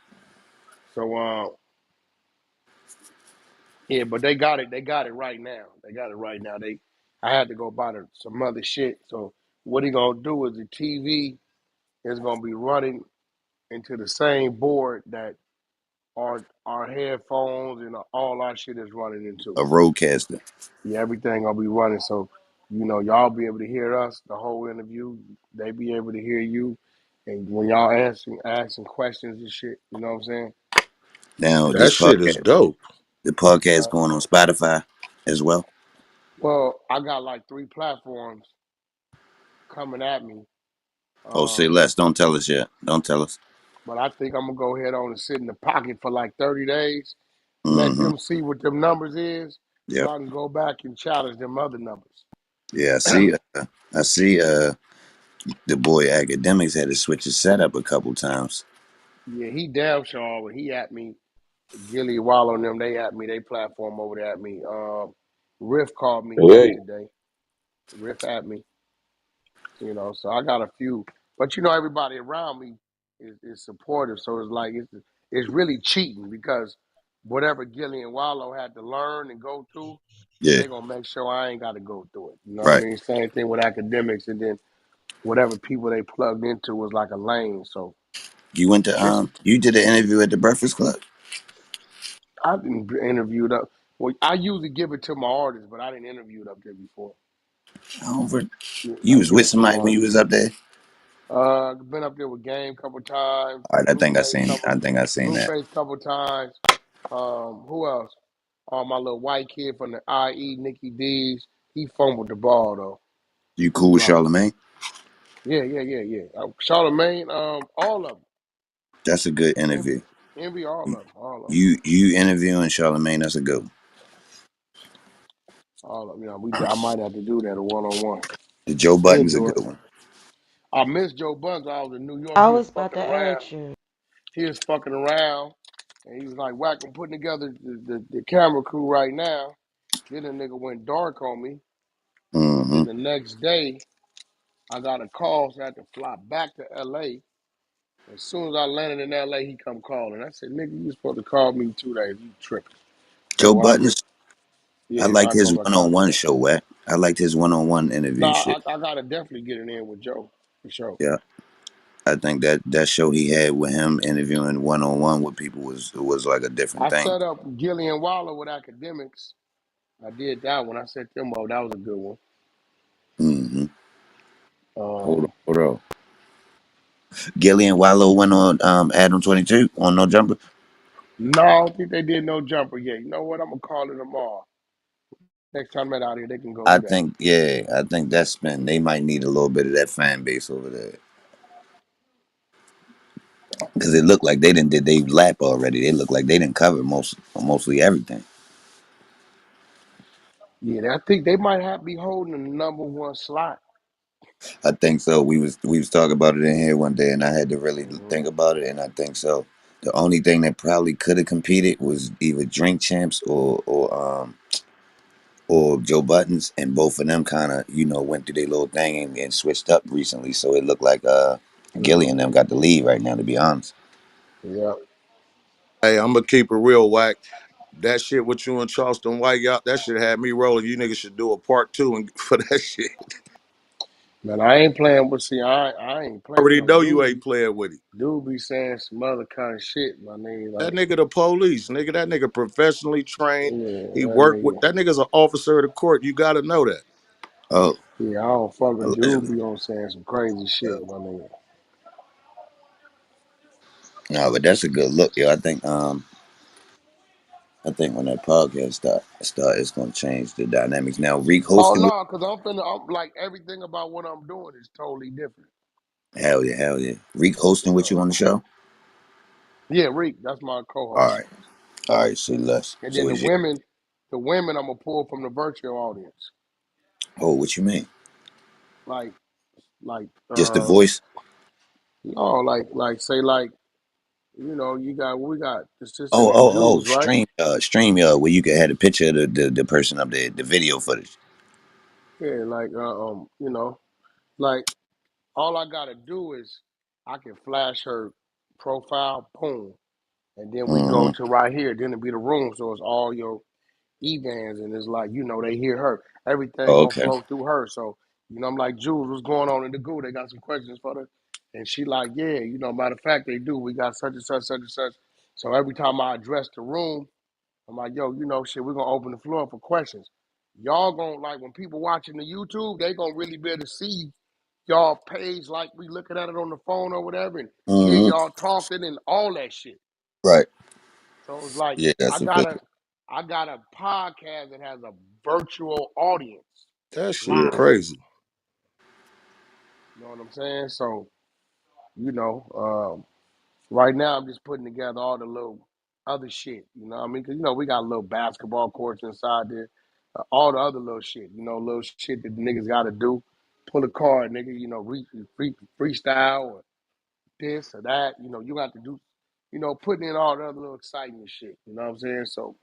Yeah, but they got it. They got it right now. They got it right now. I had to go buy some other shit. So what he gonna do is the TV is gonna be running into the same board that our headphones and all our shit is running into. A roadcaster. Yeah, everything gonna be running. So y'all be able to hear us the whole interview. They be able to hear you, and when y'all asking questions and shit, you know what I'm saying? Now, That this shit is podcast, dope. the podcast Uh, going on Spotify as well. well, I got like 3 platforms coming at me. Oh, say Um, less. Don't tell us yet. Don't tell us. But I think I'm gonna go ahead on and sit in the pocket for like 30 days, let Mm-hmm. them see what them numbers is, so Yep. I can go back and challenge them other numbers. Yeah, I see. I see. The boy academics had to switch his setup a couple times. Yeah, he damn sure. But he at me, Gilly Wallow and them. They at me. They platform over there at me. Riff called me Hey, yesterday. Riff at me. So I got a few, but everybody around me is supportive. So it's like it's really cheating because whatever Gilly and Wallow had to learn and go through, Yeah, they gonna make sure I ain't got to go through it. You know what I right. mean? Same thing with academics, and then whatever people they plugged into was like a lane. So You went to it's you did an interview at the Breakfast Club. I've been interviewed up. Well, I usually give it to my artists, but I didn't interview it up there before. Over. Yeah, You I was give with it to my somebody when you artists. was up there. Been up there with Game a couple times, All right, I think I seen that. Blueface couple times. Who else? My little white kid from the IE, Nicky D's. He fumbled the ball though. You He cool with dropped it. Charlamagne? Yeah. Charlamagne, all of them. That's a good Envy, interview. envy, all of them, You interviewing Charlamagne? That's a good one. all of them. I might have to do that a one-on-one. The Joe He'll Button's a do it. good one. I miss Joe Buns. I was in New York. I He was was about fucking to around. ask you. He was fucking around, and he was like, "Whack, I'm putting together the camera crew right now." Then the nigga went dark on me. Mm-hmm. Then the next day, I got a call, so I had to fly back to LA. As soon as I landed in LA, he come calling. I said, nigga, you supposed to call me 2 days. You tripping. Joe So I just, Buttons. I yeah, liked his Malcolm, I called him one-on-one that. show. Wet. I liked his one-on-one interview Nah, shit. I got to definitely get it in with Joe, for sure. Yeah. I think that show he had with him interviewing one-on-one with people was like a different I thing. set up Gillian Waller with academics. I did that one. I set them up. That was a good one. Mm-hmm. Um, Hold on. Gillian Wallow went on Adam 22 on No Jumper. no, I don't think they did no jumper yet. You know what? I'm going to call it tomorrow. Next time they're out here, they can go do that. I think that's been they might need a little bit of that fan base over there. Because it looked like they didn't did they lap already. They looked like they didn't cover mostly everything. Yeah, I think they might have be holding the number one slot. I think so. We was talking about it in here one day, and I had to really Hmm. think about it, and I think so. The only thing that probably could have competed was either Drink Champs or Joe Buttons, and both of them kind of went through their little thing and switched up recently. So it looked like Gilly and them got the lead right now. To be honest, Yeah. Hey, I'm gonna keep it real, Whack. That shit with you and Charleston White, y'all, that shit had me rolling. You niggas should do a part two and for that shit. Man, I ain't playing with, see, I ain't I playing with already him. know you ain't playing with it. Dude be saying some other kind of shit, my nigga. That Like, nigga the police, nigga. That nigga professionally trained. yeah, He that worked with nigga. that nigga's an officer of the court. You gotta know that. oh, Yeah, I don't fuck with dude allegedly. be on saying some crazy shit, my nigga. No, but that's a good look, yo. I think when that podcast start, it's gonna change the dynamics. Now, Reek Oh hosting with no, cause I'm like everything about what I'm doing is totally different. hell yeah. Reek hosting with you So on the show. yeah, Reek, that's my All co-host. right, all right. See less. And then So the is you? women, I'm gonna pull from the virtual audience. Oh, what you mean? Like, like, Just the voice? no, like say like, you got we got the sister Oh, named oh, oh. Jules, right? Stream where you could have a picture of the person up there, the video footage. Yeah, like like all I gotta do is I can flash her profile, boom, and then we go Mm-hmm. to right here. Then it be the room, so it's all your Evans, and it's like they hear her. Everything Oh, gonna okay. flow through her. So I'm like, Jules, what's going on in the goo? They got some questions for her, and she like, yeah, matter of fact, they do. We got such and such, such and such. So every time I address the room, I'm like, yo, shit, we're gonna open the floor up for questions. Y'all gonna like when people watching the YouTube, they gonna really be able to see y'all page like we looking at it on the phone or whatever, and hear Mm-hmm. y'all talking and all that shit. Right. So it's like Yeah, I that's a got good. a I got a podcast that has a virtual audience That shit Yeah. live. crazy. You know what I'm saying? So, you know, right now I'm just putting together all the little other shit. You know what I mean? Because, we got little basketball courts inside there. All the other little shit, little shit that the niggas got to do. Pull a card, nigga, freestyle or this or that. You got to do, putting in all the other little exciting shit. You know what I'm saying? So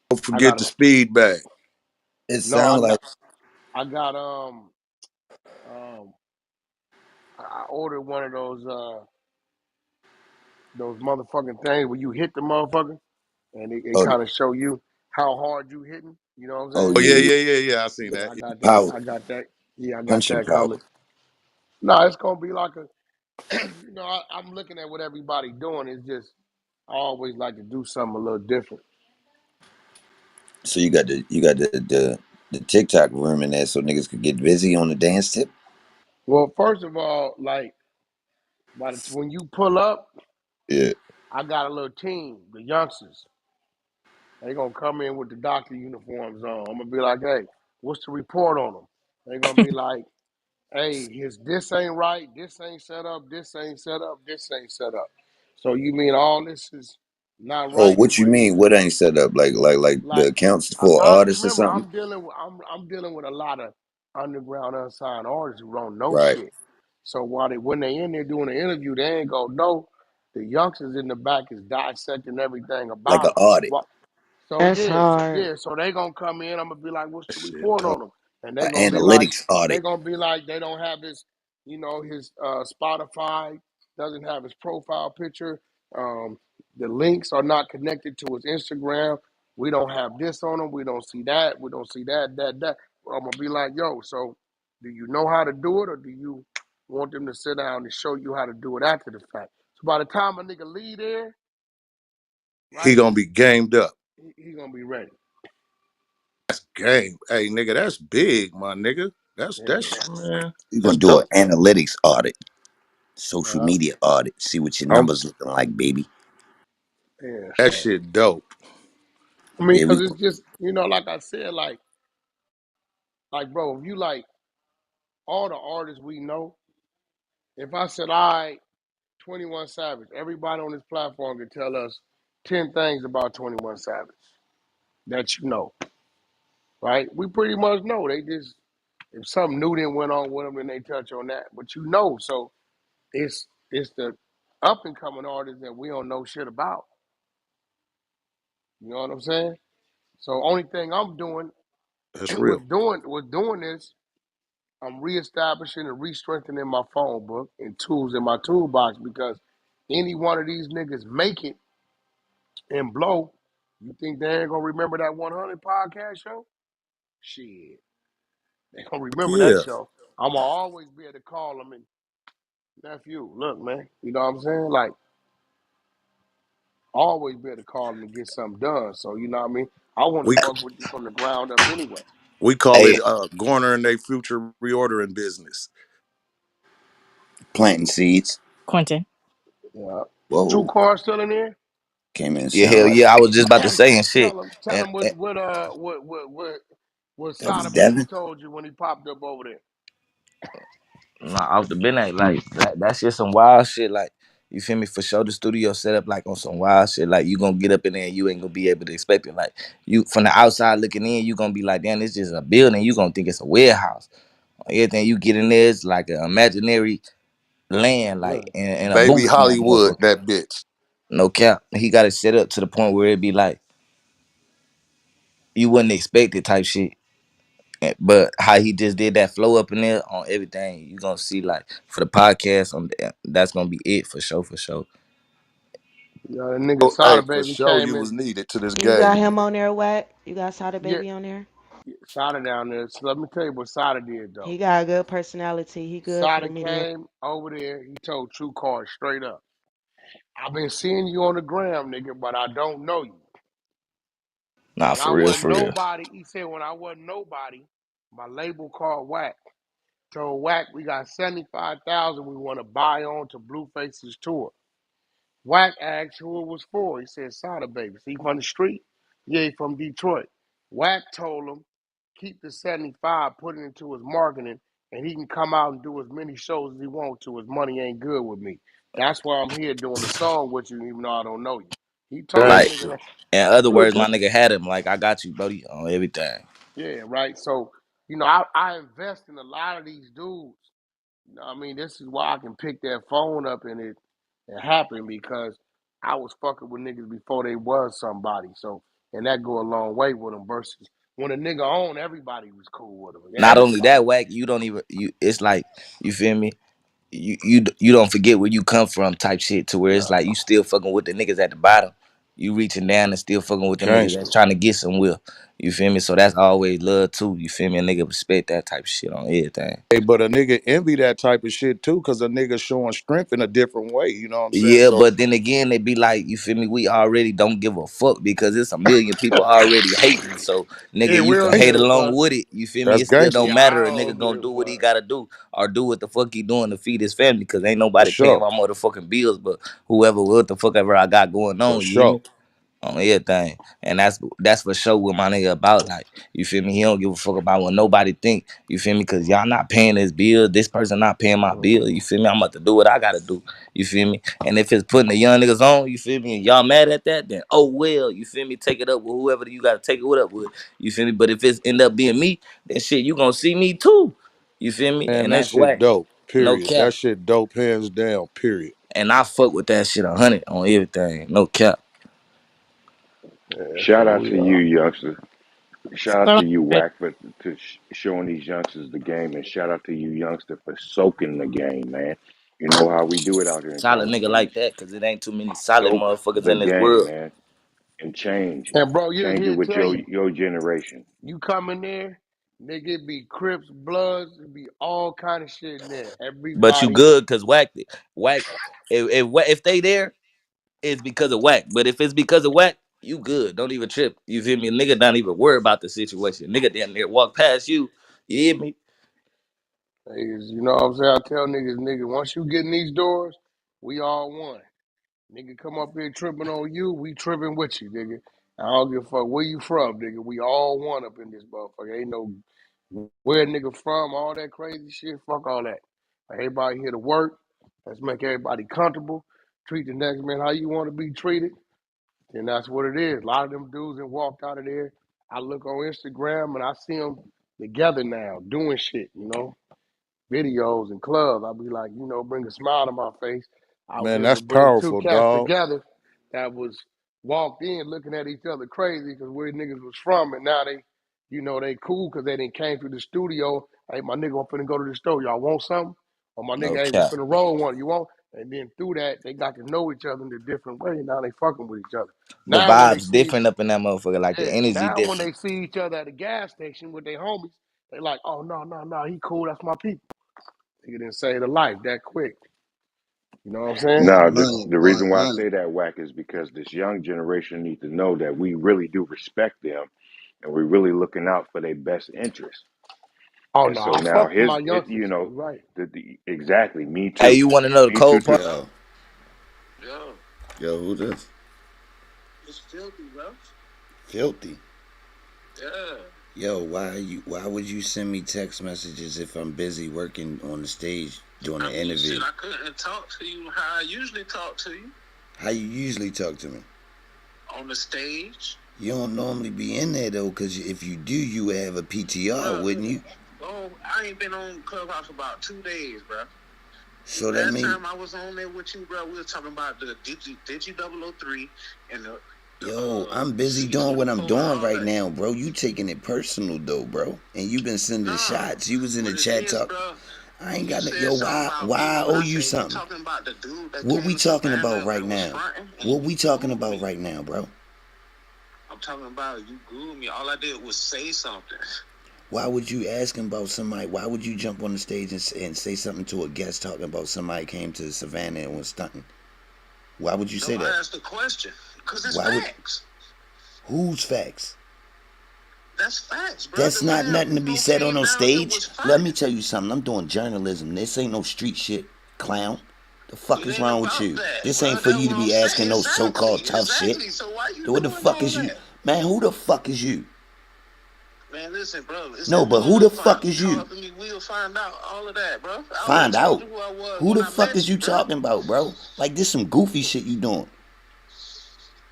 Don't I got forget to, the speed bag. It no, I sounds like got, I got, um, I ordered one of those motherfucking things where you hit the motherfucker and it oh kind of show you how hard you hitting. You know what I'm oh saying? Oh yeah, yeah, yeah. yeah, yeah, yeah. I seen The that. I got that. power, I got that. Yeah, I got punching that power. coming. No, it's gonna be like a. I'm looking at what everybody doing. It's just I always like to do something a little different. So you got the TikTok room in there, so niggas could get busy on the dance tip. Well, first of all, like when you pull up, Yeah. I got a little team, the youngsters. They gonna come in with the doctor uniforms on. I'm gonna be like, hey, what's the report on them? They gonna be like, hey, this ain't right, this ain't set up, this ain't set up, this ain't set up. So you mean all this is not Oh, right? what you mean? What ain't set up? Like the Like accounts for I artists or remember something? I'm dealing with a lot of underground unsigned artists who don't know Right. shit. So when they in there doing the interview, they ain't gonna know the youngsters in the back is dissecting everything Like about an them. audit. So That's yeah, hard. so they gonna come in. I'm gonna be like, "What's That the shit report dope. on them?" And they An gonna be like, analytics audit. they don't have his, his Spotify doesn't have his profile picture. Um, the links are not connected to his Instagram. We don't have this on him. We don't see that. We don't see that. I'm gonna be like, "Yo, so do you know how to do it, or do you want them to sit down and show you how to do it after the fact?" So by the time a nigga leave there, He right, gonna be gamed up. he gonna be ready. Game. Hey, nigga, that's big, my nigga. That's Yeah. man. You're That's gonna do an dope. analytics audit, social Yeah. media audit. See what your I'm numbers looking like, baby. Yeah. that So shit dope. I mean, Yeah, we cause it's just like I said, like bro, if you like all the artists we know, if I said I 21 Savage, everybody on this platform can tell us 10 things about 21 Savage that you know, right? We pretty much know. They just if something new then went on with them, then they touch on that. But you know, so it's the up and coming artists that we don't know shit about. You know what I'm saying? So only thing I'm doing That's real. with doing this, I'm reestablishing and re-strengthening my phone book and tools in my toolbox because any one of these niggas make it and blow. You think they ain't gonna remember that 100 podcast show? Shit, they gonna remember that Yeah. show. I'm gonna always be able to call them and nephew, look, man. You know what I'm saying? Like always be able to call them and get something done. So you know what I mean? I want to We fuck with you from the ground up anyway. we call it hey Garner and they future reordering business. planting seeds. Quentin. Yeah. True Whoa, car still in there? came in Yeah, sound hell like yeah. I was just about to say and shit. Tell And, him and what that was Sada Baby Devin. told you when he popped up over there. nah, off the midnight, like that's just some wild shit. Like you feel me? For sure, the studio set up like on some wild shit. Like you gonna get up in there and you ain't gonna be able to expect it. Like you from the outside looking in, you gonna be like, damn, this just a building. You gonna think it's a warehouse. Everything you get in there is like an imaginary land, like Look, in a Baby movie in that Hollywood, motherfucker. that bitch. No cap. He got it set up to the point where it be like you wouldn't expect it type shit. But how he just did that flow up in there on everything, you gonna see like for the podcast on that's gonna be it for sure, for sure. the nigga Oh, hey, Sada for Baby sure came you in. was needed to this You got game. him on there, Wack? You got Sada Yeah, Baby on there? Sada down there. So let me tell you what Sada did though. He got a good personality. He good for the Sada media. came over there. He told True Card straight up. I've been seeing you on the gram, nigga, but I don't know you. Nah, When I for real, wasn't for real. nobody, he said when I wasn't nobody, my label called Wack. Told Wack we got 75,000 we want to buy on to Blueface's tour. Wack asked who it was for. He said Sada Baby. He from the street? Yeah, he from Detroit. Wack told him keep the 75, put it into his marketing, and he can come out and do as many shows as he wants to. His money ain't good with me. That's why I'm here doing the song with you, even though I don't know you. He told the Like nigga Gangster. that. in other words, my nigga had him. Like I got you, buddy, on everything. Yeah, right. So, I invest in a lot of these dudes. I mean, this is why I can pick that phone up and it happened because I was fucking with niggas before they was somebody. So, and that go a long way with them versus when a nigga owned, everybody was cool with him. Not only Everybody. that, whack, you don't even you. It's like you feel me. You don't forget where you come from, type shit. To where it's Yeah, like you still fucking with the niggas at the bottom. You reaching down and still fucking with them niggas that's Gangster. trying to get somewhere. You feel me? So that's always love too. You feel me? A nigga respect that type of shit on everything. Hey, but a nigga envy that type of shit too, cause a nigga showing strength in a different way. You know what I'm saying? Yeah, So but then again, they be like, you feel me? We already don't give a fuck because it's a million people already hating. So, nigga, yeah, you we can don't hate give a along fuck. with it. You feel me? that's It still gangster don't Yeah, I matter. A nigga don't gonna give do a what he fuck. gotta do or do what the fuck he doing to feed his family because ain't for nobody paying sure. my motherfucking bills but whoever, what the fuck ever I got going For on. You hear sure. me? On everything. And that's for sure what my nigga about. Like, you feel me? He don't give a fuck about what nobody think. You feel me? Cause y'all not paying his bill. This person not paying my bill. You feel me? I'm about to do what I gotta do. You feel me? And if it's putting the young niggas on, you feel me? And y'all mad at that, then oh well, you feel me? Take it up with whoever you gotta take it up with. You feel me? But if it's end up being me, then shit, you gonna see me too. You feel me? Man, And that that's shit whack. dope. No Period. cap. That shit dope hands down. Period. And I fuck with that shit 100 on everything. No cap. That's Shout what out we to you, are. youngster. Shout out Son to of you, a bitch. Wack, for showing these youngsters the game, and shout out to you, youngster, for soaking the game, man. You know how we do it out here in Solid Palm nigga Springs. like that, cause it ain't too many solid Soak motherfuckers the in this game, world. man, and change. And bro, you Change it he'll with tell you, your generation. you come in there, nigga, it be Crips, Bloods, it be all kind of shit in there. But you Everybody, good, cause whack. If they there, it's because of whack. But if it's because of whack, you good. Don't even trip. You feel me? Nigga don't even worry about the situation. Nigga damn near walk past you. You hear me? niggas, you know what I'm saying? I tell niggas, nigga, once you get in these doors, we all one. Nigga come up here tripping on you, we tripping with you, nigga. I don't give a fuck where you from, nigga. We all one up in this motherfucker. Ain't no where nigga from, all that crazy shit. Fuck all that. Everybody here to work. Let's make everybody comfortable. Treat the next man how you want to be treated. And that's what it is. A lot of them dudes that walked out of there, I look on Instagram and I see them together now, doing shit, you know, videos and clubs. I'll be like, you know, bring a smile to my face. I was Man, able that's to bring two powerful, cats dog. together that was walked in looking at each other crazy because where niggas was from, and now they, you know, they cool because they didn't came through the studio. Hey, my nigga, I'm finna go to the store. Y'all want something? Or my No nigga, hey, we cap. finna roll one. You want? And then through that, they got to know each other in a different way. Now they fucking with each other. The Now when they vibes see, different up in that motherfucker. Like the yeah, energy now when different. they see each other at the gas station with their homies, they like, oh no, no, no, he cool. That's my people. He didn't save the life that quick. You know what I'm saying? Now, Money, the boy, reason why I money. say that, Wack, is because this young generation needs to know that we really do respect them, and we're really looking out for their best interest. Oh And no, so I now fuck with my you youngsters. know, You right. exactly, me Hey, too, you want to know the me too, cold part? too. Yo, yo, who this? Filthy. Yo, why would you send me text messages if I'm busy working on the stage doing an interview? I couldn't talk to you how I usually talk to you. How you usually talk to me? On the stage. You don't normally be in there though, cause if you do, you would have a PTR, wouldn't you? Oh, I ain't been on Clubhouse about 2 days, bro. So that means last time I was on there with you, bro, we were talking about the Digi 003 and the Yo, I'm busy doing what I'm doing right now, bro. You taking it personal though, bro. And you been sending shots. You was in the chat talk. I ain't got no. Yo, why I owe you something? What we talking about right now? What we talking about right now, bro? I'm talking about you groomed me. All I did was say something. Why would you ask him about somebody? Why would you jump on the stage and say something to a guest talking about somebody came to Savannah and was stunting? Why would you say that? I asked the question because it's facts. Whose facts? That's facts, bro. That's not nothing to be said on no stage. Let me tell you something. I'm doing journalism. This ain't no street shit, clown. The fuck is wrong with you? This ain't for you to be asking no so-called tough shit. So what the fuck is you? Man, who the fuck is you? Man, listen, bro. No, but who the fuck is you? We'll find out all of that, bro. Find out? Who the fuck is you talking about, bro? Like this some goofy shit you doing.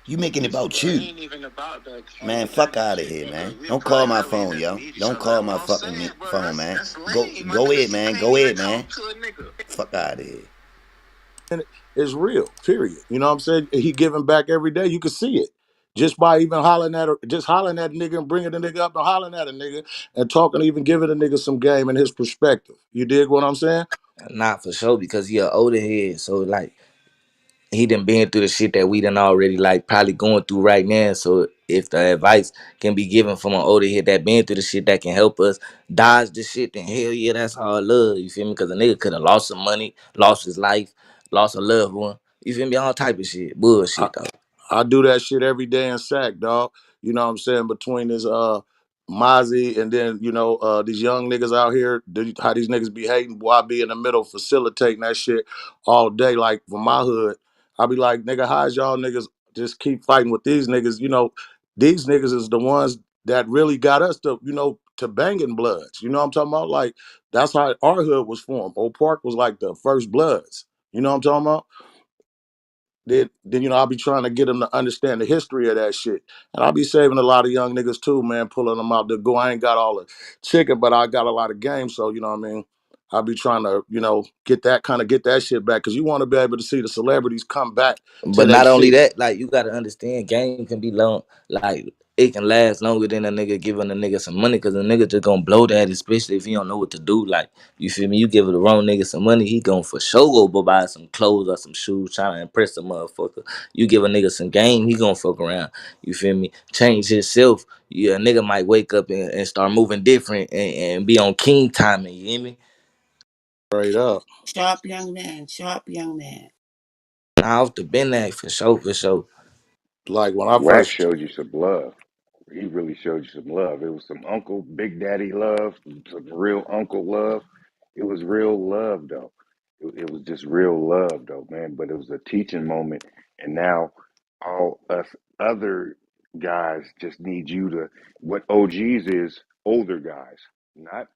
You making it about you. Ain't even about that. Man, fuck out of here, man. Don't call my phone, yo. Don't call my fucking phone, man. Go ahead, man. Go ahead, man. Fuck out of here. And it's real, period. You know what I'm saying? He giving back every day. You can see it. Just by even hollering at a nigga and bringing the nigga up and hollering at a nigga and talking, even giving a nigga some game and his perspective. You dig what I'm saying? Not for sure, because he an older head. So like he done been through the shit that we done already like probably going through right now. So if the advice can be given from an older head that been through the shit that can help us dodge the shit, then hell yeah, that's all love. You feel me? Because a nigga could have lost some money, lost his life, lost a loved one. You feel me? All type of shit. I, Bullshit though. I do that shit every day in Sac, dog. You know what I'm saying? Between this Mozzie and then, you know, these young niggas out here, how these niggas be hating, boy, I be in the middle facilitating that shit all day. Like for my hood, I be like, nigga, how's y'all niggas just keep fighting with these niggas? You know, these niggas is the ones that really got us to, you know, to banging bloods. You know what I'm talking about? Like, that's how our hood was formed. Old Park was like the first bloods. You know what I'm talking about? Then you know I'll be trying to get them to understand the history of that shit, and I'll be saving a lot of young niggas too, man, pulling them out the go. I ain't got all the chicken, but I got a lot of game, so you know what I mean. I be trying to, get that shit back because you want to be able to see the celebrities come back to But their not only shit. that, like you gotta understand, game can be long. Like it can last longer than a nigga giving a nigga some money, cause a nigga just gonna blow that, especially if he don't know what to do. Like you feel me? You give the wrong nigga some money, he gon' for sure go buy some clothes or some shoes, trying to impress the motherfucker. You give a nigga some game, he gon' fuck around. You feel me? Change himself. Yeah, a nigga might wake up and start moving different and be on king timing. You hear me? Straight up. Sharp young man, sharp young man. Nah, off the been that for sure, for sure. Like when I Wax first, showed you some love. He really showed you some love. It was some uncle, big daddy love, some real uncle love. It was real love, though. It was just real love, though, man. But it was a teaching moment. And now all us other guys just need you to, what OGs is, older guys. Not,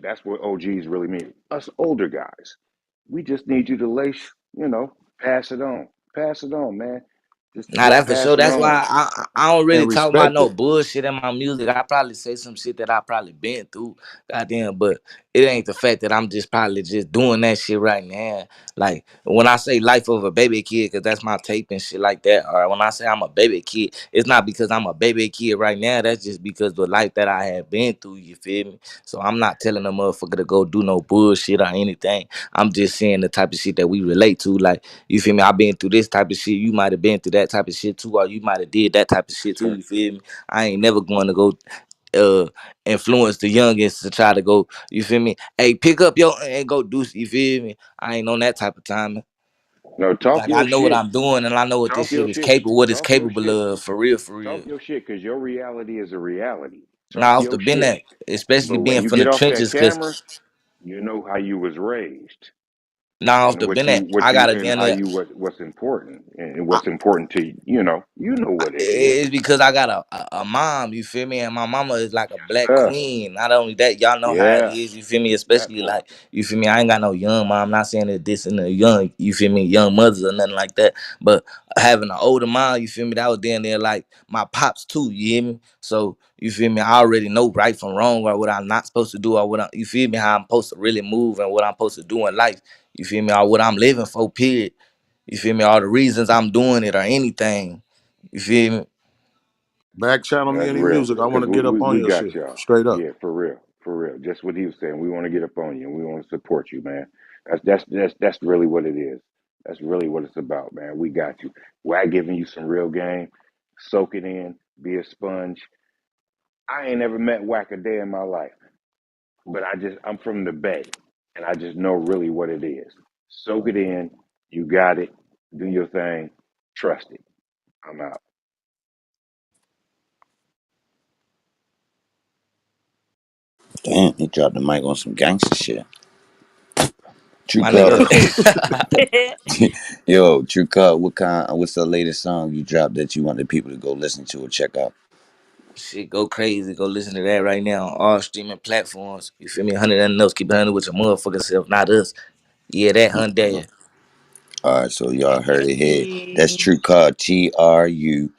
that's what OGs really mean. Us older guys. We just need you to lace, pass it on. Pass it on, man. Nah, Just that for pass sure. it That's on. why I don't really and talk about respect no it. bullshit in my music. I probably say some shit that I probably been through, goddamn. But it ain't the fact that I'm just probably just doing that shit right now. Like when I say life of a baby kid, cause that's my tape and shit like that. Or when I say I'm a baby kid, it's not because I'm a baby kid right now. That's just because the life that I have been through. You feel me? So I'm not telling a motherfucker to go do no bullshit or anything. I'm just saying the type of shit that we relate to. Like you feel me? I've been through this type of shit. You might have been through that type of shit too, or you might have did that type of shit too. You feel me? I ain't never going to go influence the youngest to try to go. You feel me? Hey, pick up your and go do. You feel me? I ain't on that type of time. No, talk Like I your know what shit. I'm doing, and I know what this Talk shit your is shit. capable. What it's Talk your capable shit. of, for real, for real. Talk your shit, because your reality is a reality. Talk Now off the your been shit. that, especially But when being you from the get off that trenches, cause camera, you know how you was raised now off and the what been you that, what I you got and again how there. you what's important and what's important to you. You know what it is. It's because I got a mom, you feel me? And my mama is like a black Uh, queen. Not only that, y'all know how it yeah, is, you feel me? that Especially part. like, you feel me? I ain't got no young mom. I'm not saying that this and the young, you feel me, young mothers or nothing like that. But having an older mom, you feel me, that was down there like my pops too, you hear me? So, you feel me? I already know right from wrong or what I'm not supposed to do or you feel me, how I'm supposed to really move and what I'm supposed to do in life. You feel me? Or what I'm living for, period. You feel me? All the reasons I'm doing it or anything. You feel me? Back channel me That's any real. music. I want Because to we, get up we, on we your got shit. y'all. Straight up. Yeah, for real. For real. Just what he was saying. We want to get up on you and we want to support you, man. That's really what it is. That's really what it's about, man. We got you. We're giving you some real game. Soak it in. Be a sponge. I ain't never met Whack a day in my life. But I'm from the Bay and I just know really what it is. Soak it in. You got it. Do your thing. Trust it. I'm out. Damn, he dropped the mic on some gangster shit. True My Cub. nigga. Yo, True Cub, what's the latest song you dropped that you want the people to go listen to or check out? Shit, go crazy. Go listen to that right now on all streaming platforms. You feel me? 100 and else. Keep it 100 with your motherfucking self, not us. Yeah, that 100. Alright, so y'all heard it here. That's Hey. True Cub, TRUCARR.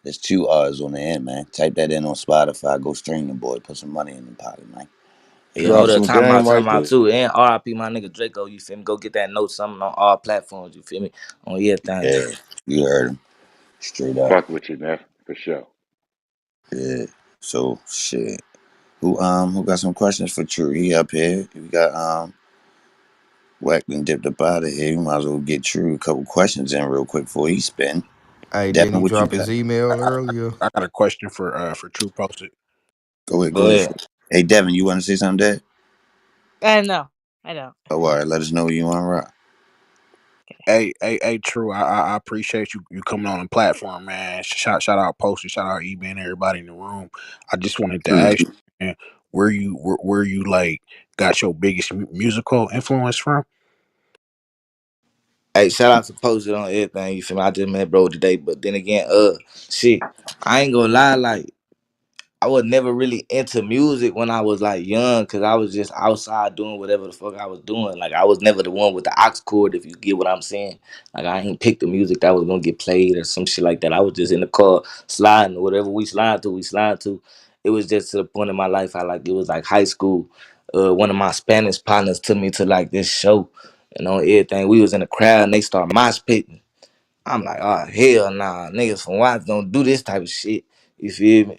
There's two R's on the end, man. Type that in on Spotify. Go stream the boy. Put some money in the pocket, man. Yeah, Drop hold up, some time game right out there. too. And RIP my nigga Draco, you feel me? Go get that note something on all platforms, you feel me? On everything. Yeah, you heard him. Straight up. Fuck with you, man, for sure. Yeah. So shit. Who got some questions for True? He up here. We got Whacked and dipped up out of here. You might as well get True a couple questions in real quick before he spin. Hey, didn't Devin, he what you drop got? his email earlier? I got a question for True Posted. Go ahead, Go go ahead. ahead. True. Hey Devin, you want to say something, Dad? No, I don't. Oh, all right. Let us know when you want to rock. Hey, True. I appreciate you coming on the platform, man. Shout out Posted, shout out E and everybody in the room. I just wanted to Mm. ask you, man, where you like got your biggest musical influence from? Hey, shout out to Posted on everything, you feel me? I just met bro today, but then again, shit, I ain't gonna lie, like I was never really into music when I was like young, cause I was just outside doing whatever the fuck I was doing. Like I was never the one with the aux cord, if you get what I'm saying. Like I ain't picked the music that was gonna get played or some shit like that. I was just in the car sliding, whatever we slide to, we slide to. it was just to the point in my life I like it was like high school. One of my Spanish partners took me to like this show and on everything. We was in the crowd and they start mosh pitting. I'm like, oh hell nah, niggas from Watts don't do this type of shit. You feel me?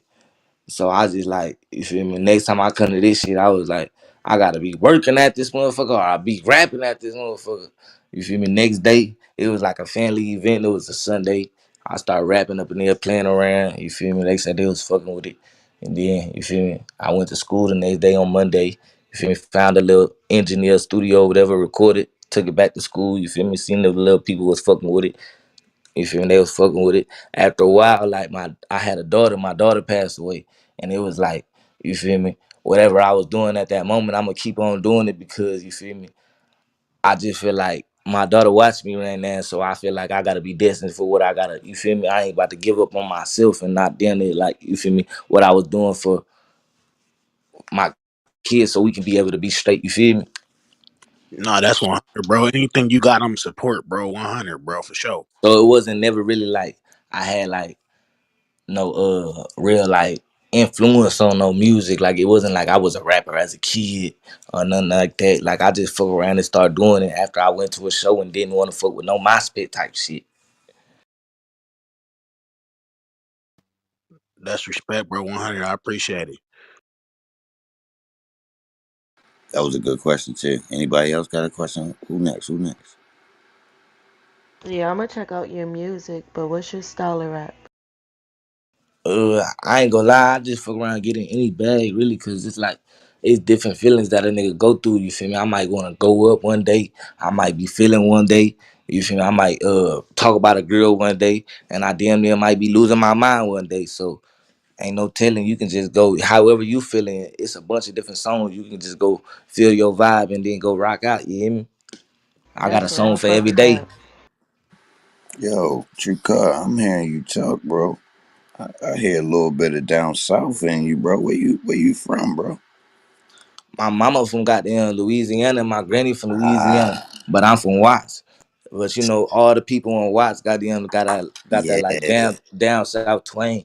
So I just like, you feel me? Next time I come to this shit, I was like, I gotta be working at this motherfucker or I be rapping at this motherfucker. You feel me? Next day, it was like a family event. It was a Sunday. I started rapping up in there, playing around. You feel me? They said they was fucking with it. And then, you feel me? I went to school the next day on Monday. You feel me? Found a little engineer studio, whatever, recorded, took it back to school. You feel me? Seen the little people was fucking with it. You feel me? They was fucking with it. After a while, like I had a daughter. My daughter passed away, and it was like, you feel me? Whatever I was doing at that moment, I'm gonna keep on doing it because you feel me. I just feel like my daughter watched me right now, so I feel like I gotta be destined for what I gotta. You feel me? I ain't about to give up on myself and not doing it like you feel me. What I was doing for my kids, so we can be able to be straight. You feel me? Nah, that's 100, bro. Anything you got, I'm support, bro. 100, bro, for sure. So it wasn't never really like I had like no real like influence on no music. Like it wasn't like I was a rapper as a kid or nothing like that. Like I just fuck around and started doing it after I went to a show and didn't want to fuck with no my spit type shit. That's respect, bro. 100. I appreciate it. That was a good question too. Anybody else got a question? Who next? Who next? Yeah, I'm gonna check out your music, but what's your style of rap? I ain't gonna lie, I just fuck around getting any bag really, cause it's like it's different feelings that a nigga go through. You feel me? I might want to go up one day. I might be feeling one day. You feel me? I might talk about a girl one day, and I damn near might be losing my mind one day. So ain't no telling. You can just go however you feeling. It's a bunch of different songs. You can just go feel your vibe and then go rock out. You hear me? I got a That's song real for every fucking day. dope. Yo, Trika, I'm hearing you talk, bro. I hear a little bit of down south in you, bro. Where you from, bro? My mama from goddamn Louisiana and my granny from Louisiana, Ah, but I'm from Watts. But you know, all the people in Watts goddamn got that like yeah, down south twang.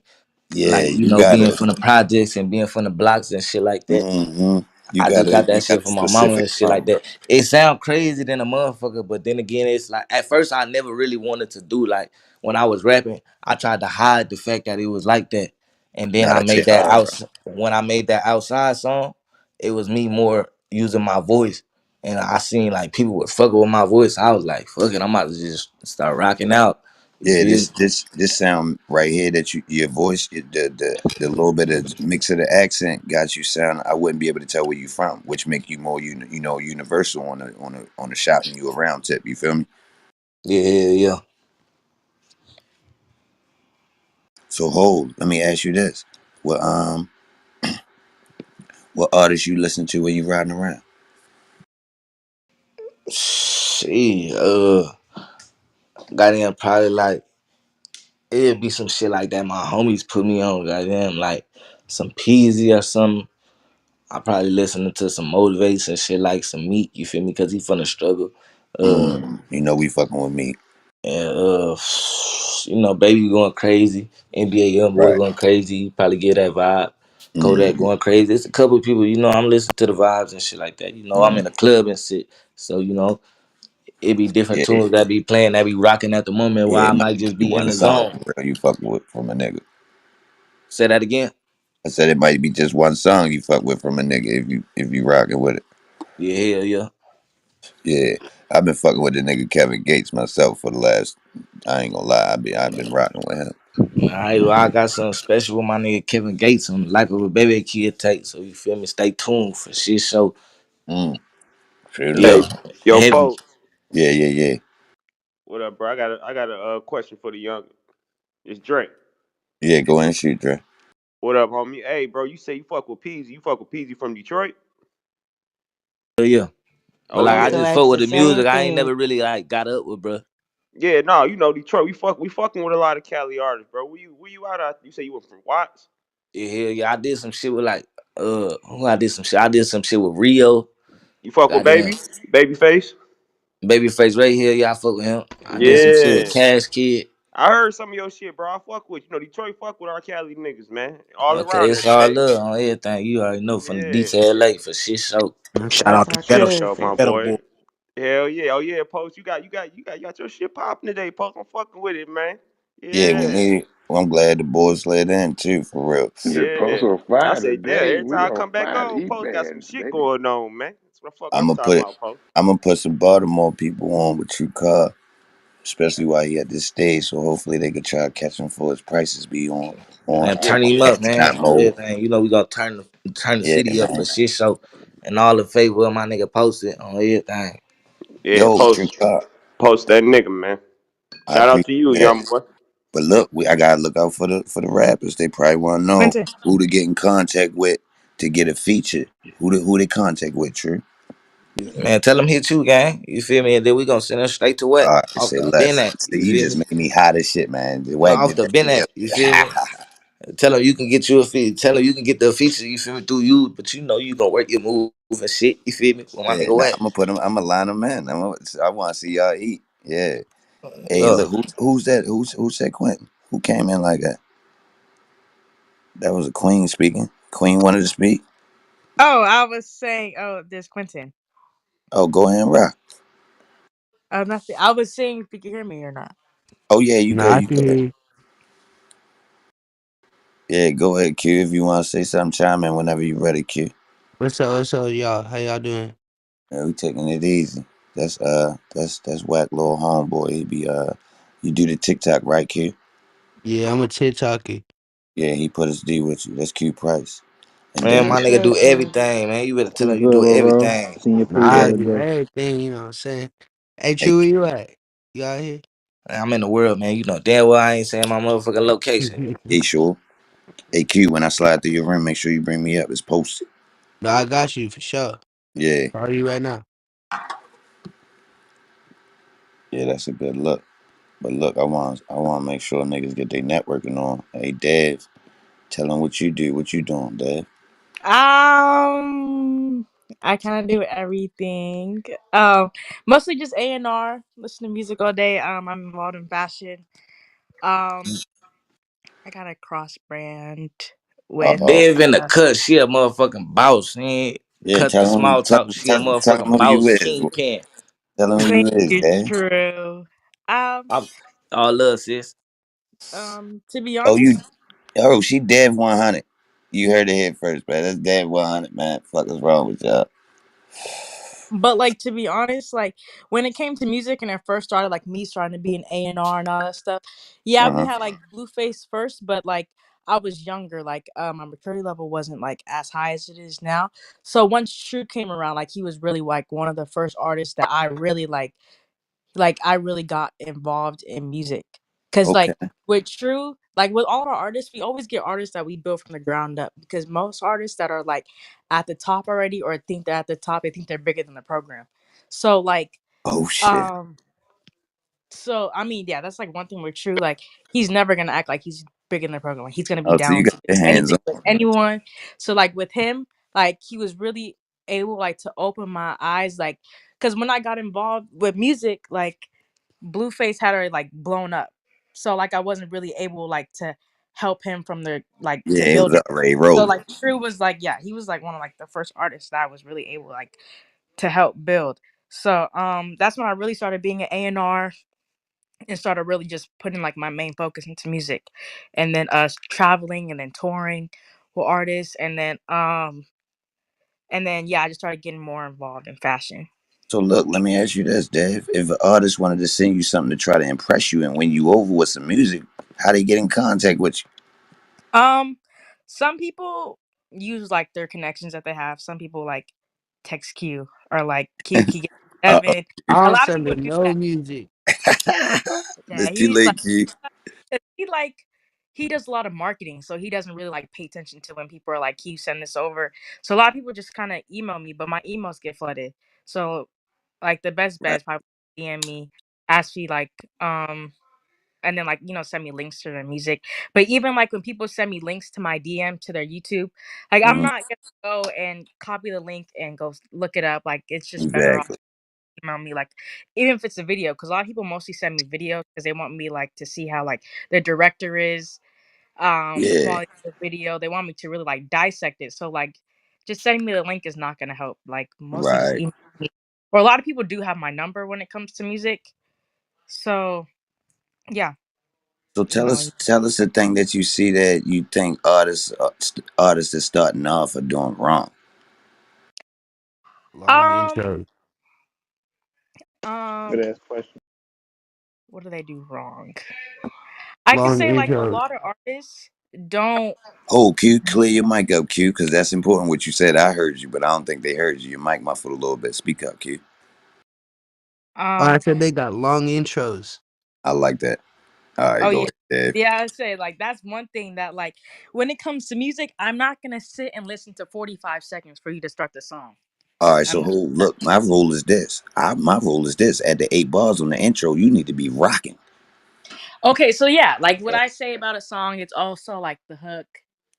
yeah. Like, you You know, being gotta. from the projects and being from the blocks and shit like that. Mm-hmm. You I just gotta. got You that got shit a from my mama specific and shit like song. that. It sound crazy than a motherfucker, but then again, it's like at first I never really wanted to do like when I was rapping, I tried to hide the fact that it was like that. And then Now I that made shit that hard, bro. out when I made that outside song, it was me more using my voice. And I seen like people were fucking with my voice. I was like, fuck it, I'm about to just start rocking out. You Yeah, feel me? this sound right here that your voice, the little bit of mix of the accent got you sound. I wouldn't be able to tell where you from, which make you more universal on the shopping you around tip. You feel me? Yeah, yeah, yeah. So hold, let me ask you this: what artists you listen to when you riding around? Shit, goddamn probably like it'd be some shit like that my homies put me on, goddamn, like some Peasy or something. I probably listening to some motivation shit like some Meat, you feel me? Cause he from the struggle. Uh You know we fucking with me, and you know, Baby going crazy, NBA Young Boy right? going crazy, you probably get that vibe. Kodak Mm-hmm. going crazy. It's a couple of people, you know, I'm listening to the vibes and shit like that. You know, I'm Mm-hmm. in a club and shit. So, you know, it be different Yeah, tunes that be playing, that be rocking at the moment while yeah. I It might might just be be in one the song zone. for real you fucking with from a nigga. Say that again. I said it might be just one song you fuck with from a nigga if you rocking with it. Yeah, hell yeah. Yeah, I've been fucking with the nigga Kevin Gates myself for the last. I ain't gonna lie, I've been rocking with him. Alright, well, I got something special with my nigga Kevin Gates on the Life of a Baby Kid tape. So you feel me? Stay tuned for shit show. Mm, straight Yeah, up. Hey, yo, heavy. Post. Yeah, yeah, yeah, What up, bro? I got a question for the young. It's Drake. yeah. Go ahead and shoot, Dre. What up, homie? Hey, bro, you say you fuck with Peasy. You fuck with Peasy from Detroit? Hell yeah. But Oh like I I was yeah, gonna just fuck ask with the the same music. I ain't thing. never really like got up with, bro. yeah. No, you know Detroit. We fucking with a lot of Cali artists, bro. Where you out at? You say you were from Watts? Yeah, hell yeah. I did some shit with like who I did some shit. I did some shit with Rio. You fuck with Goddamn. Babyface? Babyface right here, yeah, I fuck with him. I did some shit with Yeah. Cash Kid. I heard some of your shit, bro. I fuck with you. You know, Detroit fuck with our Cali niggas, man. All Okay, around that it's all state. love on everything. You already know from the Yeah. DKLA for shit show. Shout That's out to our For Ghetto, sure, my cousin. Ghetto boy. Boy. Hell yeah. Oh yeah, Post. You got your shit popping today, Post. I'm fucking with it, man. Yeah, we Yeah. need. Well, I'm glad the boys let in too, for real. Yeah, Yeah. post on I fire say, damn, today. every We time I on come back fire on, Post got some E-bands, shit baby. going on, man. That's what the fuck I'm I'm gonna talking put. about, Post. I'm gonna put some Baltimore people on with you, car, especially while he at this stage. So hopefully they could try to catch him for his prices be on Man, Yeah, turn him up, man, headshot on mode. everything. You know we gonna turn the Yeah, city up for man. shit show. And all the favor my nigga posted on everything. yeah, Yo, Post True Car, post that nigga, man. I Shout out appreciate to you, that. young boy. But look, I gotta look out for the rappers. They probably want to know Quentin. who to get in contact with to get a feature. Who they contact with, True? Man, tell him hit you, gang. You feel me? And then we gonna send him straight to what? All right, Off say the Ben less. app. See, You you feel just me? made me hot as shit, man. The No, whack off did the that Ben together. app. You feel me? Tell him you can get you a feed. Tell him you can get the feature. You feel me through you, but you know you gonna work your move and shit. You feel me? Well, my Yeah, nigga, nah, what? I'm gonna put them. I'm gonna line them in. I want to see y'all eat. Yeah. Hey, Yeah. look, who's that? Who's that? Quentin? Who came in like that? That was a queen speaking. Queen wanted to speak. Oh, I was saying. Oh, there's Quentin. Oh, go ahead and rock. Nothing. I was saying if you can hear me or not. Oh yeah, you Nah, good. I You can good. hear you. Yeah, go ahead, Q. If you want to say something, chime in whenever you're ready, Q. What's up, y'all? How y'all doing? Yeah, we taking it easy. That's whack little homeboy. He be you do the TikTok right, Q? Yeah, I'm a TikToker. Yeah, he put his D with you. That's Q Price. And Man, then my What's nigga do up, man? everything, man. You better tell What's him you good, do bro? everything. Seen your Nah, page the Yeah. I other do day. everything, you know what I'm saying? Hey, hey, True, where you at? You out here? I'm in the world, man. You know damn well I ain't saying my motherfucking location. hey, sure. Hey, Q. When I slide through your room, make sure you bring me up. It's posted. No, I got you for sure. Yeah, How are you right now? yeah, that's a good look. But look, I want to make sure niggas get their networking on. Hey, Dev, tell them what you do. What you doing, Dev? I kind of do everything. Mostly just A&R. Listen to music all day. I'm involved in fashion. Um, I got a cross brand Uh with. oh. Dev in the Uh, cut, she a motherfucking boss. She ain't Yeah, cut the small talk. She a tell them motherfucking who you boss is. kingpin. Tell them who thank you is, you, Dev. True. Um, I'm all love, sis. to be Oh, you. honest. Oh, she Dev 100. You heard it here first, man. That's Dev 100, man. Fuck is wrong with y'all? But like to be honest, like when it came to music and it first started, like me starting to be an A&R and all that stuff, yeah, Uh we huh. had like Blueface first, but like I was younger, like my maturity level wasn't like as high as it is now. So once True came around, like he was really like one of the first artists that I really like I really got involved in music. Cause Okay. like with True, like with all our artists, we always get artists that we build from the ground up. Because most artists that are like at the top already or think they're at the top, they think they're bigger than the program. So like Oh shit. um so I mean, yeah, that's like one thing with True. Like he's never gonna act like he's bigger than the program. Like, he's gonna be Oh, so you down got to do your hands anything with on. anyone. So like with him, like he was really able like to open my eyes, like because when I got involved with music, like Blueface had her like blown up. So like I wasn't really able like to help him from the like Yeah, to it build was it. already So rolling. like True was like, yeah, he was like one of like the first artists that I was really able like to help build. So that's when I really started being an A&R and started really just putting like my main focus into music. And then traveling and then touring with artists and then yeah, I just started getting more involved in fashion. So look, let me ask you this, Dave. If an artist wanted to send you something to try to impress you and win you over with some music, how they get in contact with you? Um, some people use like their connections that they have. Some people like text Q or like Q can get Uh-oh. Evan. I A don't lot of send people her do no that. music. Yeah, It's too he's like late, Q. 'cause he does a lot of marketing, so he doesn't really like pay attention to when people are like, "Q, send this over." So a lot of people just kind of email me, but my emails get flooded. So like the best bet Right. is probably DM me, ask me like and then like send me links to their music. But even like when people send me links to my DM to their YouTube, like I'm Mhm. not gonna go and copy the link and go look it up. Like it's just better off Exactly. email me like, even if it's a video, because a lot of people mostly send me videos because they want me like to see how like the director is, the Yeah, quality of the video. They want me to really like dissect it. So like, just sending me the link is not gonna help. Like mostly just right. email me. Or a lot of people do have my number when it comes to music. So yeah, So emailing. tell us the thing that you see that you think artists is starting off or doing wrong. Long Um, intro. um, Good ass question. what do they do wrong? I could Long say like a intro. lot of artists don't. Oh, Q, clear your mic up, Q, because that's important what you said. I heard you, but I don't think they heard you. Your mic muffled a little bit. Speak up, Q. Oh, I Um. said they got long intros. I like that. All right, Oh go yeah. ahead, Dave. Yeah, I say like that's one thing that like when it comes to music, I'm not gonna sit and listen to 45 seconds for you to start the song. All right, I'm so not. look, my rule is this. My rule is this. At the 8 bars on the intro, you need to be rocking. Okay, so yeah, like what I say about a song, it's also like the hook,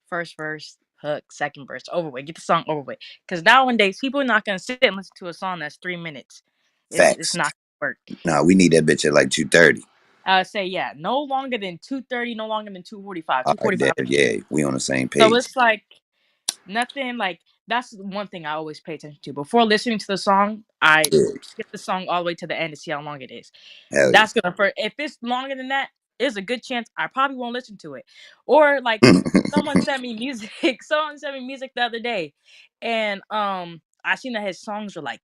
first verse, hook, second verse, over with. Get the song over with. Because nowadays people are not gonna sit and listen to a song that's 3 minutes. It's Facts. not gonna work. Nah, we need that bitch at like 2:30. I would say yeah, no longer than 2:30, no longer than 2:45. All right, 2:45. Dave, yeah, we on the same So page. it's like nothing like that's one thing I always pay attention to. Before listening to the song, I Yeah, skip the song all the way to the end to see how long it is. hell That's gonna for if it's longer than that, there's a good chance I probably won't listen to it. Or like yeah. someone sent me music, someone sent me music the other day, and I seen that his songs were like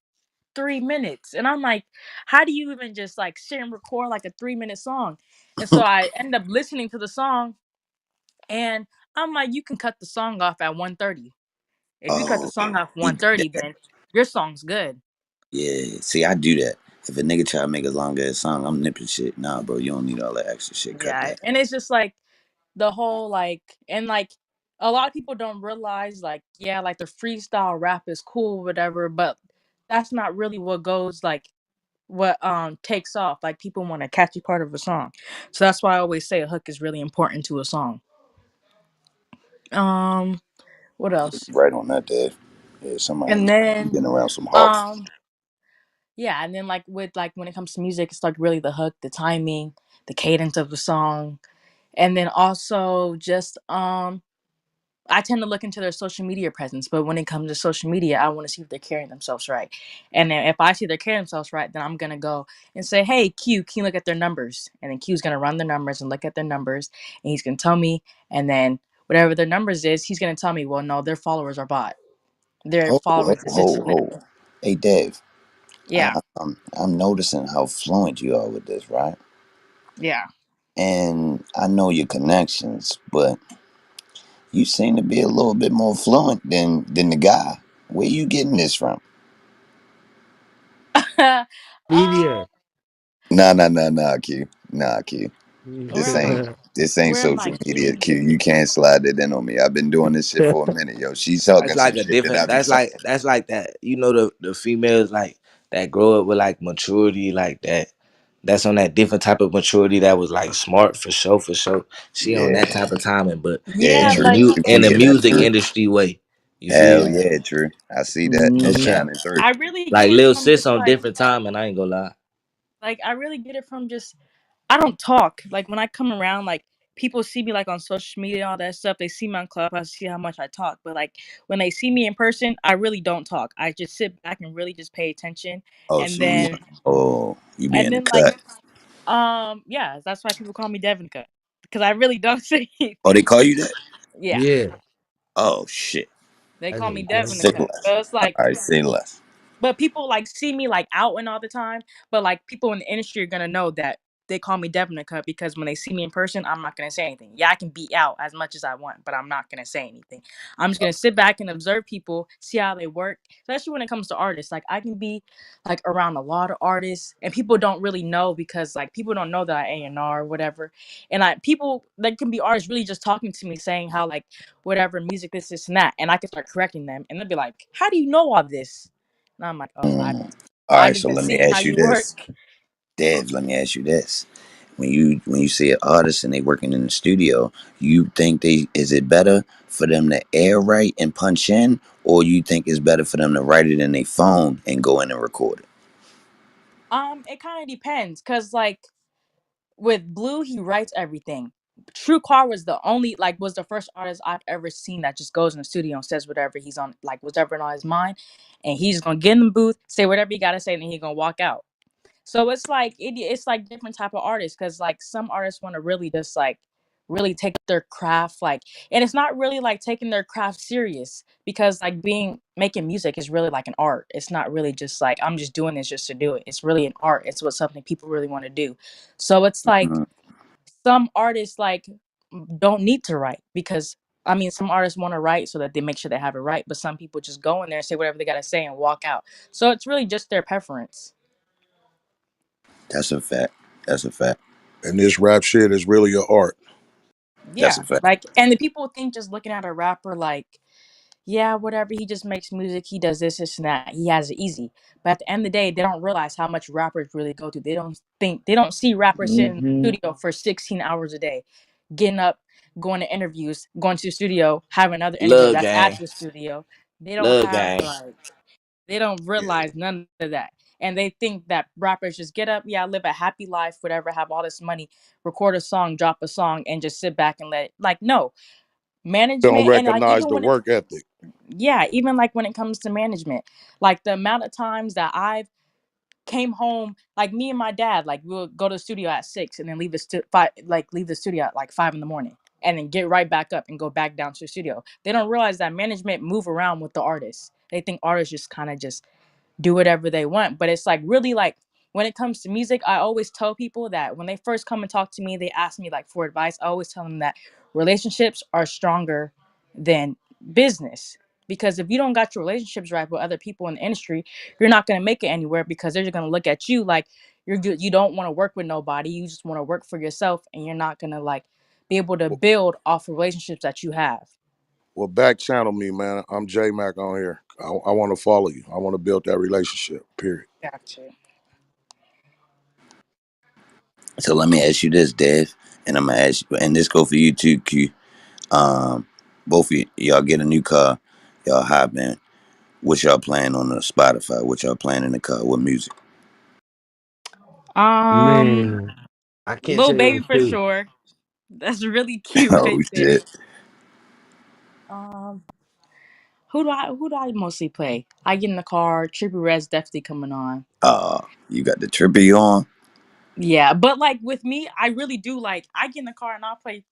3 minutes, and I'm like, how do you even just like sit and record like a 3 minute song? And so I end up listening to the song, and I'm like, you can cut the song off at 1:30. If you cut the Oh, song off he do 1:30, that. then your song's good. Yeah, see, I do that. If a nigga try to make a long ass song, I'm nipping shit. Nah, bro, you don't need all that extra shit. Cut Yeah, that. and it's just like the whole like and like a lot of people don't realize like yeah, like the freestyle rap is cool, whatever, but that's not really what goes like what takes off. Like people want a catchy part of a song, so that's why I always say a hook is really important to a song. Um, what else? Right on that, Dave. Yeah, somebody And you then been around some hard. um yeah, and then like with like when it comes to music, it's like really the hook, the timing, the cadence of the song, and then also just I tend to look into their social media presence, but when it comes to social media, I want to see if they're carrying themselves right. And then if I see they're carrying themselves right, then I'm gonna go and say, "Hey, Q, can you look at their numbers?" And then Q's gonna run the numbers and look at their numbers, and he's gonna tell me. And then whatever their numbers is, he's gonna tell me, "Well, no, their followers are bot. Their followers is this and that." Hey, Dave, Yeah, I'm noticing how fluent you are with this, right? yeah. And I know your connections, but you seem to be a little bit more fluent than the guy. Where you getting this from? um, Media. Nah, Q. Nah, Q. where This am I? ain't this ain't Where am I social media, getting Q. it? You can't slide it in on me. I've been doing this shit for a minute, yo. She's That's talking some like a shit that I different. be talking. That's like that. You know the females like that grow up with like maturity like that. That's on that different type of maturity that was like smart for sure, for sure. She on Yeah, that type of timing, but yeah, Yeah, in the true. like in the Yeah, that's music true. industry way, you feel Hell me? yeah, true. I see that. That's That's yeah, that. shining through. I really get Like it Lil from Sis just on different time, and I ain't gonna lie. like I really get it from just I don't talk. Like when I come around, like people see me like on social media and all that stuff. They see me on Clubhouse, see how much I talk. But like when they see me in person, I really don't talk. I just sit back and really just pay attention. Oh, And so you then you be and in the then like cut. yeah, that's why people call me Devinica. Because I really don't say Oh, they anything. call you that? Yeah. Yeah. Oh shit. They That's call a me good Say Devinica. one. less. So it's All like right, say less. but people like see me like out and all the time. But like people in the industry are gonna know that they call me Devinica because when they see me in person, I'm not gonna say anything. Yeah, I can be out as much as I want, but I'm not gonna say anything. I'm just gonna sit back and observe people, see how they work, especially when it comes to artists. Like I can be like around a lot of artists, and people don't really know because like people don't know that I A&R or whatever. And I people that can be artists really just talking to me saying how like whatever music this and that, and I can start correcting them, and they'll be like, "How do you know all this?" And I'm like, "Oh, I Mm. All I right, just so been let me seeing how ask you you work." this. Dev, let me ask you this. When you see an artist and they working in the studio, you think they is it better for them to air write and punch in, or you think it's better for them to write it in their phone and go in and record it? It kind of depends, cause like with Blue, he writes everything. True Car was the only was the first artist I've ever seen that just goes in the studio and says whatever he's on whatever on his mind, and he's gonna get in the booth, say whatever he gotta say, and then he's gonna walk out. So it's like different type of artists, because like some artists want to really just really take their craft and it's not really like taking their craft serious, because like being making music is really like an art. It's not really just like I'm just doing this just to do it. It's really an art. It's what something people really want to do. So it's like Mm. some artists don't need to write, because I mean some artists want to write so that they make sure they have it right, but some people just go in there and say whatever they gotta say and walk out. So it's really just their preference. That's a fact. That's a fact. And this rap shit is really an art. That's Yeah, a fact. and the people think just looking at a rapper yeah, whatever, he just makes music, he does this and that, he has it easy. But at the end of the day, they don't realize how much rappers really go through. They don't see rappers sitting in the Hmm. studio for 16 hours a day, getting up, going to interviews, going to the studio, having another interview Love that's at gang. the studio. They don't Love have gang. they don't Yeah. realize none of that. And they think that rappers just get up, yeah, live a happy life, whatever, have all this money, record a song, drop a song, and just sit back and let it. No, Don't management, and recognize even the when it, work ethic. yeah, even like when it comes to management, like the amount of times that I've came home, like me and my dad, like we'll go to the studio at 6 and then leave the studio at like 5 in the morning, and then get right back up and go back down to the studio. They don't realize that management move around with the artists. They think artists just kind of just do whatever they want. But it's like really like when it comes to music, I always tell people that when they first come and talk to me, they ask me like for advice. I always tell them that relationships are stronger than business. Because if you don't got your relationships right with other people in the industry, you're not gonna make it anywhere, because they're just gonna look at you like you're good. You don't want to work with nobody. You just want to work for yourself, and you're not gonna be able to build off of relationships that you have. Well, back channel me, man. I'm J Mac on here. I want to follow you. I want to build that relationship. Period. Gotcha. So let me ask you this, Dev, and I'm gonna ask you, and this go for you too, Q. Um, both of y'all get a new car, y'all hop in. What y'all playing on the Spotify? What y'all playing in the car? What music? Um, Man, I can't Lil tell you Baby the for truth. sure. That's really cute Oh right there. shit! Um, who do I mostly play? I get in the car. Trippie Red's definitely coming on. You got the trippy on. Yeah, but like with me, I really do I get in the car and I'll play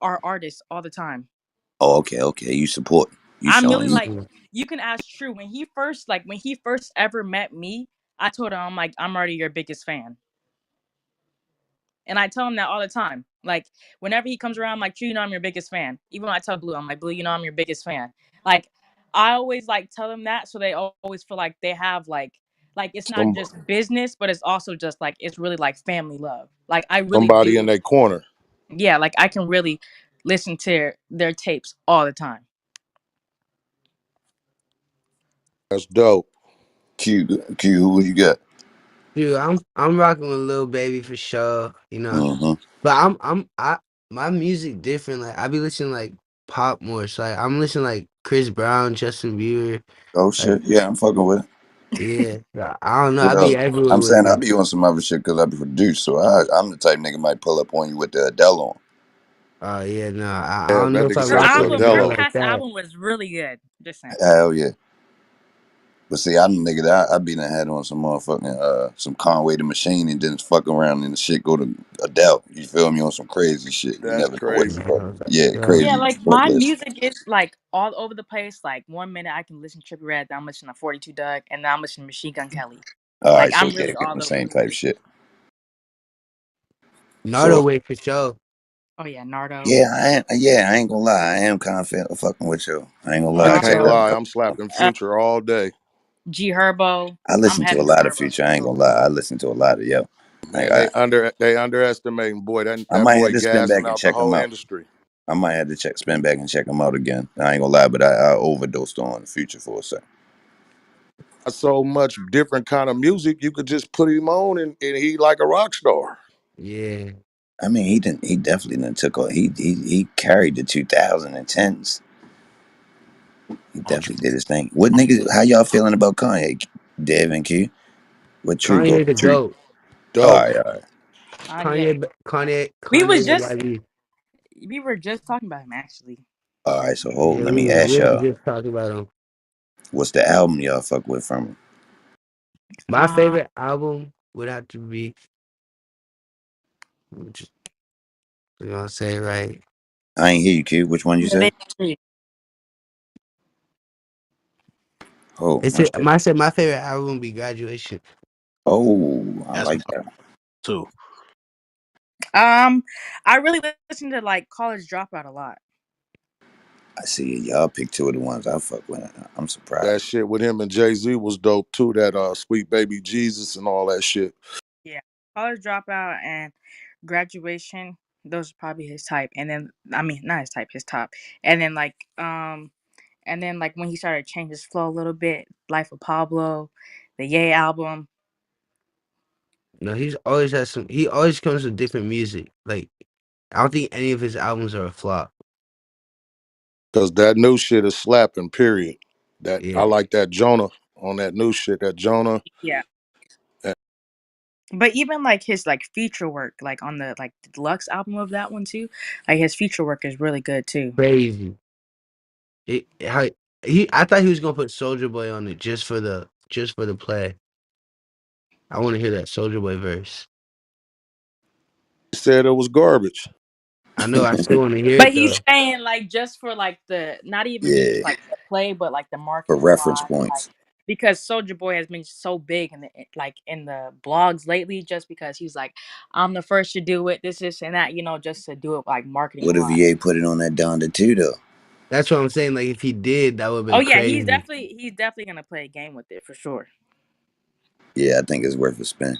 our artists all the time. Oh, okay, okay. You support. You I'm really showing you. Mm. you can ask True when he first ever met me. I told him I'm already your biggest fan. And I tell him that all the time. Like whenever he comes around, I'm like, True, I'm your biggest fan. Even when I tell Blue, I'm like, Blue, I'm your biggest fan. Like I always tell them that, so they always feel like they have it's not Some just business, but it's also just it's really like family love. Like I really somebody in do. their corner. Yeah, like I can really listen to their tapes all the time. That's dope. Q, Q. Who you got? Dude, I'm rocking with Lil Baby for sure, you know. Mm-hmm. But I my music different. Like I be listening like pop more. So like I'm listening like Chris Brown, Justin Bieber. Oh Like shit. Yeah, I'm fucking with it. yeah, I don't know. What I be else? everywhere I'm with saying I it. be on some other shit because I be produced. So I'm the type nigga might pull up on you with the Adele on. Oh yeah, no, I Yeah, don't know that if I nigga Her said rock the with a album, her girl Adello. like past that. album was really good. Just saying. Hell yeah. But see, I'm the nigga that I be done had on some motherfucking some Conway the Machine and then fuck around and the shit go to Adele. You feel me on some crazy shit. You That's never know what the crazy. fuck. Yeah, Yeah, yeah. Yeah, crazy like fuck my list. music is all over the place. Like 1 minute I can listen to Trippie Red, then I'm listening to 42 Doug, and then I'm listening to Machine Gun Kelly. All Like right, so I'm yeah, really getting all the over same the type place. shit. Nardo So way for sure. Oh yeah, Nardo. I ain't gonna lie. I am confident of fucking with you. I ain't gonna I lie. I checked can't out a Nardo. lie. couple. I'm slapping Uh, Future all day. G Herbo. I I'm listen to a heavy on lot of Herbo Future. for I ain't sure. gonna lie. I listen to a lot of yo. Man, they underestimating boy. I That might have boy to spin gassing back and out the check them whole out. industry. I might have to spin back and check them out again. I ain't gonna lie, but I overdosed on the Future for a second. Got so much different kind of music, you could just put him on and he like a rock star. Yeah. I mean, he didn't. He definitely didn't took. He carried the 2010s. He definitely did his thing. What niggas? How y'all feeling about Kanye, Dev and Q? What true go? Kanye the True. GOAT. All Dope. right, all right. Yeah. We was Kanye and just YB. we were just talking about him actually. All right. So hold. Yeah, Let we me was ask really y'all. just talking about him. What's the album y'all fuck with from him? My Uh, favorite album would have to be, which we gonna say right. I ain't hear you, kid. Which one you yeah, they say? agree. Oh, It's my it. shit. I said my favorite album would be Graduation. Oh, I That's like my that. too. Um, I really listen to like College Dropout a lot. I see it. Y'all pick two of the ones I fuck with. I'm That surprised. shit with him and Jay-Z was dope too. That Sweet Baby Jesus and all that shit. Yeah, College Dropout and Graduation. Those are probably his type. And then I mean, not his type, his top. And then and then like when he started to change his flow a little bit, Life of Pablo, the Yay album. No, he's always has some. He always comes with different music. Like I don't think any of his albums are a flop. Cause that new shit is slapping, period. That I Yeah, like that Jonah on that new shit. That Jonah. Yeah. But even like his like feature work, like on the like deluxe album of that one too, like his feature work is really good too. crazy. How he? I thought he was gonna put Soldier Boy on it just for the play. I want to hear that Soldier Boy verse. Said it was garbage. I know. I still want to hear But it he's though. saying like just for like the not even just Yeah, like the play, but like the for marketing reference wise, like points. because Soldier Boy has been so big in the like in the blogs lately, just because he's like, I'm the first to do it, this and that, just to do it like marketing What if wise. VA put it on that Donda too, though? That's what I'm saying. Like if he did, that would have Oh been yeah, crazy. he's definitely gonna play a game with it for sure. Yeah, I think it's worth a spin.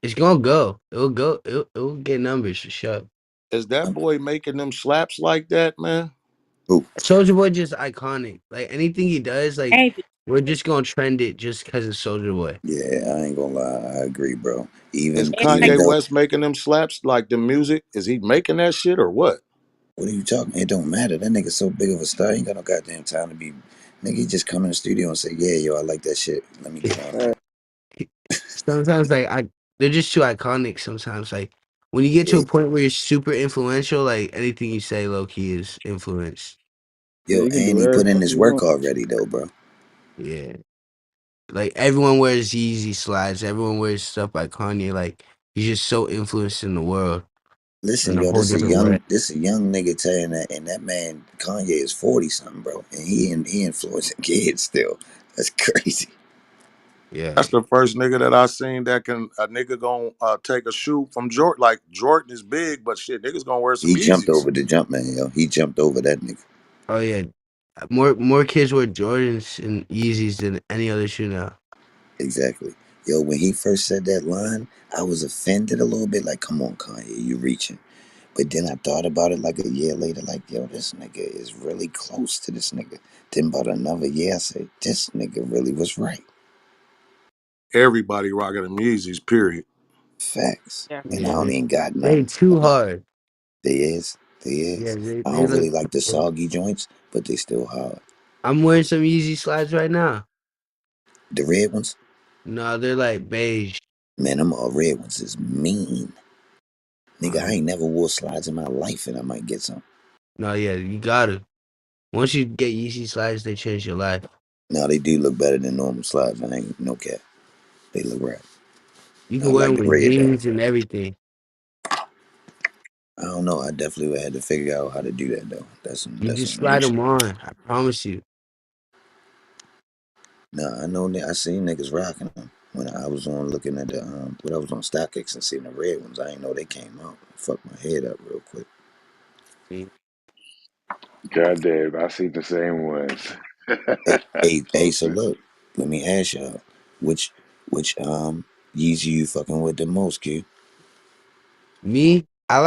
It's gonna go. It'll go. It'll get numbers for sure. Is that Um, boy making them slaps like that, man? Ooh, Soldier Boy just iconic. Like anything he does, like Anything. we're just gonna trend it just because it's Soldier Boy. yeah, I ain't gonna lie. I agree, bro. Is Even Kanye though, West making them slaps like the music? Is he making that shit or what? what are you talking? It don't matter. That nigga so big of a star. He ain't got no goddamn time to be. Nigga, he just come in the studio and say, "Yeah, yo, I like that shit. Let me get on that." Sometimes like they're just too iconic. Sometimes like when you get to Yeah, a point where you're super influential, like anything you say, low key is influence. Yeah, yo, you can and do he put in everything his you work want. already, though, bro. Yeah, like everyone wears Yeezy slides. Everyone wears stuff by Kanye. Like he's just so influenced in the world Listen, in a yo, whole different way. this a young nigga telling that, and that man Kanye is 40 something, bro, and he influencing kids still. That's crazy. Yeah. That's the first nigga that I seen that can a nigga gonna take a shoe from Jordan. Like Jordan is big, but shit, niggas gonna wear some He jumped Yeezys. over the jump man, yo. He jumped over that nigga. Oh yeah. More kids wear Jordans and Yeezys than any other shoe now. Exactly. Yo, when he first said that line, I was offended a little bit. Like, come on, Kanye, you reaching. But then I thought about it like a year later, like, yo, this nigga is really close to this nigga. Then about another year, I said, this nigga really was right. Everybody rocking them Yeezys, period. Facts. Yeah. And I Yeah, don't even got they none. too hard. They is. They Yeah, is. I they don't look. really like the soggy joints, but they still hard. I'm wearing some Yeezy slides right now. The red ones, No, they're like beige. man, them all red ones is mean. Nigga, I Um, ain't never wore slides in my life and I might get some. no, yeah, you gotta. Once you get Yeezy slides, they change your life. Now they do look better than normal slides. I ain't no cap. They look right. You I can wear like them the with red though. jeans and everything. I don't know. I definitely would have to figure out how to do that though. You That's just some new slide shit. them on. I promise you. Nah, I know that I seen niggas rocking them when I was on looking at the when I was on StockX and seeing the red ones. I ain't know they came out. Fucked my head up real quick. See? Goddamn, I see the same ones. Hey, so Posted. look, let me ask y'all, which which Yeezy you fucking with the most, Q? Me, I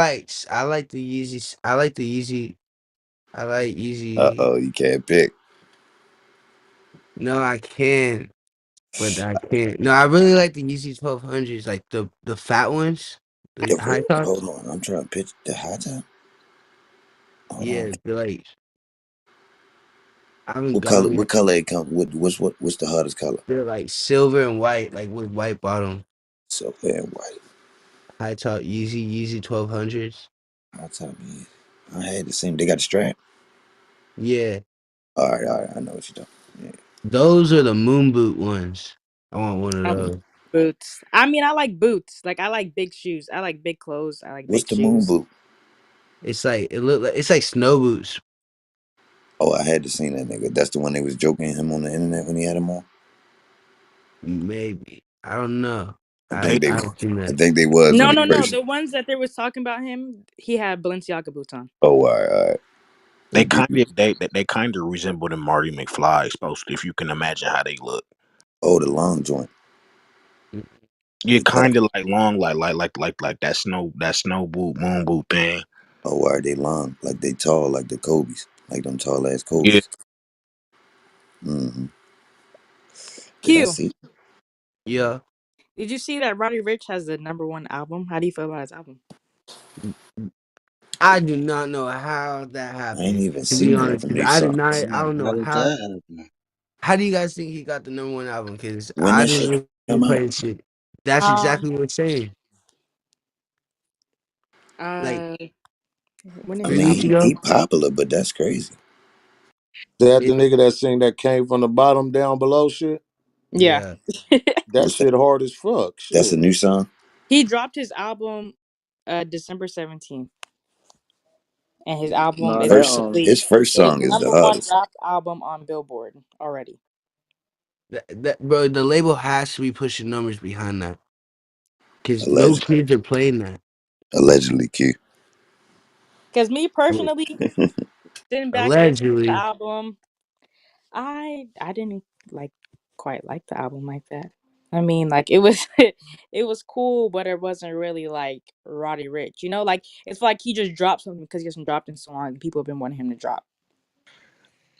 like the Yeezys. I like the Yeezy. I like Yeezy. You can't pick. No, I can, but I can't. No, I really like the Yeezy 1200s, like the fat ones, the high Hold tops. on, I'm trying to pitch the high top. Hold on. Yeah, they're like I haven't What color? gotten it. What color it come? What's the hardest color? They're like silver and white, like with white bottom. Silver and white. High top Yeezy 1200s. I'll tell you. I had the same. They got a strap. Yeah, All right. I know what you're talking. Yeah. those are the moon boot ones. I want one of those. Boots. I mean, I like boots. Like I like big shoes. I like big clothes. I like What's big the moon shoes. boot? It's like it look like it's like snow boots. Oh, I had to see that nigga. That's the one they was joking him on the internet when he had them on. Maybe I don't know. I I think they, I haven't seen I that. think they was when No, he no, no. first. The ones that they was talking about him, he had Balenciaga boots on. Oh, all right. They They kind do. of they kind of resemble the Marty McFly supposed to, if you can imagine how they look. Oh, the long joint. Mm, Yeah, The cut. kind of like long, like that snow boot moon boot thing. Oh, are they long? Like they tall, like the Kobe's, like them tall ass Yeah, Kobe's. Mm-hmm. Did I Q. see? yeah, Did you see that Roddy Rich has the #1 album? How do you feel about his album? I do not know how that I ain't happened. even To be seen none of honest, the 'cause new I did songs. not. I Somebody don't know wrote how. that. How do you guys think he got the #1 album? Because When I that shit didn't really come out? play the shit. That's Um. exactly what it's saying. Like Uh. When I did 3 his mean, weeks album? ago. he popular, but that's crazy. That the It, nigga that sing that came from the bottom down below shit. Yeah. yeah. That What's that? shit hard as fuck. That's a Shit. new song. He dropped his album December 17th. And his album Nah, is that actually His first a song is the #1 hardest, rap album on Billboard already. Bro, the label has to be pushing numbers behind that because no allegedly. kids are playing that. Allegedly, Q. Because me personally, sitting back listening to the Allegedly. album, I didn't like quite like the album like that. I mean, like it was it was cool, but it wasn't really like Roddy Rich. You know, like it's like he just dropped something because he hasn't dropped in so long. And people have been wanting him to drop.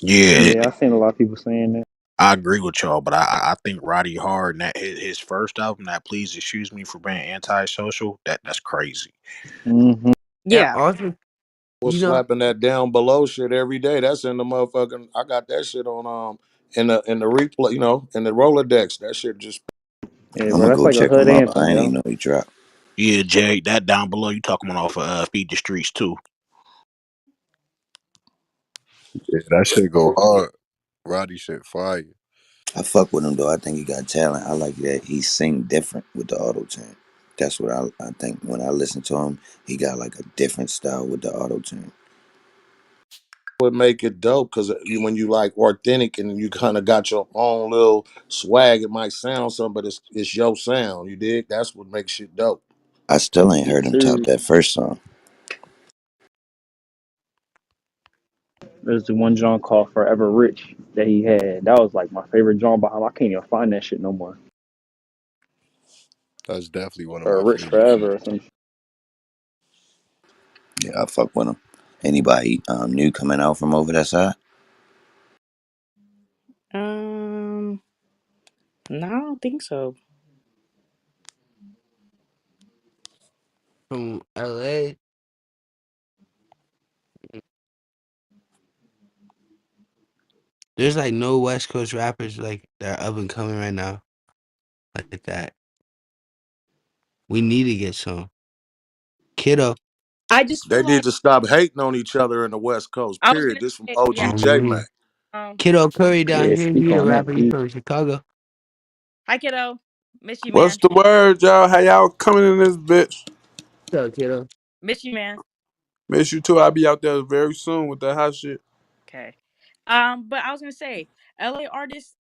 yeah, yeah, I seen a lot of people saying that. I agree with y'all, but I think Roddy Hard and that his first album, that Please Excuse Me for Being Antisocial, that's crazy. Hmm. And Yeah. also, Was you know, slapping that down below shit every day. That's in the motherfucking. I got that shit on in the replay. In the Rolodex. That shit just. Yeah, I'm bro, gonna that's go like a check hood him out. I anthem, ain't even yo. know he dropped. Yeah, Jay, that down below you talking about off of Feed the Streets too. Yeah, that shit go hard. Roddy shit fire. I fuck with him though. I think he got talent. I like that he sing different with the auto tune. That's what I think. When I listen to him, he got like a different style with the auto tune. Would make it dope because when you like authentic and you kind of got your own little swag, it might sound something, but it's your sound. You dig? That's what makes shit dope. I still ain't Yes, heard him top sir. that first song. There's the one John called Forever Rich that he had. That was like my favorite John behind. I can't even find that shit no more. That's definitely one of Or my Rich favorite Forever or shits. some shit. Yeah, I fuck with him. Anybody new coming out from over that side? Um. No, I don't think so. from LA, there's like no West Coast rappers like that are up and coming right now like that. We need to get some. Kiddo. I just They feel need like to stop hating on each other in the West Coast. I was Period. gonna This from say yeah. OGJ Um, man. Um. Kiddo Curry down Yeah, here. speak He a on that, rapper. He P. from Chicago. Hi, kiddo. Miss you, What's man. the word, y'all? How y'all coming in this bitch? What's up, Kiddo? Miss you, man. Miss you too. I'll be out there very soon with that hot shit. Okay. But I was gonna say, LA artists.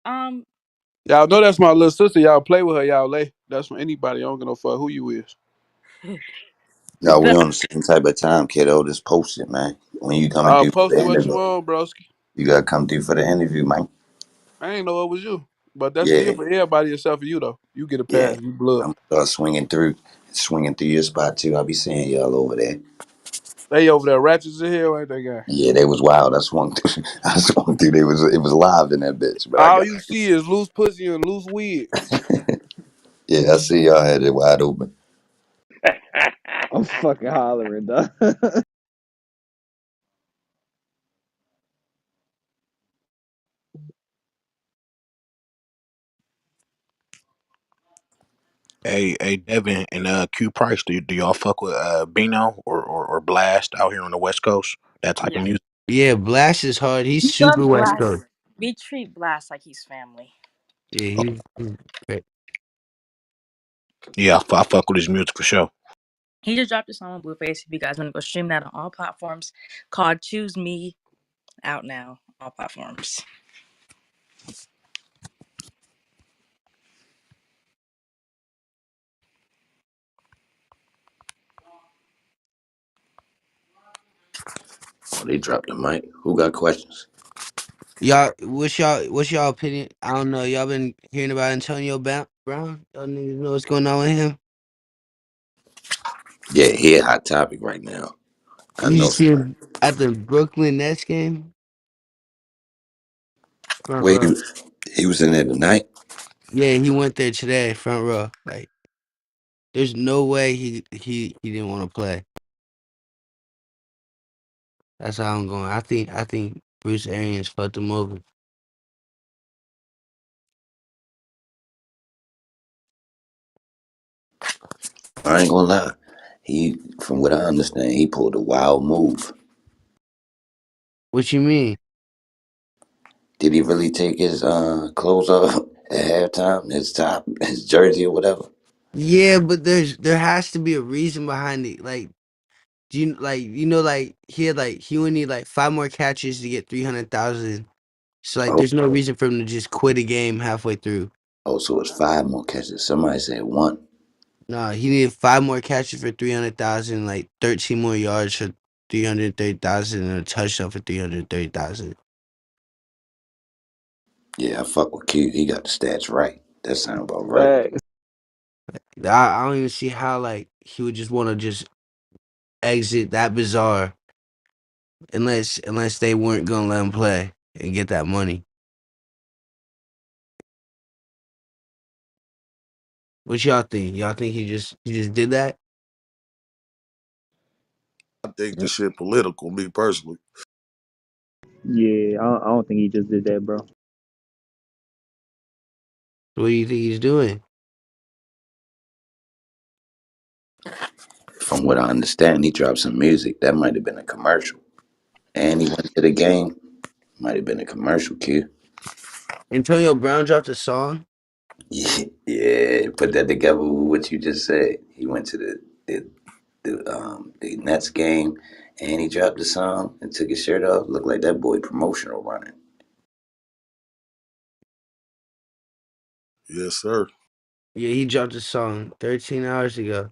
Y'all know that's my little sister. Y'all play with her, y'all lay. That's from anybody. I don't give no fuck who you is. No, we the on the same type of time, kiddo. Just post it, man. When you coming I'll through for post the it what you interview, want, broski. you gotta come through for the interview, man. I ain't know it was you. But that's still Yeah, for everybody except for you, though. You get a yeah. pass. You blood. I'm gonna start swinging through your spot too. I'll be seeing y'all over there. They over there ratchets in hell, ain't they, guy? Yeah, they was wild. I swung through. I swung through. It was live in that bitch, but I All got. you see is loose pussy and loose wigs. Yeah, I see y'all had it wide open. I'm fucking hollering, dog. Hey, Devin and Q Price, do y'all fuck with Bino or Blast out here on the West Coast? That type of Yeah. music? Yeah, Blast is hard. He's We super love West Blast. Coast. We treat Blast like he's family. Yeah, Oh, he's great. yeah, I fuck with his music for sure. He just dropped a song on Blueface. If you guys want to go stream that on all platforms, called "Choose Me," out now, all platforms. Oh, they dropped the mic. Who got questions? What's y'all opinion? I don't know. Y'all been hearing about Antonio Brown? Y'all niggas know what's going on with him? Yeah, he a hot topic right now. I You know. see him at the Brooklyn Nets game? Front Wait, row. he was in there tonight. Yeah, he went there today, front row. Like, there's no way he didn't want to play. That's how I'm going. I think Bruce Arians fucked him over. I ain't gonna lie. He, from what I understand, he pulled a wild move. What you mean? Did he really take his clothes off at halftime? His top, his jersey or whatever? Yeah, but there has to be a reason behind it. Like, do you like he would need like 5 more catches to get 300,000. So like, Oh, there's no reason for him to just quit a game halfway through. oh, so it's five more catches. Somebody said one. No, he needed 5 more catches for 300,000, like 13 more yards for 330,000, and a touchdown for 330,000. Yeah, I fuck with Q. He got the stats right. That sound about right. Facts. I don't even see how like he would just want to just exit that bizarre unless they weren't gonna let him play and get that money. What y'all think? Y'all think he just did that? I think the shit political, me personally. Yeah, I don't think he just did that, bro. What do you think he's doing? From what I understand, he dropped some music. That might have been a commercial. And he went to the game. Might have been a commercial, Q. Antonio Brown dropped a song. Yeah, yeah, put that together with what you just said. He went to the Nets game and he dropped the song and took his shirt off. Looked like that boy promotional running. Yes, sir. Yeah, he dropped a song 13 hours ago.